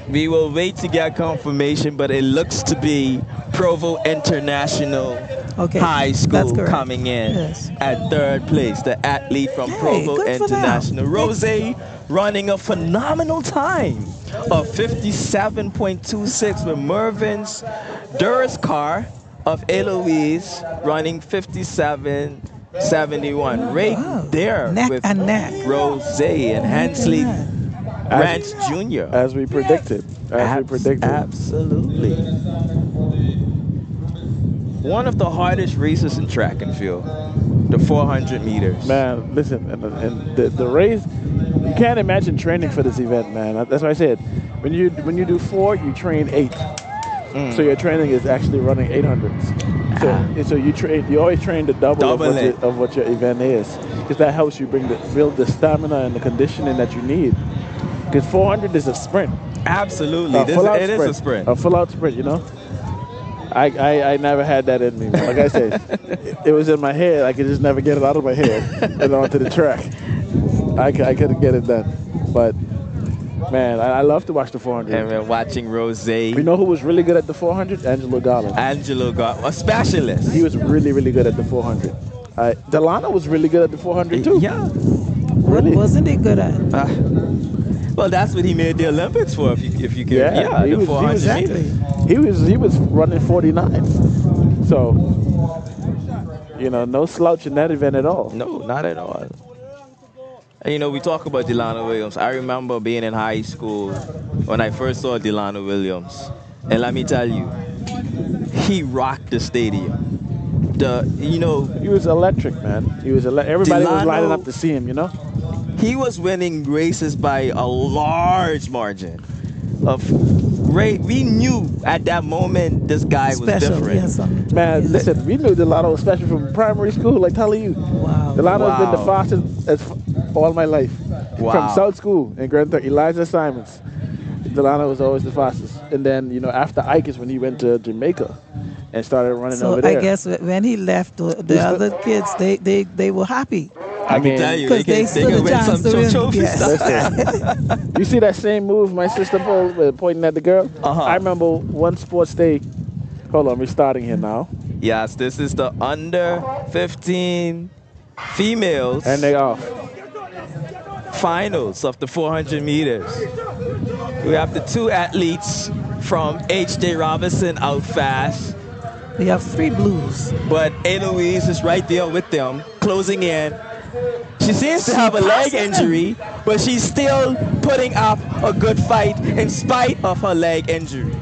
We will wait to get confirmation, but it looks to be Provo International High School coming in at third place. The athlete from Provo International. Rose running a phenomenal time of 57.26 with Mervin's Duras car of Eloise running 57.71. Right there neck with and neck. Rose and Hensley Ranch Jr. As we predicted. Absolutely. One of the hardest races in track and field, the 400 meters. Man, listen, and the race, you can't imagine training for this event, man. That's what I said. When you do 4, you train 8. So your training is actually running 800s. So you always train the double of what your event is, because that helps you build the stamina and the conditioning that you need. Because 400 is a sprint. Absolutely, it is a sprint. A full out sprint, you know. I never had that in me. Like I said, it was in my head. I could just never get it out of my head and onto the track. I couldn't get it done, but. Man, I love to watch the 400. And we're watching Rose. You know who was really good at the 400? Angelo Garland. A specialist. He was really, really good at the 400. Delano was really good at the 400 too. Yeah. What wasn't he good at? Well, that's what he made the Olympics for. If you can. Yeah, the 400 meters. He was running 49. So, no slouch in that event at all. No, not at all. And we talk about Delano Williams. I remember being in high school when I first saw Delano Williams. And let me tell you, he rocked the stadium. He was electric, man. Everybody was lining up to see him, He was winning races by a large margin. We knew at that moment this guy was different. Yes, man, listen, we knew Delano was special from primary school, like telling you. Wow. Delano has been the fastest all my life. Wow. From South School in Grand Theft, Elijah Simons. Delano was always the fastest. And then, after Ike is when he went to Jamaica and started running over there. So I guess when he left, the other kids, they were happy. I can tell you, because they stood a chance to win. Trophies. You see that same move my sister pulled, pointing at the girl? I remember one sports day. Hold on, we're starting here now. Yes, this is the under 15 females. And they off. Finals of the 400 meters. We have the 2 athletes from H.J. Robinson out fast. We have 3 blues. But Eloise is right there with them, closing in. She seems to have a leg injury, but she's still putting up a good fight in spite of her leg injury.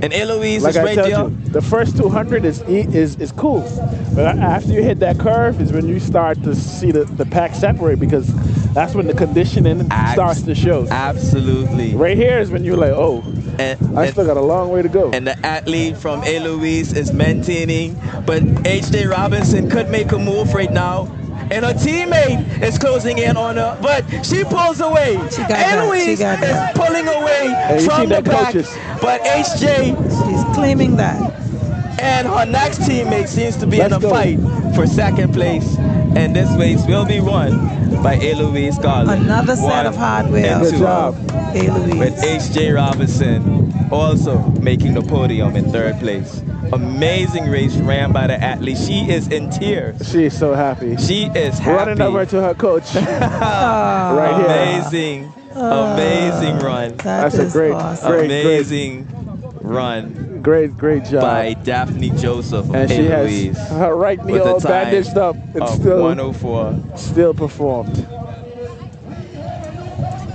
And Eloise like is I right told there. you, the first 200 is cool, but after you hit that curve is when you start to see the pack separate, because that's when the conditioning starts to show. Absolutely. Right here is when you're like, oh, I still got a long way to go. And the athlete from Eloise is maintaining, but H.J. Robinson could make a move right now. And her teammate is closing in on her, but she pulls away. Eloise is pulling away from the back, but HJ, she's claiming that. And her next teammate seems to be in a fight for second place, and this race will be won by Eloise Garland. Another set of hardware. Good job, Eloise. With H.J. Robinson also making the podium in third place. Amazing race ran by the athlete. She is in tears. She is so happy. She is happy. Running over to her coach. Right here. Amazing, amazing run. That's a great, awesome. Amazing run. Great job. By Daphne Joseph of And she Eloise. has her right knee with a all time bandaged up and of still 104. Still performed.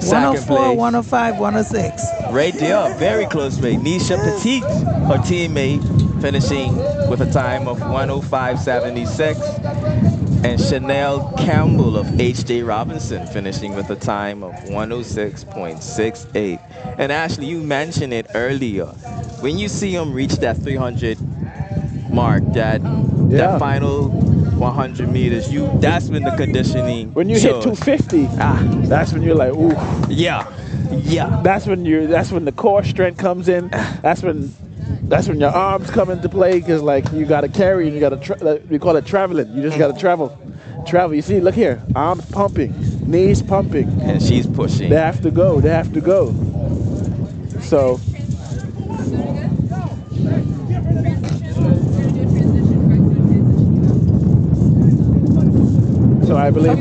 104, 105, 106. Right there, very close rate. Nisha Petit, her teammate, finishing with a time of 105.76. And Chanel Campbell of H.J. Robinson finishing with a time of 106.68. And Ashley, you mentioned it earlier. When you see them reach that 300 mark, that final 100 meters, that's when the conditioning When you shows. hit 250, that's when you're like, ooh. Yeah. That's when the core strength comes in. That's when your arms come into play, because like you got to carry and you got to we call it traveling. You just got to travel. You see, look here, arms pumping, knees pumping, and she's pushing. They have to go. So. So I believe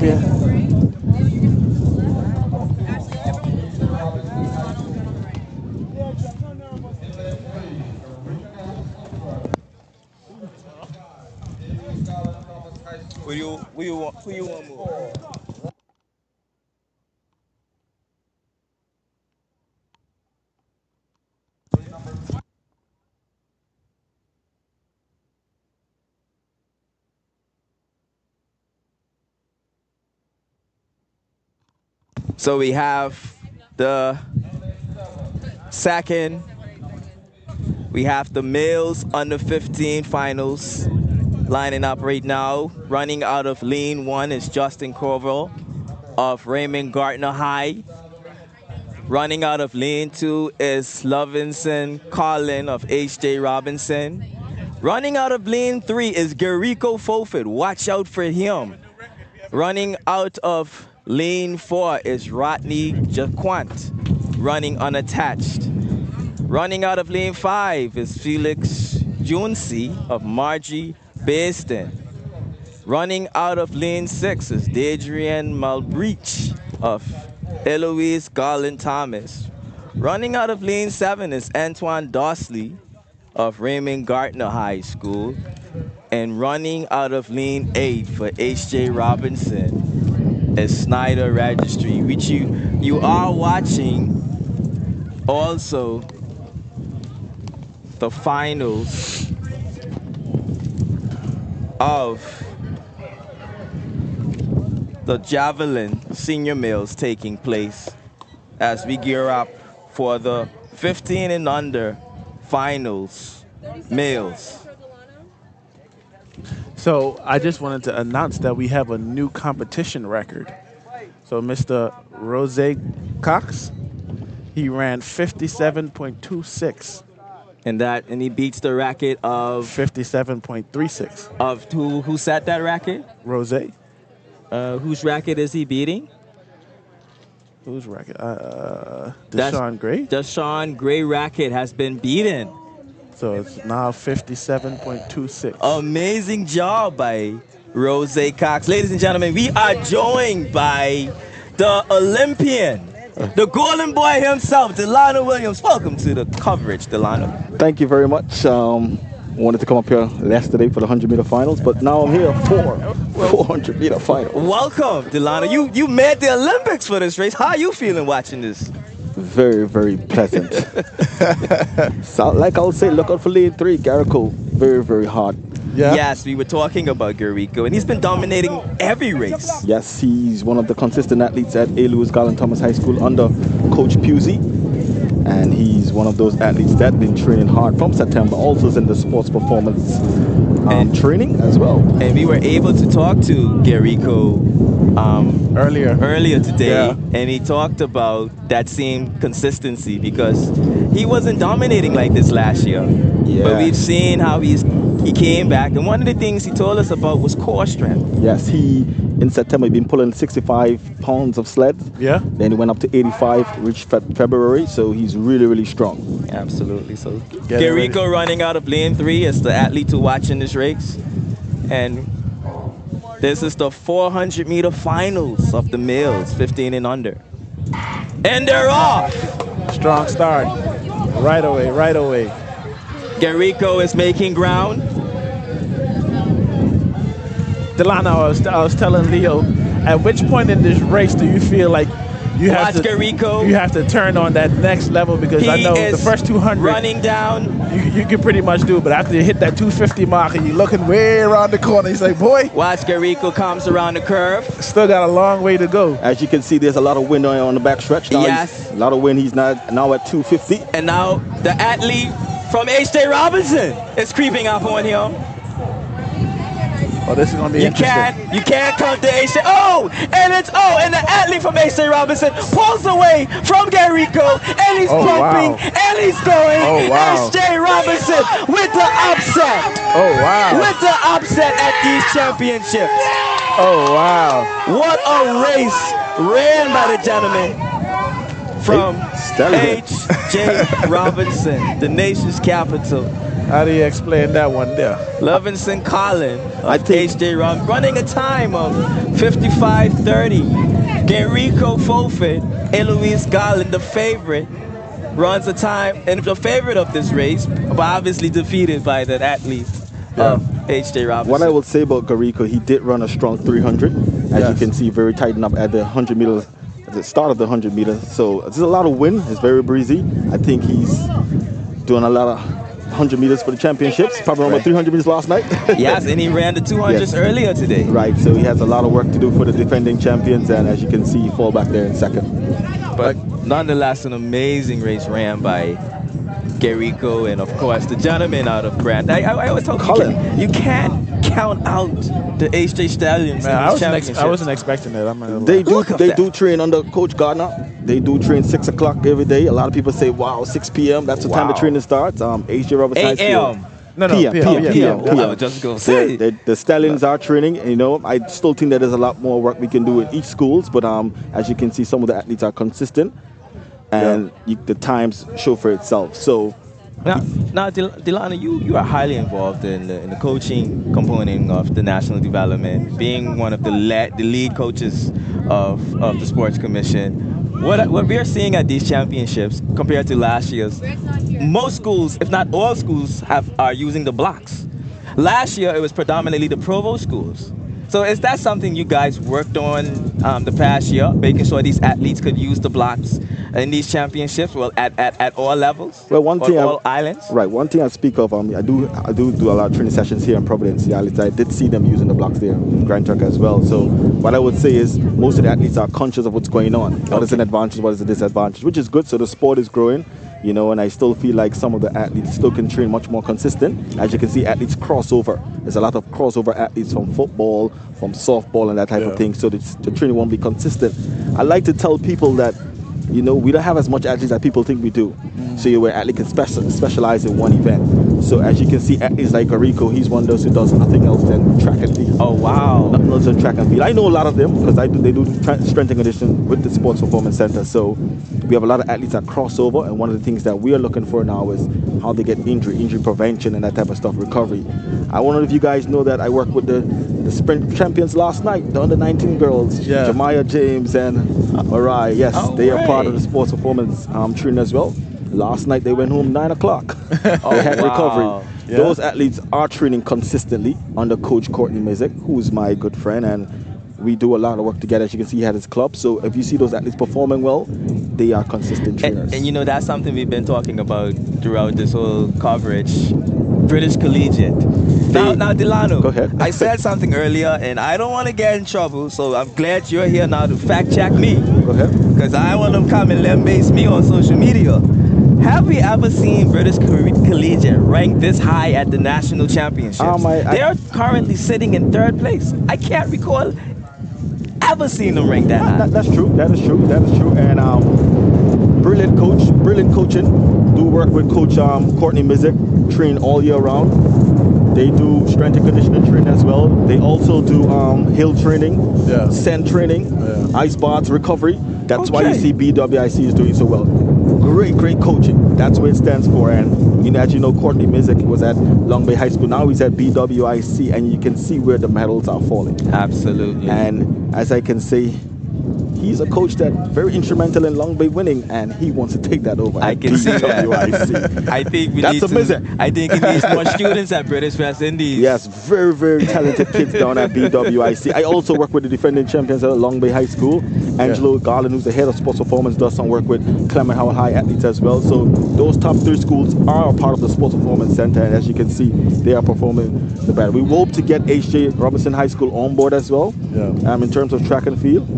Who you want to move? So we have the second. We have the males under 15 finals lining up right now. Running out of lane 1 is Justin Corville of Raymond Gardner High. Running out of lane 2 is Lovinson Colin of H.J. Robinson. Running out of lane 3 is Garrico Foford. Watch out for him. Running out of lane 4 is Rodney Jaquant, running unattached. Running out of lane 5 is Felix Junsi of Margie Baston. Running out of lane 6 is Dadrian Malbreach of Eloise Garland Thomas. Running out of lane 7 is Antoine Dossley of Raymond Gardner High School. And running out of lane 8 for H.J. Robinson is Snyder Registry, which you are watching also the finals of the javelin senior males taking place as we gear up for the 15 and under finals males. So I just wanted to announce that we have a new competition record. So Mr. Rose Cox, he ran 57.26. And he beats the record of 57.36. Of who set that record? Rose. Whose record is he beating? Whose record? Deshaun Gray. Deshaun Gray record has been beaten. So it's now 57.26. Amazing job by Rose Cox. Ladies and gentlemen, we are joined by the Olympian, the golden boy himself, Delano Williams. Welcome to the coverage, Delano. Thank you very much. wanted to come up here yesterday for the 100-meter finals, but now I'm here for 400-meter finals. Welcome, Delano. You made the Olympics for this race. How are you feeling watching this? Very, very pleasant. So, like I would say, look out for lane 3, Garrico. Very, very hard. Yeah. Yes, we were talking about Garrico, and he's been dominating every race. Yes, he's one of the consistent athletes at A. Lewis Garland Thomas High School under Coach Pusey. And he's one of those athletes that been training hard from September, also is in the sports performance training as well. And we were able to talk to Garrico earlier today, and he talked about that same consistency because he wasn't dominating like this last year. But we've seen how he came back, and one of the things he told us about was core strength. Yes, in September, he'd been pulling 65 pounds of sled. Yeah. Then he went up to 85, reached February, so he's really, really strong. Absolutely. So Garrico running out of lane 3 is the athlete to watch in this race. And this is the 400-meter finals of the males, 15 and under. And they're off! Strong start. Right away. Garrico is making ground. Delano, I was telling Leo, at which point in this race do you feel like you have to turn on that next level? Because I know the first 200 running down, you can pretty much do, but after you hit that 250 mark and you're looking way around the corner, he's like, boy. Watch Garrico comes around the curve. Still got a long way to go. As you can see, there's a lot of wind on the back stretch. Now yes. A lot of wind. He's now at 250. And now the athlete from H.J. Robinson is creeping up on him. Oh, this is gonna be interesting. You can't come to H.J. And the athlete from H.J. Robinson pulls away from Garrico, and he's bumping, and he's going. H.J. Robinson with the upset. With the upset at these championships. What a race ran by the gentleman from H.J. Robinson, the nation's capital. How do you explain that one there? Levinson Collin of H.J. Robinson running a time of 55:30. Garrico Fofit, Eloise Garland, the favorite, runs a time, and the favorite of this race, but obviously defeated by that athlete of H.J. Robinson. What I will say about Garrico, he did run a strong 300. As you can see, very tightened up at the 100 meters, at the start of the 100 meters. So there's a lot of wind. It's very breezy. I think he's doing a lot of 100 meters for the championships. Probably ran 300 meters last night. Yes, and he ran the 200s earlier today. Right, so he has a lot of work to do for the defending champions, and as you can see, he fall back there in second. But nonetheless, an amazing race ran by Garrico, and of course the gentleman out of Grant. I always tell Colin, you can't count out the H.J. Stallions. Man, I wasn't expecting that. They do train under Coach Gardner. They do train 6 o'clock every day. A lot of people say, wow, 6 p.m. That's the time the training starts. H.J. Robinson High School. No, PM. I was just going to say. The Stallions are training. You know, I still think that there's a lot more work we can do in each schools. But as you can see, some of the athletes are consistent, and the times show for itself. So. Now, Delano, you are highly involved in the coaching component of the national development, being one of the lead coaches of the Sports Commission. What we are seeing at these championships compared to last year's, most schools, if not all schools, are using the blocks. Last year, it was predominantly the provost schools. So is that something you guys worked on the past year, making sure these athletes could use the blocks in these championships, well, at all levels, all islands? Right, one thing I speak of, I do a lot of training sessions here in Providence. The athletes, I did see them using the blocks there in Grand Trunk as well. So what I would say is most of the athletes are conscious of what's going on. What is an advantage, what is a disadvantage, which is good. So the sport is growing. You know, and I still feel like some of the athletes still can train much more consistent. As you can see, athletes crossover. There's a lot of crossover athletes from football, from softball, and that type of thing. So the training won't be consistent. I like to tell people that, you know, we don't have as much athletes as people think we do. So where athletes can specialize in one event. So as you can see, athletes like Garrico, he's one of those who does nothing else than track and field. Oh, wow. Nothing else than track and field. I know a lot of them because they do strength and conditioning with the Sports Performance Center. So we have a lot of athletes that cross over, and one of the things that we are looking for now is how they get injury prevention and that type of stuff, recovery. I wonder if you guys know that I worked with the sprint champions last night, the under-19 girls, Jemiah James and Mariah. Yes, they are part of the Sports Performance training as well. Last night they went home 9 o'clock. They had recovery. Those athletes are training consistently under Coach Courtney Mizik, who is my good friend, and we do a lot of work together. As you can see, he had his club. So if you see those athletes performing well, they are consistent trainers. And you know, that's something we've been talking about throughout this whole coverage. British Collegiate. Now, Delano, go ahead. I said something earlier, and I don't want to get in trouble, so I'm glad you're here now to fact check me. Go ahead. Because I want them come and lambaste me on social media. Have we ever seen British Collegiate ranked this high at the national championships? They are currently sitting in 3rd place. I can't recall ever seen them ranked that high. That's true. That is true. That is true. And brilliant coach, brilliant coaching. Do work with Coach Courtney Mizik, train all year round. They do strength and conditioning training as well. They also do hill training, sand training, ice baths, recovery. That's why you see BWIC is doing so well. Great coaching. That's what it stands for. And as you know, Courtney Mizik was at Long Bay High School. Now he's at BWIC, and you can see where the medals are falling. Absolutely. And as I can say, he's a coach that's very instrumental in Long Bay winning, and he wants to take that over. I can see that. I think he needs more students at British West Indies. Yes, very talented kids down at BWIC. I also work with the defending champions at Long Bay High School. Angelo Garland, who's the head of sports performance, does some work with Clement Howell High athletes as well. So those top 3 schools are a part of the sports performance center, and as you can see, they are performing the better. We hope to get H.J. Robinson High School on board as well. In terms of track and field.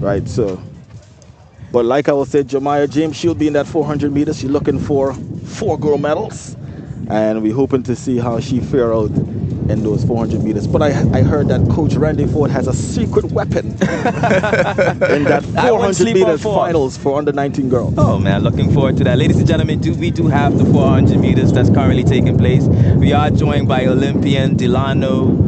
Right. So, but like I was saying, Jemiah James, she'll be in that 400 meters. She's looking for 4 gold medals, and we're hoping to see how she fare out in those 400 meters. But I heard that Coach Randy Ford has a secret weapon in that 400 meters finals for under 19 girls. Oh man, looking forward to that. Ladies and gentlemen, we do have the 400 meters that's currently taking place. We are joined by Olympian Delano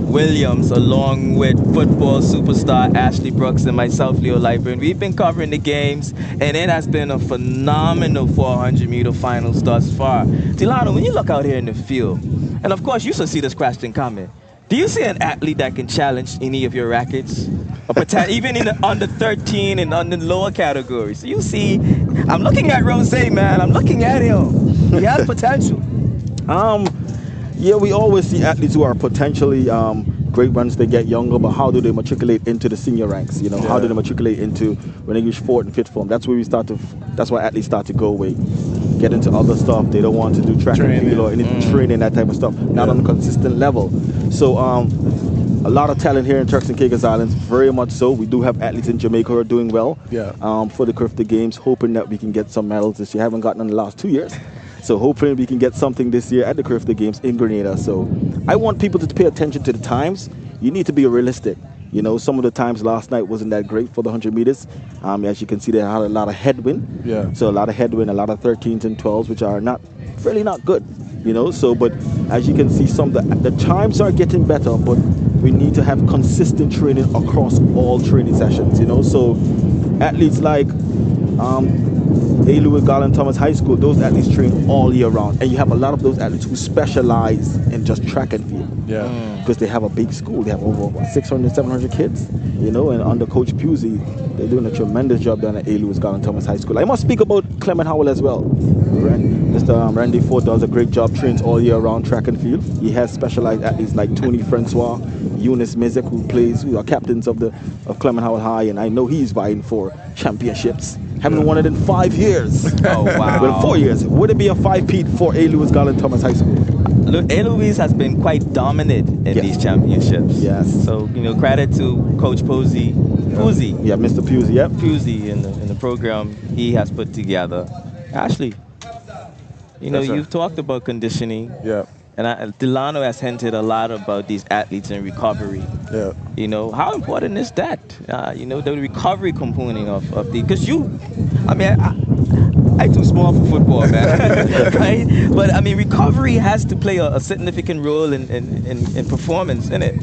Williams, along with football superstar Ashley Brooks and myself, Leo Lightburn. We've been covering the games, and it has been a phenomenal 400-meter finals thus far. Delano, when you look out here in the field, and of course you should see this question coming, do you see an athlete that can challenge any of your records? Even in the under 13 and under lower categories? You see, I'm looking at Rose, man. I'm looking at him. He has potential. Yeah, we always see athletes who are potentially great once they get younger, but how do they matriculate into the senior ranks? How do they matriculate into when they reach 4th and 5th form? That's where that's why athletes start to go away, get into other stuff. They don't want to do track and field or anything, training, that type of stuff, not on a consistent level. So a lot of talent here in Turks and Caicos Islands, very much so. We do have athletes in Jamaica who are doing well for the Crifter Games, hoping that we can get some medals this year. Haven't gotten in the last 2 years. So hopefully we can get something this year at the Crifter Games in Grenada. So I want people to pay attention to the times. You need to be realistic. Some of the times last night wasn't that great for the 100 meters. As you can see, they had a lot of headwind. So a lot of headwind, a lot of 13s and 12s, which are not good. So, but as you can see, the times are getting better, but we need to have consistent training across all training sessions. So athletes like A. Louis Garland Thomas High School, those athletes train all year round, and you have a lot of those athletes who specialize in just track and field. Because they have a big school. They have over 600, 700 kids, and under Coach Pusey, they're doing a tremendous job down at A. Louis Garland Thomas High School. I must speak about Clement Howell as well. Mr. Randy Ford does a great job, trains all year round track and field. He has specialized athletes like Tony Francois, Eunice Mizik, who are captains of Clement Howell High, and I know he's vying for championships. Haven't won it in 5 years. Oh, wow. Well, 4 years. Would it be a 5-peat for A. Louis Garland Thomas High School? Look, A. Louis has been quite dominant in these championships. Yes. So, credit to Coach Pusey. Yeah, Mr. Pusey, yep. Pusey in the program he has put together. Ashley, you've talked about conditioning. Yeah. And Delano has hinted a lot about these athletes in recovery. Yeah. How important is that? The recovery component of the, because I too small for football, man. Right? But recovery has to play a significant role in performance, innit?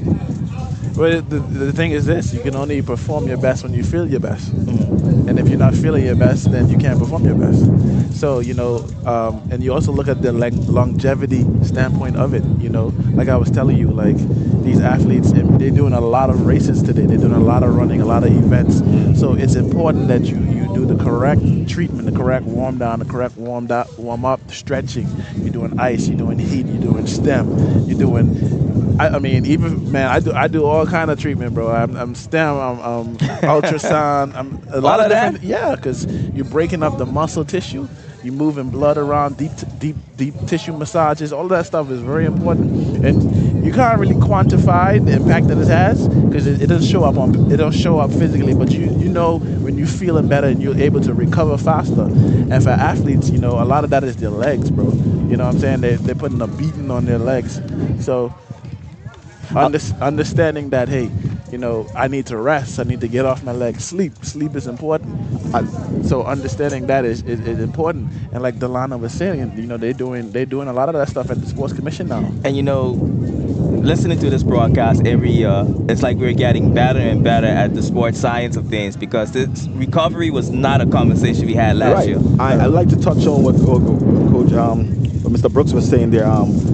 Well, the thing is this: you can only perform your best when you feel your best, and if you're not feeling your best, then you can't perform your best. So and you also look at the longevity standpoint of it. Like I was telling you, like these athletes, they're doing a lot of races today. They're doing a lot of running, a lot of events. So it's important that you do the correct treatment, the correct warm down, the correct warm up, stretching. You're doing ice, you're doing heat, you're doing stem, you're doing. I mean, even man, I do all kind of treatment, bro. I'm STEM, I'm ultrasound, I'm a lot of different. Yeah, because you're breaking up the muscle tissue, you're moving blood around, deep tissue massages. All of that stuff is very important, and you can't really quantify the impact that it has because it doesn't show up it don't show up physically, but you know when you're feeling better and you're able to recover faster. And for athletes, a lot of that is their legs, bro. You know what I'm saying? They're putting a beating on their legs, so. Understanding that, hey, I need to rest. I need to get off my legs. Sleep is important. So understanding that is important. And like Delana was saying, they're doing a lot of that stuff at the Sports Commission now. And listening to this broadcast every year, it's like we're getting better and better at the sports science of things because this recovery was not a conversation we had last year. I'd like to touch on what Coach Mr. Brooks was saying there.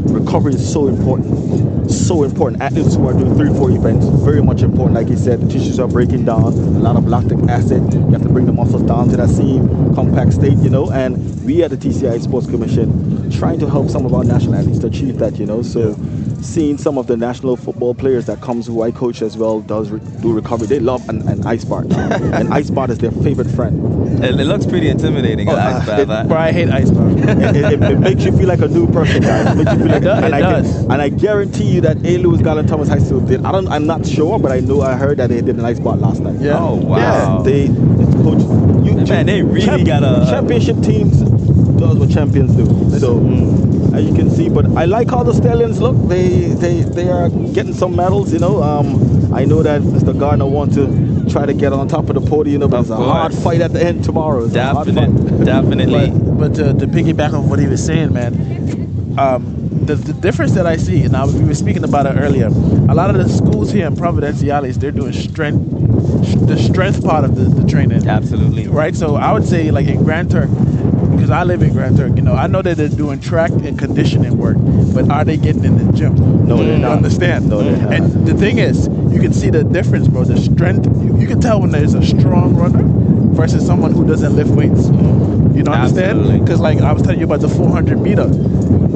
Recovery is so important. So important. Athletes who are doing 3-4 events, very much important. Like he said, the tissues are breaking down, a lot of lactic acid. You have to bring the muscles down to that same compact state, and we at the TCISS Sports Commission trying to help some of our national athletes to achieve that, So seeing some of the national football players that comes who I coach as well do recovery. They love an ice bath. An ice bath is their favorite friend. It looks pretty intimidating. Ice bath. Bro, I hate ice bath. it makes you feel like a new person, guys. It makes you feel like, it does. And I guarantee you that A. Lewis Garland Thomas High School did. I'm not sure, but I heard that they did an ice bath last night. Yeah. Oh wow. Yeah, they really got a championship teams does what champions do. So as you can see, but I like how the Stallions look. They are getting some medals. I know that Mr. Gardner wants to try to get on top of the podium, but it's a hard fight at the end tomorrow. Definitely. But to piggyback on what he was saying, man, the difference that I see, and we were speaking about it earlier, a lot of the schools here in Providenciales, they're doing the strength part of the training. Absolutely. Right? So I would say like in Grand Turk, because I live in Grand Turk, I know that they're doing track and conditioning work, but are they getting in the gym? No, they're not. Understand? No, they're not. And the thing is, you can see the difference, bro. The strength, you can tell when there's a strong runner versus someone who doesn't lift weights. You don't understand? Because like I was telling you about the 400 meter,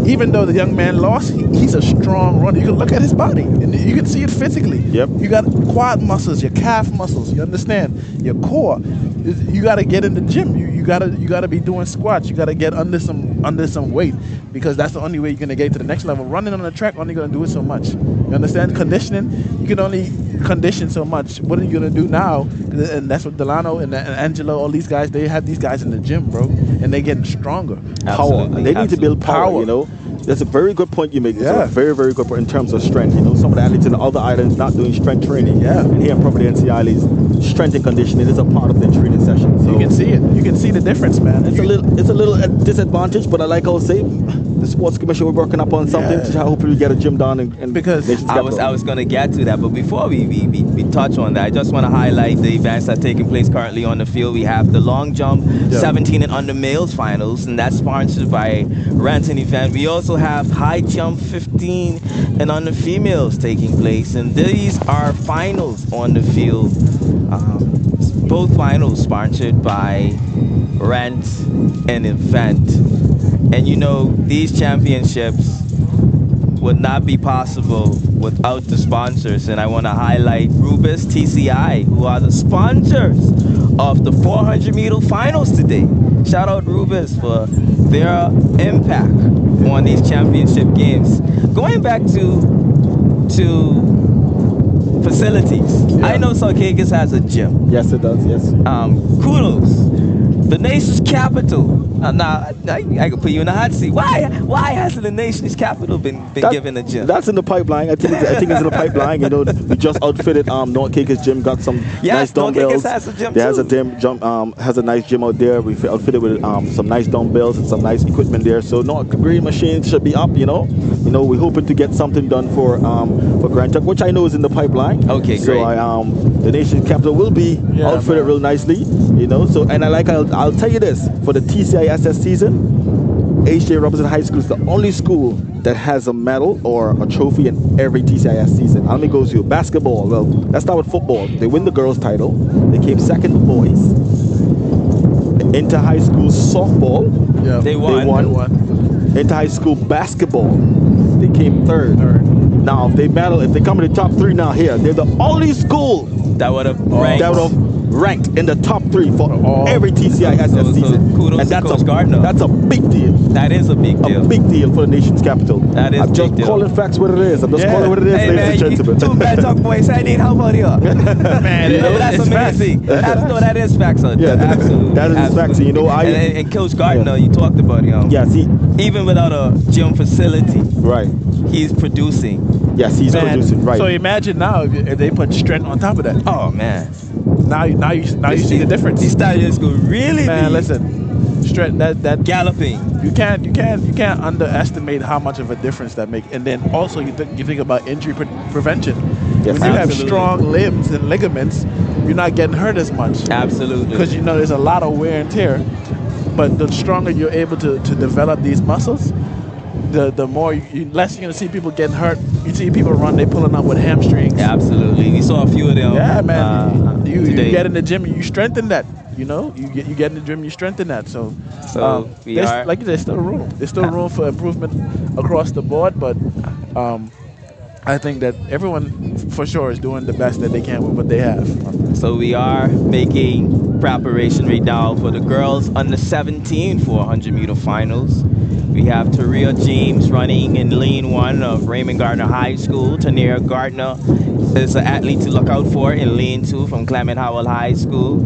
even though the young man lost, he's a strong runner. You can look at his body, and you can see it physically. Yep. You got quad muscles, your calf muscles. You understand? Your core. You got to get in the gym. You got to be doing squats. You got to get under some weight because that's the only way you're gonna get to the next level. Running on the track only gonna do it so much. You understand? Conditioning, you can only condition so much. What are you gonna do now? And that's what Delano and Angelo, all these guys, they have these guys in the gym, bro, and they getting stronger. Power. They need to build power. That's a very good point you make. It's a very, very good point in terms of strength. Some of the athletes in the other islands not doing strength training. Yeah. And here in Providenciales, strength and conditioning is a part of their training session. So you can see it. You can see the difference, man. It's a little disadvantage, but I like how say the Sports Commission, we're working up on something to hopefully get a gym down and because I was going to get to that, but before we touch on that, I just want to highlight the events that are taking place currently on the field. We have the long jump 17 and under males finals, and that's sponsored by Ranton Event. We also have high jump 15 and under females taking place, and these are finals on the field. Both finals sponsored by Rent and Event. And these championships would not be possible without the sponsors. And I want to highlight Rubis TCI, who are the sponsors of the 400 meter finals today. Shout out Rubis for their impact on these championship games. Going back to facilities. Yeah. I know Saucakis has a gym. Yes, it does, yes. Kudos. The nation's capital Now I could put you in the hot seat. Why hasn't the nation's capital been given a gym? That's in the pipeline. I think it's in the pipeline. You know, we just outfitted North Caicos gym, got some nice dumbbells. North Caicos has a gym There has too. has a nice gym out there. We've outfitted with some nice dumbbells and some nice equipment there. So great machines should be up. You know, we're hoping to get something done for Grand Tuck, which I know is in the pipeline. Okay, so great. The nation's capital will be outfitted real nicely. You know, so and I'll tell you this, for the TCISS season, H.J. Robinson High School is the only school that has a medal or a trophy in every TCISS season. How many goes to basketball? Well, let's start with football. They win the girls' title. They came second to boys. Inter-high school softball, they won. Inter-high school basketball, they came third. Now, if they come in the top 3 now here, they're the only school that would have ranked in the top 3 for every TCISS season. Kudos and to Coach Gardner. That's a big deal. That is a big deal. A big deal for the nation's capital. That is I'm a just big deal. calling facts what it is. I'm just calling what it is, hey, ladies and gentlemen. Too bad talk boys. I need how about you? Man, that's amazing. That is facts. Absolutely. That is facts. You know, and Coach Gardner, you talked about him. Yes, even without a gym facility, right? He's producing. Yes, he's producing. Right. So imagine now if they put strength on top of that. Oh man. Now you see the difference. These stallions go really. Man, listen, strength that galloping. You can't underestimate how much of a difference that makes. And then also you think about injury prevention. Yes, when you have strong limbs and ligaments, you're not getting hurt as much. Absolutely. Because there's a lot of wear and tear. But the stronger you're able to develop these muscles, the more less you're gonna see people getting hurt. You see people run, they pulling up with hamstrings. Absolutely, we saw a few of them. Yeah, man. You get in the gym, you strengthen that. You get in the gym, you strengthen that. So like you said, there's still room. There's still room for improvement across the board. But I think that everyone for sure is doing the best that they can with what they have. So we are making preparation right now for the girls under 17 400-meter finals. We have Taria James running in lane 1 of Raymond Gardner High School. Tania Gardner is an athlete to look out for in lane 2 from Clement Howell High School.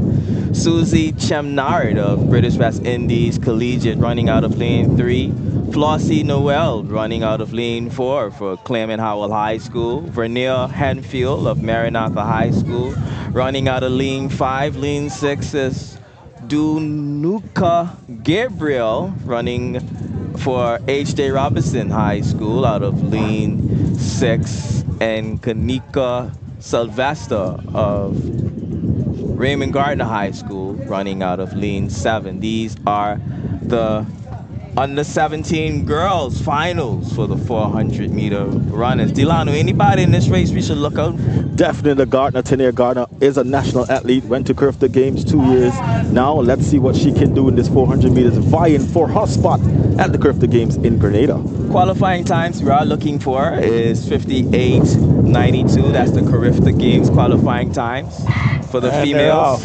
Susie Chemnard of British West Indies Collegiate running out of lane 3. Flossie Noel running out of lane 4 for Clement Howell High School. Vernier Henfield of Maranatha High School running out of lane 5. Lane 6 is Dunuka Gabriel running for H.J. Robinson High School out of lane 6, and Kanika Sylvester of Raymond Gardner High School running out of lane 7. These are the under 17 girls finals for the 400-meter runners. Delano, anybody in this race we should look out? Definitely Gardner. Tania Gardner is a national athlete, went to Curve Games 2 years now. Let's see what she can do in this 400 meters, vying for her spot at the Curve Games in Grenada. Qualifying times we are looking for is 58:92. That's the Carifta Games qualifying times for the females.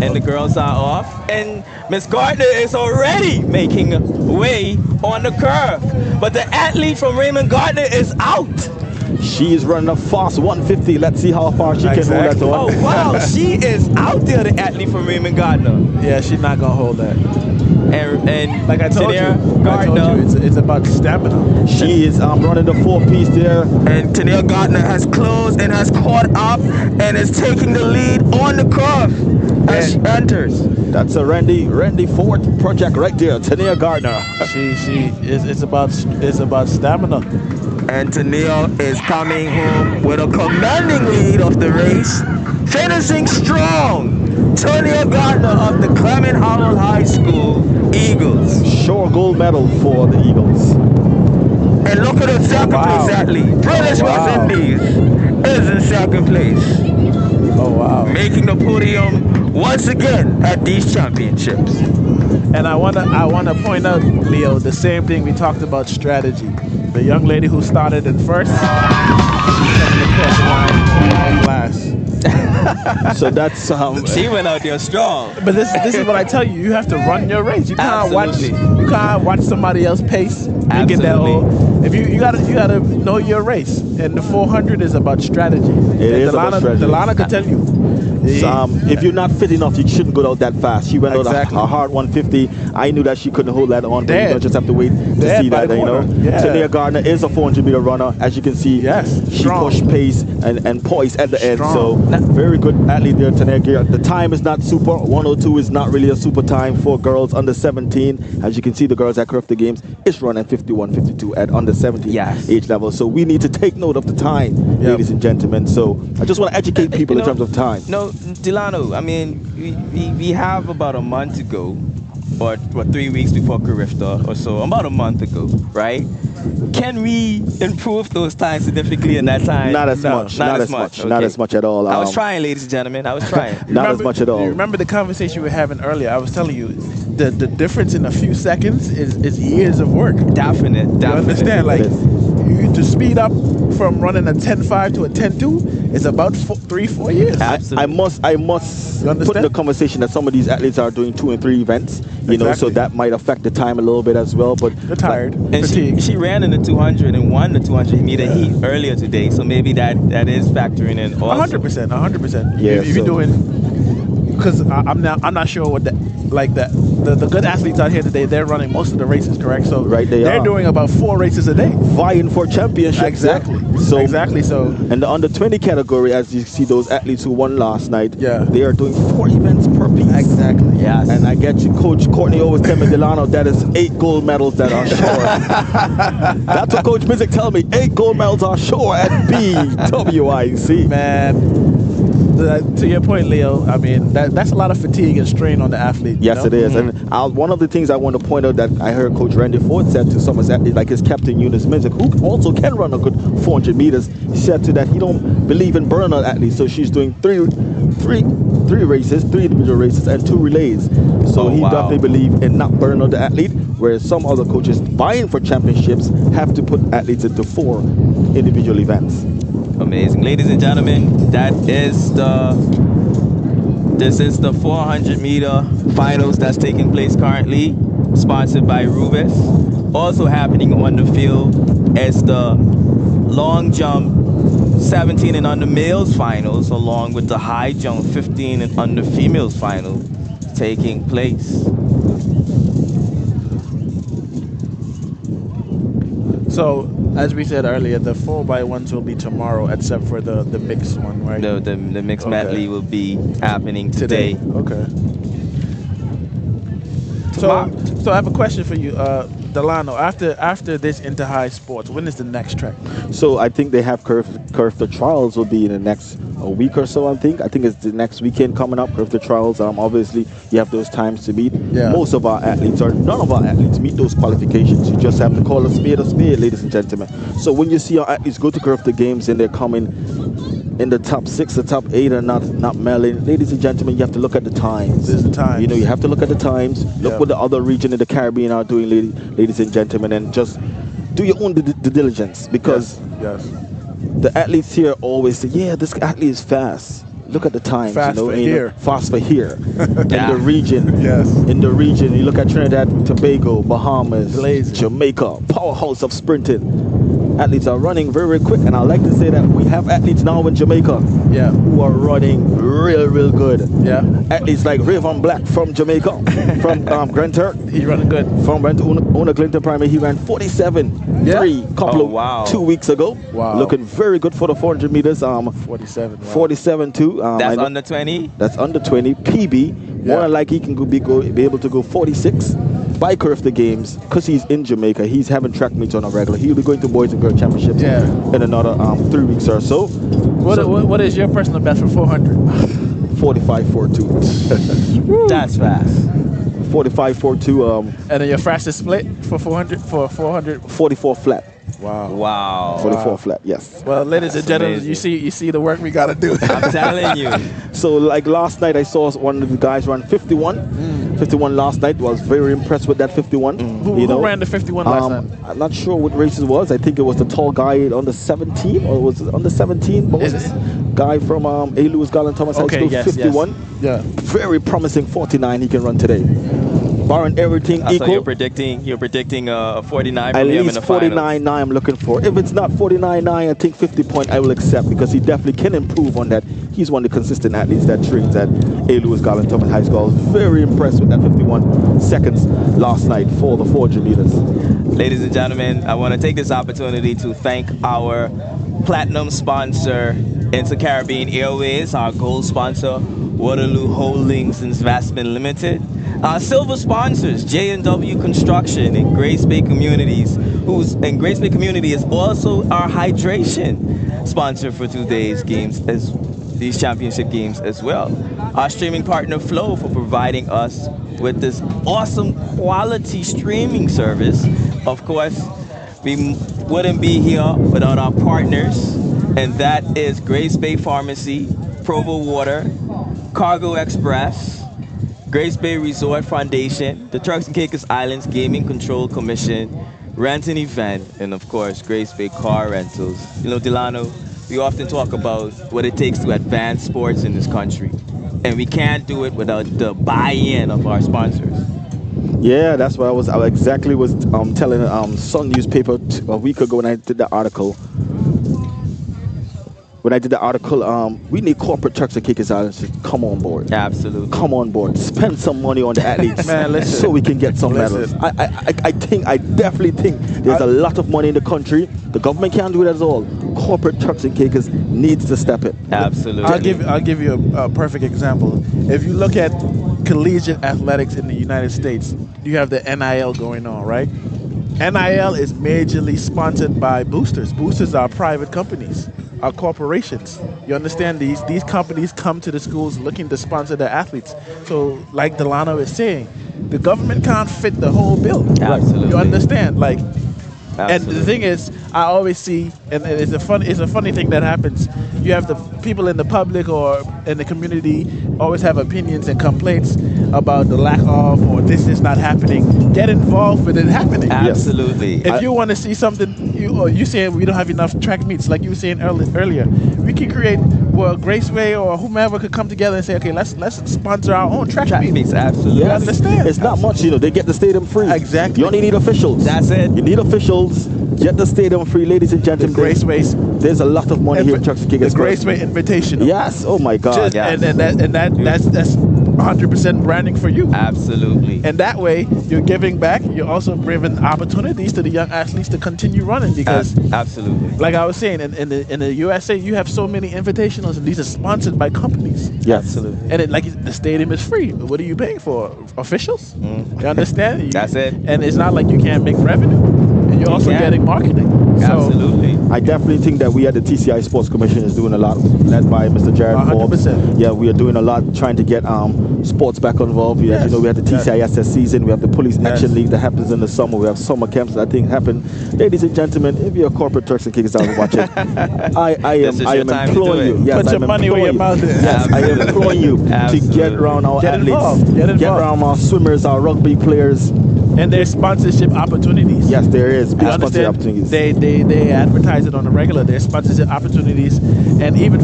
And the girls are off. And Miss Gardner is already making way on the curve. But the athlete from Raymond Gardner is out. She is running a fast 150. Let's see how far she can hold that on. Oh, wow. She is out there, the athlete from Raymond Gardner. Yeah, she's not going to hold that. And like I told you, it's about stamina. She is running the 4-piece there. And Tania Gardner has closed and has caught up and is taking the lead on the curve as she enters. That's a Randy Ford project right there, Tania Gardner. It's about stamina. And Tania is coming home with a commanding lead of the race, finishing strong. Tania Gardner of the Clement Howell High School Eagles. Sure gold medal for the Eagles. And look at the second place athlete. British West Indies is in second place. Oh, wow. Making the podium once again at these championships. And I wanna point out, Leo, the same thing we talked about strategy. The young lady who started in first, she's coming across the line last. So that's she went out there strong. But this is what I tell you have to run your race. You can't watch somebody else pace and get that if you gotta know your race, and the 400 is about strategy. It is about strategy. Delana can tell you. If you're not fit enough, you shouldn't go out that fast. She went out a hard 150. I knew that she couldn't hold that on, but you don't just have to wait to see that. You know, Tania Gardner is a 400-meter runner, as you can see. Yes, she pushed pace and poise at the end. So very good athlete there, Tania Gardner. The time is not super. 102 is not really a super time for girls under 17. As you can see, the girls at Crafty Games is running 51-52 at under 17 age level. So we need to take note of the time, ladies and gentlemen. So I just want to educate people in terms of time. No, Delano, I mean, we have about a month to go, or 3 weeks before Carifta or so, about a month ago, right? Can we improve those times significantly in that time? Not as much. Not as much. Okay. Not as much at all. I was trying, ladies and gentlemen. I was trying. Not as much at all. You remember the conversation we were having earlier? I was telling you, the difference in a few seconds is years of work. Definite. You understand? Like, to speed up from running a 10.5 to a 10.2 is about 3-4 years. I must put in the conversation that some of these athletes are doing 2 and 3 events, you know, so that might affect the time a little bit as well. But they're tired. And she ran in the 200 and won the 200-meter heat earlier today, so maybe that is factoring in also. 100%. Yeah, if you're doing, because I'm not sure what the good athletes out here today, they're running most of the races, correct? So they're doing about 4 races a day, vying for championships. Exactly. So and the under 20 category, as you see those athletes who won last night, they are doing 4 events per piece. Exactly. Yes. And I get you, Coach Courtney always tell me, Delano, that is 8 gold medals that are sure. That's what Coach Mizik tell me. 8 gold medals are sure at BWIC. Man. To your point, Leo, I mean, that's a lot of fatigue and strain on the athlete. Yes, it is. And one of the things I want to point out that I heard Coach Randy Ford said to some of his athletes, like his captain Eunice Mizik, who also can run a good 400 meters, he said to that he don't believe in burning out athletes. So she's doing three races, 3 individual races, and 2 relays. So he definitely believes in not burning out the athlete, whereas some other coaches vying for championships have to put athletes into 4 individual events. Amazing. Ladies and gentlemen, this is the 400-meter finals that's taking place currently, sponsored by Rubis. Also happening on the field is the long jump 17 and under males finals, along with the high jump 15 and under females final taking place. So, as we said earlier, the 4x1s will be tomorrow, except for the mixed one, right? The mixed medley will be happening today. Okay. So I have a question for you, Delano. After this Inter-High Sports, when is the next track? So I think they have the trials will be in the next week or so. I think it's the next weekend coming up. The trials. Obviously you have those times to meet. Yeah. Most of our athletes, or none of our athletes, meet those qualifications. You just have to call a spade, ladies and gentlemen. So when you see our athletes go to the games and they're coming in the top 6 or top 8 or not meddling, ladies and gentlemen, you have to look at the times. There's the times. You know, you have to look at the times. Look what the other region in the Caribbean are doing, ladies and gentlemen, and just do your own due diligence, because the athletes here always say, yeah, this athlete is fast. Look at the times. Fast for here. Fast for here. In the region. Yes. In the region, you look at Trinidad, Tobago, Bahamas, Blazing. Jamaica, powerhouse of sprinting. Athletes are running very, very quick, and I like to say that we have athletes now in Jamaica who are running real good. Yeah. Athletes like Rayvon Black from Jamaica, from Grand Turk. He's running good. From Una Clinton Primary, he ran 47.3 2 weeks ago. Wow. Looking very good for the 400 meters. 47. Wow. 47 too. That's under 20? That's under 20. PB. More than likely he can be able to go 46 by the games, because he's in Jamaica. He's having track meets on a regular. He'll be going to Boys and Girls Championships in another 3 weeks or so. What is your personal best for 400? 45.42. That's fast. 45.42. And then your fastest split for 400? 44 flat. Wow. 44 flat, yes. Well, ladies and gentlemen, you see the work we got to do. I'm telling you. So, like last night, I saw one of the guys run 51. 51 last night. Was very impressed with that 51. Who ran the 51 last night? I'm not sure what race it was. I think it was the tall guy under 17, or was it under 17? What was it? Guy from A. Lewis Garland Thomas High School, 51. Yeah. Very promising 49 he can run today. barring everything So equal. you're predicting a 49 At from him in least the finals. 49.9 I'm looking for. If it's not 49.9, I think 50 point I will accept because he definitely can improve on that. He's one of the consistent athletes that trains at A. Lewis Garland Thomas High School. I was very impressed with that 51 seconds last night for the 400 meters. Ladies and gentlemen, I want to take this opportunity to thank our platinum sponsor, Inter-Caribbean Airways, our gold sponsor, Waterloo Holdings Investment Limited. Our silver sponsors, J&W Construction and Grace Bay Communities, and Grace Bay Community is also our hydration sponsor for today's games, as these championship games as well. Our streaming partner, Flow, for providing us with this awesome quality streaming service. Of course, we wouldn't be here without our partners, and that is Grace Bay Pharmacy, Provo Water, Cargo Express, Grace Bay Resort Foundation, the Turks and Caicos Islands Gaming Control Commission, Rent and Event, and of course, Grace Bay Car Rentals. You know, Delano, we often talk about what it takes to advance sports in this country, and we can't do it without the buy-in of our sponsors. Yeah, that's what I exactly was telling Sun newspaper a week ago when I did the article. We need corporate Turks and Caicos Islands to come on board. Absolutely. Come on board. Spend some money on the athletes Man, listen. so we can get some medals. I definitely think there's a lot of money in the country. The government can't do it at all. Corporate Turks and Caicos needs to step in. Absolutely. I'll give you a perfect example. If you look at collegiate athletics in the United States, you have the NIL going on, right? NIL is majorly sponsored by boosters. Boosters are private companies, are corporations. You understand? These companies come to the schools looking to sponsor their athletes. So, like Delano is saying, the government can't fit the whole bill. Absolutely. You understand? Like, Absolutely. and the thing is, I always see, and it's a funny thing that happens. You have the people in the public or in the community always have opinions and complaints about the lack of, or this is not happening. Get involved with it happening. Absolutely. If you want to see something, you saying we don't have enough track meets, like you were saying earlier, we can create, well, Graceway or whomever could come together and say, okay, let's sponsor our own track meets. Absolutely. Yes. You understand? It's not much, they get the stadium free. Exactly. You only need officials. That's it. You need officials. Get the stadium free, ladies and gentlemen. The Graceways. There's a lot of money here in Turks and Caicos. The Graceway Invitational. Yes. Oh my God. Yes. And that's 100% branding for you. Absolutely. And that way, you're giving back. You're also giving opportunities to the young athletes to continue running because, absolutely. Like I was saying, in the USA, you have so many invitationals, and these are sponsored by companies. Yes. Absolutely. And the stadium is free. What are you paying for? Officials? You understand? That's it. And it's not like you can't make revenue. And you're also getting marketing. Absolutely. I definitely think that we at the TCI Sports Commission is doing a lot, led by Mr. Jared Forbes. 100%. Yeah, we are doing a lot trying to get sports back involved. As you know, we have the TCISS season, we have the Police Action League that happens in the summer, we have summer camps that I think happen. Ladies and gentlemen, if you're a corporate Turks and Caicos out watching, I am imploring you. Yes, Put your money where your mouth is. Yes, I am imploring you to get around our athletes, Get around our swimmers, our rugby players. And there's sponsorship opportunities. Yes, there is sponsorship opportunities. They advertise it on the regular. There's sponsorship opportunities, and even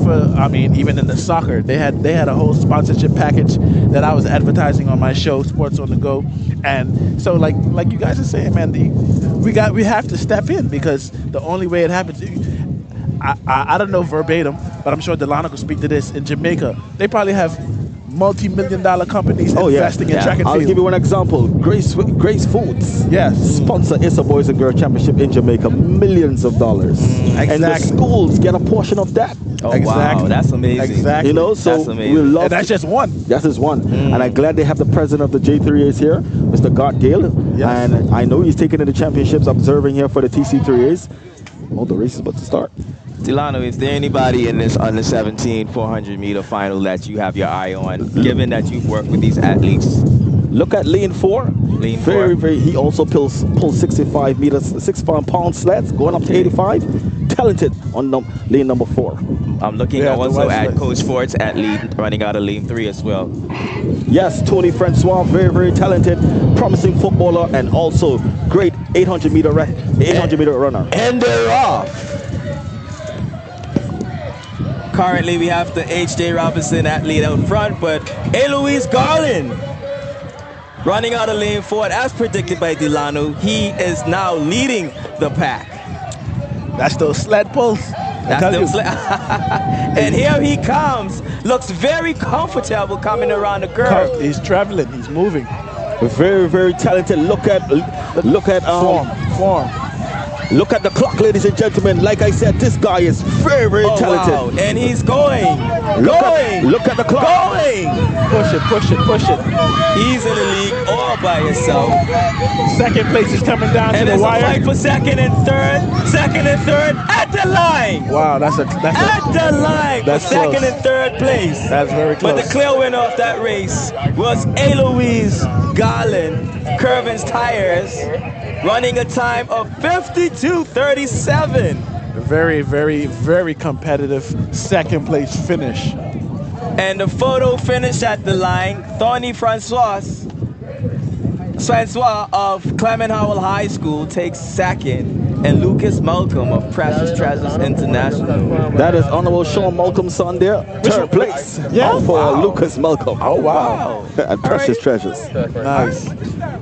even in the soccer, they had a whole sponsorship package that I was advertising on my show, Sports on the Go. And so, like you guys are saying, man, we have to step in because the only way it happens. I don't know verbatim, but I'm sure Delano could speak to this. In Jamaica, they probably have multi-million-dollar companies investing in track and field. I'll give you one example. Grace Foods. Yes. Sponsor ISSA Boys and Girls Championship in Jamaica. Millions of dollars. Exactly. And the schools get a portion of that. Oh, exactly. Wow. That's amazing. Exactly. So that's amazing. we love. And that's just one. That's just one. And I'm glad they have the president of the J3As here, Mr. Gart Gale. Yes. And I know he's taking in the championships, observing here for the TC3As. Oh, the race is about to start. Delano, is there anybody in this under 17 400 meter final that you have your eye on, given that you've worked with these athletes? Look at lane 4. Very. He also pulls 65 meters, 6 pound sleds, going up to 85. Talented on lane number 4. I'm looking also at Coach Ford's athlete running out of lane 3 as well. Yes, Tony Francois, very talented, promising footballer, and also great 800 meter runner. And they're off. Currently, we have the H.J. Robinson athlete out front, but Eloise Garland running out of lane 4, as predicted by Delano. He is now leading the pack. That's those sled pulls. And here he comes. Looks very comfortable coming around the curve. He's traveling. He's moving. Very, very talented. Look at form. Look at the clock, ladies and gentlemen. Like I said, this guy is very, very talented. Wow. And he's going. Look at the clock. Going. Push it. He's in the league all by himself. Second place is coming down to the wire. And there's a fight for second and third at the line. Wow, that's at the line for second and third place. That's very close. But the clear winner of that race was Eloise Garland, Curvin's Tires, running a time of 52:37. Very, very, very competitive second place finish. And the photo finish at the line, Thorny Francois of Clement Howell High School takes second, and Lucas Malcolm of Precious Treasures International. That is Honorable Sean Malcolm's son there, third place. For Lucas Malcolm. Oh, wow. And Precious Treasures. Nice.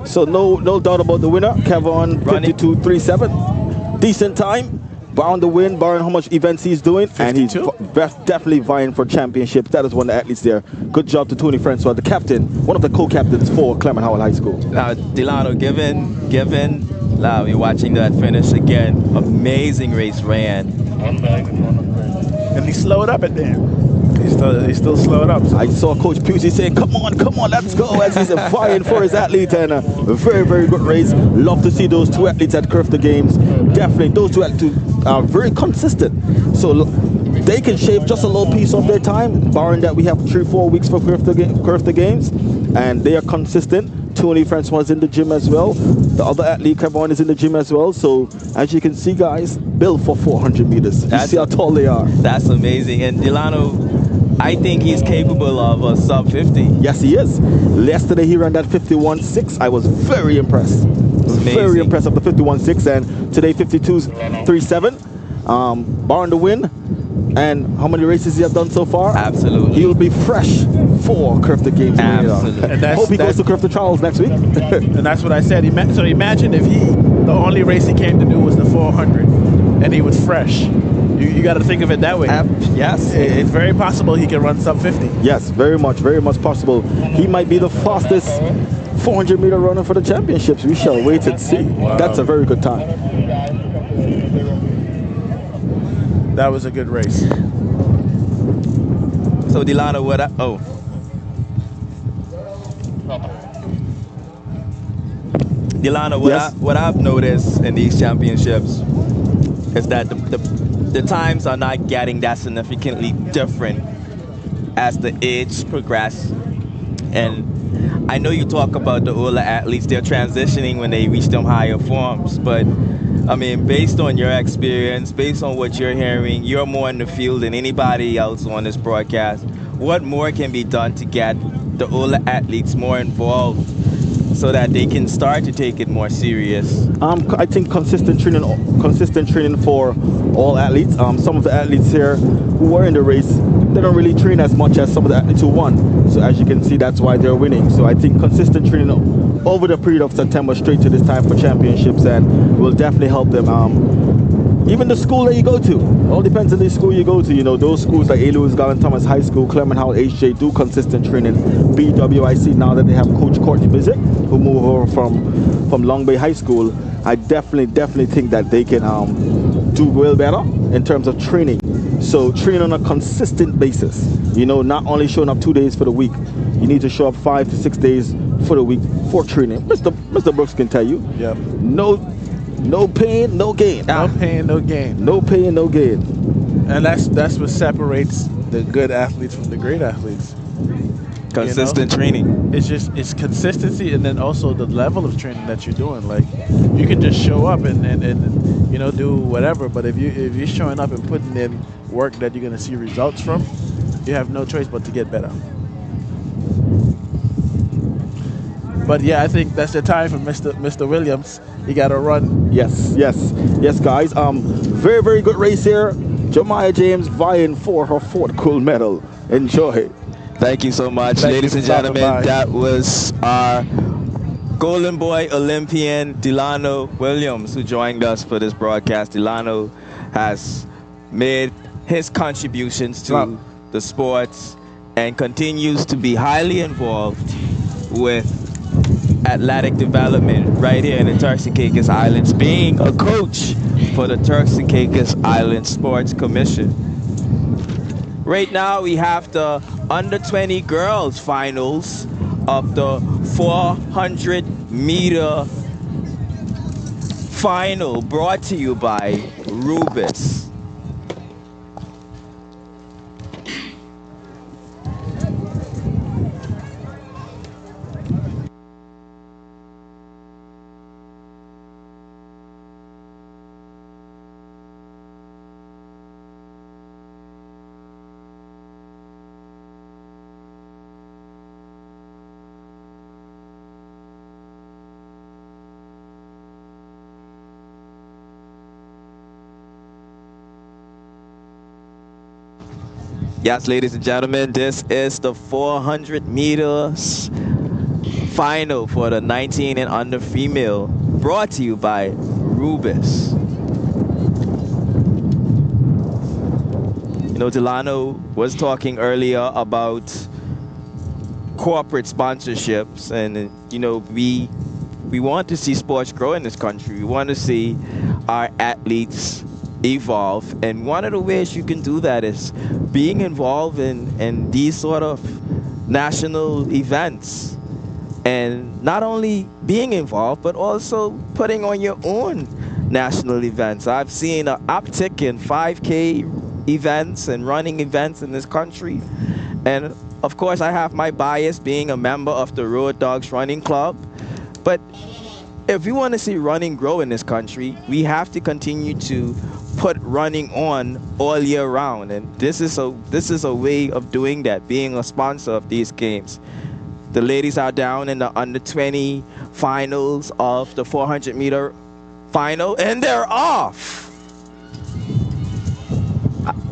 So no doubt about the winner, Kevin 52.37. Decent time. Bound to win, barring how much events he's doing, 52? And he's definitely vying for championships. That is one of the athletes there. Good job to Tony Francois, the captain, one of the co-captains for Clement Howell High School. Now, Delano, given, you're watching that finish again. Amazing race ran. And he slowed up at the end. He still slowed up. I saw Coach Pusey saying, come on, let's go, as he's vying for his athlete, and a very, very good race. Love to see those two athletes at Curve the Games. Definitely, those two athletes are very consistent. So they can shave just a little piece of their time, barring that we have 3-4 weeks for Curve the Games, and they are consistent. Tony Francois is in the gym as well. The other athlete, Kevin, is in the gym as well. So as you can see, guys, built for 400 meters. You see how tall they are. That's amazing. And Delano, I think he's capable of a sub 50. Yes, he is. Yesterday he ran that 51.6. I was very impressed. Very impressed of the 51.6, and today 52.37. Barring the win. And how many races he has done so far? Absolutely. He will be fresh for Curve the Games. Absolutely. Hope he goes to Curve the Trials next week. And that's what I said. So imagine if the only race he came to do was the 400, and he was fresh. You got to think of it that way. Yes. It's very possible he can run sub 50. Yes, very much possible. He might be the fastest 400-meter runner for the championships. We shall wait and see. Wow. That's a very good time. That was a good race. So Delano, what I've noticed in these championships is that the times are not getting that significantly different as the age progress. And I know you talk about the older athletes, they're transitioning when they reach them higher forms, but I mean, based on your experience, based on what you're hearing, you're more in the field than anybody else on this broadcast. What more can be done to get the older athletes more involved so that they can start to take it more serious? I think consistent training for all athletes. Some of the athletes here who were in the race, they don't really train as much as some of the athletes who won. So as you can see, that's why they're winning. So I think consistent training over the period of September straight to this time for championships, and will definitely help them. Even the school that you go to, all depends on the school you go to. You know, those schools like Louis Garland Thomas High School, Clement Howell HJ do consistent training. BWIC, now that they have Coach Courtney Bizik, who moved over from Long Bay High School, I definitely think that they can do well better in terms of training. So train on a consistent basis. You know, not only showing up 2 days for the week. You need to show up 5 to 6 days for the week for training. Mr. Brooks can tell you. Yep. No pain, no gain. No pain, no gain. No pain, no gain. And that's what separates the good athletes from the great athletes. Consistent training. It's consistency, and then also the level of training that you're doing. Like, you can just show up and you know, do whatever, but if you're showing up and putting in work that you're gonna see results from, you have no choice but to get better. But yeah, I think that's the time for Mr. Williams. He got to run. Yes, guys. Very, very good race here. Jemiah James vying for her 4th gold medal. Enjoy. Thank you so much, ladies and gentlemen. That was our Golden Boy Olympian Delano Williams, who joined us for this broadcast. Delano has made his contributions to the sports and continues to be highly involved with athletic development right here in the Turks and Caicos Islands, being a coach for the Turks and Caicos Islands Sports Commission. Right now we have the under-20 girls finals of the 400-meter final, brought to you by Rubis. Yes, ladies and gentlemen, this is the 400 meters final for the 19 and under female, brought to you by Rubis. You know, Delano was talking earlier about corporate sponsorships, and you know, we want to see sports grow in this country. We want to see our athletes evolve, and one of the ways you can do that is being involved in these sort of national events, and not only being involved but also putting on your own national events. I've seen an uptick in 5K events and running events in this country, and of course I have my bias being a member of the Road Dogs Running Club, but if we want to see running grow in this country, we have to continue to put running on all year round, and this is a way of doing that, being a sponsor of these games. The ladies are down in the under 20 finals of the 400 meter final, and they're off.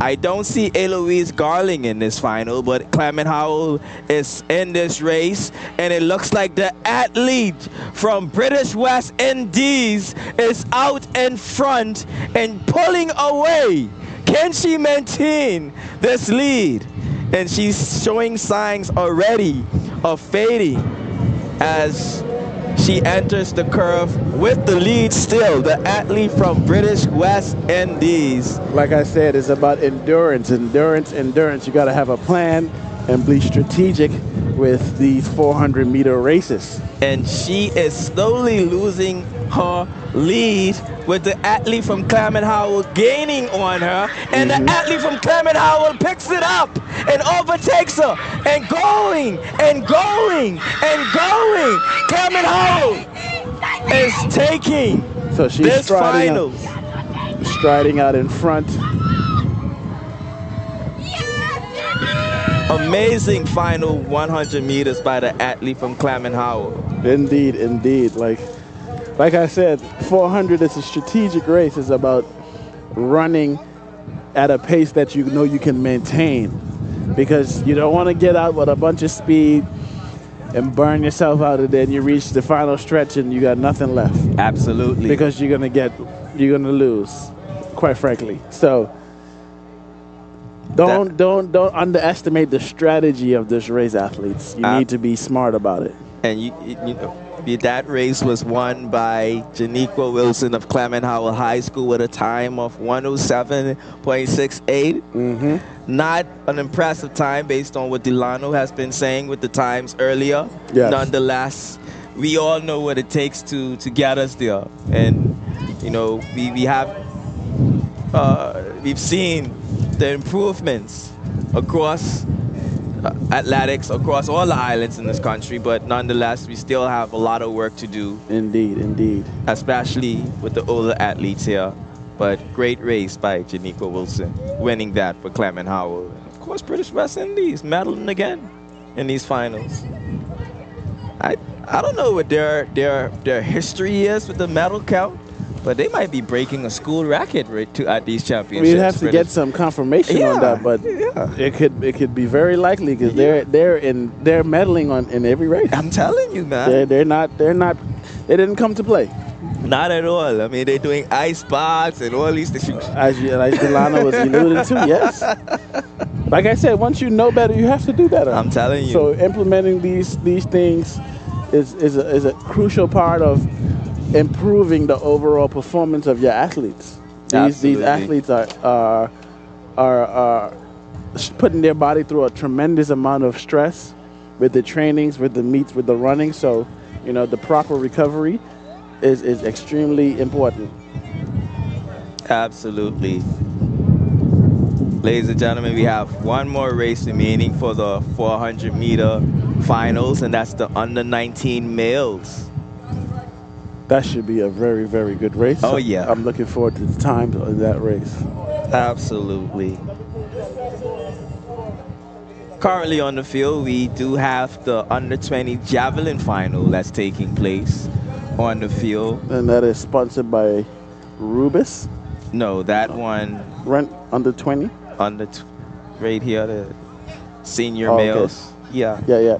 I don't see Eloise Garling in this final, but Clement Howell is in this race, and it looks like the athlete from British West Indies is out in front and pulling away. Can she maintain this lead? And she's showing signs already of fading as she enters the curve with the lead still, the athlete from British West Indies. Like I said, it's about endurance. You got to have a plan and be strategic with these 400-meter races. And she is slowly losing her lead, with the athlete from Clement Howell gaining on her, and the athlete from Clement Howell picks it up and overtakes her, and going and going and going. Clement Howell is taking this final. Striding out in front. Amazing final 100 meters by the athlete from Clement Howell. Indeed, indeed. Like I said, 400 is a strategic race. It's about running at a pace that you know you can maintain, because you don't want to get out with a bunch of speed and burn yourself out, and then you reach the final stretch and you got nothing left. Absolutely. Because you're gonna lose, quite frankly. So don't underestimate the strategy of this race, athletes. You need to be smart about it. And you know, that race was won by Janiqua Wilson of Clement Howell High School with a time of 107.68. Not an impressive time based on what Delano has been saying with the times earlier. Yes. Nonetheless, we all know what it takes to get us there. And you know, we've seen the improvements across athletics across all the islands in this country, but nonetheless we still have a lot of work to do. Indeed, indeed. Especially with the older athletes here. But great race by Janiqua Wilson, winning that for Clement Howell. And of course, British West Indies medaling again in these finals. I don't know what their history is with the medal count, But they might be breaking a school record at these championships. We'd have to get some confirmation on that, but it could be very likely because they're medaling in every race. I'm telling you, man. They didn't come to play. Not at all. I mean, they're doing ice baths and all these things. As Delana was alluding to, yes. Like I said, once you know better, you have to do better. I'm telling you. So implementing these things is a crucial part of improving the overall performance of your athletes. These athletes are putting their body through a tremendous amount of stress with the trainings, with the meets, with the running. So, the proper recovery is extremely important. Absolutely. Ladies and gentlemen, we have one more race remaining for the 400-meter finals, and that's the under 19 males. That should be a very, very good race. Oh, yeah. I'm looking forward to the times of that race. Absolutely. Currently on the field, we do have the under 20 javelin final that's taking place on the field. And that is sponsored by Rubis? No, that one. Rent under 20? Right here, the senior males. Okay. Yeah. Yeah.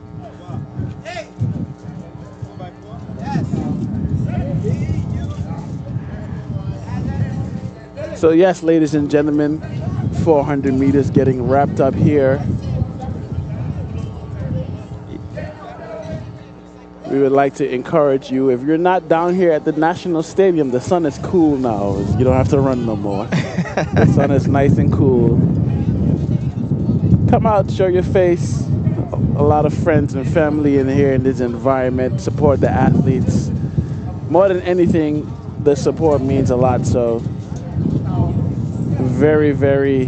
So yes, ladies and gentlemen, 400 meters getting wrapped up here. We would like to encourage you, if you're not down here at the National Stadium, the sun is cool now. You don't have to run no more. The sun is nice and cool. Come out, show your face. A lot of friends and family in here in this environment. Support the athletes. More than anything, the support means a lot. So very, very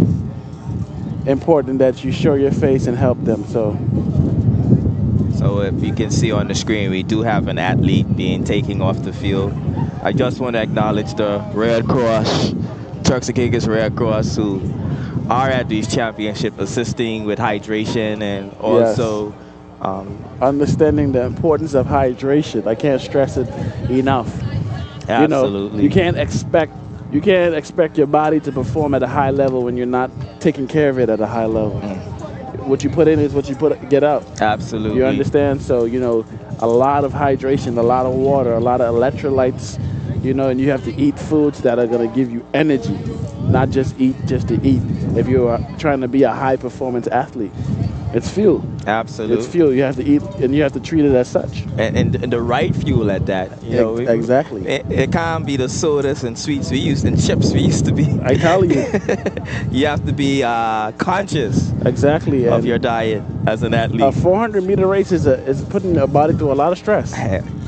important that you show your face and help them. So if you can see on the screen, we do have an athlete taking off the field. I just want to acknowledge the Red Cross, Turks and Caicos Red Cross, who are at these championships assisting with hydration and also understanding the importance of hydration. I can't stress it enough. Absolutely. You can't expect your body to perform at a high level when you're not taking care of it at a high level. What you put in is what you get out. Absolutely. You understand? So, a lot of hydration, a lot of water, a lot of electrolytes, and you have to eat foods that are going to give you energy, not just eat just to eat. If you're trying to be a high performance athlete, it's fuel. Absolutely. It's fuel. You have to eat, and you have to treat it as such. And the right fuel at that. Exactly. It can't be the sodas and sweets and chips we used to be. I tell you. You have to be conscious. Exactly. Of your diet as an athlete. A 400-meter race is putting your body through a lot of stress.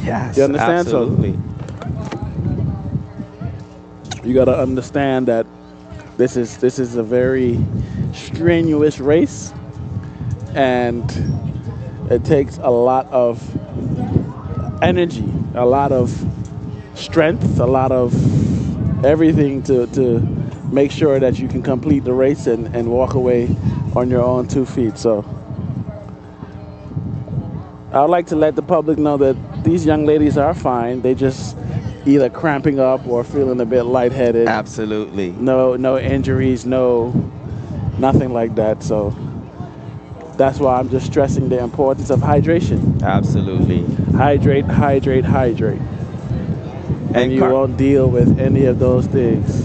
Yes. You understand? Absolutely. So you got to understand that this is a very strenuous race. And it takes a lot of energy, a lot of strength, a lot of everything to make sure that you can complete the race and walk away on your own 2 feet. So I would like to let the public know that these young ladies are fine. They just either cramping up or feeling a bit lightheaded. Absolutely. No injuries, nothing like that. So that's why I'm just stressing the importance of hydration. Absolutely. Hydrate. And you won't deal with any of those things.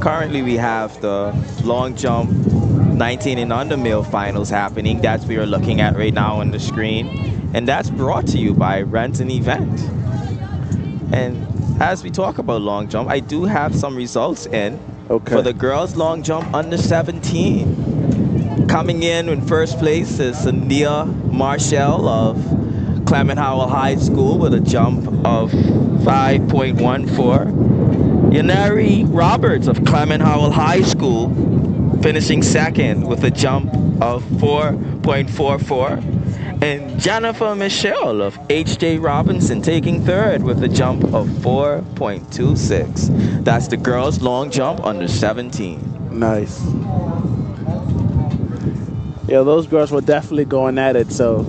Currently, we have the long jump 19 and under male finals happening. That's what we are looking at right now on the screen. And that's brought to you by Rent an Event. And as we talk about long jump, I do have some results in. Okay. For the girls long jump under 17. Coming in first place is Ania Marshall of Clement Howell High School with a jump of 5.14. Yanari Roberts of Clement Howell High School finishing second with a jump of 4.44. And Jennifer Michelle of H.J. Robinson taking third with a jump of 4.26. That's the girls' long jump under 17. Nice. Yeah, those girls were definitely going at it. So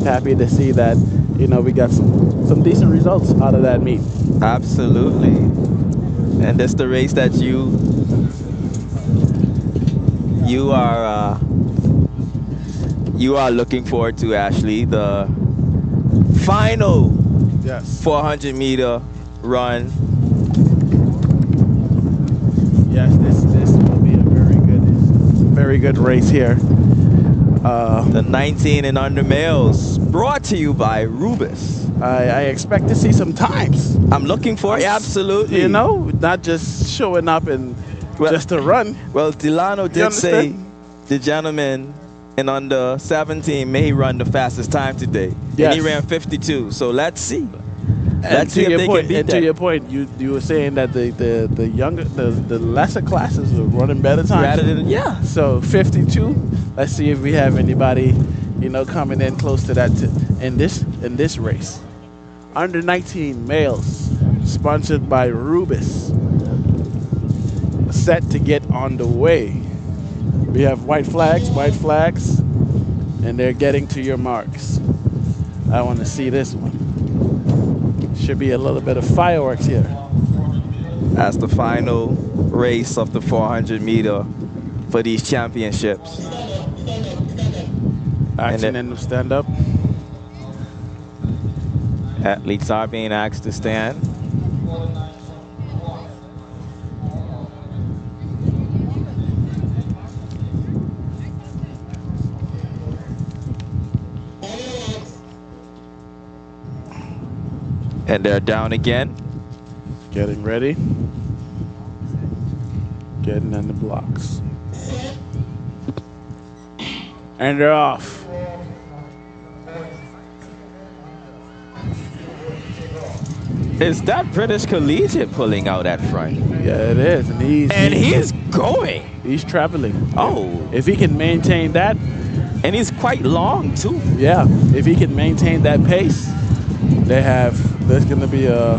happy to see that, we got some decent results out of that meet. Absolutely. And that's the race that you are looking forward to, Ashley. The final 400-meter run. Yes, this will be a very good race here. The 19 and under males, brought to you by Rubis. I expect to see some times. I'm looking for it, absolutely. You know, not just showing up and just to run. Well, Delano did say the gentleman in under 17 may run the fastest time today. Yes. And he ran 52. So let's see. And Let's see if they can beat that. to your point, you were saying that the lesser classes were running better times. Rather than, yeah. So 52. Let's see if we have anybody, coming in close to that in this race. Under 19 males, sponsored by Rubis, set to get on the way. We have white flags, and they're getting to your marks. I want to see this one. Should be a little bit of fireworks here. As the final race of the 400-meter for these championships. Action and stand up. Athletes are being asked to stand. And they're down again. Getting ready. Getting on the blocks. And they're off. Is that British Collegiate pulling out at front? Yeah, it is. And he's going. He's traveling. Oh. If he can maintain that. And he's quite long, too. Yeah. If he can maintain that pace, there's going to be a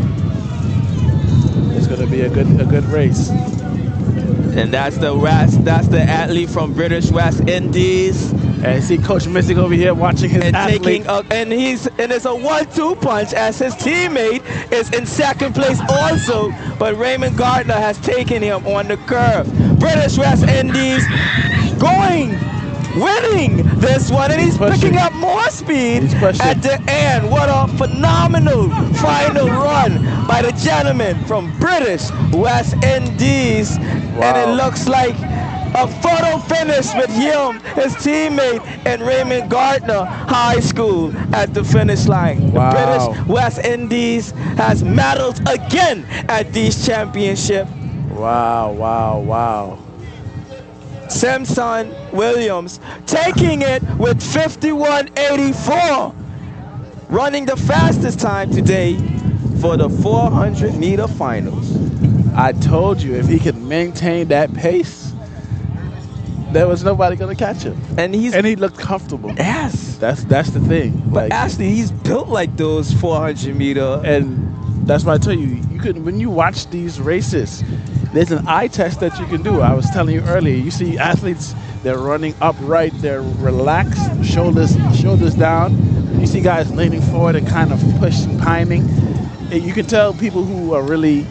good race. And that's the athlete from British West Indies. And see Coach Mystic over here watching his athlete. And it's a 1-2 punch as his teammate is in second place also, but Raymond Gardner has taken him on the curve. British West Indies winning this one, and he's picking up more speed at the end. What a phenomenal final run by the gentleman from British West Indies. Wow. And it looks like a photo finish with him, his teammate, and Raymond Gardner High School at the finish line. Wow. The British West Indies has medals again at these championships. Wow, wow, wow. Samson Williams taking it with 51.84, running the fastest time today for the 400-meter finals. I told you, if he can maintain that pace, there was nobody going to catch him. And he looked comfortable. Yes. That's the thing. But actually, he's built like those 400-meter. And that's why I tell you, when you watch these races, there's an eye test that you can do. I was telling you earlier, you see athletes, they're running upright, they're relaxed, shoulders down. You see guys leaning forward and kind of pushing, pining. And you can tell people who are really,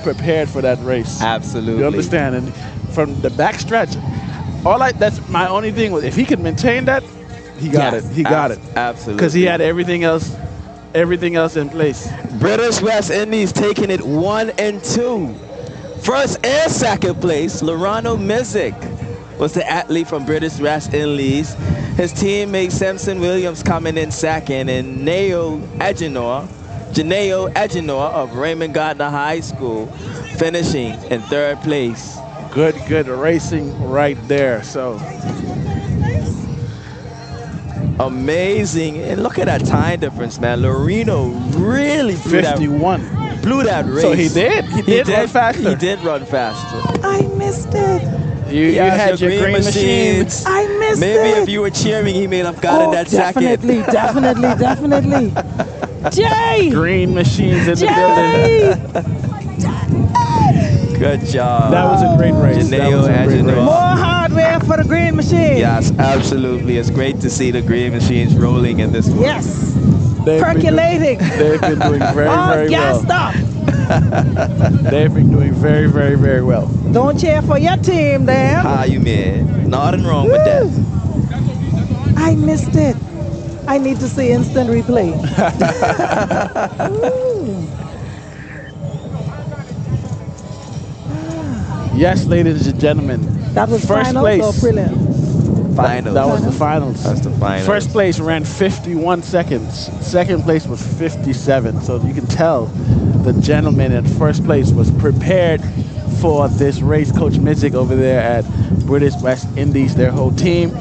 prepared for that race. Absolutely. You understand? And from the backstretch, that's my only thing was if he could maintain that, he got it. He got it. Absolutely. Because he had everything else in place. British West Indies taking it 1 and 2. First and second place, Lorano Mizik was the athlete from British West Indies. His teammate Samson Williams coming in second, and Janeo Eginor of Raymond Gardner High School finishing in third place. Good racing right there. So amazing. And look at that time difference, man. Loreno really blew 51. Blew that race. So he did run faster. He did run faster. I missed it. You had your green machines. I missed it. Maybe if you were cheering, he may have gotten that definitely, second. Definitely. Jay! Green machines in the building. Good job. That was a great race. More hardware for the green machine. Yes, absolutely. It's great to see the green machines rolling in this one. Yes. Percolating. They've been doing very, very well. Gassed up. They've been doing very, very, very well. Don't cheer for your team, then. How you mean? Nothing wrong with that. I missed it. I need to see instant replay. Yes, ladies and gentlemen. That was first finals place. or prelim? Finals. That was the finals. That's the finals. First place ran 51 seconds. Second place was 57. So you can tell the gentleman in first place was prepared for this race. Coach Midzik over there at British West Indies, their whole team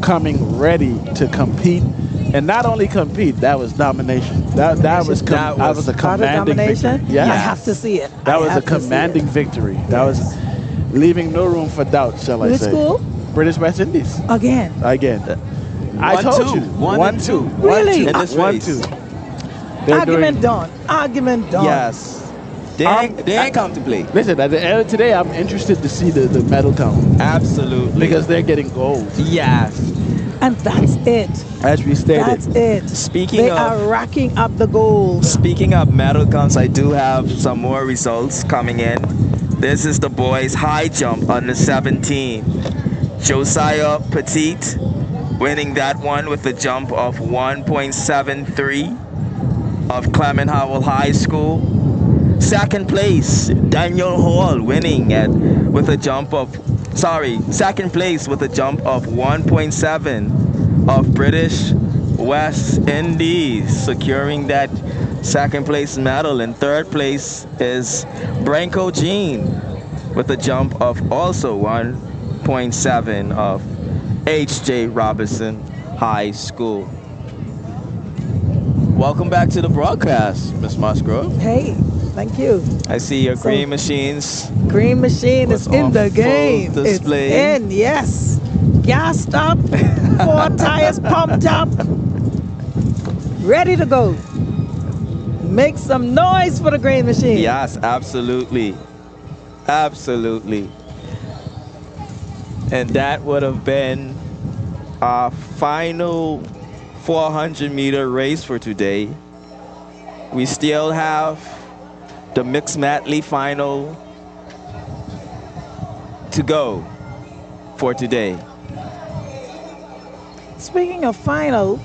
coming ready to compete. And not only compete, that was domination. That was a commanding victory. Yeah. I have to see it. That was a commanding victory. That was leaving no room for doubt, shall I say. Which school? British West Indies. Again. I told you. 1-2. Really? 1-2. Argument done. Argument done. Yes. They ain't come to play. Listen, at the end of today, I'm interested to see the medal count. Absolutely. Because they're getting gold. Yes. And that's it. As we stated. That's it. They are racking up the gold. Speaking of medal counts, I do have some more results coming in. This is the boys' high jump under 17. Josiah Petit winning that one with a jump of 1.73 of Clement Howell High School. Second place, Daniel Hall winning with a jump of 1.7 of British West Indies, securing that second place medal. And third place is Branko Jean with a jump of also 1.7 of H.J. Robinson High School. Welcome back to the broadcast, Ms. Musgrove. Hey, thank you. I see your green machines. Green machine is in the game. Display. It's in, yes. Gassed up, 4 tires pumped up, ready to go. Make some noise for the green machine. Yes, absolutely. Absolutely. And that would have been our final 400-meter race for today. We still have the mixed medley final to go for today. Speaking of final,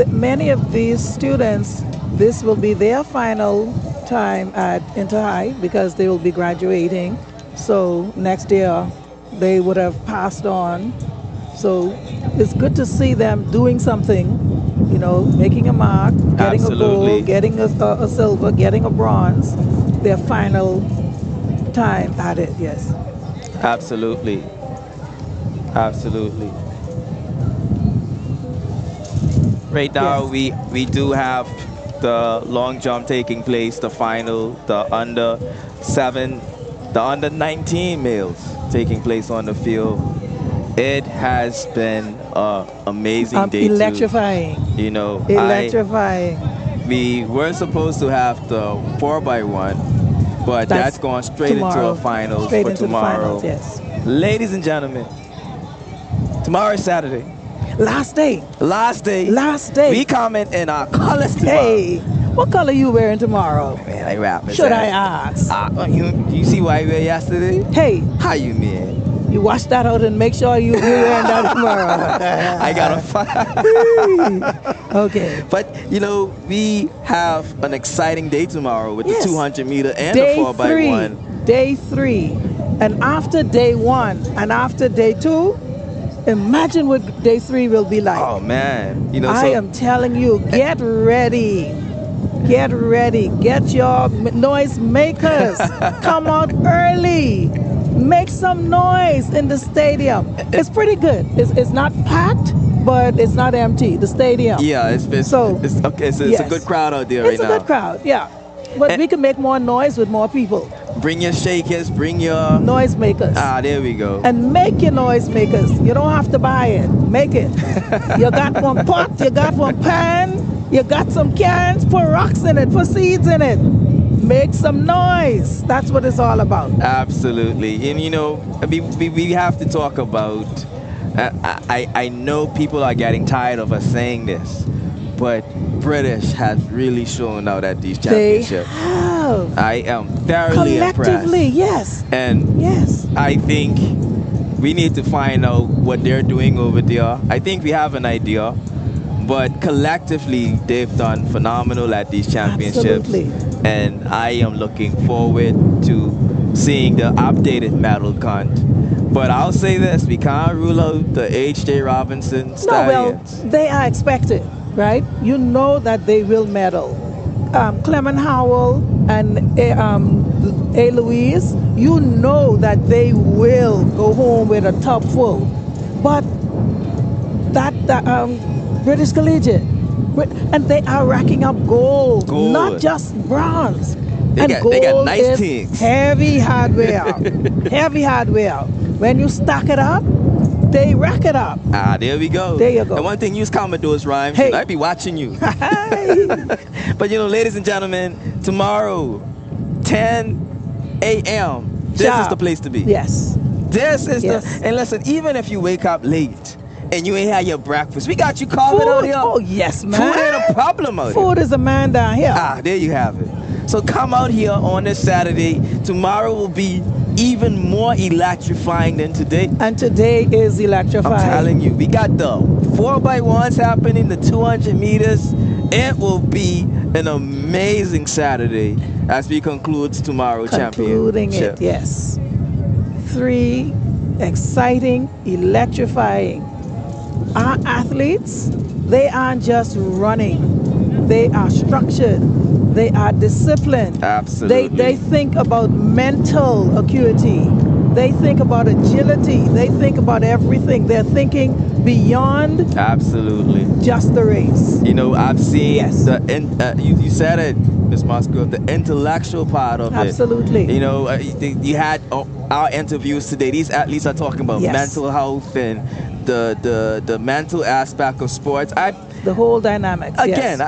many of these students, this will be their final time at Inter-High because they will be graduating. So next year they would have passed on. So it's good to see them doing something, you know, making a mark, getting a gold, getting a silver, getting a bronze, their final time at it, yes. Absolutely. Absolutely. Right now, we do have the long jump taking place, the final, the under 19 males taking place on the field. It has been an amazing day. Electrifying. You know, electrifying. We were supposed to have the 4x1, but that's going straight into a finals for tomorrow. The finals, yes. Ladies and gentlemen, tomorrow is Saturday. Last day. Last day. Last day. We comment in our colors tomorrow. Hey, what color you wearing tomorrow? Man, I rap. Should I ask? You see what I wear yesterday? Hey. How you mean? You wash that out and make sure you're wearing that tomorrow. I got a Okay. But, you know, we have an exciting day tomorrow with the 200-meter and day the 4x1. Day 3. And after day 1 and after day 2, imagine what day 3 will be like. Oh, man. You know, I am telling you, get ready. Get ready. Get your noise makers. Come out early. Make some noise in the stadium. It's pretty good. It's not packed, but it's not empty. The stadium. Yeah, it's a good crowd out there right now. It's a good crowd, yeah. But we can make more noise with more people. Bring your shakers, bring your noise makers. Ah, there we go. And make your noise makers. You don't have to buy it. Make it. You got one pot, you got one pan, you got some cans, put rocks in it, put seeds in it. Make some noise. That's what it's all about. Absolutely. And you know, we have to talk about, I know people are getting tired of us saying this, but British have really shown out at these championships. They have. I am thoroughly Collectively, impressed. yes. And yes, I think we need to find out what they're doing over there. I think we have an idea, but collectively they've done phenomenal at these championships. Absolutely. And I am looking forward to seeing the updated medal count. But I'll say this, we can't rule out the H.J. Robinson Stallions. No, well, they are expected, right? You know that they will medal. Clement Howell and A. Louise, you know that they will go home with a top full. But that British Collegiate, and they are racking up gold. Not just bronze. They got nice is things. Heavy hardware. Heavy hardware. When you stack it up, they rack it up. Ah, there we go. There you go. And one thing, use Commodore's rhymes. Hey. I'd be watching you. But you know, ladies and gentlemen, tomorrow, 10 a.m., this is the place to be. Yes. This is the, and listen, even if you wake up late and you ain't had your breakfast, we got you covered out here. Oh, yes, man. Food ain't a problem out here. Food is a man down here. Ah, there you have it. So come out here on this Saturday. Tomorrow will be even more electrifying than today. And today is electrifying. I'm telling you, we got the 4x1s happening, the 200 meters. It will be an amazing Saturday as we conclude tomorrow's Concluding championship. it, yes. 3 exciting, electrifying. Our athletes, they aren't just running. They are structured. They are disciplined. Absolutely. They think about mental acuity. They think about agility. They think about everything. They're thinking beyond just the race. You know, I've seen you said it, Ms. Musgrove, the intellectual part of it. Absolutely. You know, you had our interviews today. These athletes are talking about mental health and the mental aspect of sports. The whole dynamics. Again,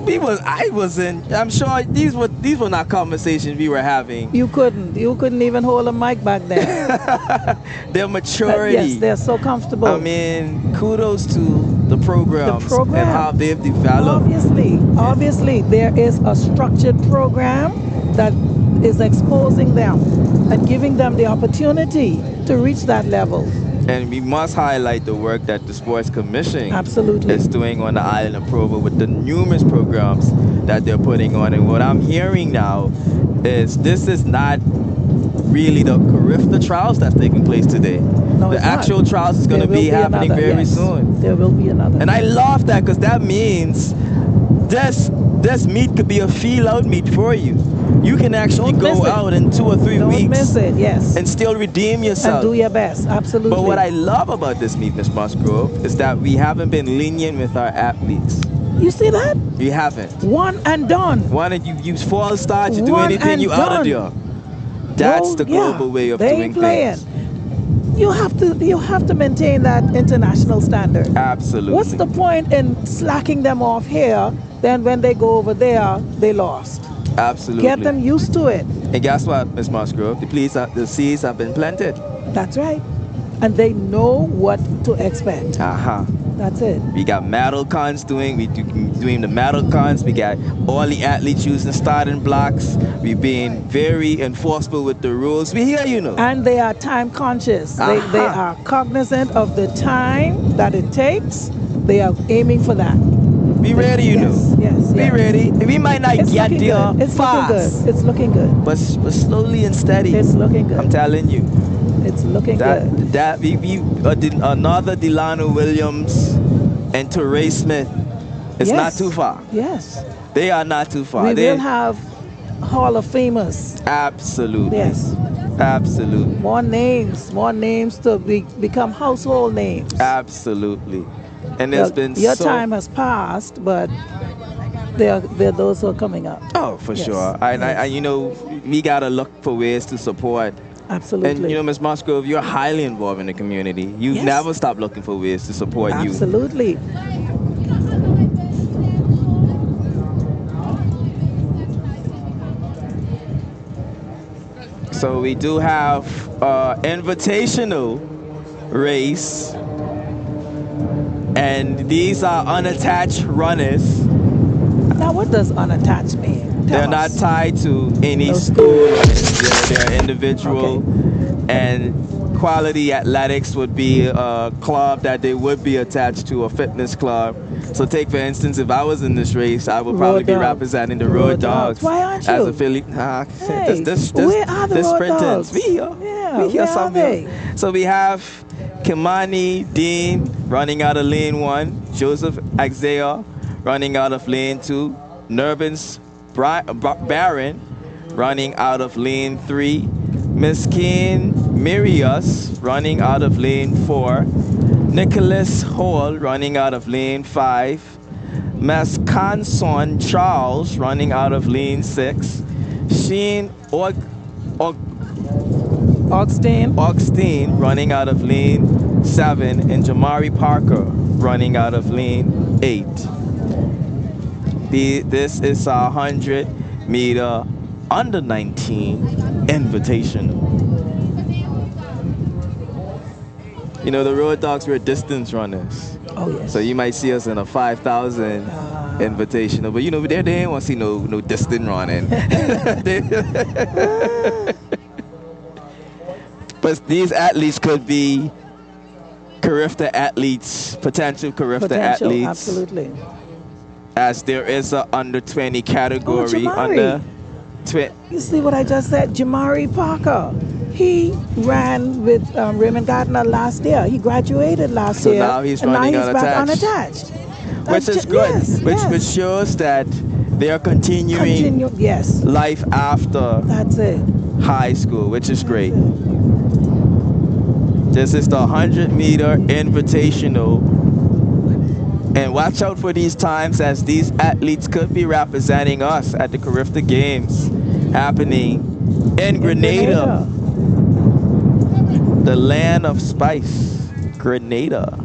I'm sure these were not conversations we were having. You couldn't even hold a mic back then. Their maturity. Yes, they're so comfortable. I mean, kudos to the programs and how they've developed. Obviously, there is a structured program that is exposing them and giving them the opportunity to reach that level. And we must highlight the work that the Sports Commission is doing on the island of Provo with the numerous programs that they're putting on. And what I'm hearing now is this is not really the trials that's taking place today. No, the actual trials is going to be happening very soon. There will be another. And I love that because that means this meet could be a feel-out meet for you. You can actually go out in 2 or 3 weeks. Don't miss it, yes. And still redeem yourself. And do your best, absolutely. But what I love about this meet, Ms. Musgrove, is that we haven't been lenient with our athletes. You see that? We haven't. One and done. One and you fall start, you do anything, you out of there. That's the global way of doing things. You have to maintain that international standard. Absolutely. What's the point in slacking them off here? Then when they go over there, they lost. Absolutely. Get them used to it. And guess what, Ms. Musgrove? The seeds have been planted. That's right. And they know what to expect. That's it. We got medal cons doing the medal cons. We got all the athletes using starting blocks. We're being very enforceable with the rules. We hear you know. And they are time conscious. They are cognizant of the time that it takes. They are aiming for that. Be ready, you know. Yes. Be ready. We might not get there fast. It's looking good. But slowly and steady. It's looking good. I'm telling you. It's looking good. Another Delano Williams and Teray Smith. It's not too far. Yes. They are not too far. We will have Hall of Famers. Absolutely. Yes. Absolutely. More names to become household names. Absolutely. And there's been your time has passed, but there are those who are coming up. Oh, for sure. I you know, we gotta look for ways to support. Absolutely. And you know, Ms. Musgrove, you're highly involved in the community. You've never stopped looking for ways to support you. Absolutely. So we do have invitational race. And these are unattached runners. Now, what does unattached mean? They're not tied to any school. They're individual. And Quality Athletics would be a club that they would be attached to, a fitness club. So take, for instance, if I was in this race, I would probably be representing the Road Dogs. Why aren't you? As affiliate. Hey, where are the Road Dogs? We here. Yeah, we here where are they? So we have Kimani Dean running out of lane 1, Joseph Axea running out of lane 2, Nervins Barron running out of lane 3, Miskin Mirius running out of lane 4, Nicholas Hall running out of lane 5, Mascanson Charles running out of lane 6, Sheen Augustine running out of lane 7, and Jamari Parker running out of lane 8. This is a 100-meter under 19 Invitational. You know, the Road Dogs were distance runners. Oh, yes. So you might see us in a 5,000 Invitational, but you know, they didn't want to see no distance running. But these athletes could be Carifta athletes, potential Carifta athletes. Absolutely. As there is a under 20 category. Under 20. You see what I just said? Jamari Parker. He ran with Raymond Gardner last year. He graduated last year. So now he's and running now he's back unattached. unattached. Which is good. Which shows that they are continuing life after high school, which is great. This is the 100-meter Invitational. And watch out for these times, as these athletes could be representing us at the Carifta Games happening in Grenada. The land of spice, Grenada.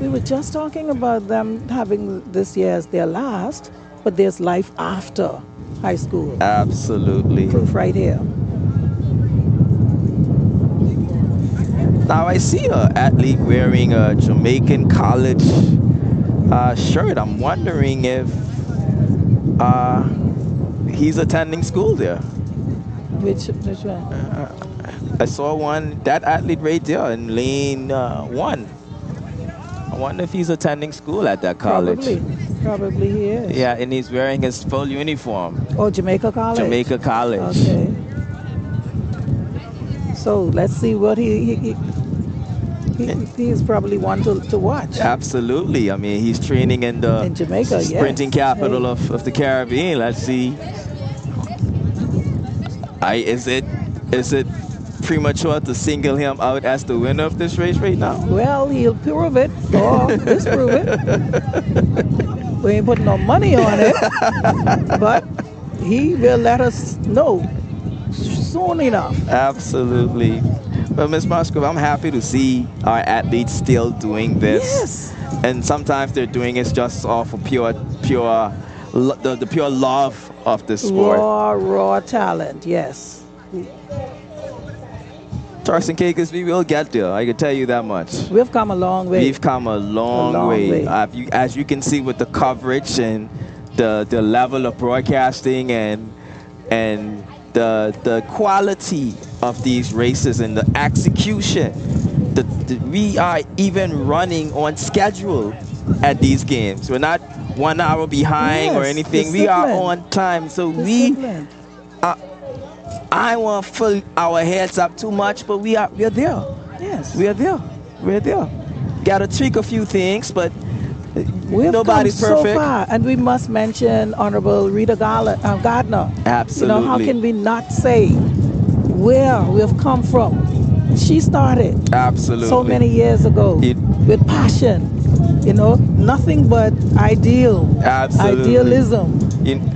We were just talking about them having this year as their last, but there's life after high school. Absolutely. Proof right here. Now I see an athlete wearing a Jamaican college shirt. I'm wondering if he's attending school there. Which one? I saw one, that athlete right there in lane 1. I wonder if he's attending school at that college. Probably he is. Yeah, and he's wearing his full uniform. Oh, Jamaica College? Jamaica College. Okay. So let's see what he's probably one to watch. Absolutely. I mean, he's training in the Jamaica, sprinting capital of the Caribbean. Let's see. Is it premature to single him out as the winner of this race right now? Well, he'll prove it or disprove it. We ain't putting no money on it, but he will let us know soon enough. Absolutely. But Ms. Musgrove, I'm happy to see our athletes still doing this. Yes. And sometimes they're doing it just off of the pure love of the sport. Raw talent, yes. Turks and Caicos, we will get there. I can tell you that much. We've come a long way. We've come a long way. As you can see with the coverage and the level of broadcasting and the quality of these races and the execution. We are even running on schedule at these games. We're not 1 hour behind or anything. We are on time. So I won't fill our heads up too much, but we're there. Yes. We're there. Got to tweak a few things, but nobody's come perfect. So far, and we must mention Honorable Rita Gardner. Absolutely. You know, how can we not say where we've come from? She started so many years ago with passion. You know, nothing but idealism.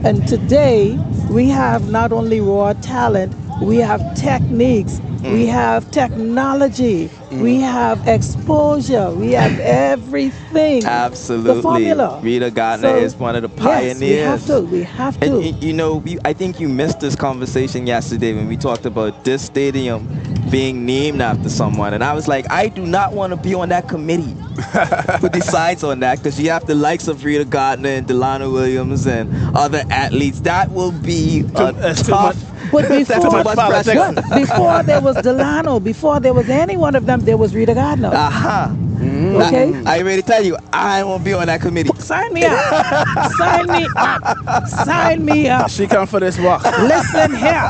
And today we have not only raw talent, we have techniques, we have technology, we have exposure, we have everything. Absolutely. The formula. Rita Gardner is one of the pioneers. Yes, we have to. And, you know, I think you missed this conversation yesterday when we talked about this stadium being named after someone. And I was like, I do not want to be on that committee who decides on that, because you have the likes of Rita Gardner and Delano Williams and other athletes. That will be a tough. But before there was Delano, before there was any one of them, there was Rita Gardner. Okay? I ready to tell you, I won't be on that committee. Sign me up. Sign me up. Sign me up. She come for this walk. Listen here.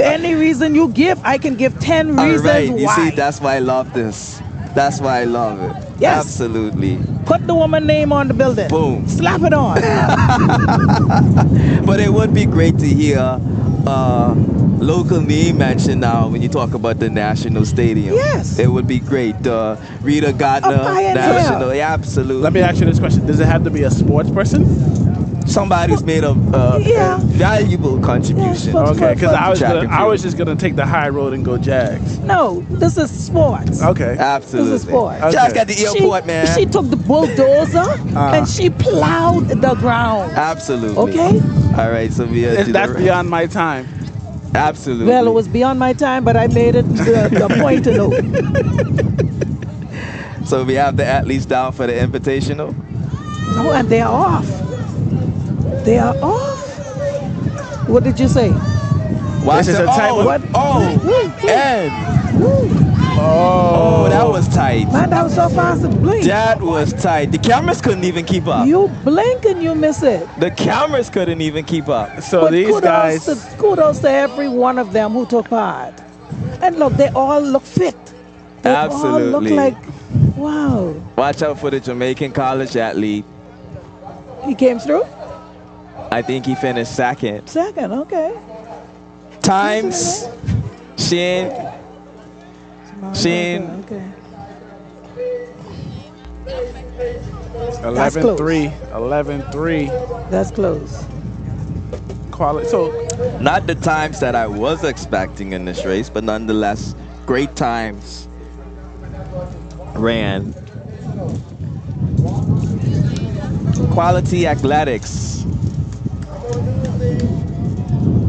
Any reason you give, I can give 10 reasons why. You see, that's why I love this. That's why I love it. Yes. Absolutely. Put the woman name on the building. Boom. Slap it on. But it would be great to hear local name mentioned now when you talk about the National Stadium. Yes. It would be great. Rita Gardner, National. Yeah, absolutely. Let me ask you this question. Does it have to be a sports person? Somebody who's made a valuable contribution. Okay, because I was just going to take the high road and go Jags. No, this is sports. Okay. Absolutely. This is sports. Okay. Jags got the airport, man. She took the bulldozer and she plowed the ground. Absolutely. Okay? All right, so that's beyond my time. Absolutely. Well, it was beyond my time, but I made it the point to know. So we have the athletes down for the Invitational? Oh, and they're off. They are off. What did you say? Watch this is a tight one. And oh, that was tight. Man, that was so fast to blink. That was tight. The cameras couldn't even keep up. You blink and you miss it. The cameras couldn't even keep up. So but these guys. Kudos to every one of them who took part. And look, they all look fit. They Absolutely. all look like, wow. Watch out for the Jamaican college athlete. He came through? I think he finished second. Second, okay. Times. Shane. Okay. 11-3. 11-3. That's close. Quality. So, not the times that I was expecting in this race, but nonetheless, great times ran. Quality athletics.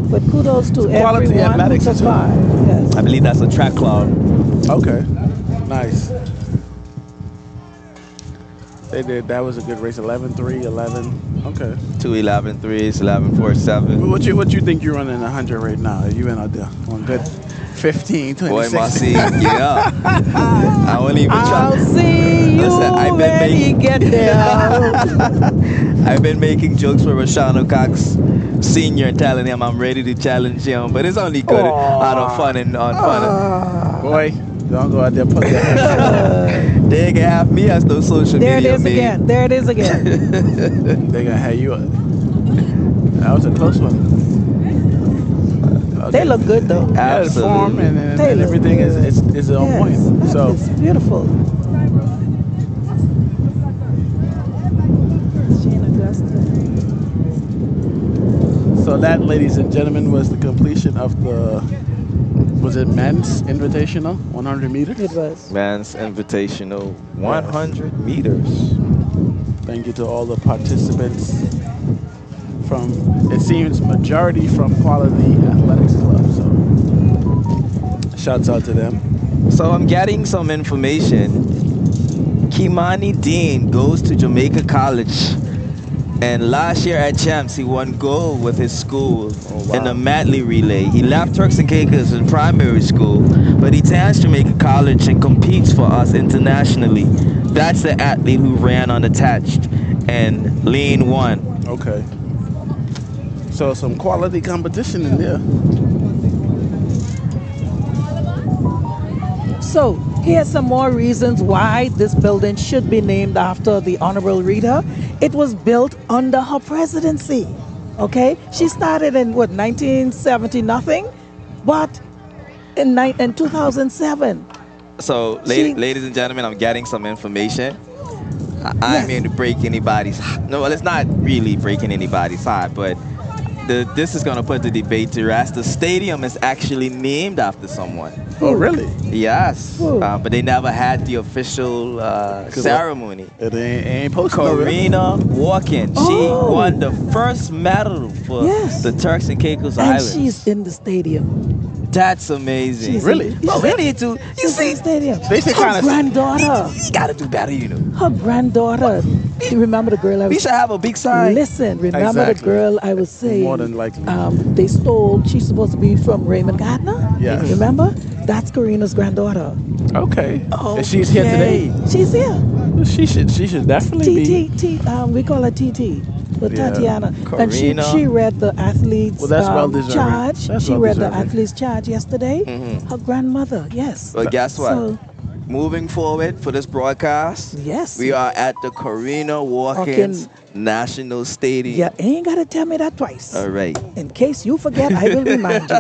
But kudos to Quality everyone athletics who took part. Yes. I believe that's a track club. Okay. Nice. They did. That was a good race. 11-3, 11. Okay. 2:11.3s, 11.47. What you think you're running 100 right now? Are you in out there on good 15, 26? Boy, Marcy, yeah. I won't even try. I'll see you when you get there. I've been making jokes with Rashano Cox Sr. telling him I'm ready to challenge him, but it's only good out of fun and on fun. Boy, don't go out there put that. They can have me as no social There media it is meme. again. There it is again. They're gonna have you. That was a close one. They look good though. Yeah, the form and everything is on point. So it's beautiful. So that, ladies and gentlemen, was the completion of the, was it men's invitational, 100 meters? It was. Men's invitational, 100 meters. Thank you to all the participants from, it seems, majority from Quality Athletics Club. So shouts out to them. So I'm getting some information. Kimani Dean goes to Jamaica College. And last year at Champs, he won gold with his school in the Medley relay. He left Turks and Caicos in primary school, but he attends Jamaica College and competes for us internationally. That's the athlete who ran unattached and lane 1. Okay. So some quality competition in there. So here's some more reasons why this building should be named after the Honorable Rita. It was built under her presidency. Okay, she started in what, 1970 nothing, but in 2007. So, ladies and gentlemen, I'm getting some information. I'm here to break anybody's. No, well, it's not really breaking anybody's heart, but this is going to put the debate to rest. The stadium is actually named after someone. Oh, really? Yes, but they never had the official ceremony. It ain't posted. Karina Walken, she won the first medal for the Turks and Caicos Islands. And she's in the stadium. That's amazing. Really? But we need to. You see, stadium. They say Her kind of. granddaughter. You gotta do better, you know. Her granddaughter. You remember the girl I was... We should have a big sign. Listen, remember the girl I was saying? More than likely. They stole... She's supposed to be from Raymond Gardner. Yes. Remember? That's Karina's granddaughter. Okay. Oh, And she's here today. She's here. She should definitely be. We call her TT. But Yeah. Tatiana. And Karina. she read the athlete's Well, that's well-deserving. charge. That's She read the well-deserving. athlete's charge yesterday. Her grandmother, yes. But guess what? So, Moving forward for this broadcast, yes. we are at the Karina Watkins National Stadium. You ain't got to tell me that twice. All right. In case you forget, I will remind you.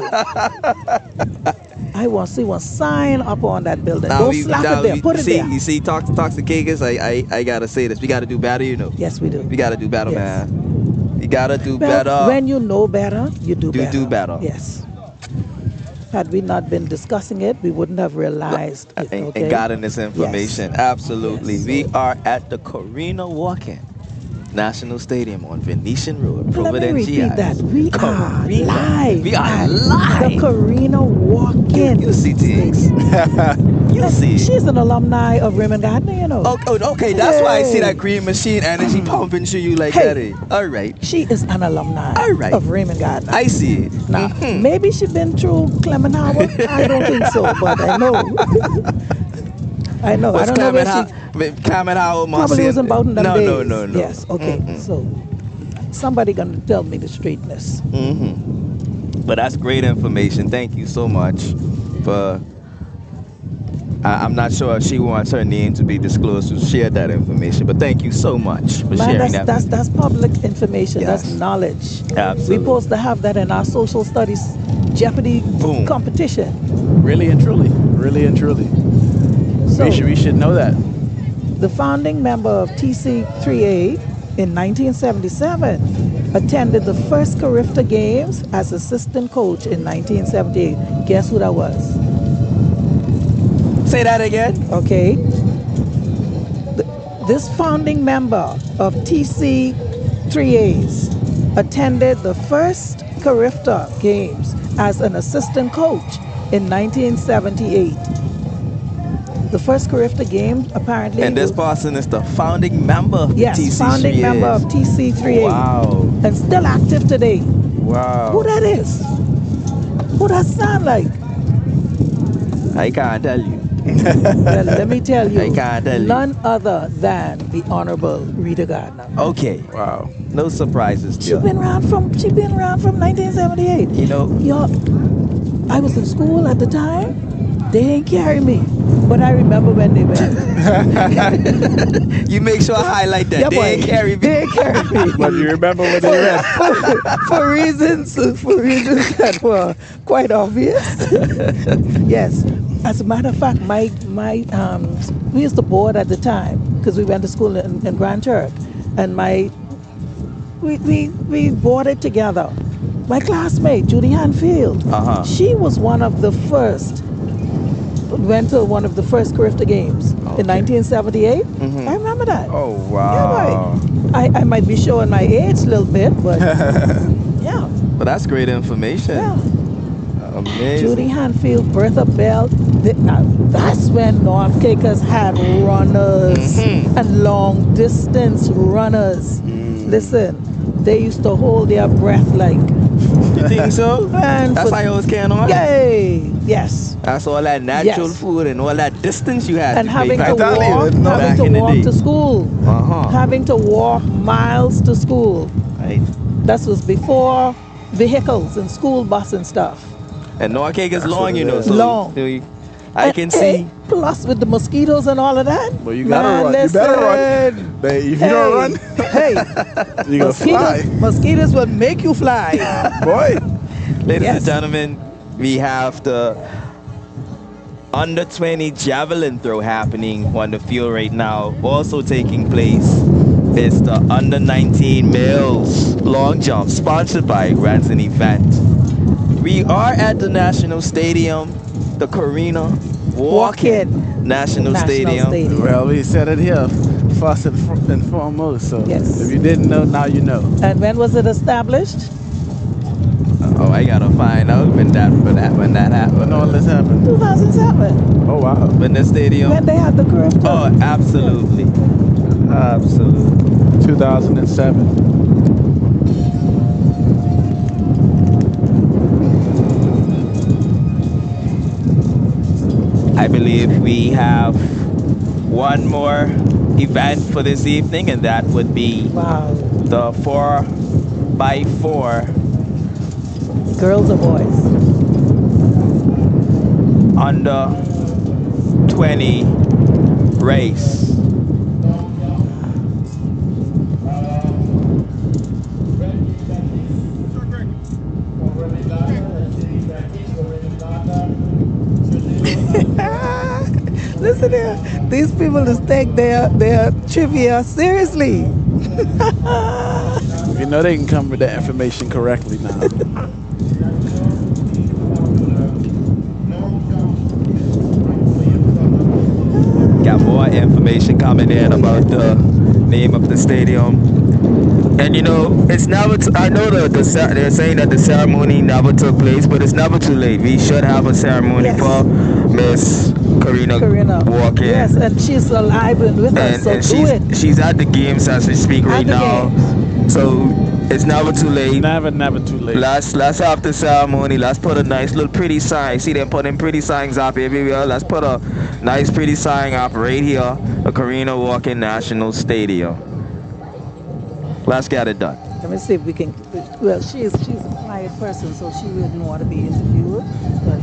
I want to see one sign up on that building. Don't slap it there. Put it there. You see, Toxic Cakers, I got to say this. We got to do better, you know. Yes, we do. We got to do better, Yes. man. We got to do Well, better. when you know better, you do better. do better. Yes. Had we not been discussing it, we wouldn't have realized it, okay? And gotten this information. Yes. Absolutely. We are at the Karina Watkins National Stadium on Venetian Road, Let me Providencia. repeat that. We are live. We are at live. The Karina Watkins. You see things. You see. She's an alumni of Raymond Gardner, you know. Okay, that's why I see that green machine energy pumping through you like that. All right. She is an alumni of Raymond Gardner. I see it. Now, maybe she's been through Clement Howard. I don't think so, but I know. I know. I don't know where she... Clement Howard probably was in Bowden them days. No. Yes, okay. So, somebody gonna tell me the straightness. But that's great information. Thank you so much for... I'm not sure if she wants her name to be disclosed to share that information, but thank you so much for sharing that. That's public information. Yes. That's knowledge. Absolutely. We're supposed to have that in our social studies Jeopardy competition. Really and truly. Really and truly. So, we should know that. The founding member of TC3A in 1977 attended the first Carifta Games as assistant coach in 1978. Guess who that was? Say that again. Okay. This founding member of TC3As attended the first Carifta Games as an assistant coach in 1978. The first Carifta Games apparently. And this person is the founding member of TC3A. Founding member of TC3A. Wow. And still active today. Wow. Who that is? Who that sound like? I can't tell you. Well, let me tell you. I can't tell you. None other than the Honorable Rita Gardner. Okay. Wow. No surprises. She's been around from 1978. You know. I was in school at the time. They ain't carry me. But I remember when they went. You make sure I highlight that. Yeah, they ain't carry me. They ain't carry me. But you remember when they went. for reasons that were quite obvious. Yes. As a matter of fact, we used to board at the time because we went to school in Grand Turk, and we boarded together. My classmate Judy Hanfield, she was one of the first. Went to one of the first Carifta Games in 1978. I remember that. Oh wow! Yeah, I might be showing my age a little bit, but yeah. But that's great information. Yeah. Amazing. Judy Hanfield, Bertha Bell. Now that's when North Cakers had runners and long distance runners. Listen, they used to hold their breath like. You think so? That's why you was carrying on? Yay! Yes. That's all that natural food and all that distance you had. And to having make. to walk to school. Having to walk miles to school. Right. That was before vehicles and school bus and stuff. And North Cake is long, you know. So long. I can see. Plus with the mosquitoes and all of that. Well, you gotta run. You better run. But if you don't run, you gonna fly. Mosquitoes will make you fly. Boy. Ladies and gentlemen, we have the under 20 javelin throw happening on the field right now. Also taking place is the under 19 males long jump, sponsored by Ranson Event. We are at the National Stadium, the Karina Watkins National Stadium. Well, we said it here first and foremost. So if you didn't know, now you know. And when was it established? Oh, I gotta find out when that happened. When all this happened? 2007. Oh wow. When the stadium. When they had the curve turn. Oh, absolutely, absolutely. 2007. I believe we have one more event for this evening, and that would be the 4x4 girls or boys under 20 race. Listen here, these people just take their trivia seriously. You know they can come with the information correctly now. Got more information coming in about the name of the stadium. And you know, it's never, I know they're saying that the ceremony never took place, but it's never too late. We should have a ceremony for Miss Karina Walker. Yes, and she's alive and with us, so do it. She's at the games as we speak right now. So it's never too late. Never too late. Let's have the ceremony. Let's put a nice little pretty sign. See them putting pretty signs up everywhere. Let's put a nice pretty sign up right here, the Karina Walker National Stadium. Let's get it done. Let me see if we can. Well, she's a quiet person, so she wouldn't want to be interviewed. But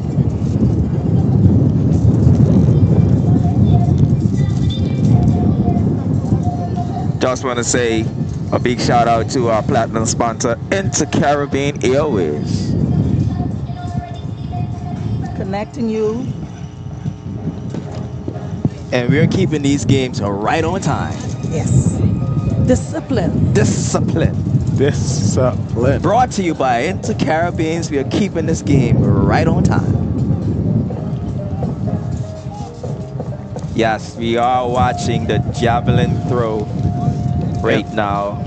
just want to say a big shout out to our platinum sponsor, Inter-Caribbean Airways. Connecting you. And we're keeping these games right on time. Yes. Discipline. Brought to you by Inter-Caribbeans. We are keeping this game right on time. Yes, we are watching the javelin throw right now.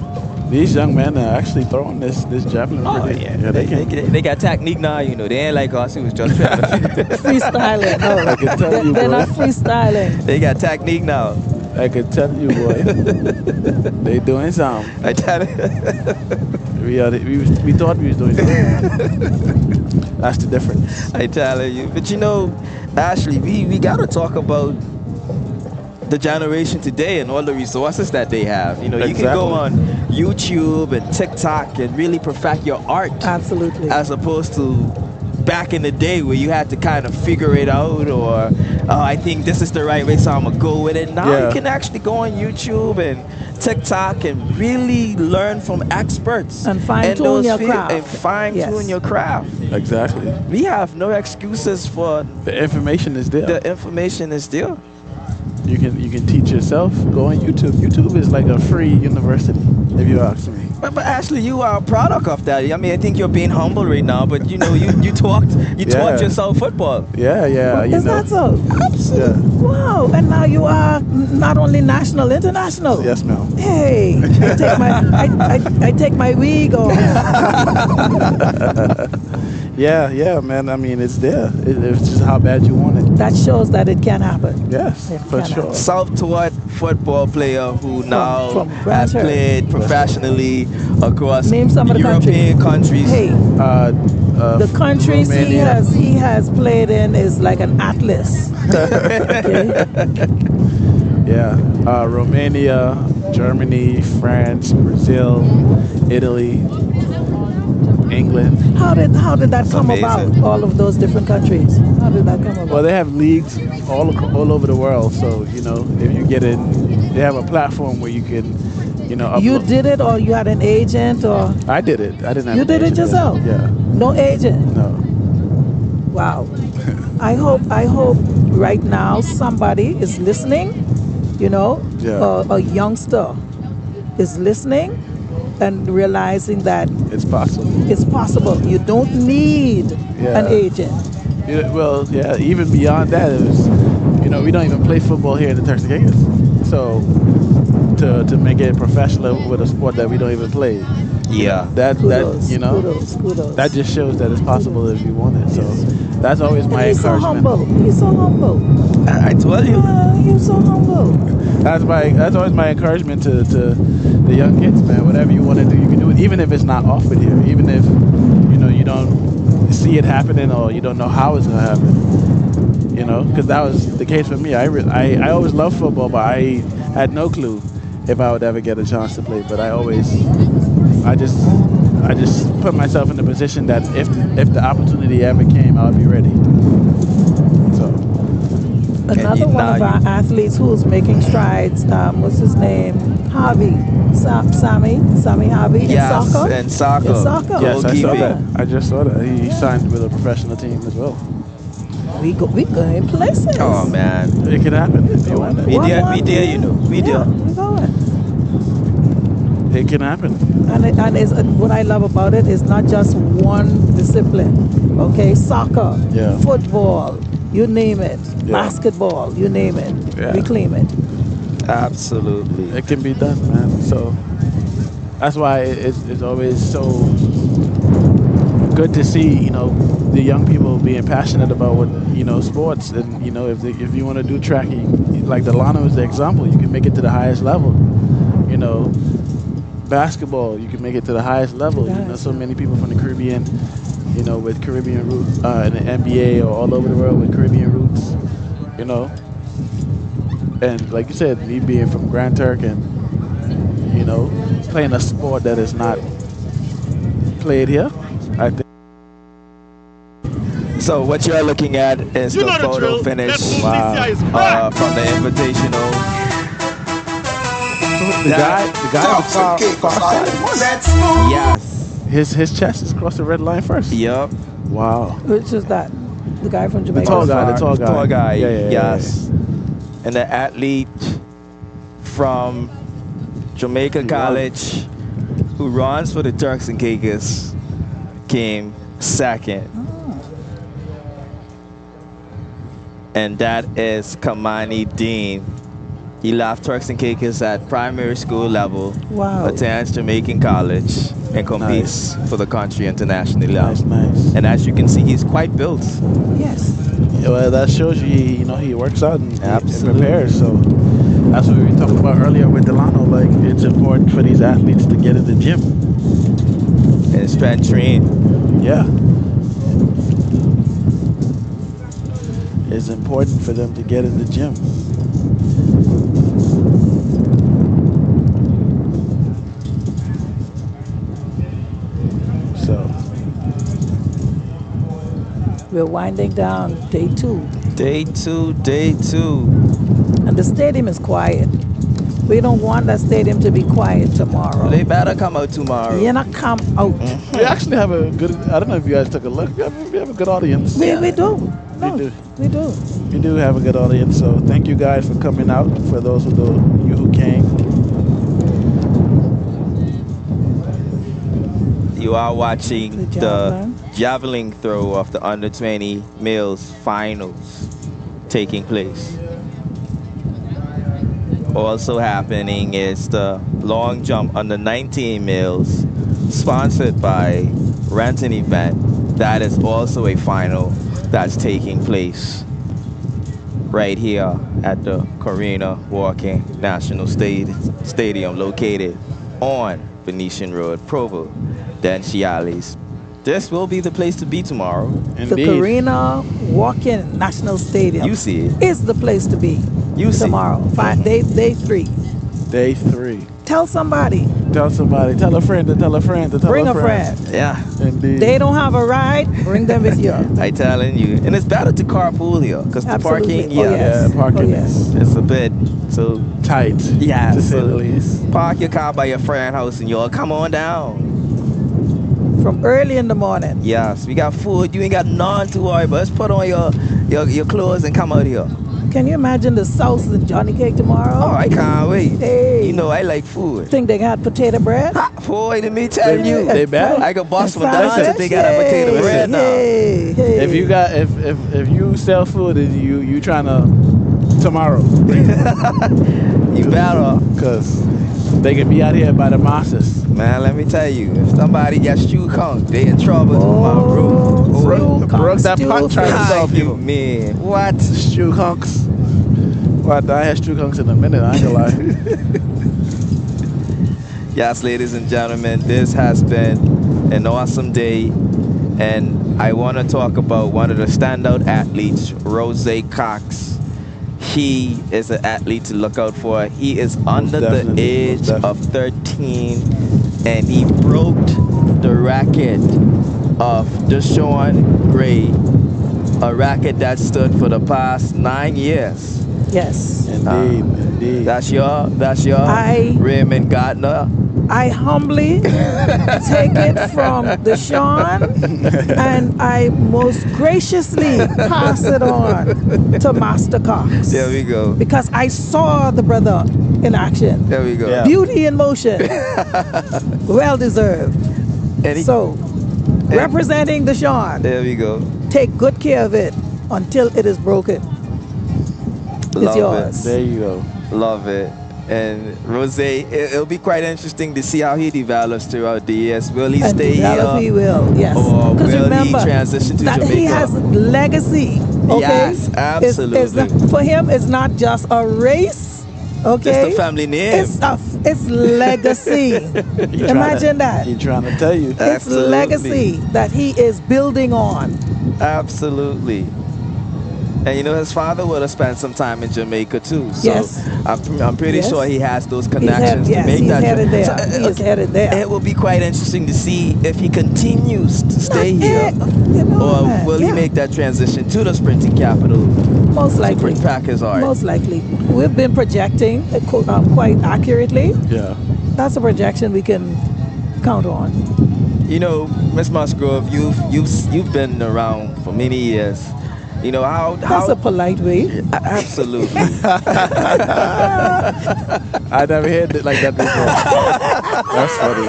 These young men are actually throwing this javelin. Oh, yeah. They got technique now, you know. They ain't like us. It was just freestyling. No, I can tell you, they're boy. not freestyling. They got technique now. I can tell you, boy. They doing something. I tell you. we thought we was doing something. That's the difference. I tell you. But you know, Ashley, we got to talk about the generation today and all the resources that they have. You know, you can go on YouTube and TikTok and really perfect your art. Absolutely. As opposed to back in the day where you had to kind of figure it out, or I think this is the right way, so I'm gonna go with it. Now you can actually go on YouTube and TikTok and really learn from experts and fine-tune your craft. And fine-tune your craft. Exactly. We have no excuses for the information is there. The information is there. You can teach yourself. Go on YouTube. YouTube is like a free university, if you ask me. But Ashley, you are a product of that. I mean, I think you're being humble right now, but you know, you taught yourself football. Yeah. Is that so? Absolutely. Yeah. Wow. And now you are not only national, international. Yes, ma'am. Hey, I take my wig off. Yeah, man. I mean, it's there. It's just how bad you want it. That shows that it can happen. Yes, for sure. Self-taught football player who now has Blanchard. played professionally across Name some of the European countries. Hey, the countries Romania. he has played in is like an atlas. Okay. Yeah, Romania, Germany, France, Brazil, Italy, England. How did that come about? All of those different countries. How did that come about? Well, they have leagues all over the world. So you know, if you get in, they have a platform where you can, you know. You did it, or you had an agent, or? I did it. I didn't have. You an did it agent yourself? then. Yeah. No agent. No. Wow. I hope right now somebody is listening. You know, a youngster is listening and realizing that it's possible. It's possible. You don't need an agent. Yeah, well, yeah. Even beyond that, it was, you know, we don't even play football here in the Turks and Caicos. So to make it professional with a sport that we don't even play, Yeah. That Kudos, you know, kudos. that just shows that it's possible if you want it. So that's always my He's so encouragement. humble. He's so humble. I told you. He's so humble. That's always my encouragement to the young kids, man. Whatever you want to do, you can do it, even if it's not offered here. Even if you don't see it happening or you don't know how it's gonna happen. Because that was the case for me. I always loved football, but I had no clue if I would ever get a chance to play. But I just put myself in the position that if the opportunity ever came, I would be ready. So another one of our athletes who's making strides. What's his name? Harvey, Sammy Harvey in soccer. In soccer. Yes, I saw that. I just saw that. He signed with a professional team as well. We going places. Oh man, it can happen if you want it. We there, you know. We there. We going. It can happen. And it's, what I love about it is not just one discipline. Okay, soccer, football, you name it, basketball, you name it. We claim it. Absolutely. It can be done, man. So that's why it's always so good to see, the young people being passionate about what, sports. And, if you want to do tracking, like Delano is the example, you can make it to the highest level. Basketball, you can make it to the highest level. So many people from the Caribbean, with Caribbean roots in the NBA or all over the world with Caribbean roots, And like you said, me being from Grand Turk and, playing a sport that is not played here, I think. So what you're looking at is the photo finish from the Invitational. The guy far side. Let's move. Yes. His chest is across the red line first. Yep. Wow. Which is that? The guy from Jamaica? The tall guy. Yes. And the athlete from Jamaica College who runs for the Turks and Caicos came second. And that is Kamani Dean. He left Turks and Caicos at primary school level, attends Jamaican College, and competes for the country internationally level. Nice. And as you can see, he's quite built. Yes. Yeah, well, that shows you, he works out and prepares. So that's what we were talking about earlier with Delano. Like, it's important for these athletes to get in the gym and strength train. Yeah. It's important for them to get in the gym. So we're winding down day two. Day two. And the stadium is quiet. We don't want that stadium to be quiet tomorrow. They better come out tomorrow. You're not come out. We actually have a good, I don't know if you guys took a look, we have a good audience. We do. We do. We do have a good audience, so thank you guys for coming out, for those of you who came. You are watching the javelin throw of the under-20 males finals taking place. Also happening is the long jump under 19 males, sponsored by Renton Event. That is also a final that's taking place right here at the Corina Walking National Stadium, located on Venetian Road, Provo, Cialis. This will be the place to be tomorrow. Indeed. The Corina Walking National Stadium. You see it. Is the place to be. You see tomorrow. Day 3. Day 3. Tell somebody. Tell somebody. Tell a friend to tell a friend to tell Bring a friend. Yeah. Indeed. They don't have a ride. Bring them with you. I telling you. And it's better to carpool here because the parking, parking it's a bit so tight. Yeah. To say the least. Park your car by your friend's house and y'all come on down. From early in the morning. Yes, we got food. You ain't got none to worry about. Just put on your clothes and come out here. Can you imagine the sauce and Johnny cake tomorrow? Oh, I can't wait. Hey. You know I like food. Think they got potato bread? Boy, let me tell you. They better. I got boss for that if they got a potato bread now. Hey. If you sell food and you trying to tomorrow. You better. Because they can be out here by the masses. Man, let me tell you, if somebody gets shoe conk, they in trouble tomorrow. Broke that punt trying to solve you people. mean what? Shoe conks. Well, I have shoe conks in a minute. I ain't gonna lie. Yes, ladies and gentlemen, this has been an awesome day, and I want to talk about one of the standout athletes, Rose Cox. He is an athlete to look out for. He is under the age of 13, and he broke the record of Deshaun Gray, a record that stood for the past 9 years. Yes. Indeed. That's your Raymond Gardner. I humbly take it from Deshaun, and I most graciously pass it on to Master Cox. There we go. Because I saw the brother in action. There we go. Yeah. Beauty in motion. Well deserved. Representing Deshaun. There we go. Take good care of it until it is broken. It's yours. There you go. Love it. And Rose, it'll be quite interesting to see how he develops throughout the years. Will he stay here? He will, yes. Or will remember, he transition to that Jamaica? He has legacy. Okay? Yes, absolutely. For him, it's not just a race. Okay, it's the family name. It's legacy. Imagine that. He's trying to tell you. It's legacy that he is building on. Absolutely. And you know, his father would have spent some time in Jamaica too. So yes. I'm pretty sure he has those connections to make that. Headed there. He is headed there. It will be quite interesting to see if he continues to stay here, or will he make that transition to the sprinting capital? Most likely. To pack his art. Most likely. We've been projecting quite accurately. Yeah. That's a projection we can count on. You know, Miss Musgrove, you've been around for many years. You know how that's a polite way. Absolutely. I never heard it like that before. That's funny.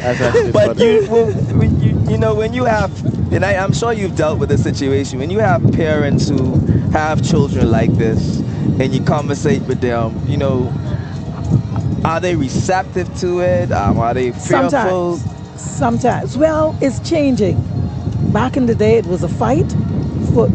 That's actually funny. You know, when you have, and I'm sure you've dealt with this situation, when you have parents who have children like this, and you conversate with them, you know, are they receptive to it? Are they fearful? Sometimes. Well, it's changing. Back in the day, it was a fight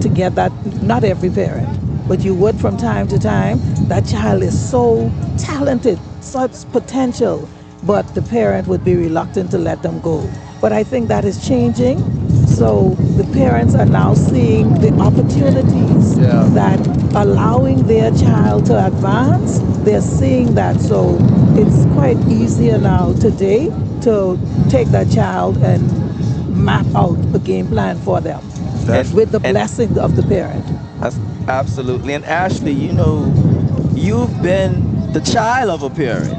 to get that. Not every parent, but you would from time to time. That child is so talented, such potential, but the parent would be reluctant to let them go. But I think that is changing. So the parents are now seeing the opportunities that allowing their child to advance. They're seeing that. So it's quite easier now today to take that child and map out a game plan for them. With the blessing of the parent. Absolutely. And Ashley, you know, you've been the child of a parent,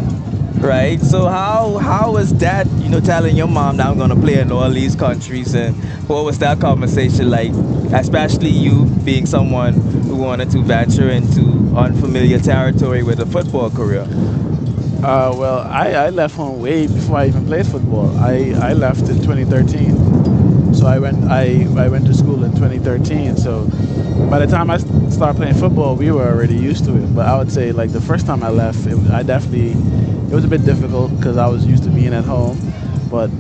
right? So how was that, you know, telling your mom that I'm going to play in all these countries, and what was that conversation like, especially you being someone who wanted to venture into unfamiliar territory with a football career? Well, I left home way before I even played football. I left in 2013. So I went to school in 2013. So by the time I started playing football, we were already used to it. But I would say, like, the first time I left, it was a bit difficult because I was used to being at home. But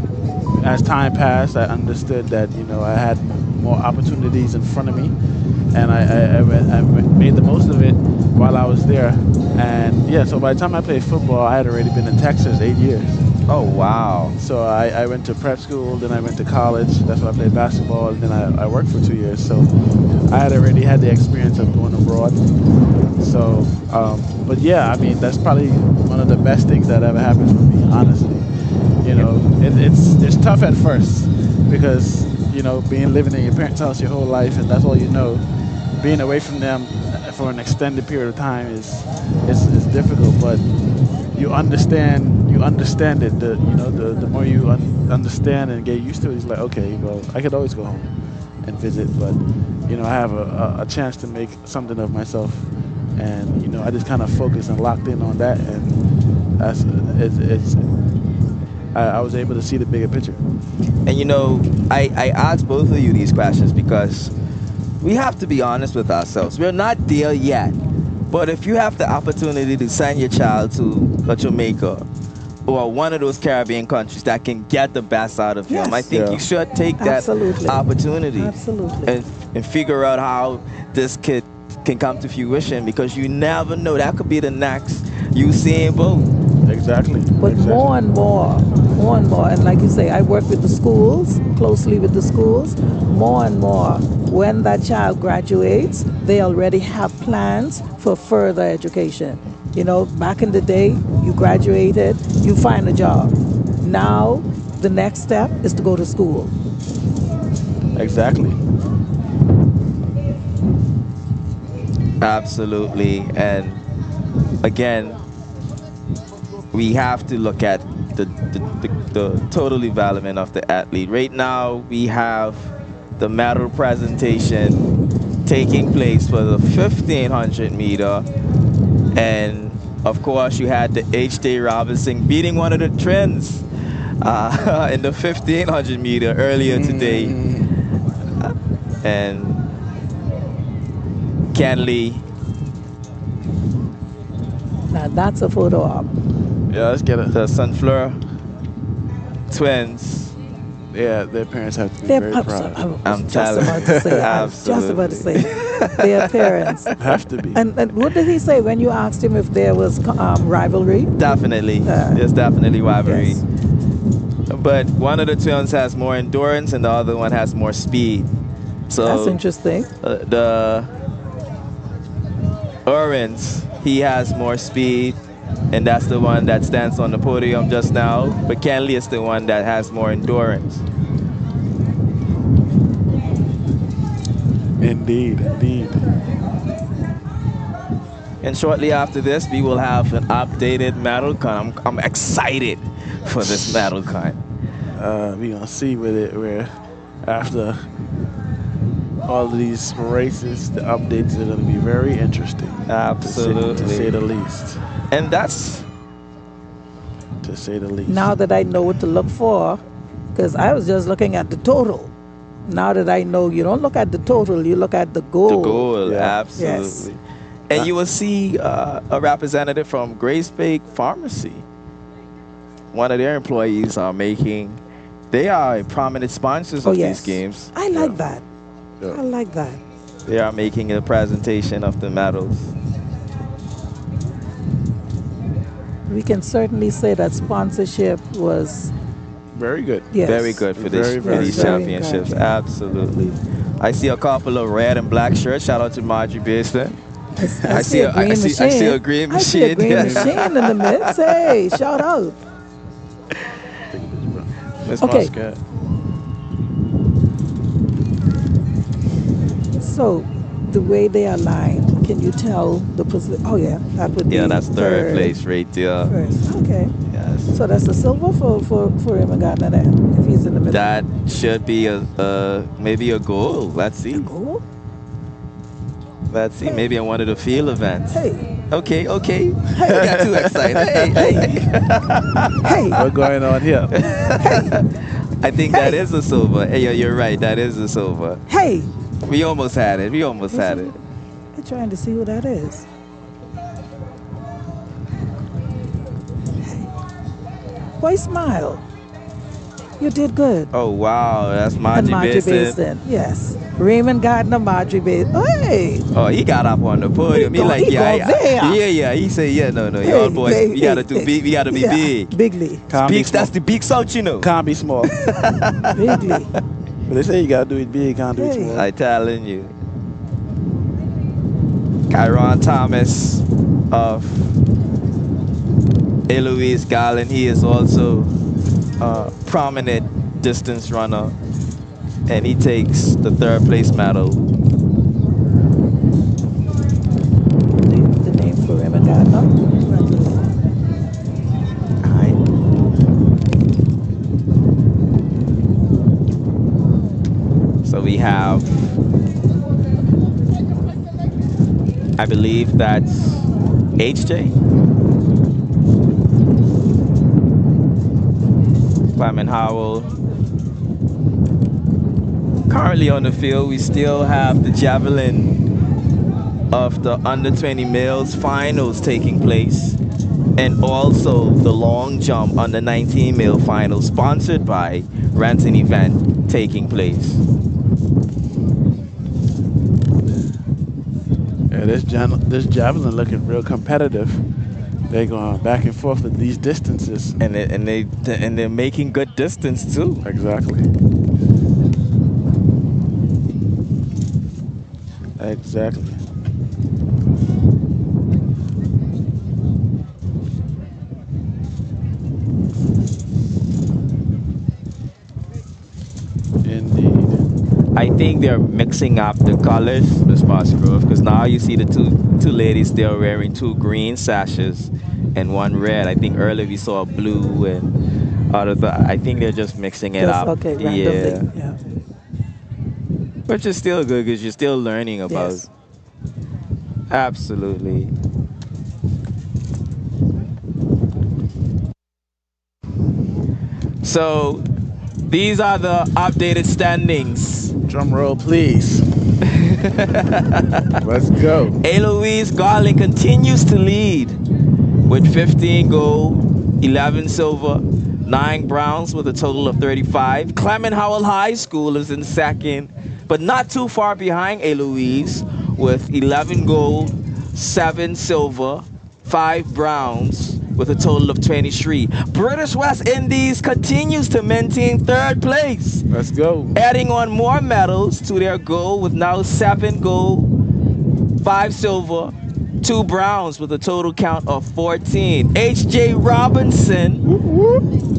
as time passed, I understood that, you know, I had more opportunities in front of me, and I made the most of it while I was there. And yeah, so by the time I played football, I had already been in Texas 8 years. Oh, wow. So I went to prep school, then I went to college. That's when I played basketball, and then I worked for 2 years. So I had already had the experience of going abroad. So, but yeah, I mean, that's probably one of the best things that ever happened for me, honestly. You know, it's tough at first because, you know, living in your parents' house your whole life, and that's all you know. Being away from them for an extended period of time is difficult, but you understand it. The more you understand and get used to it, it's like, okay, well, I could always go home and visit, but, you know, I have a chance to make something of myself, and, you know, I just kind of focused and locked in on that, and I was able to see the bigger picture. And, you know, I asked both of you these questions because we have to be honest with ourselves. We're not there yet. But if you have the opportunity to send your child to Jamaica, or one of those Caribbean countries that can get the best out of him. Yes. I think you should take that Absolutely. opportunity Absolutely. and figure out how this kid can come to fruition, because you never know. That could be the next Usain Bolt. Exactly. But more and more, and like you say, I work with the schools, closely with the schools. More and more, when that child graduates, they already have plans for further education. You know, back in the day, you graduated, you find a job. Now, the next step is to go to school. Exactly. Absolutely. And again, we have to look at the total development of the athlete. Right now, we have the medal presentation taking place for the 1500 meter. And of course, you had the H.J. Robinson beating one of the trends in the 1500 meter earlier today. And Kenley. Now that's a photo op. Yeah, let's get it. The Sunflower twins. Yeah, their parents have to be very proud. I'm telling you. Just about to say. Their parents. Have to be. And what did he say when you asked him if there was rivalry? Definitely. There's definitely rivalry. Yes. But one of the twins has more endurance and the other one has more speed. So that's interesting. The Owens, he has more speed, and that's the one that stands on the podium just now. But Kenley is the one that has more endurance. Indeed, indeed. And shortly after this, we will have an updated medal count. I'm excited for this medal count. We're gonna see where after all of these races, the updates are gonna be very interesting. Absolutely, to say the least. And that's to say the least. Now that I know what to look for, because I was just looking at the total. Now that I know you don't look at the total, you look at the goal. The goal, absolutely. Yes. And you will see a representative from Grace Bay Pharmacy. One of their employees are they are prominent sponsors of these games. I like that. I like that. They are making a presentation of the medals. We can certainly say that sponsorship was very good. Yes. Very good for these championships. Absolutely. I see a couple of red and black shirts. Shout out to Margie Basin. I see a green machine. I see a green machine. I see a green machine in the midst. Hey, shout out. Miss Okay. Muscat. So, the way they are lined, can you tell the position? Oh yeah, that would be. Yeah, that's third place right there. First. Okay. Yes. So that's a silver for Raymond Gardner then, if he's in the middle. That should be maybe a goal. Let's see. A goal? Let's see. Maybe in one of the field events. Hey. Okay. Hey. I got too excited. Hey. What's going on here? I think that is a silver. Hey, you're right. That is a silver. Hey. We almost had it. I'm trying to see who that is. Why smile? You did good. Oh, wow. That's Margie Basin. Yes. Raymond Gardner, Margie Basin. Hey. Oh, he got up on the podium. He He said, no. Hey, Y'all boys, hey, we gotta be big. Bigly. That's the big salt, you know. Can't be small. Bigly. But they say you gotta do it big, can't do it small. I telling you. Kyron Thomas of Eloise Garland, he is also a prominent distance runner, and he takes the third place medal. The name for Raymond Gardner. So we have, I believe that's HJ. Clement Howell. Currently on the field, we still have the javelin of the under 20 males finals taking place. and also the long jump on the 19 mil final sponsored by Renton event taking place. Yeah, this javelin looking real competitive. They're going back and forth with these distances, and they're making good distance too. Exactly. Exactly. I think they're mixing up the colors, Miss Musgrove, because now you see the two ladies still wearing 2 green sashes and 1 red. I think earlier we saw a blue and I think they're just mixing it up. Okay, randomly. Yeah. Which is still good because you're still learning about. Yes. Absolutely. So these are the updated standings. Drum roll, please. Let's go. Eloise Garland continues to lead with 15 gold, 11 silver, 9 bronze with a total of 35. Clement Howell High School is in second, but not too far behind Eloise with 11 gold, 7 silver, 5 browns with a total of 23. British West Indies continues to maintain 3rd place. Let's go. Adding on more medals to their goal with now 7 gold, 5 silver, 2 browns with a total count of 14. H.J. Robinson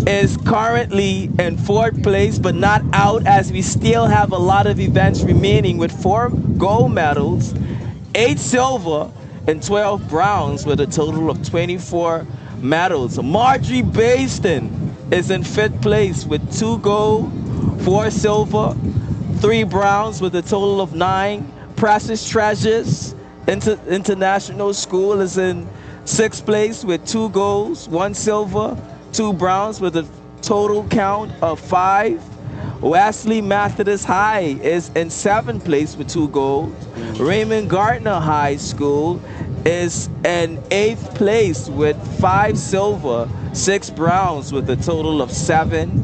is currently in 4th place, but not out as we still have a lot of events remaining with 4 gold medals, 8 silver, and 12 browns with a total of 24 medals. Marjorie Baston is in 5th place with 2 gold, 4 silver, 3 browns with a total of 9. Precious Treasures International School is in 6th place with 2 golds, 1 silver, 2 browns with a total count of 5. Wesley Methodist High is in 7th place with 2 golds. Raymond Gardner High School is in 8th place with 5 silver, 6 browns with a total of 7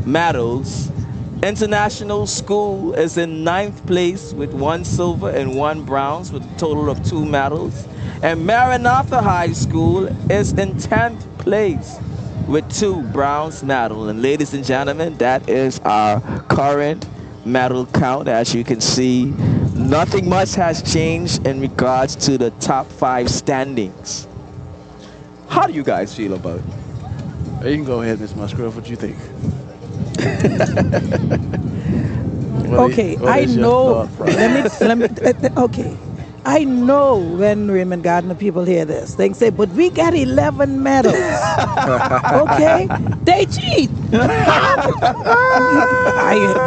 medals. International School is in 9th place with 1 silver and 1 bronze with a total of 2 medals. And Maranatha High School is in 10th place with 2 bronze medals. And ladies and gentlemen, that is our current medal count. As you can see, nothing much has changed in regards to the top 5 standings. How do you guys feel about it? You can go ahead, Ms. Musgrove. What do you think? Okay, I know. Let me. Okay, I know when Raymond Gardner people hear this, they say, "But we got 11 medals." Okay, they cheat.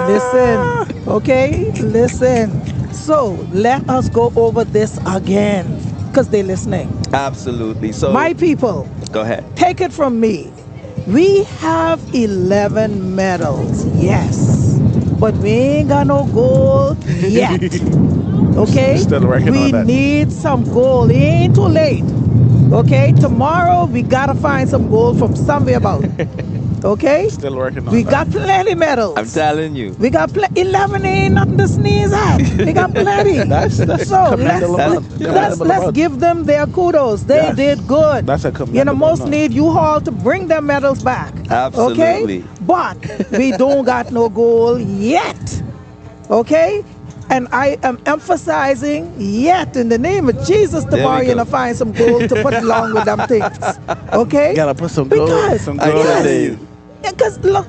Listen. Okay, listen. So let us go over this again, because they're listening. Absolutely. So my people, go ahead. Take it from me. We have 11 medals, yes, but we ain't got no gold yet. Okay? Still working we on that. need some gold. It ain't too late. Okay? Tomorrow we gotta find some gold from somewhere about. Okay? Still working on we that. got plenty medals. I'm telling you. We got 11 ain't nothing to sneeze at. We got plenty. That's so let's give them their kudos. They did good. That's a commendable most need you all to bring their medals back. Absolutely. Okay? But we don't got no goal yet. Okay? And I am emphasizing yet in the name of Jesus tomorrow you're gonna find some gold to put along with them things. Okay? You gotta put some gold. Because Some gold. because look,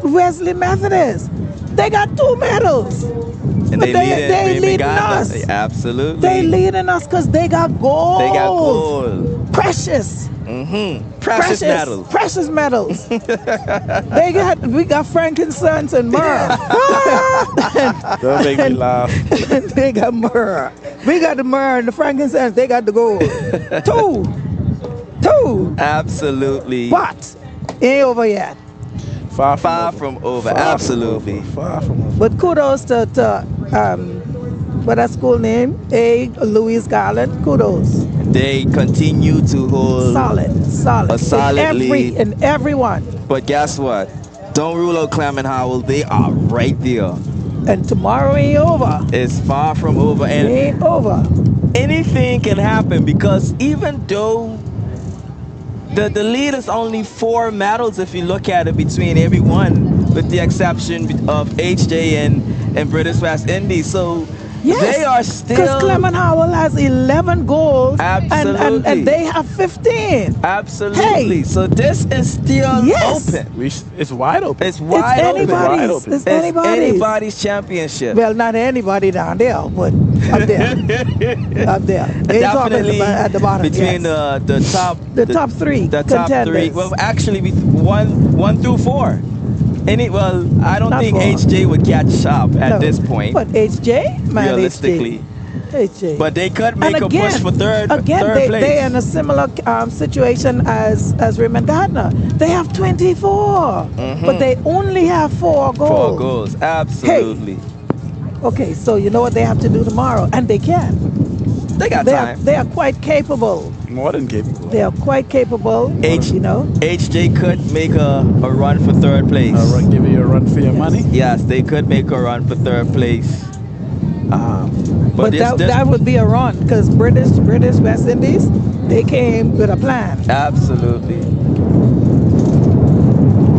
Wesley Methodist, they got 2 medals. And but they leading us. Absolutely. They leading us because they got gold. They got gold. Precious. Precious medals. Precious medals. We got frankincense and myrrh. Don't make me laugh. They got myrrh. We got the myrrh and the frankincense. They got the gold. 2. Absolutely. But ain't over yet. Far from over. Absolutely. Far from over. But kudos to what that school name? Louise Garland. Kudos. They continue to hold solid a solid lead. in everyone. But guess what? Don't rule out Clement Howell. They are right there. And tomorrow ain't over. It's far from over. And it ain't over. Anything can happen because even though the lead is only 4 medals if you look at it between everyone, with the exception of HJ and British West Indies. So they are still... Because Clement Howell has 11 goals. Absolutely. And they have 15. Absolutely. Hey. So this is still open. It's wide open. It's wide open. It's anybody's championship. Well, not anybody down there, but up there. Up there. They Definitely at the bottom. Between the top three. The top contenders. 3. Well, actually, 1 through 4. I don't think HJ would catch Sharp at this point. But HJ, man, realistically. HJ. But they could make a push for third place. They're in a similar situation as Raymond Gardner. They have 24, but they only have 4 goals. 4 goals, absolutely. Hey. Okay, so you know what they have to do tomorrow, and they can. They got time. They are quite capable. More than capable. They are quite capable. HJ could make a run for third place. Give you a run for your money? Yes, they could make a run for third place. But that would be a run because British West Indies, they came with a plan. Absolutely.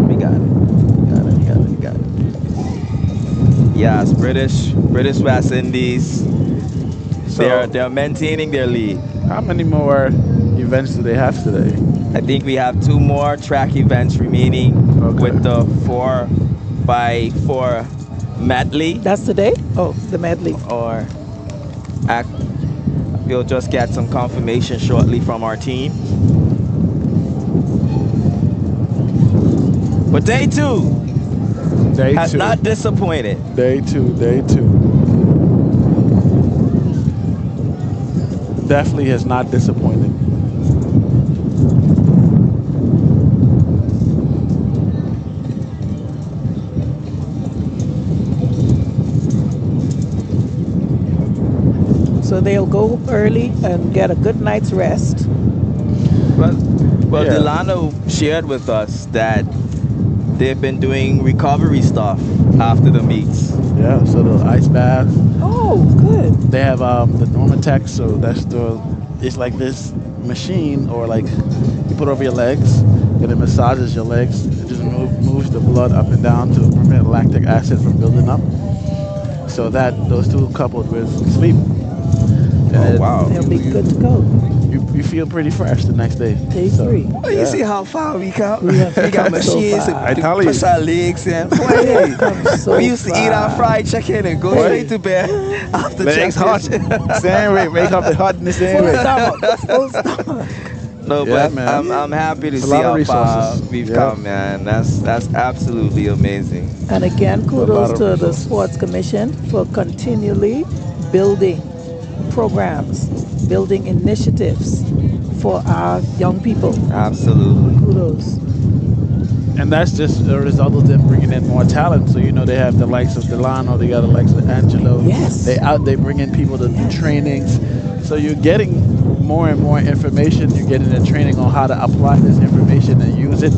We got it. Yes, British West Indies. So they're maintaining their lead. How many more events do they have today? I think we have 2 more track events remaining with the 4x4 medley. That's today? Oh, the medley. Or we'll just get some confirmation shortly from our team. But day 2 has not disappointed. Day two. Definitely has not disappointed. So they'll go early and get a good night's rest. Well, Delano shared with us that they've been doing recovery stuff after the meets. Yeah, so the ice bath. Oh, good. They have the Normatec, so it's like this machine, or like you put over your legs, and it massages your legs. It just moves the blood up and down to prevent lactic acid from building up. So those 2 coupled with sleep. Oh, wow. They'll be good to go. You feel pretty fresh the next day. Day 3. Oh, you see how far we come? We got machines to push our legs in. We used to eat our fried chicken and go straight to bed after legs hot. Same way. Wake up the hot in the same way. Full stomach. No, but man. I'm happy to see how far we've come, man. That's absolutely amazing. And again, kudos to the Sports Commission for continually building programs, building initiatives for our young people. Absolutely. Kudos. And that's just a result of them bringing in more talent. So, they have the likes of Delano, they got the likes of Angelo. Yes. They bring in people to do trainings. So you're getting more and more information. You're getting the training on how to apply this information and use it.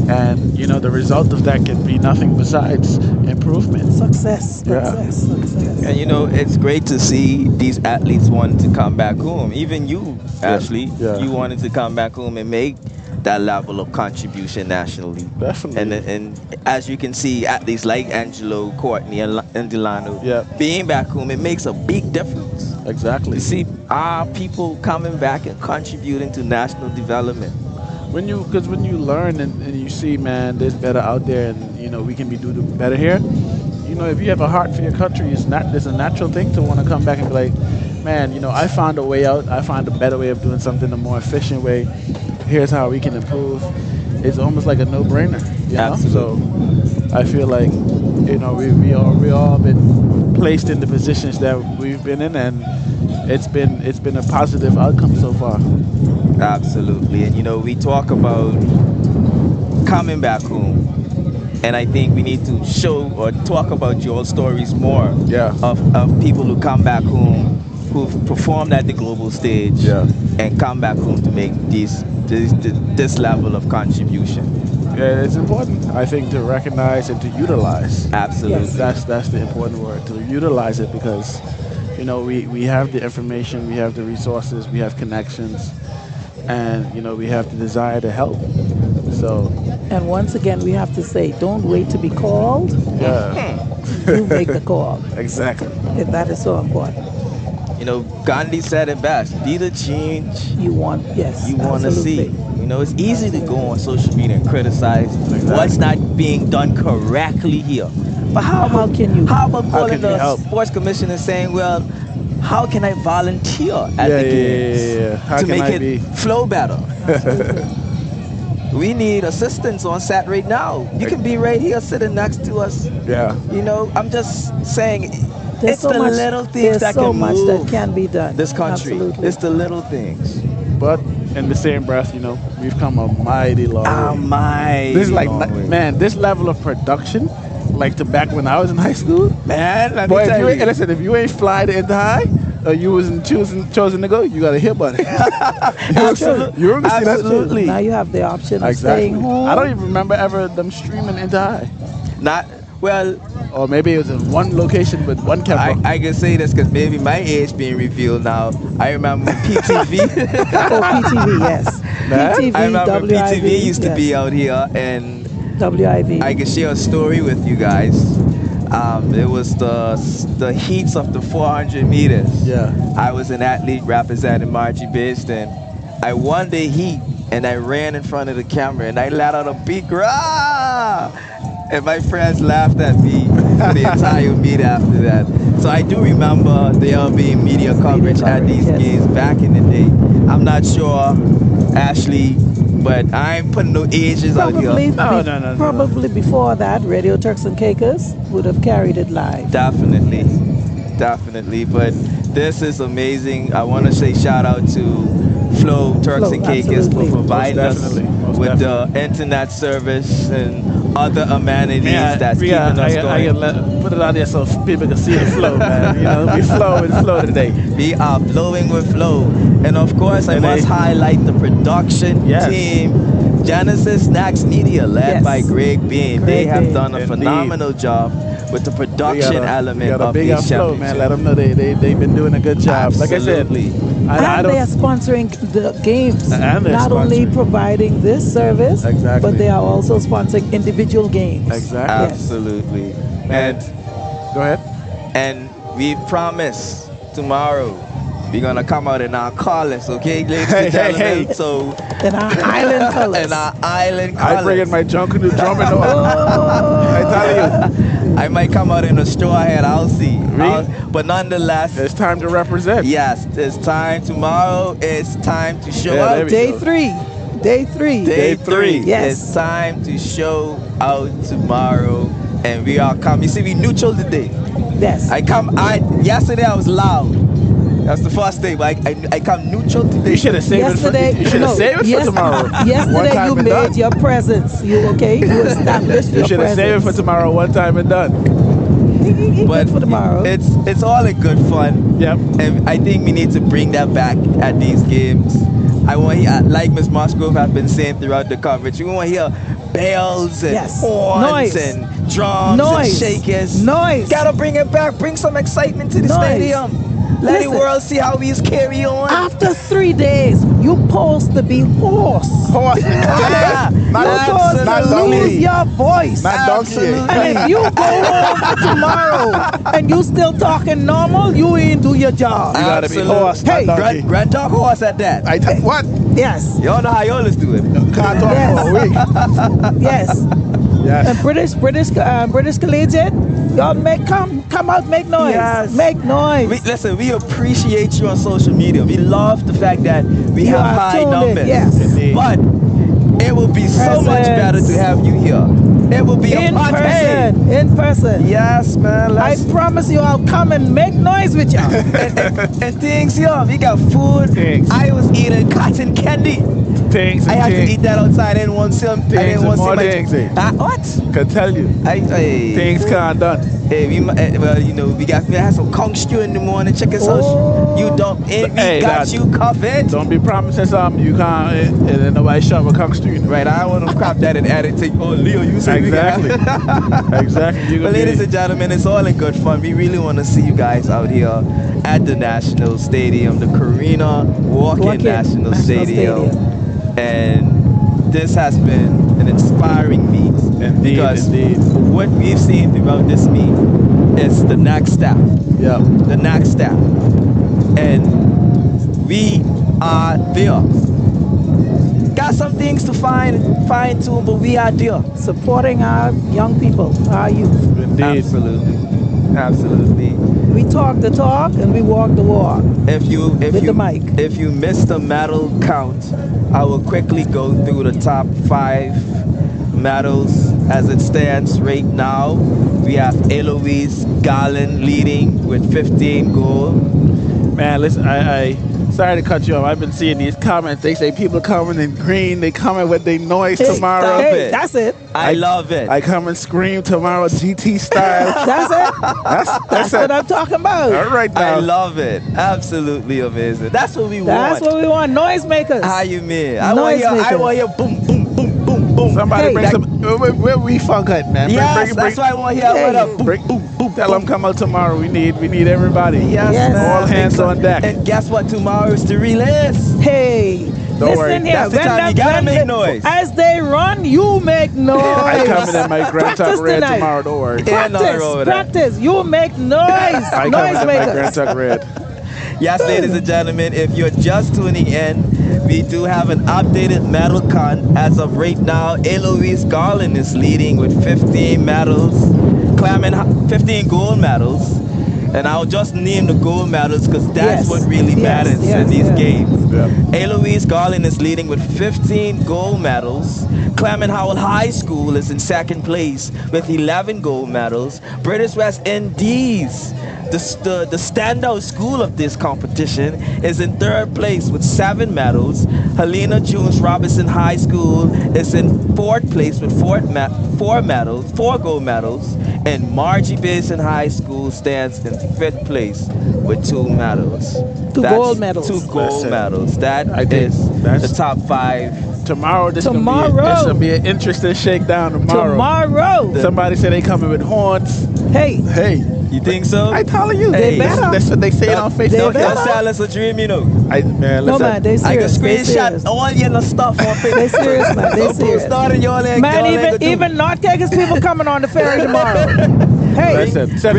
And, the result of that can be nothing besides improvement. Success. And, it's great to see these athletes wanting to come back home. Even you, Ashley, you wanted to come back home and make that level of contribution nationally. Definitely. And as you can see, athletes like Angelo, Courtney, and Delano being back home, it makes a big difference. Exactly. To see our people coming back and contributing to national development. Because when you learn and you see, man, there's better out there, and we can do better here. If you have a heart for your country, it's a natural thing to want to come back and be like, man, I found a way out. I found a better way of doing something, a more efficient way. Here's how we can improve. It's almost like a no-brainer. So I feel like we all been placed in the positions that we've been in, and it's been a positive outcome so far. Absolutely. And we talk about coming back home, and I think we need to show or talk about your stories more of people who come back home who've performed at the global stage and come back home to make this level of contribution. Yeah, it's important, I think, to recognize and to utilize. Absolutely. That's the important word, to utilize it, because, you know, we have the information, we have the resources, we have connections, and, you know, we have the desire to help. So. And once again, we have to say, don't wait to be called. Yeah. You make the call. Exactly. And that is so important. You know, Gandhi said it best, be the change you want. Yes, you want to see. You know, it's easy to go on social media and criticize what's not being done correctly here. But how about calling the sports commission and saying, well, how can I volunteer at the games to make it flow better? We need assistance on set right now. You can be right here sitting next to us. Yeah. You know, I'm just saying, there's it's the little things that can move that can be done. This country. Absolutely. It's the little things. But in the same breath, you know, we've come a mighty long way. This is like, man, this level of production, like to back when I was in high school. Man, let me boy, tell you. Listen, if you ain't fly to Inter High, or you wasn't chosen to go, you got to hear about it. Absolutely. Now you have the option of staying home. I don't even remember ever them streaming Inter High. Not, well. Or maybe it was in one location with one camera. I can say this because maybe my age being revealed now. I remember PTV. PTV, yes. PTV, I remember WIV, PTV used to be out here, and WIV. I can share a story with you guys. It was the heats of the 400 meters. Yeah. I was an athlete representing Margie Based, and I won the heat, and I ran in front of the camera, and I let out a big rah! And my friends laughed at me for the entire meet after that. So I do remember there being media coverage at these games back in the day. I'm not sure, Ashley, but I ain't putting no ages out here. No. Probably before that, Radio Turks and Caicos would have carried it live. Definitely. But this is amazing. I want to say shout out to Flo Turks and Caicos for providing us with the internet service and other amenities that's keeping us going. I can put it out there so people can see the flow, man. You know, we flow with flow today. We are flowing with flow. And of course, I must highlight the production team, Genesis Snacks Media, led by Greg Bean. They have done a phenomenal job with the production element of these championships. Man, let them know they've been doing a good job. Absolutely. Like I said, and they are sponsoring the games, not only providing this service, but they are also sponsoring individual games. Exactly. Absolutely. And go ahead. And we promise tomorrow we're gonna come out in our colors, okay, ladies and gentlemen? So in our island colors. In our island colors. I bring in my junk and the drum and all. I tell you. I might come out in a straw hat, I'll see. But nonetheless, it's time to represent. Yes, it's time. Tomorrow it's time to show out. Day three. Day three. Yes. It's time to show out tomorrow. And we are coming. You see, we neutral today. Yes. Yesterday I was loud. That's the first thing, but I come neutral today. You should have saved it for tomorrow. Yesterday you made your presence. You okay? You established your presence. You should have saved it for tomorrow, one time and done. But for tomorrow. It's all in good fun. Yep. And I think we need to bring that back at these games. I want to hear, like Ms. Musgrove has been saying throughout the coverage, we want to hear bells and horns and drums and shakers. Gotta bring it back. Bring some excitement to the stadium. Let the world see how we carry on. After 3 days, you supposed to be hoarse. Not lose your voice. Not donkey. And if you go home tomorrow and you still talking normal, you ain't do your job. You gotta be hoarse. Hey, Grand Talk horse at that. What? Yes. You all know how you always do it. Can't talk for a week. Yes. And British Collegiate, y'all come out, make noise. Yes. Make noise. Listen, we appreciate you on social media. We love the fact that we have high numbers. Yes. But it will be so much better to have you here. It will be in person. Yes, man. I promise you, I'll come and make noise with y'all. and things here. We got food. I was eating cotton candy. Things I and had to things. eat that outside. I didn't want to see them. I Things didn't and want to see more my things, eh? what? Can tell you. Things can't done. Hey, well, you know, we had some conch stew in the morning. Check us out. You don't, and we got you covered. Don't be promising something you can't, and then nobody shot with conch stew. Right, I want to crop that and add it to, oh, Leo, you say exactly. Exactly. But ladies and gentlemen, it's all in good fun. We really want to see you guys out here at the National Stadium, the Karina Walk-In National Stadium. And this has been an inspiring meet. Because what we've seen throughout this meet is the next step. Yeah. The next step. And we are there. Got some things to fine tune, but we are there. Supporting our young people, our youth. Indeed. Absolutely. We talk the talk and we walk the walk. If you missed the medal count, I will quickly go through the top 5 medals as it stands right now. We have Eloise Garland leading with 15 gold. Man, listen, I sorry to cut you off. I've been seeing these comments. They say people coming in green. They coming with their noise tomorrow. Hey, that's it. I love it. I come and scream tomorrow, GT style. That's it. That's what I'm talking about. All right now. I love it. Absolutely amazing. That's what we want. That's what we want. Noisemakers. How you mean? I want to hear boom, boom, boom, boom, boom. Somebody bring some. Where we funk at, man? Yes, that's why I want to hear boom, boom, boom. Tell them come out tomorrow. We need everybody. Yes, all hands on deck. And guess what? Tomorrow is the release. Hey, don't worry. Here. That's the time you gotta make noise. As they run, you make noise. I come in my Grand Tuck Red tonight. tomorrow. Don't worry. Practice. You make noise. I come in my Grand Tuck Red. Yes, ladies and gentlemen, if you're just tuning in, we do have an updated medal count. As of right now, Eloise Garland is leading with 15 medals, claiming 15 gold medals. And I'll just name the gold medals because that's what really matters in these games. Yeah. Eloise Garland is leading with 15 gold medals. Clement Howell High School is in second place with 11 gold medals. British West Indies, the standout school of this competition, is in third place with 7 medals. Helena Jones Robinson High School is in fourth place with 4 gold medals. And Margie Basin High School stands in 5th place with 2 medals. 2 gold medals. 2 gold medals. That's the top 5. Tomorrow, this will be an interesting shakedown tomorrow. Somebody said they coming with horns. Hey. You think so? I telling you. They better. That's what they say on Facebook. Don't sell us a dream, you know. Man, listen. No, man, they serious. I can screenshot all your stuff on Facebook. They serious, man. They serious. Man, even North-Caicos people coming on the ferry tomorrow. Hey, listen, send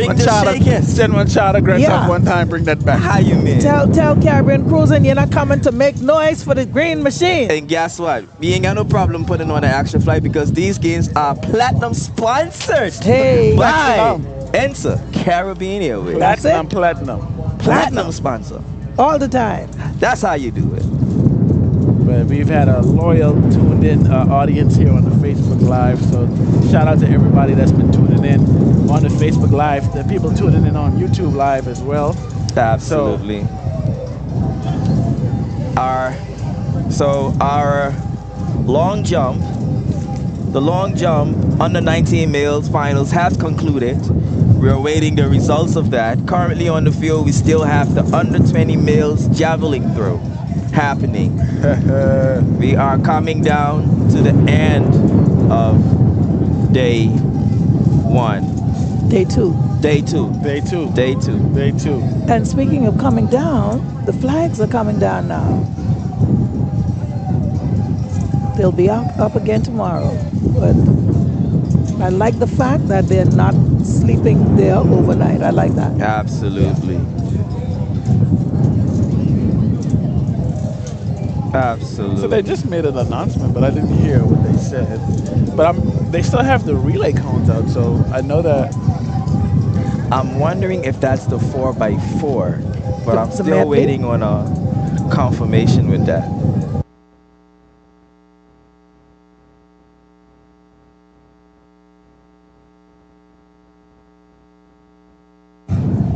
one child to Grand Tuck one time, bring that back. How you mean? Tell Caribbean Cruising you're not coming to make noise for the green machine. And guess what? We ain't got no problem putting on an extra flight because these games are platinum sponsored. Hey, by Enter Caribbean Airways. That's it. Platinum sponsor. All the time. That's how you do it. But we've had a loyal, tuned-in audience here on the Facebook Live. So shout out to everybody that's been tuning in on the Facebook Live. The people tuning in on YouTube Live as well. Absolutely. So our long jump, the long jump under 19 males finals has concluded. We're awaiting the results of that. Currently on the field, we still have the under 20 males javelin throw happening. We are coming down to the end of day 1. Day 2. Day 2. Day 2. Day 2. Day 2. And speaking of coming down, the flags are coming down now. They'll be up again tomorrow. But I like the fact that they're not sleeping there overnight. I like that. Absolutely. Absolutely. So they just made an announcement, but I didn't hear what they said. But they still have the relay cones out, so I know that. I'm wondering if that's the 4x4, but I'm still waiting on a confirmation with that.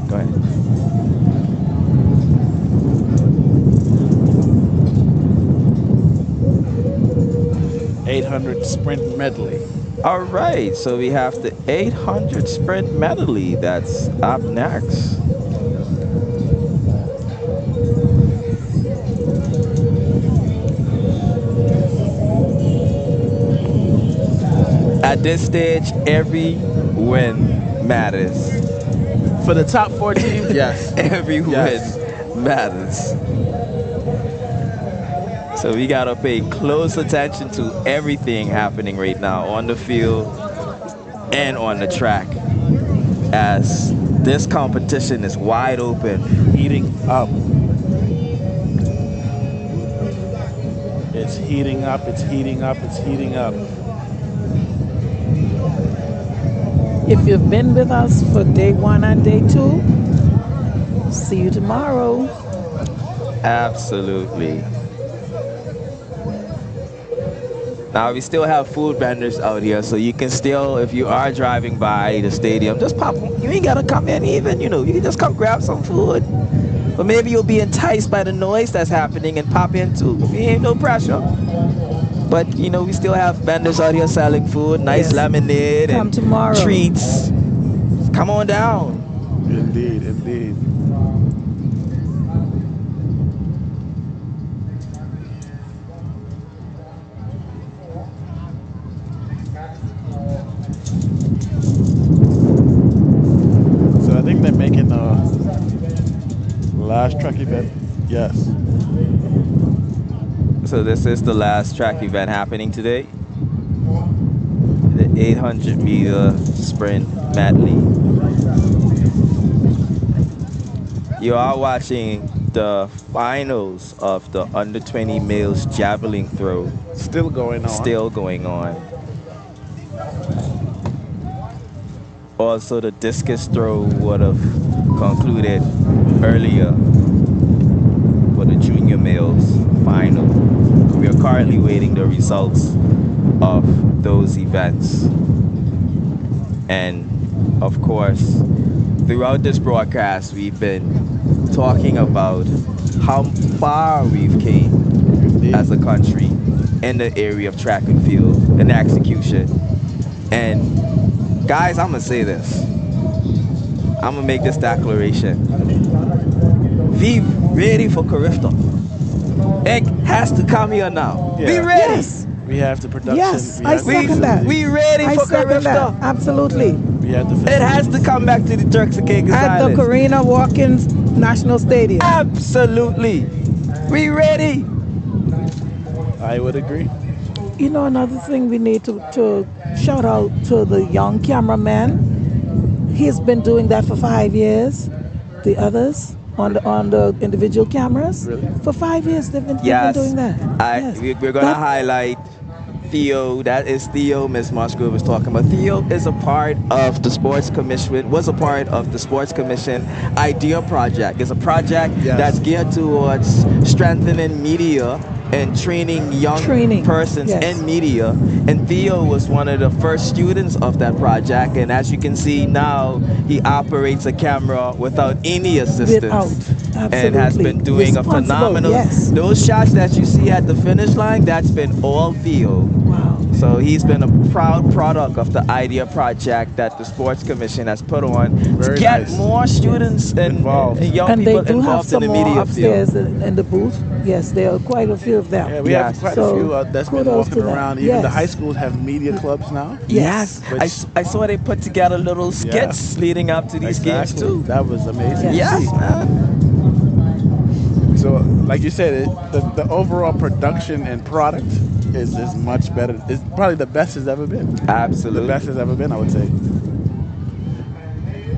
Go ahead. 800 sprint medley. All right, so we have the 800 sprint medley that's up next. At this stage, every win matters. For the top 14, yes. Every win matters. So we gotta pay close attention to everything happening right now on the field and on the track, as this competition is wide open. Heating up. It's heating up, it's heating up, it's heating up. If you've been with us for day 1 and day 2, see you tomorrow. Absolutely. Now we still have food vendors out here, so you can still, if you are driving by the stadium, just pop. You ain't gotta come in even, you can just come grab some food. But maybe you'll be enticed by the noise that's happening and pop in too. Ain't no pressure. But we still have vendors out here selling food, nice lemonade Come and tomorrow. treats. Come on down. Indeed, indeed. So I think they're making the last track event. Yes. So this is the last track event happening today. The 800-meter sprint medley. You are watching the finals of the under-20 males javelin throw. Still going on. Still going on. Also, the discus throw would have concluded earlier for the junior males final. We are currently waiting the results of those events. And of course, throughout this broadcast, we've been talking about how far we've came as a country in the area of track and field and execution. And guys, I'm gonna say this. I'm gonna make this declaration. Be ready for Carifta. It has to come here now. Yeah. Be ready. Yes. We have the production. Yes, I second that. We ready I for second that. Carifta. Absolutely. We have the It has to come back to the Turks and Caicos At Islands. the Karina Watkins National Stadium. Absolutely. We ready. I would agree. Another thing we need to shout out to the young cameraman. He's been doing that for 5 years. The others on the individual cameras. Really? For 5 years they've been doing that. We're going to highlight Theo. That is Theo Ms. Musgrove was talking about. Theo is a part of the Sports Commission, was a part of the Sports Commission IDEA project. It's a project that's geared towards strengthening media and training young persons in media. And Theo was one of the first students of that project. And as you can see now, he operates a camera without any assistance. And has been doing a phenomenal. Those shots that you see at the finish line, that's been all Theo. Wow. So he's been a proud product of the IDEA project that the Sports Commission has put on to get more students and young people involved in the media upstairs field. in the booth. Yes, there are quite a few of them. Yeah, we have quite a few that's been walking around. Even the high schools have media clubs now. Yes. I saw they put together little skits leading up to these games too. That was amazing. Yes, man. So, like you said, the overall production and product is much better. It's probably the best it's ever been. Absolutely. The best it's ever been, I would say.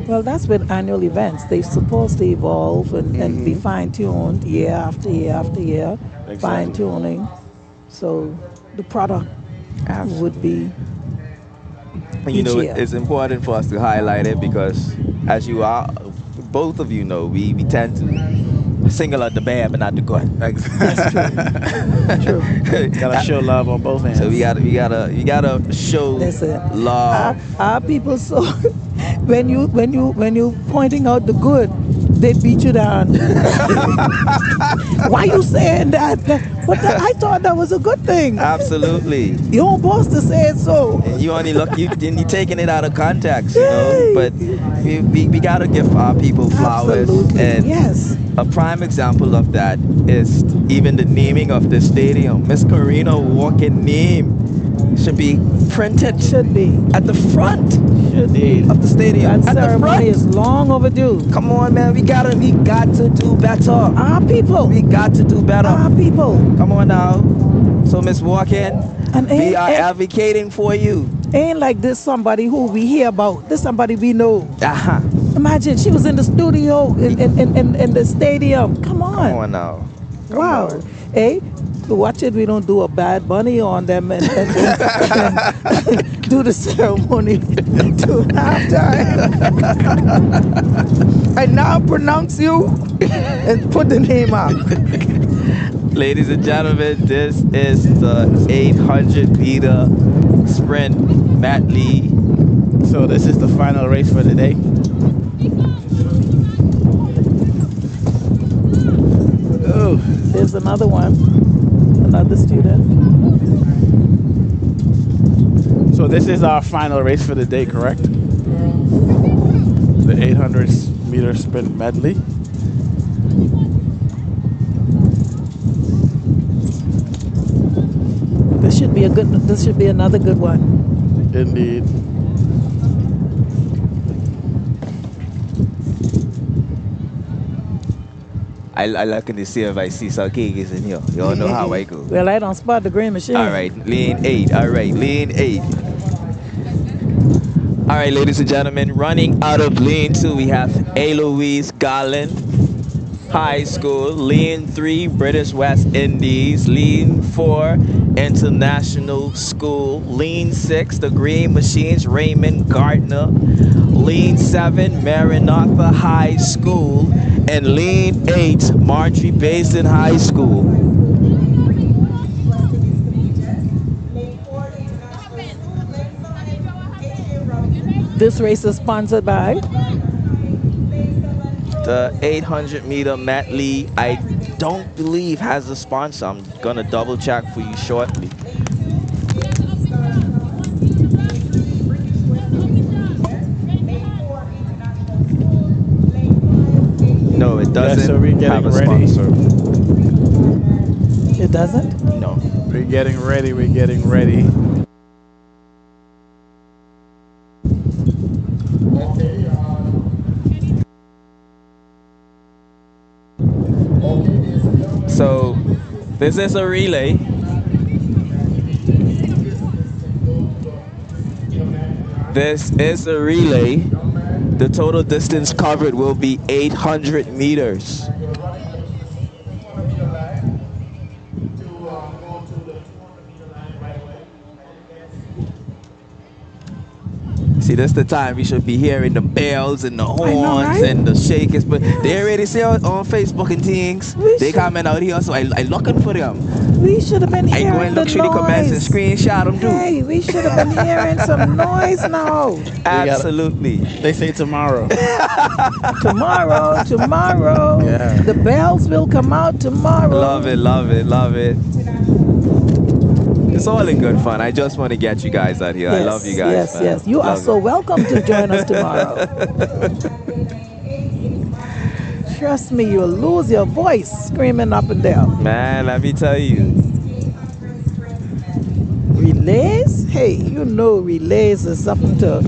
Well, that's with annual events. They're supposed to evolve and be fine-tuned year after year after year, fine-tuning. So the product would be it's important for us to highlight it because, as you are, both of you know, we tend to single out the bad but not the good. That's true. Gotta show love on both ends. So you gotta show love. Our people, so when you pointing out the good, they beat you down. Why you saying that? But I thought that was a good thing. Absolutely. Your own boss to say it so. And you only look, you taking it out of context, you know. But we gotta give our people flowers. Absolutely. And yes. A prime example of that is even the naming of the stadium. Miss Karina Walking name should be printed. Should be at the front. Should be of the stadium. That at ceremony the front. is long overdue. Come on, man. We got to do better. Our people. We got to do better. Our people. Come on now. So Miss Walking, we are advocating for you. Ain't like this somebody who we hear about. This somebody we know. Uh-huh. Imagine she was in the studio in the stadium. Come on. Come on now. Wow. Hey, watch it. We don't do a Bad Bunny on them and do the ceremony to halftime. I now pronounce you and put the name out. Ladies and gentlemen, this is the 800-meter sprint medley. So this is the final race for the day. Oh, there's another one, another student. So this is our final race for the day, correct? The 800-meter sprint medley. This should be another good one. Indeed. I looking to see if I see some cakes in here. You all know how I go. Well, I don't spot the green machine. All right, lane 8. All right, lane 8. All right, ladies and gentlemen, running out of lane 2, we have Eloise Garland High School. Lane 3, British West Indies. Lane 4, International School. Lane 6, the Green Machines, Raymond Gardner. Lane 7, Maranatha High School. And lane 8, Marjorie Basin High School. This race is sponsored by the 800-meter medley. I don't believe has a sponsor. I'm gonna double check for you shortly. No, it doesn't have a sponsor. It doesn't? No. We're getting ready. We're getting ready. So this is a relay. This is a relay. The total distance covered will be 800 meters. See, that's the time we should be hearing the bells and the horns and the shakers, but they already say on Facebook and things. They coming out here, so I looking for them. We should have been hearing I go and look through the comments and screenshot them, dude. Hey, we should have been hearing some noise now. Absolutely. They say tomorrow. Tomorrow. Yeah. The bells will come out tomorrow. Love it, love it, love it. It's all in good fun. I just want to get you guys out here. Yes, I love you guys. Yes, man. yes. You are so welcome to join us tomorrow. Trust me, you'll lose your voice screaming up and down. Man, let me tell you. Relays? Hey, you know relays is something to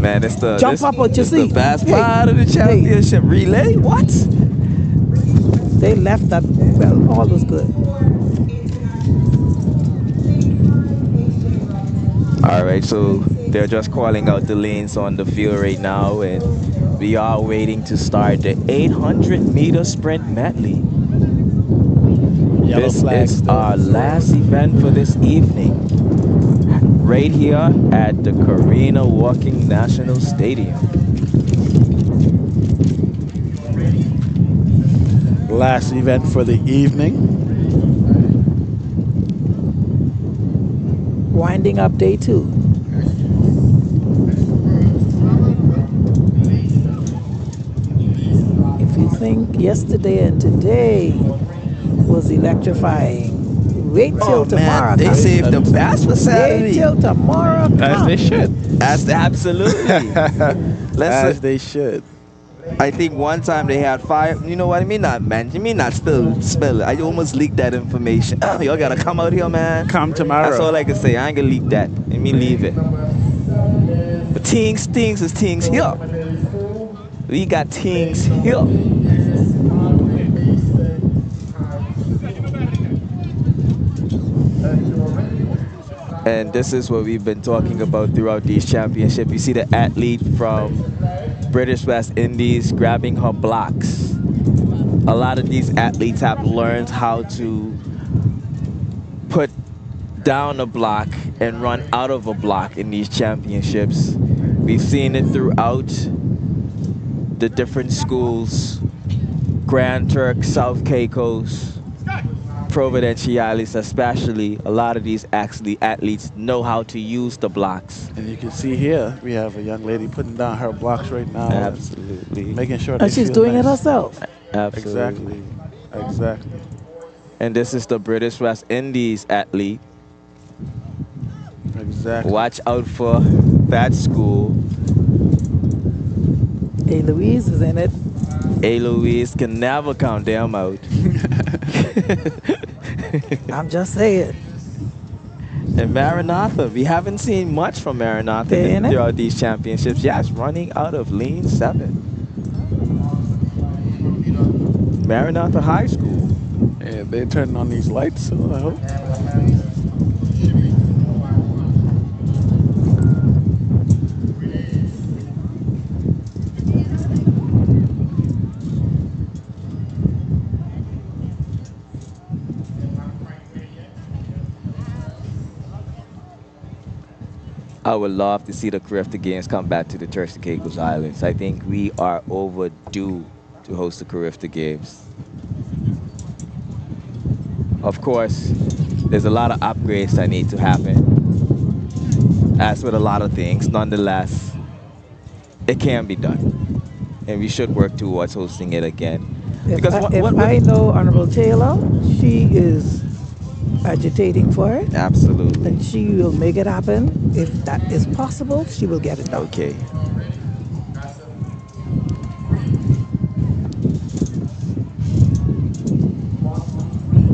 jump up at your seat. The best part of the championship. Relay? What? They left that, well, all was good. All right, so they're just calling out the lanes on the field right now, and we are waiting to start the 800-meter sprint medley. This is our last event for this evening, right here at the Karina Walking National Stadium. Last event for the evening. Winding up day 2. If you think think yesterday and today was electrifying. Wait till tomorrow. Man, they saved the best for Saturday. Wait till tomorrow. As they should. Absolutely. As they should. I think one time they had fire. You know what I mean? Not mention. Me not spill it. I almost leaked that information. Y'all gotta come out here, man. Come tomorrow. That's all I can say. I ain't gonna leak that. Let me leave it. But things is things here. We got things here. And this is what we've been talking about throughout these championships. You see the athlete from British West Indies grabbing her blocks. A lot of these athletes have learned how to put down a block and run out of a block in these championships. We've seen it throughout the different schools, Grand Turk, South Caicos, Providenciales especially. A lot of these athletes know how to use the blocks. And you can see here, we have a young lady putting down her blocks right now. Absolutely. Making sure And she's doing it herself. Absolutely. Exactly. And this is the British West Indies athlete. Exactly. Watch out for that school. Hey, Louise is in it. A. Louise can never count them out. I'm just saying. And Maranatha, we haven't seen much from Maranatha throughout these championships. Yes, running out of lane 7. Maranatha High School. Yeah, they're turning on these lights, so I hope. I would love to see the Carifta Games come back to the Turks and Caicos Islands. I think we are overdue to host the Carifta Games. Of course, there's a lot of upgrades that need to happen. As with a lot of things, nonetheless, it can be done. And we should work towards hosting it again. If I know Honorable Taylor, she is agitating for it. Absolutely. And she will make it happen. If that is possible, she will get it done. Okay.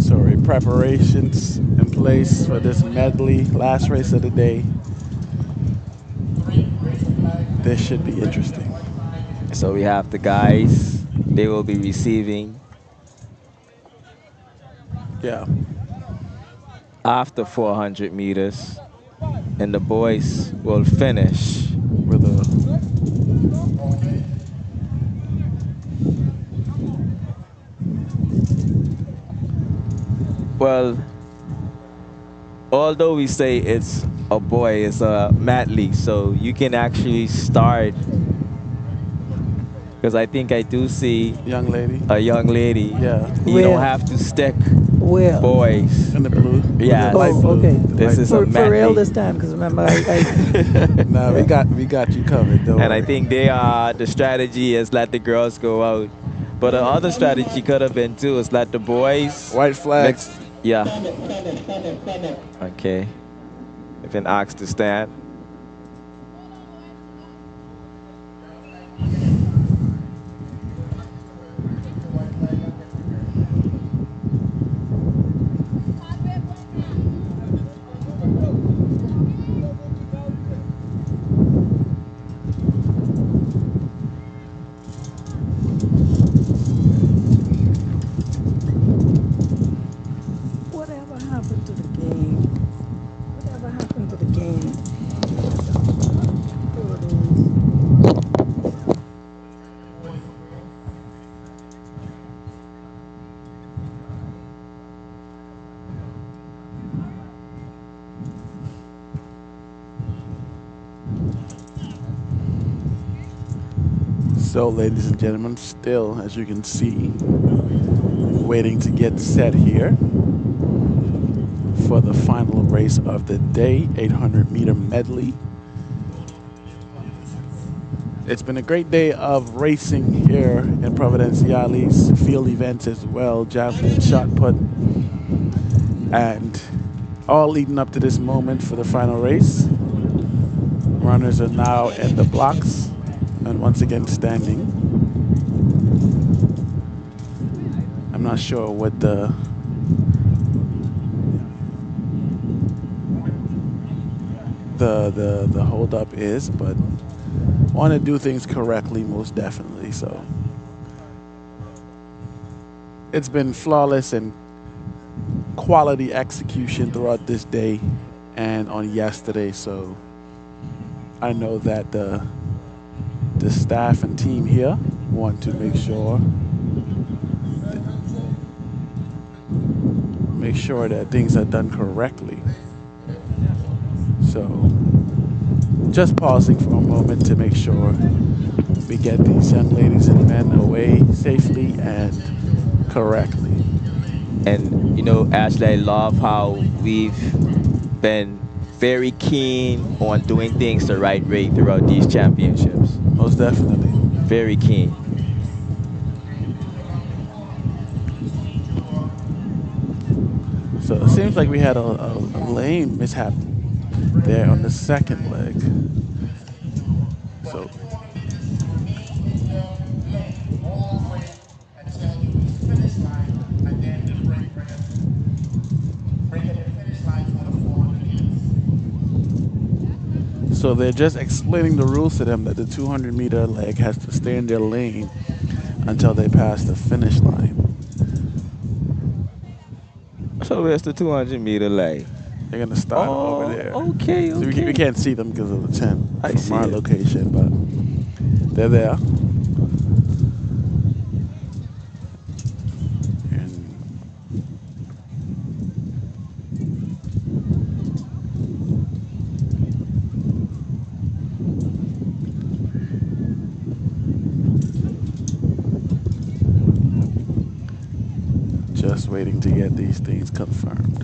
So preparations in place for this medley, last race of the day. This should be interesting. So we have the guys, they will be receiving after 400 meters, and the boys will finish with a well, although we say it's a boy, it's a medley, so you can actually start, because I think I do see a young lady. Yeah. You don't have to stick Where? boys. In the blue. Yeah. Oh, okay. This is a for real medley. this time, because remember, Nah, we got you covered. Don't And worry. I think the strategy is let the girls go out. But the other strategy could have been too is let the boys. White flags. Yeah. Okay. If been asked to stand. whatever happened to the game? Whatever happened to the game? So, ladies and gentlemen, still, as you can see, waiting to get set here for the final race of the day, 800-meter medley. It's been a great day of racing here in Providenciales, field events as well, javelin, shot put, and all leading up to this moment for the final race. Runners are now in the blocks and once again standing. I'm not sure what the hold up is, but want to do things correctly most definitely. So it's been flawless and quality execution throughout this day and on yesterday. So I know that the staff and team here want to make sure that things are done correctly. So just pausing for a moment to make sure we get these young ladies and men away safely and correctly. And you know, Ashley, I love how we've been very keen on doing things the right way throughout these championships. Most definitely. Very keen. So it seems like we had a lane mishap there on the second leg. So they're just explaining the rules to them that the 200-meter leg has to stay in their lane until they pass the finish line. So where's the 200-meter leg? They're gonna start over there. Okay, so we can't see them because of the tent from our it. location, but they're there. Just waiting to get these things confirmed.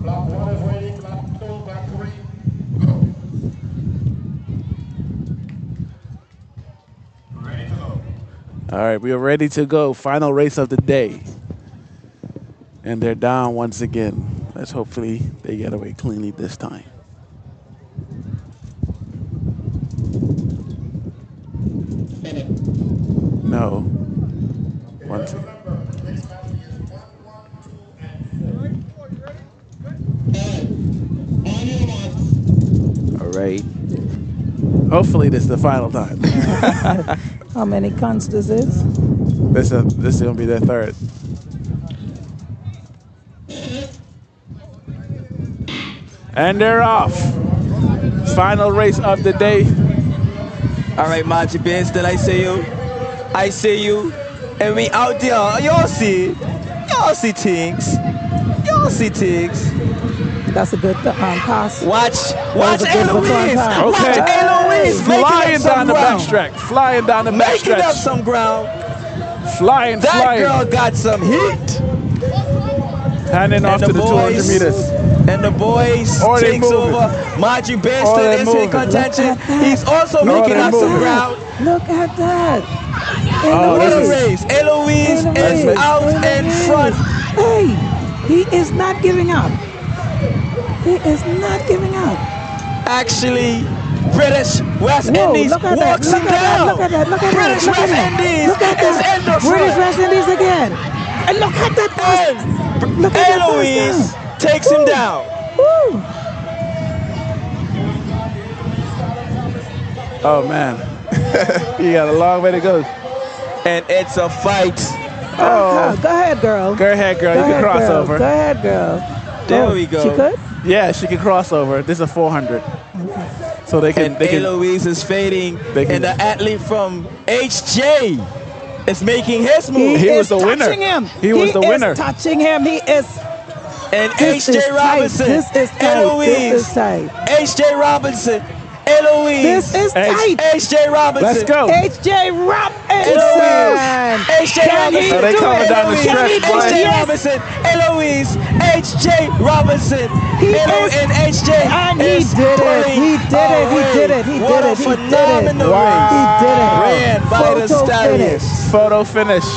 Block 1 is ready, block 2, block 3, go. Ready to go. All right, we are ready to go. Final race of the day. And they're down once again. Let's hopefully they get away cleanly this time. No. Once again. All right. Hopefully this is the final time. How many cons this is? This is gonna be their third. And they're off. Final race of the day. All right, Margie Benston, I see you. I see you. And we out there. Y'all see things. Y'all see things. That's a good pass. Watch Eloise. Okay. Watch Eloise. Flying down the backstretch. Flying down the backstretch. Making up some ground. Flying. That girl got some heat. Handing off to the 200 meters. And the boys takes over. Margie Benston is in contention. He's also making up some ground. Look at that. Eloise is out in front. Hey, he is not giving up. He is not giving up. Actually, British West Indies walks him down. Look at that. British West Indies is in the front. British West Indies again. And look at that. Eloise takes him down. Woo. Oh, man. You got a long way to go. And it's a fight. Oh, go ahead, girl. Go ahead, girl. You can cross over. Go ahead, girl. There we go. She could? Yeah, she can cross over. This is a 400. So they can. And Eloise is fading. And the athlete from HJ is making his move. He was the winner. He was the winner. He is touching him. He is. And HJ Robinson. This is tight. Eloise. This is tight. HJ Robinson. Eloise. This is tight. HJ Robinson. Let's go. HJ Robinson. Eloise. H.J. Robinson. So they coming down the stretch, boy. H.J. Robinson, Eloise, H.J. Robinson, and H.J. And he did it. He did it. He did it. He What did a it. He did it. phenomenal race. He did it. Ran by the Photo Stallions. finish. Photo finish.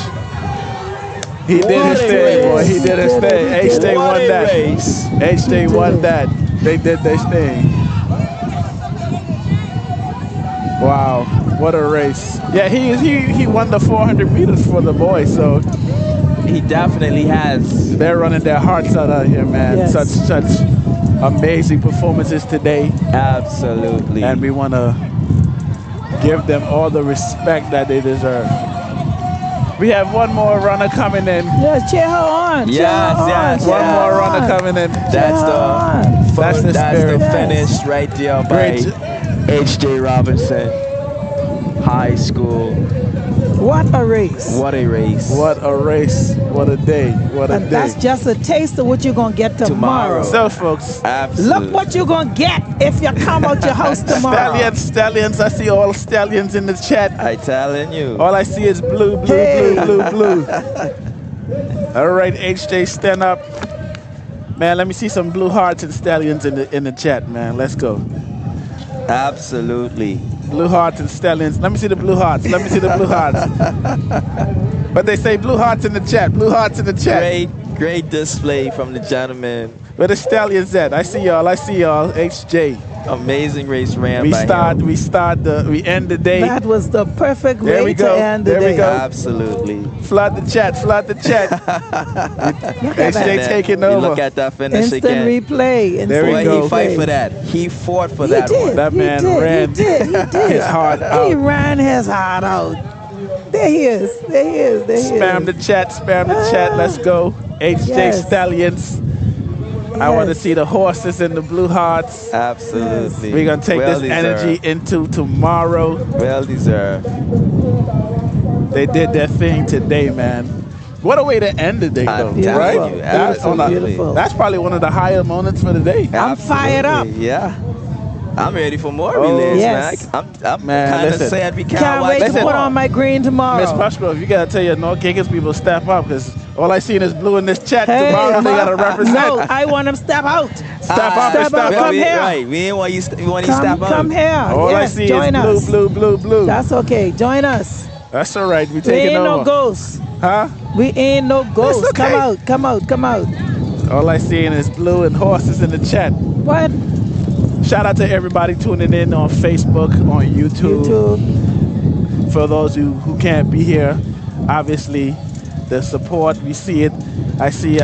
He did his thing, boy. He did his thing. H.J. won that. H.J. won that. They did their thing. Wow, what a race. Yeah, he won the 400 meters for the boys, so he definitely has. They're running their hearts out here, man. Yes. Such amazing performances today. Absolutely. And we want to give them all the respect that they deserve. We have one more runner coming in. Yes, cheer her on. Yes. One more runner coming in. That's the finish right there by H.J. Robinson High School. What a race. What a race. What a race. What a day. What a day. That's just a taste of what you're going to get tomorrow. So, folks. Absolutely. Look what you're going to get if you come out your house tomorrow. Stallions. I see all stallions in the chat. I telling you. All I see is blue. All right, HJ, stand up. Man, let me see some blue hearts and stallions in the chat, man. Let's go. Absolutely. Blue hearts and stallions. Let me see the blue hearts. But they say blue hearts in the chat. Blue hearts in the chat. Great display from the gentleman. Where the stallions at? I see y'all. HJ. Amazing race ran We end the day. That was the perfect way to end the day. There we go. Absolutely. Flood the chat. HJ taking over. Look at that finish Instant again. replay. There we go. He fight for that. He fought for that one. That man ran his heart out. He ran his heart out. There he is. Spam the chat. Let's go. HJ Stallions. I want to see the horses and the blue hearts. Absolutely. We're going to take this energy into tomorrow. Well deserved. They did their thing today, man. What a way to end the day, though, right? Beautiful. That's probably one of the higher moments for the day. I'm fired up. Yeah. I'm ready for more relays, yes. man. I'm kind of sad we can't wait to put on my green tomorrow. Miss Musgrove, you got to tell your North Kickers people step up, because all I seen is blue in this chat. Tomorrow they got to represent. No, I want them step out. Step up. Come here. Right. We ain't want you step out. Come here. All I see is blue. That's okay. Join us. That's all right. We ain't no ghosts. Huh? We ain't no ghosts. Okay. Come out. All I seeing is blue and horses in the chat. What? Shout out to everybody tuning in on Facebook, on YouTube. For those who can't be here, obviously the support, we see it. I see.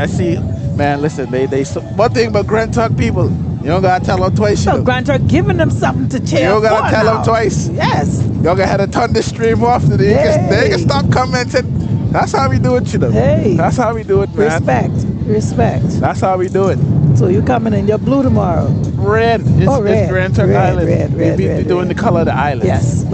Man, listen, they one thing about Grand Tuck people, you don't gotta tell them twice. No, Grand Tuck giving them something to cheer. You don't gotta tell them twice. Yes. Y'all gonna have a thunder stream off today. They can stop commenting. That's how we do it, you know. Hey. That's how we do it, man. Respect. That's how we do it. So you coming in your blue tomorrow? Red. It's Grand Turk Island. We're doing the color of the island. Yes.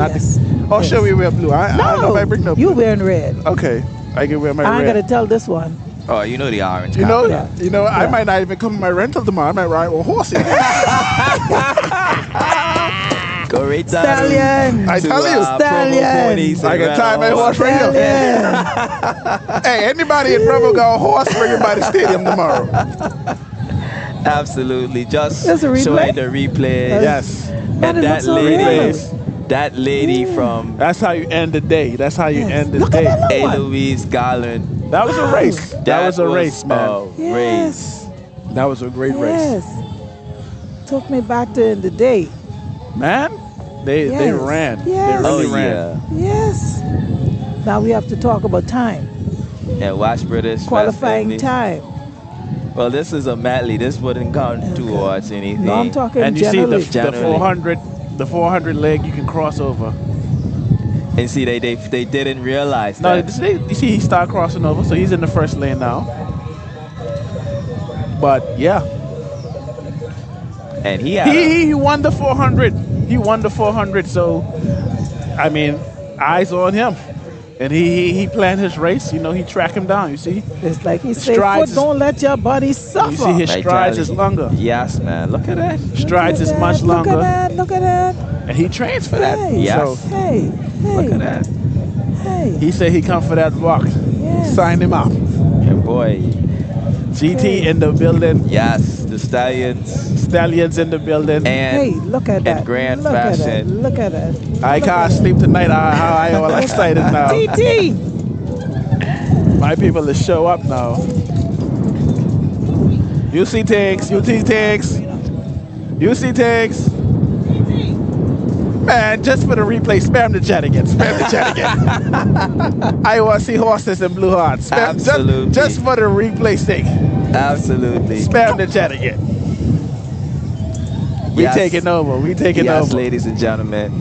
Should we wear blue? I don't know if I bring no blue. You wearing red. Okay. I can wear my red. I gotta tell this one. Oh, you know the orange. I might not even come in my rental tomorrow. I might ride with horses. Go right down. Stallion. I tell you. Stallion. I can tie my horse right here. Hey, anybody in Bravo got a horse, bring it by the stadium tomorrow. Absolutely. Just There's a replay? showing the replay. Yes. And that lady from... That's how you end the day. That's how you end the day. Eloise Garland. That was a race. That was a race, man. Race. That was a great race. Took me back to the day. Man, they ran. Yes. They really ran. Yes. Now we have to talk about time. And watch British qualifying time. Well, this is a medley. This wouldn't count towards anything. No, I'm talking and you generally. see the 400 leg you can cross over. And see, they didn't realize that. No, you see he started crossing over, so he's in the first lane now. But yeah. And he won the 400. He won the 400, so I mean, eyes on him. And he planned his race. You know, he tracked him down. You see, it's like he said, "Foot, don't let your body suffer." You see, his strides is longer. Yes, man. Look at that. Strides is much longer. Look at that. And he trains for that. Yes. Hey. Look at that. Hey. He said he come for that walk. Sign him up. Yeah, boy. GT in the building. Yes, the Stallions in the building. And look at that. And grand Look fashion. at that. Look at that. I can't sleep tonight. I all excited now. TT. My people to show up now. UC takes. UC takes. Man, just for the replay, spam the chat again. I want to see horses and blue hearts. Absolutely. Just for the replay sake. Absolutely. Spam the chat again. We taking over. Yes, ladies and gentlemen.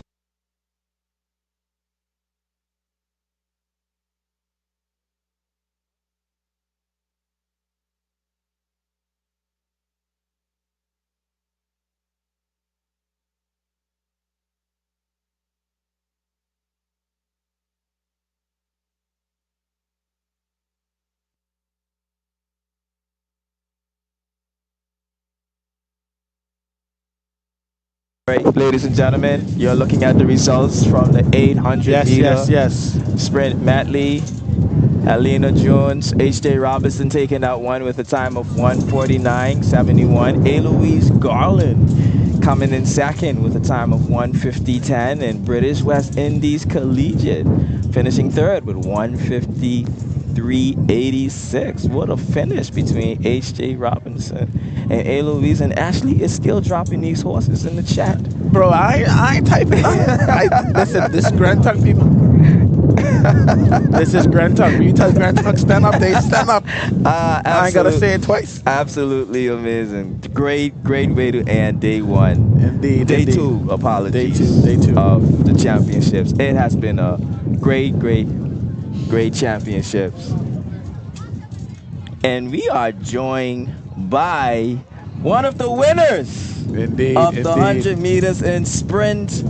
Right, ladies and gentlemen, you're looking at the results from the 800 meter sprint medley. Alina Jones, H.J. Robinson taking that one with a time of 1:49.71. Eloise Garland coming in second with a time of 1:50.10, and British West Indies Collegiate finishing third with 1:53.86. What a finish between H.J. Robinson and Eloise, and Ashley is still dropping these horses in the chat. Bro, I ain't typing. Listen, this is Grand Tuck people. This is Grand Tuck. When you tell Grand Tuck stand up, they stand up. I ain't gotta say it twice. Absolutely amazing. Great way to end day one. Indeed. Day two, apologies. Day two. Of the championships. It has been a great championships. And we are joined by one of the winners of the 100 meters in sprint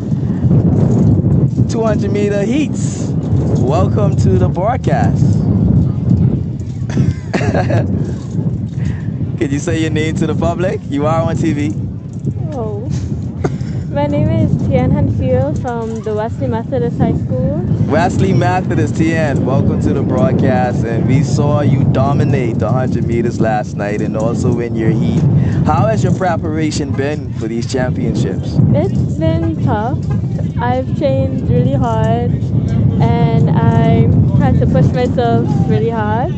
200 meter heats. Welcome to the broadcast. Could you say your name to the public? You are on TV. Oh. My name is Tian Hanfield from the Wesley Methodist High School. Wesley Methodist, Tian, welcome to the broadcast. And we saw you dominate the 100 meters last night and also in your heat. How has your preparation been for these championships? It's been tough. I've trained really hard and I had to push myself really hard.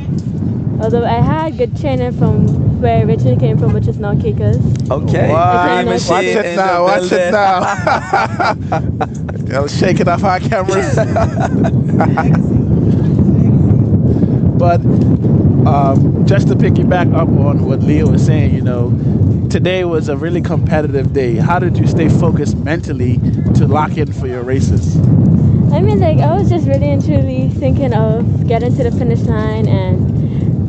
Although I had good training from where I originally came from, which is now TCISS. Okay. Watch it now. I'll shake it off our cameras. But just to piggyback up on what Leo was saying, today was a really competitive day. How did you stay focused mentally to lock in for your races? I mean, I was just really and truly thinking of getting to the finish line and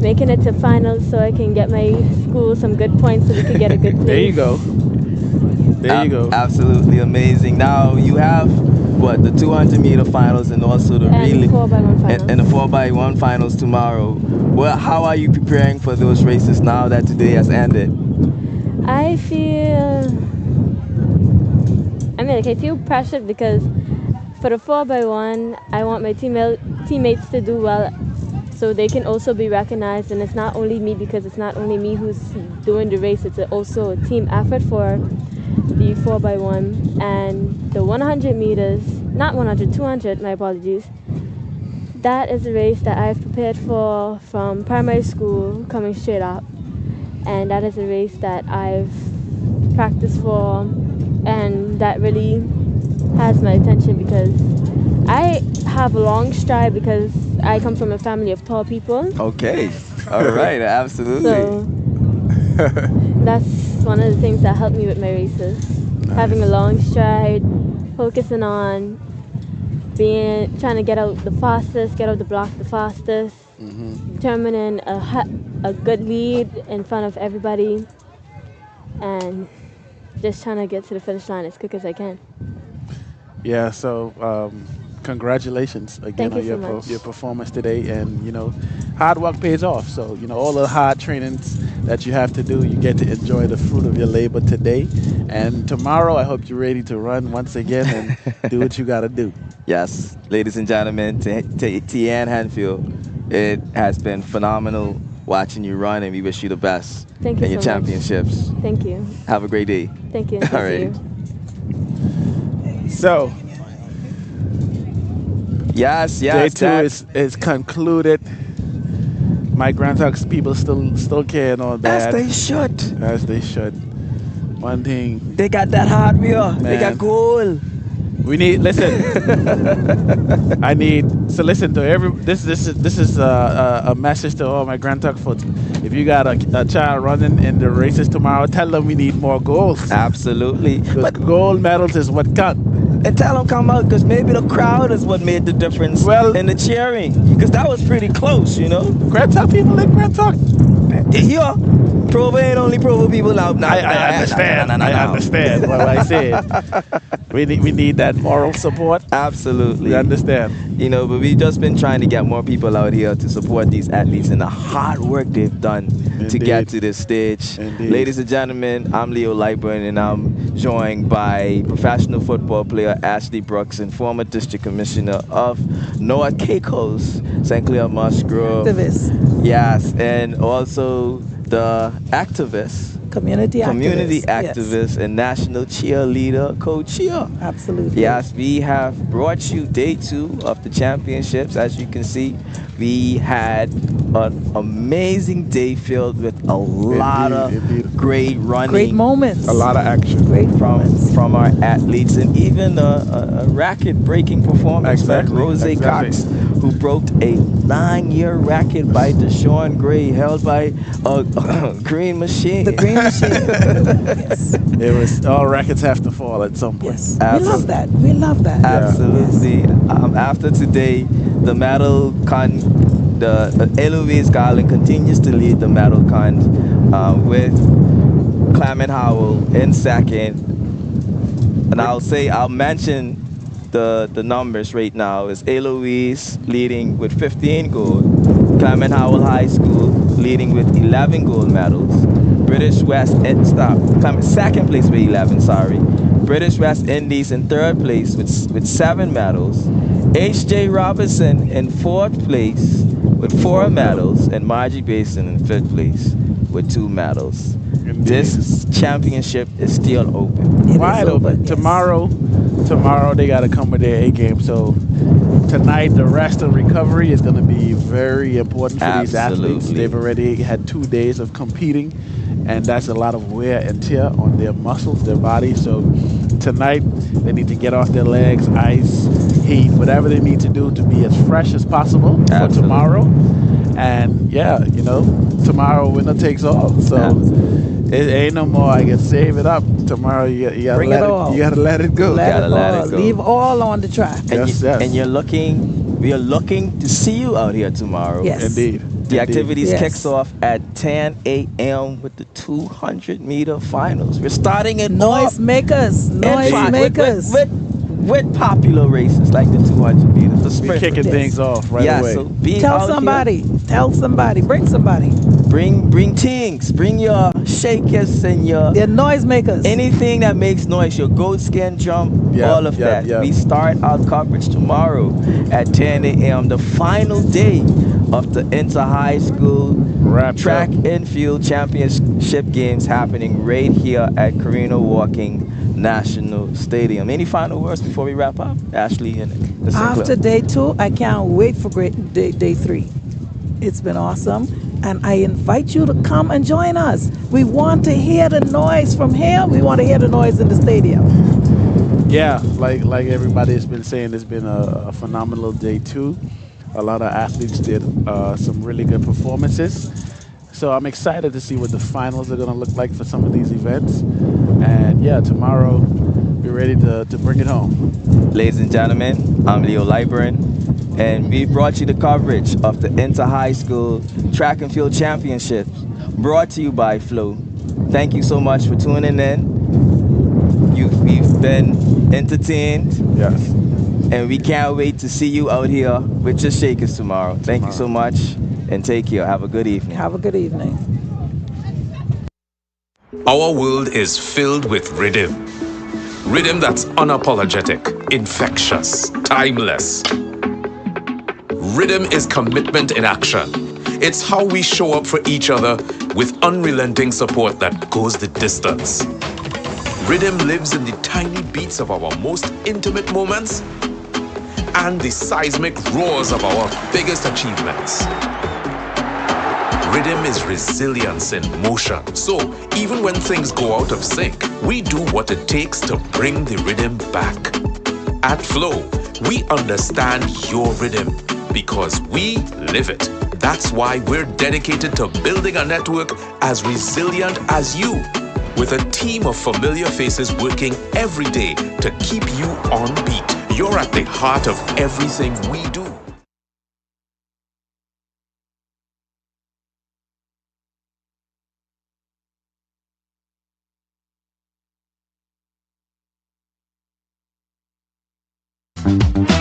making it to finals so I can get my school some good points so we can get a good place. There you go. There you go. Absolutely amazing. Now you have the 200 meter finals and also the relay 4x1 finals. And the 4x1 finals tomorrow. Well, how are you preparing for those races now that today has ended? I feel pressured because for the 4x1, I want my teammates to do well so they can also be recognized, and it's not only me because it's not only me who's doing the race, it's also a team effort for the 4x1. And the 100 meters, not 100, 200, my apologies, that is a race that I've prepared for from primary school coming straight up, and that is a race that I've practiced for and that really has my attention because I have a long stride because I come from a family of tall people. Okay. All right. Absolutely. So that's one of the things that helped me with my races. Nice. Having a long stride, focusing on trying to get out the fastest, get out the block the fastest, determining a good lead in front of everybody, and just trying to get to the finish line as quick as I can. Yeah, so congratulations again Thank on you so much. your performance today. And, hard work pays off. So, all the hard trainings that you have to do, you get to enjoy the fruit of your labor today. And tomorrow, I hope you're ready to run once again and do what you got to do. Yes, ladies and gentlemen, Tian Hanfield, it has been phenomenal watching you run, and we wish you the best Thank you in your so much. championships. Thank you. Have a great day. Thank you. All right. So, yes, day two is concluded. My Grand Tux people still care on that. As they should. As they should. One thing. They got that hardware. They got gold. We need listen. I need so listen to every. This is a message to all my Grand Tux folks. If you got a child running in the races tomorrow, tell them we need more golds. Absolutely. But gold medals is what count. And tell them come out, because maybe the crowd is what made the difference in the cheering. Because that was pretty close, Grand Tux people like Grand Tux. Yeah. Provo ain't only Provo people out now. I understand. I understand what I said. We need that moral support. Absolutely. We understand. But we've just been trying to get more people out here to support these athletes and the hard work they've done to get to this stage. Indeed. Ladies and gentlemen, I'm Leo Lightburn, and I'm joined by professional football player Ashley Brooks and former district commissioner of North Caicos, St. Clair Musgrove. Activist. Yes, and also the activist. Community activist and national cheerleader, co-cheer. Absolutely. Yes, we have brought you day 2 of the championships. As you can see, we had an amazing day filled with a lot of great running. Great moments. A lot of action. Great moments. From our athletes, and even a record-breaking performance by Rose Cox, who broke a 9-year record by Deshaun Gray, held by a green machine. The green machine. Yes. It was all records have to fall at some point. Yes. We love that. We love that. Absolutely. Yes. After today, the medal the Eloise Garland continues to lead the medal con with Clement Howell in second. And I'll mention the numbers right now. Is Eloise leading with 15 gold, Clement Howell High School leading with 11 gold medals, British West second place with 11, sorry. British West Indies in third place with 7 medals, H.J. Robinson in fourth place with 4 medals, and Margie Basin in fifth place with 2 medals. Indeed. This championship is still open. Wide open. Yes. Tomorrow they got to come with their A game. So tonight, the rest of recovery is going to be very important for these athletes. They've already had 2 days of competing, and that's a lot of wear and tear on their muscles, their body. So tonight, they need to get off their legs, ice, heat, whatever they need to do to be as fresh as possible for tomorrow. And yeah, tomorrow winner takes all. So it ain't no more. I can save it up. Tomorrow you gotta let it go. Let it go. Leave all on the track. And we are looking to see you out here tomorrow. Yes. Indeed. The activities kicks off at 10 a.m. with the 200-meter finals. We're starting it Noisemakers. With popular races like the 200 meters, the sprint. We're kicking things off right away. So tell somebody, bring somebody. Bring things, bring your shakers and your noisemakers. Anything that makes noise, your goat skin jump, all of that. We start our coverage tomorrow at 10 a.m. The final day of the inter-high school track and field championship games happening right here at Carino Walking National Stadium. Any final words before we wrap up, Ashley and the After day 2, I can't wait for day 3. It's been awesome, and I invite you to come and join us. We want to hear the noise from here. We want to hear the noise in the stadium. Yeah, like everybody has been saying, it's been a phenomenal day 2. A lot of athletes did some really good performances. So I'm excited to see what the finals are going to look like for some of these events. And yeah, tomorrow we're ready to bring it home. Ladies and gentlemen, I'm Leo Lightburn, and we brought you the coverage of the Inter-High School Track and Field Championships, brought to you by Flow. Thank you so much for tuning in. We've been entertained. Yes. And we can't wait to see you out here with your shakers tomorrow. Thank you so much, and take care. Have a good evening. Have a good evening. Our world is filled with rhythm. Rhythm that's unapologetic, infectious, timeless. Rhythm is commitment in action. It's how we show up for each other with unrelenting support that goes the distance. Rhythm lives in the tiny beats of our most intimate moments and the seismic roars of our biggest achievements. Rhythm is resilience in motion. So even when things go out of sync, we do what it takes to bring the rhythm back. At Flow, we understand your rhythm because we live it. That's why we're dedicated to building a network as resilient as you, with a team of familiar faces working every day to keep you on beat. You're at the heart of everything we do. Thank you.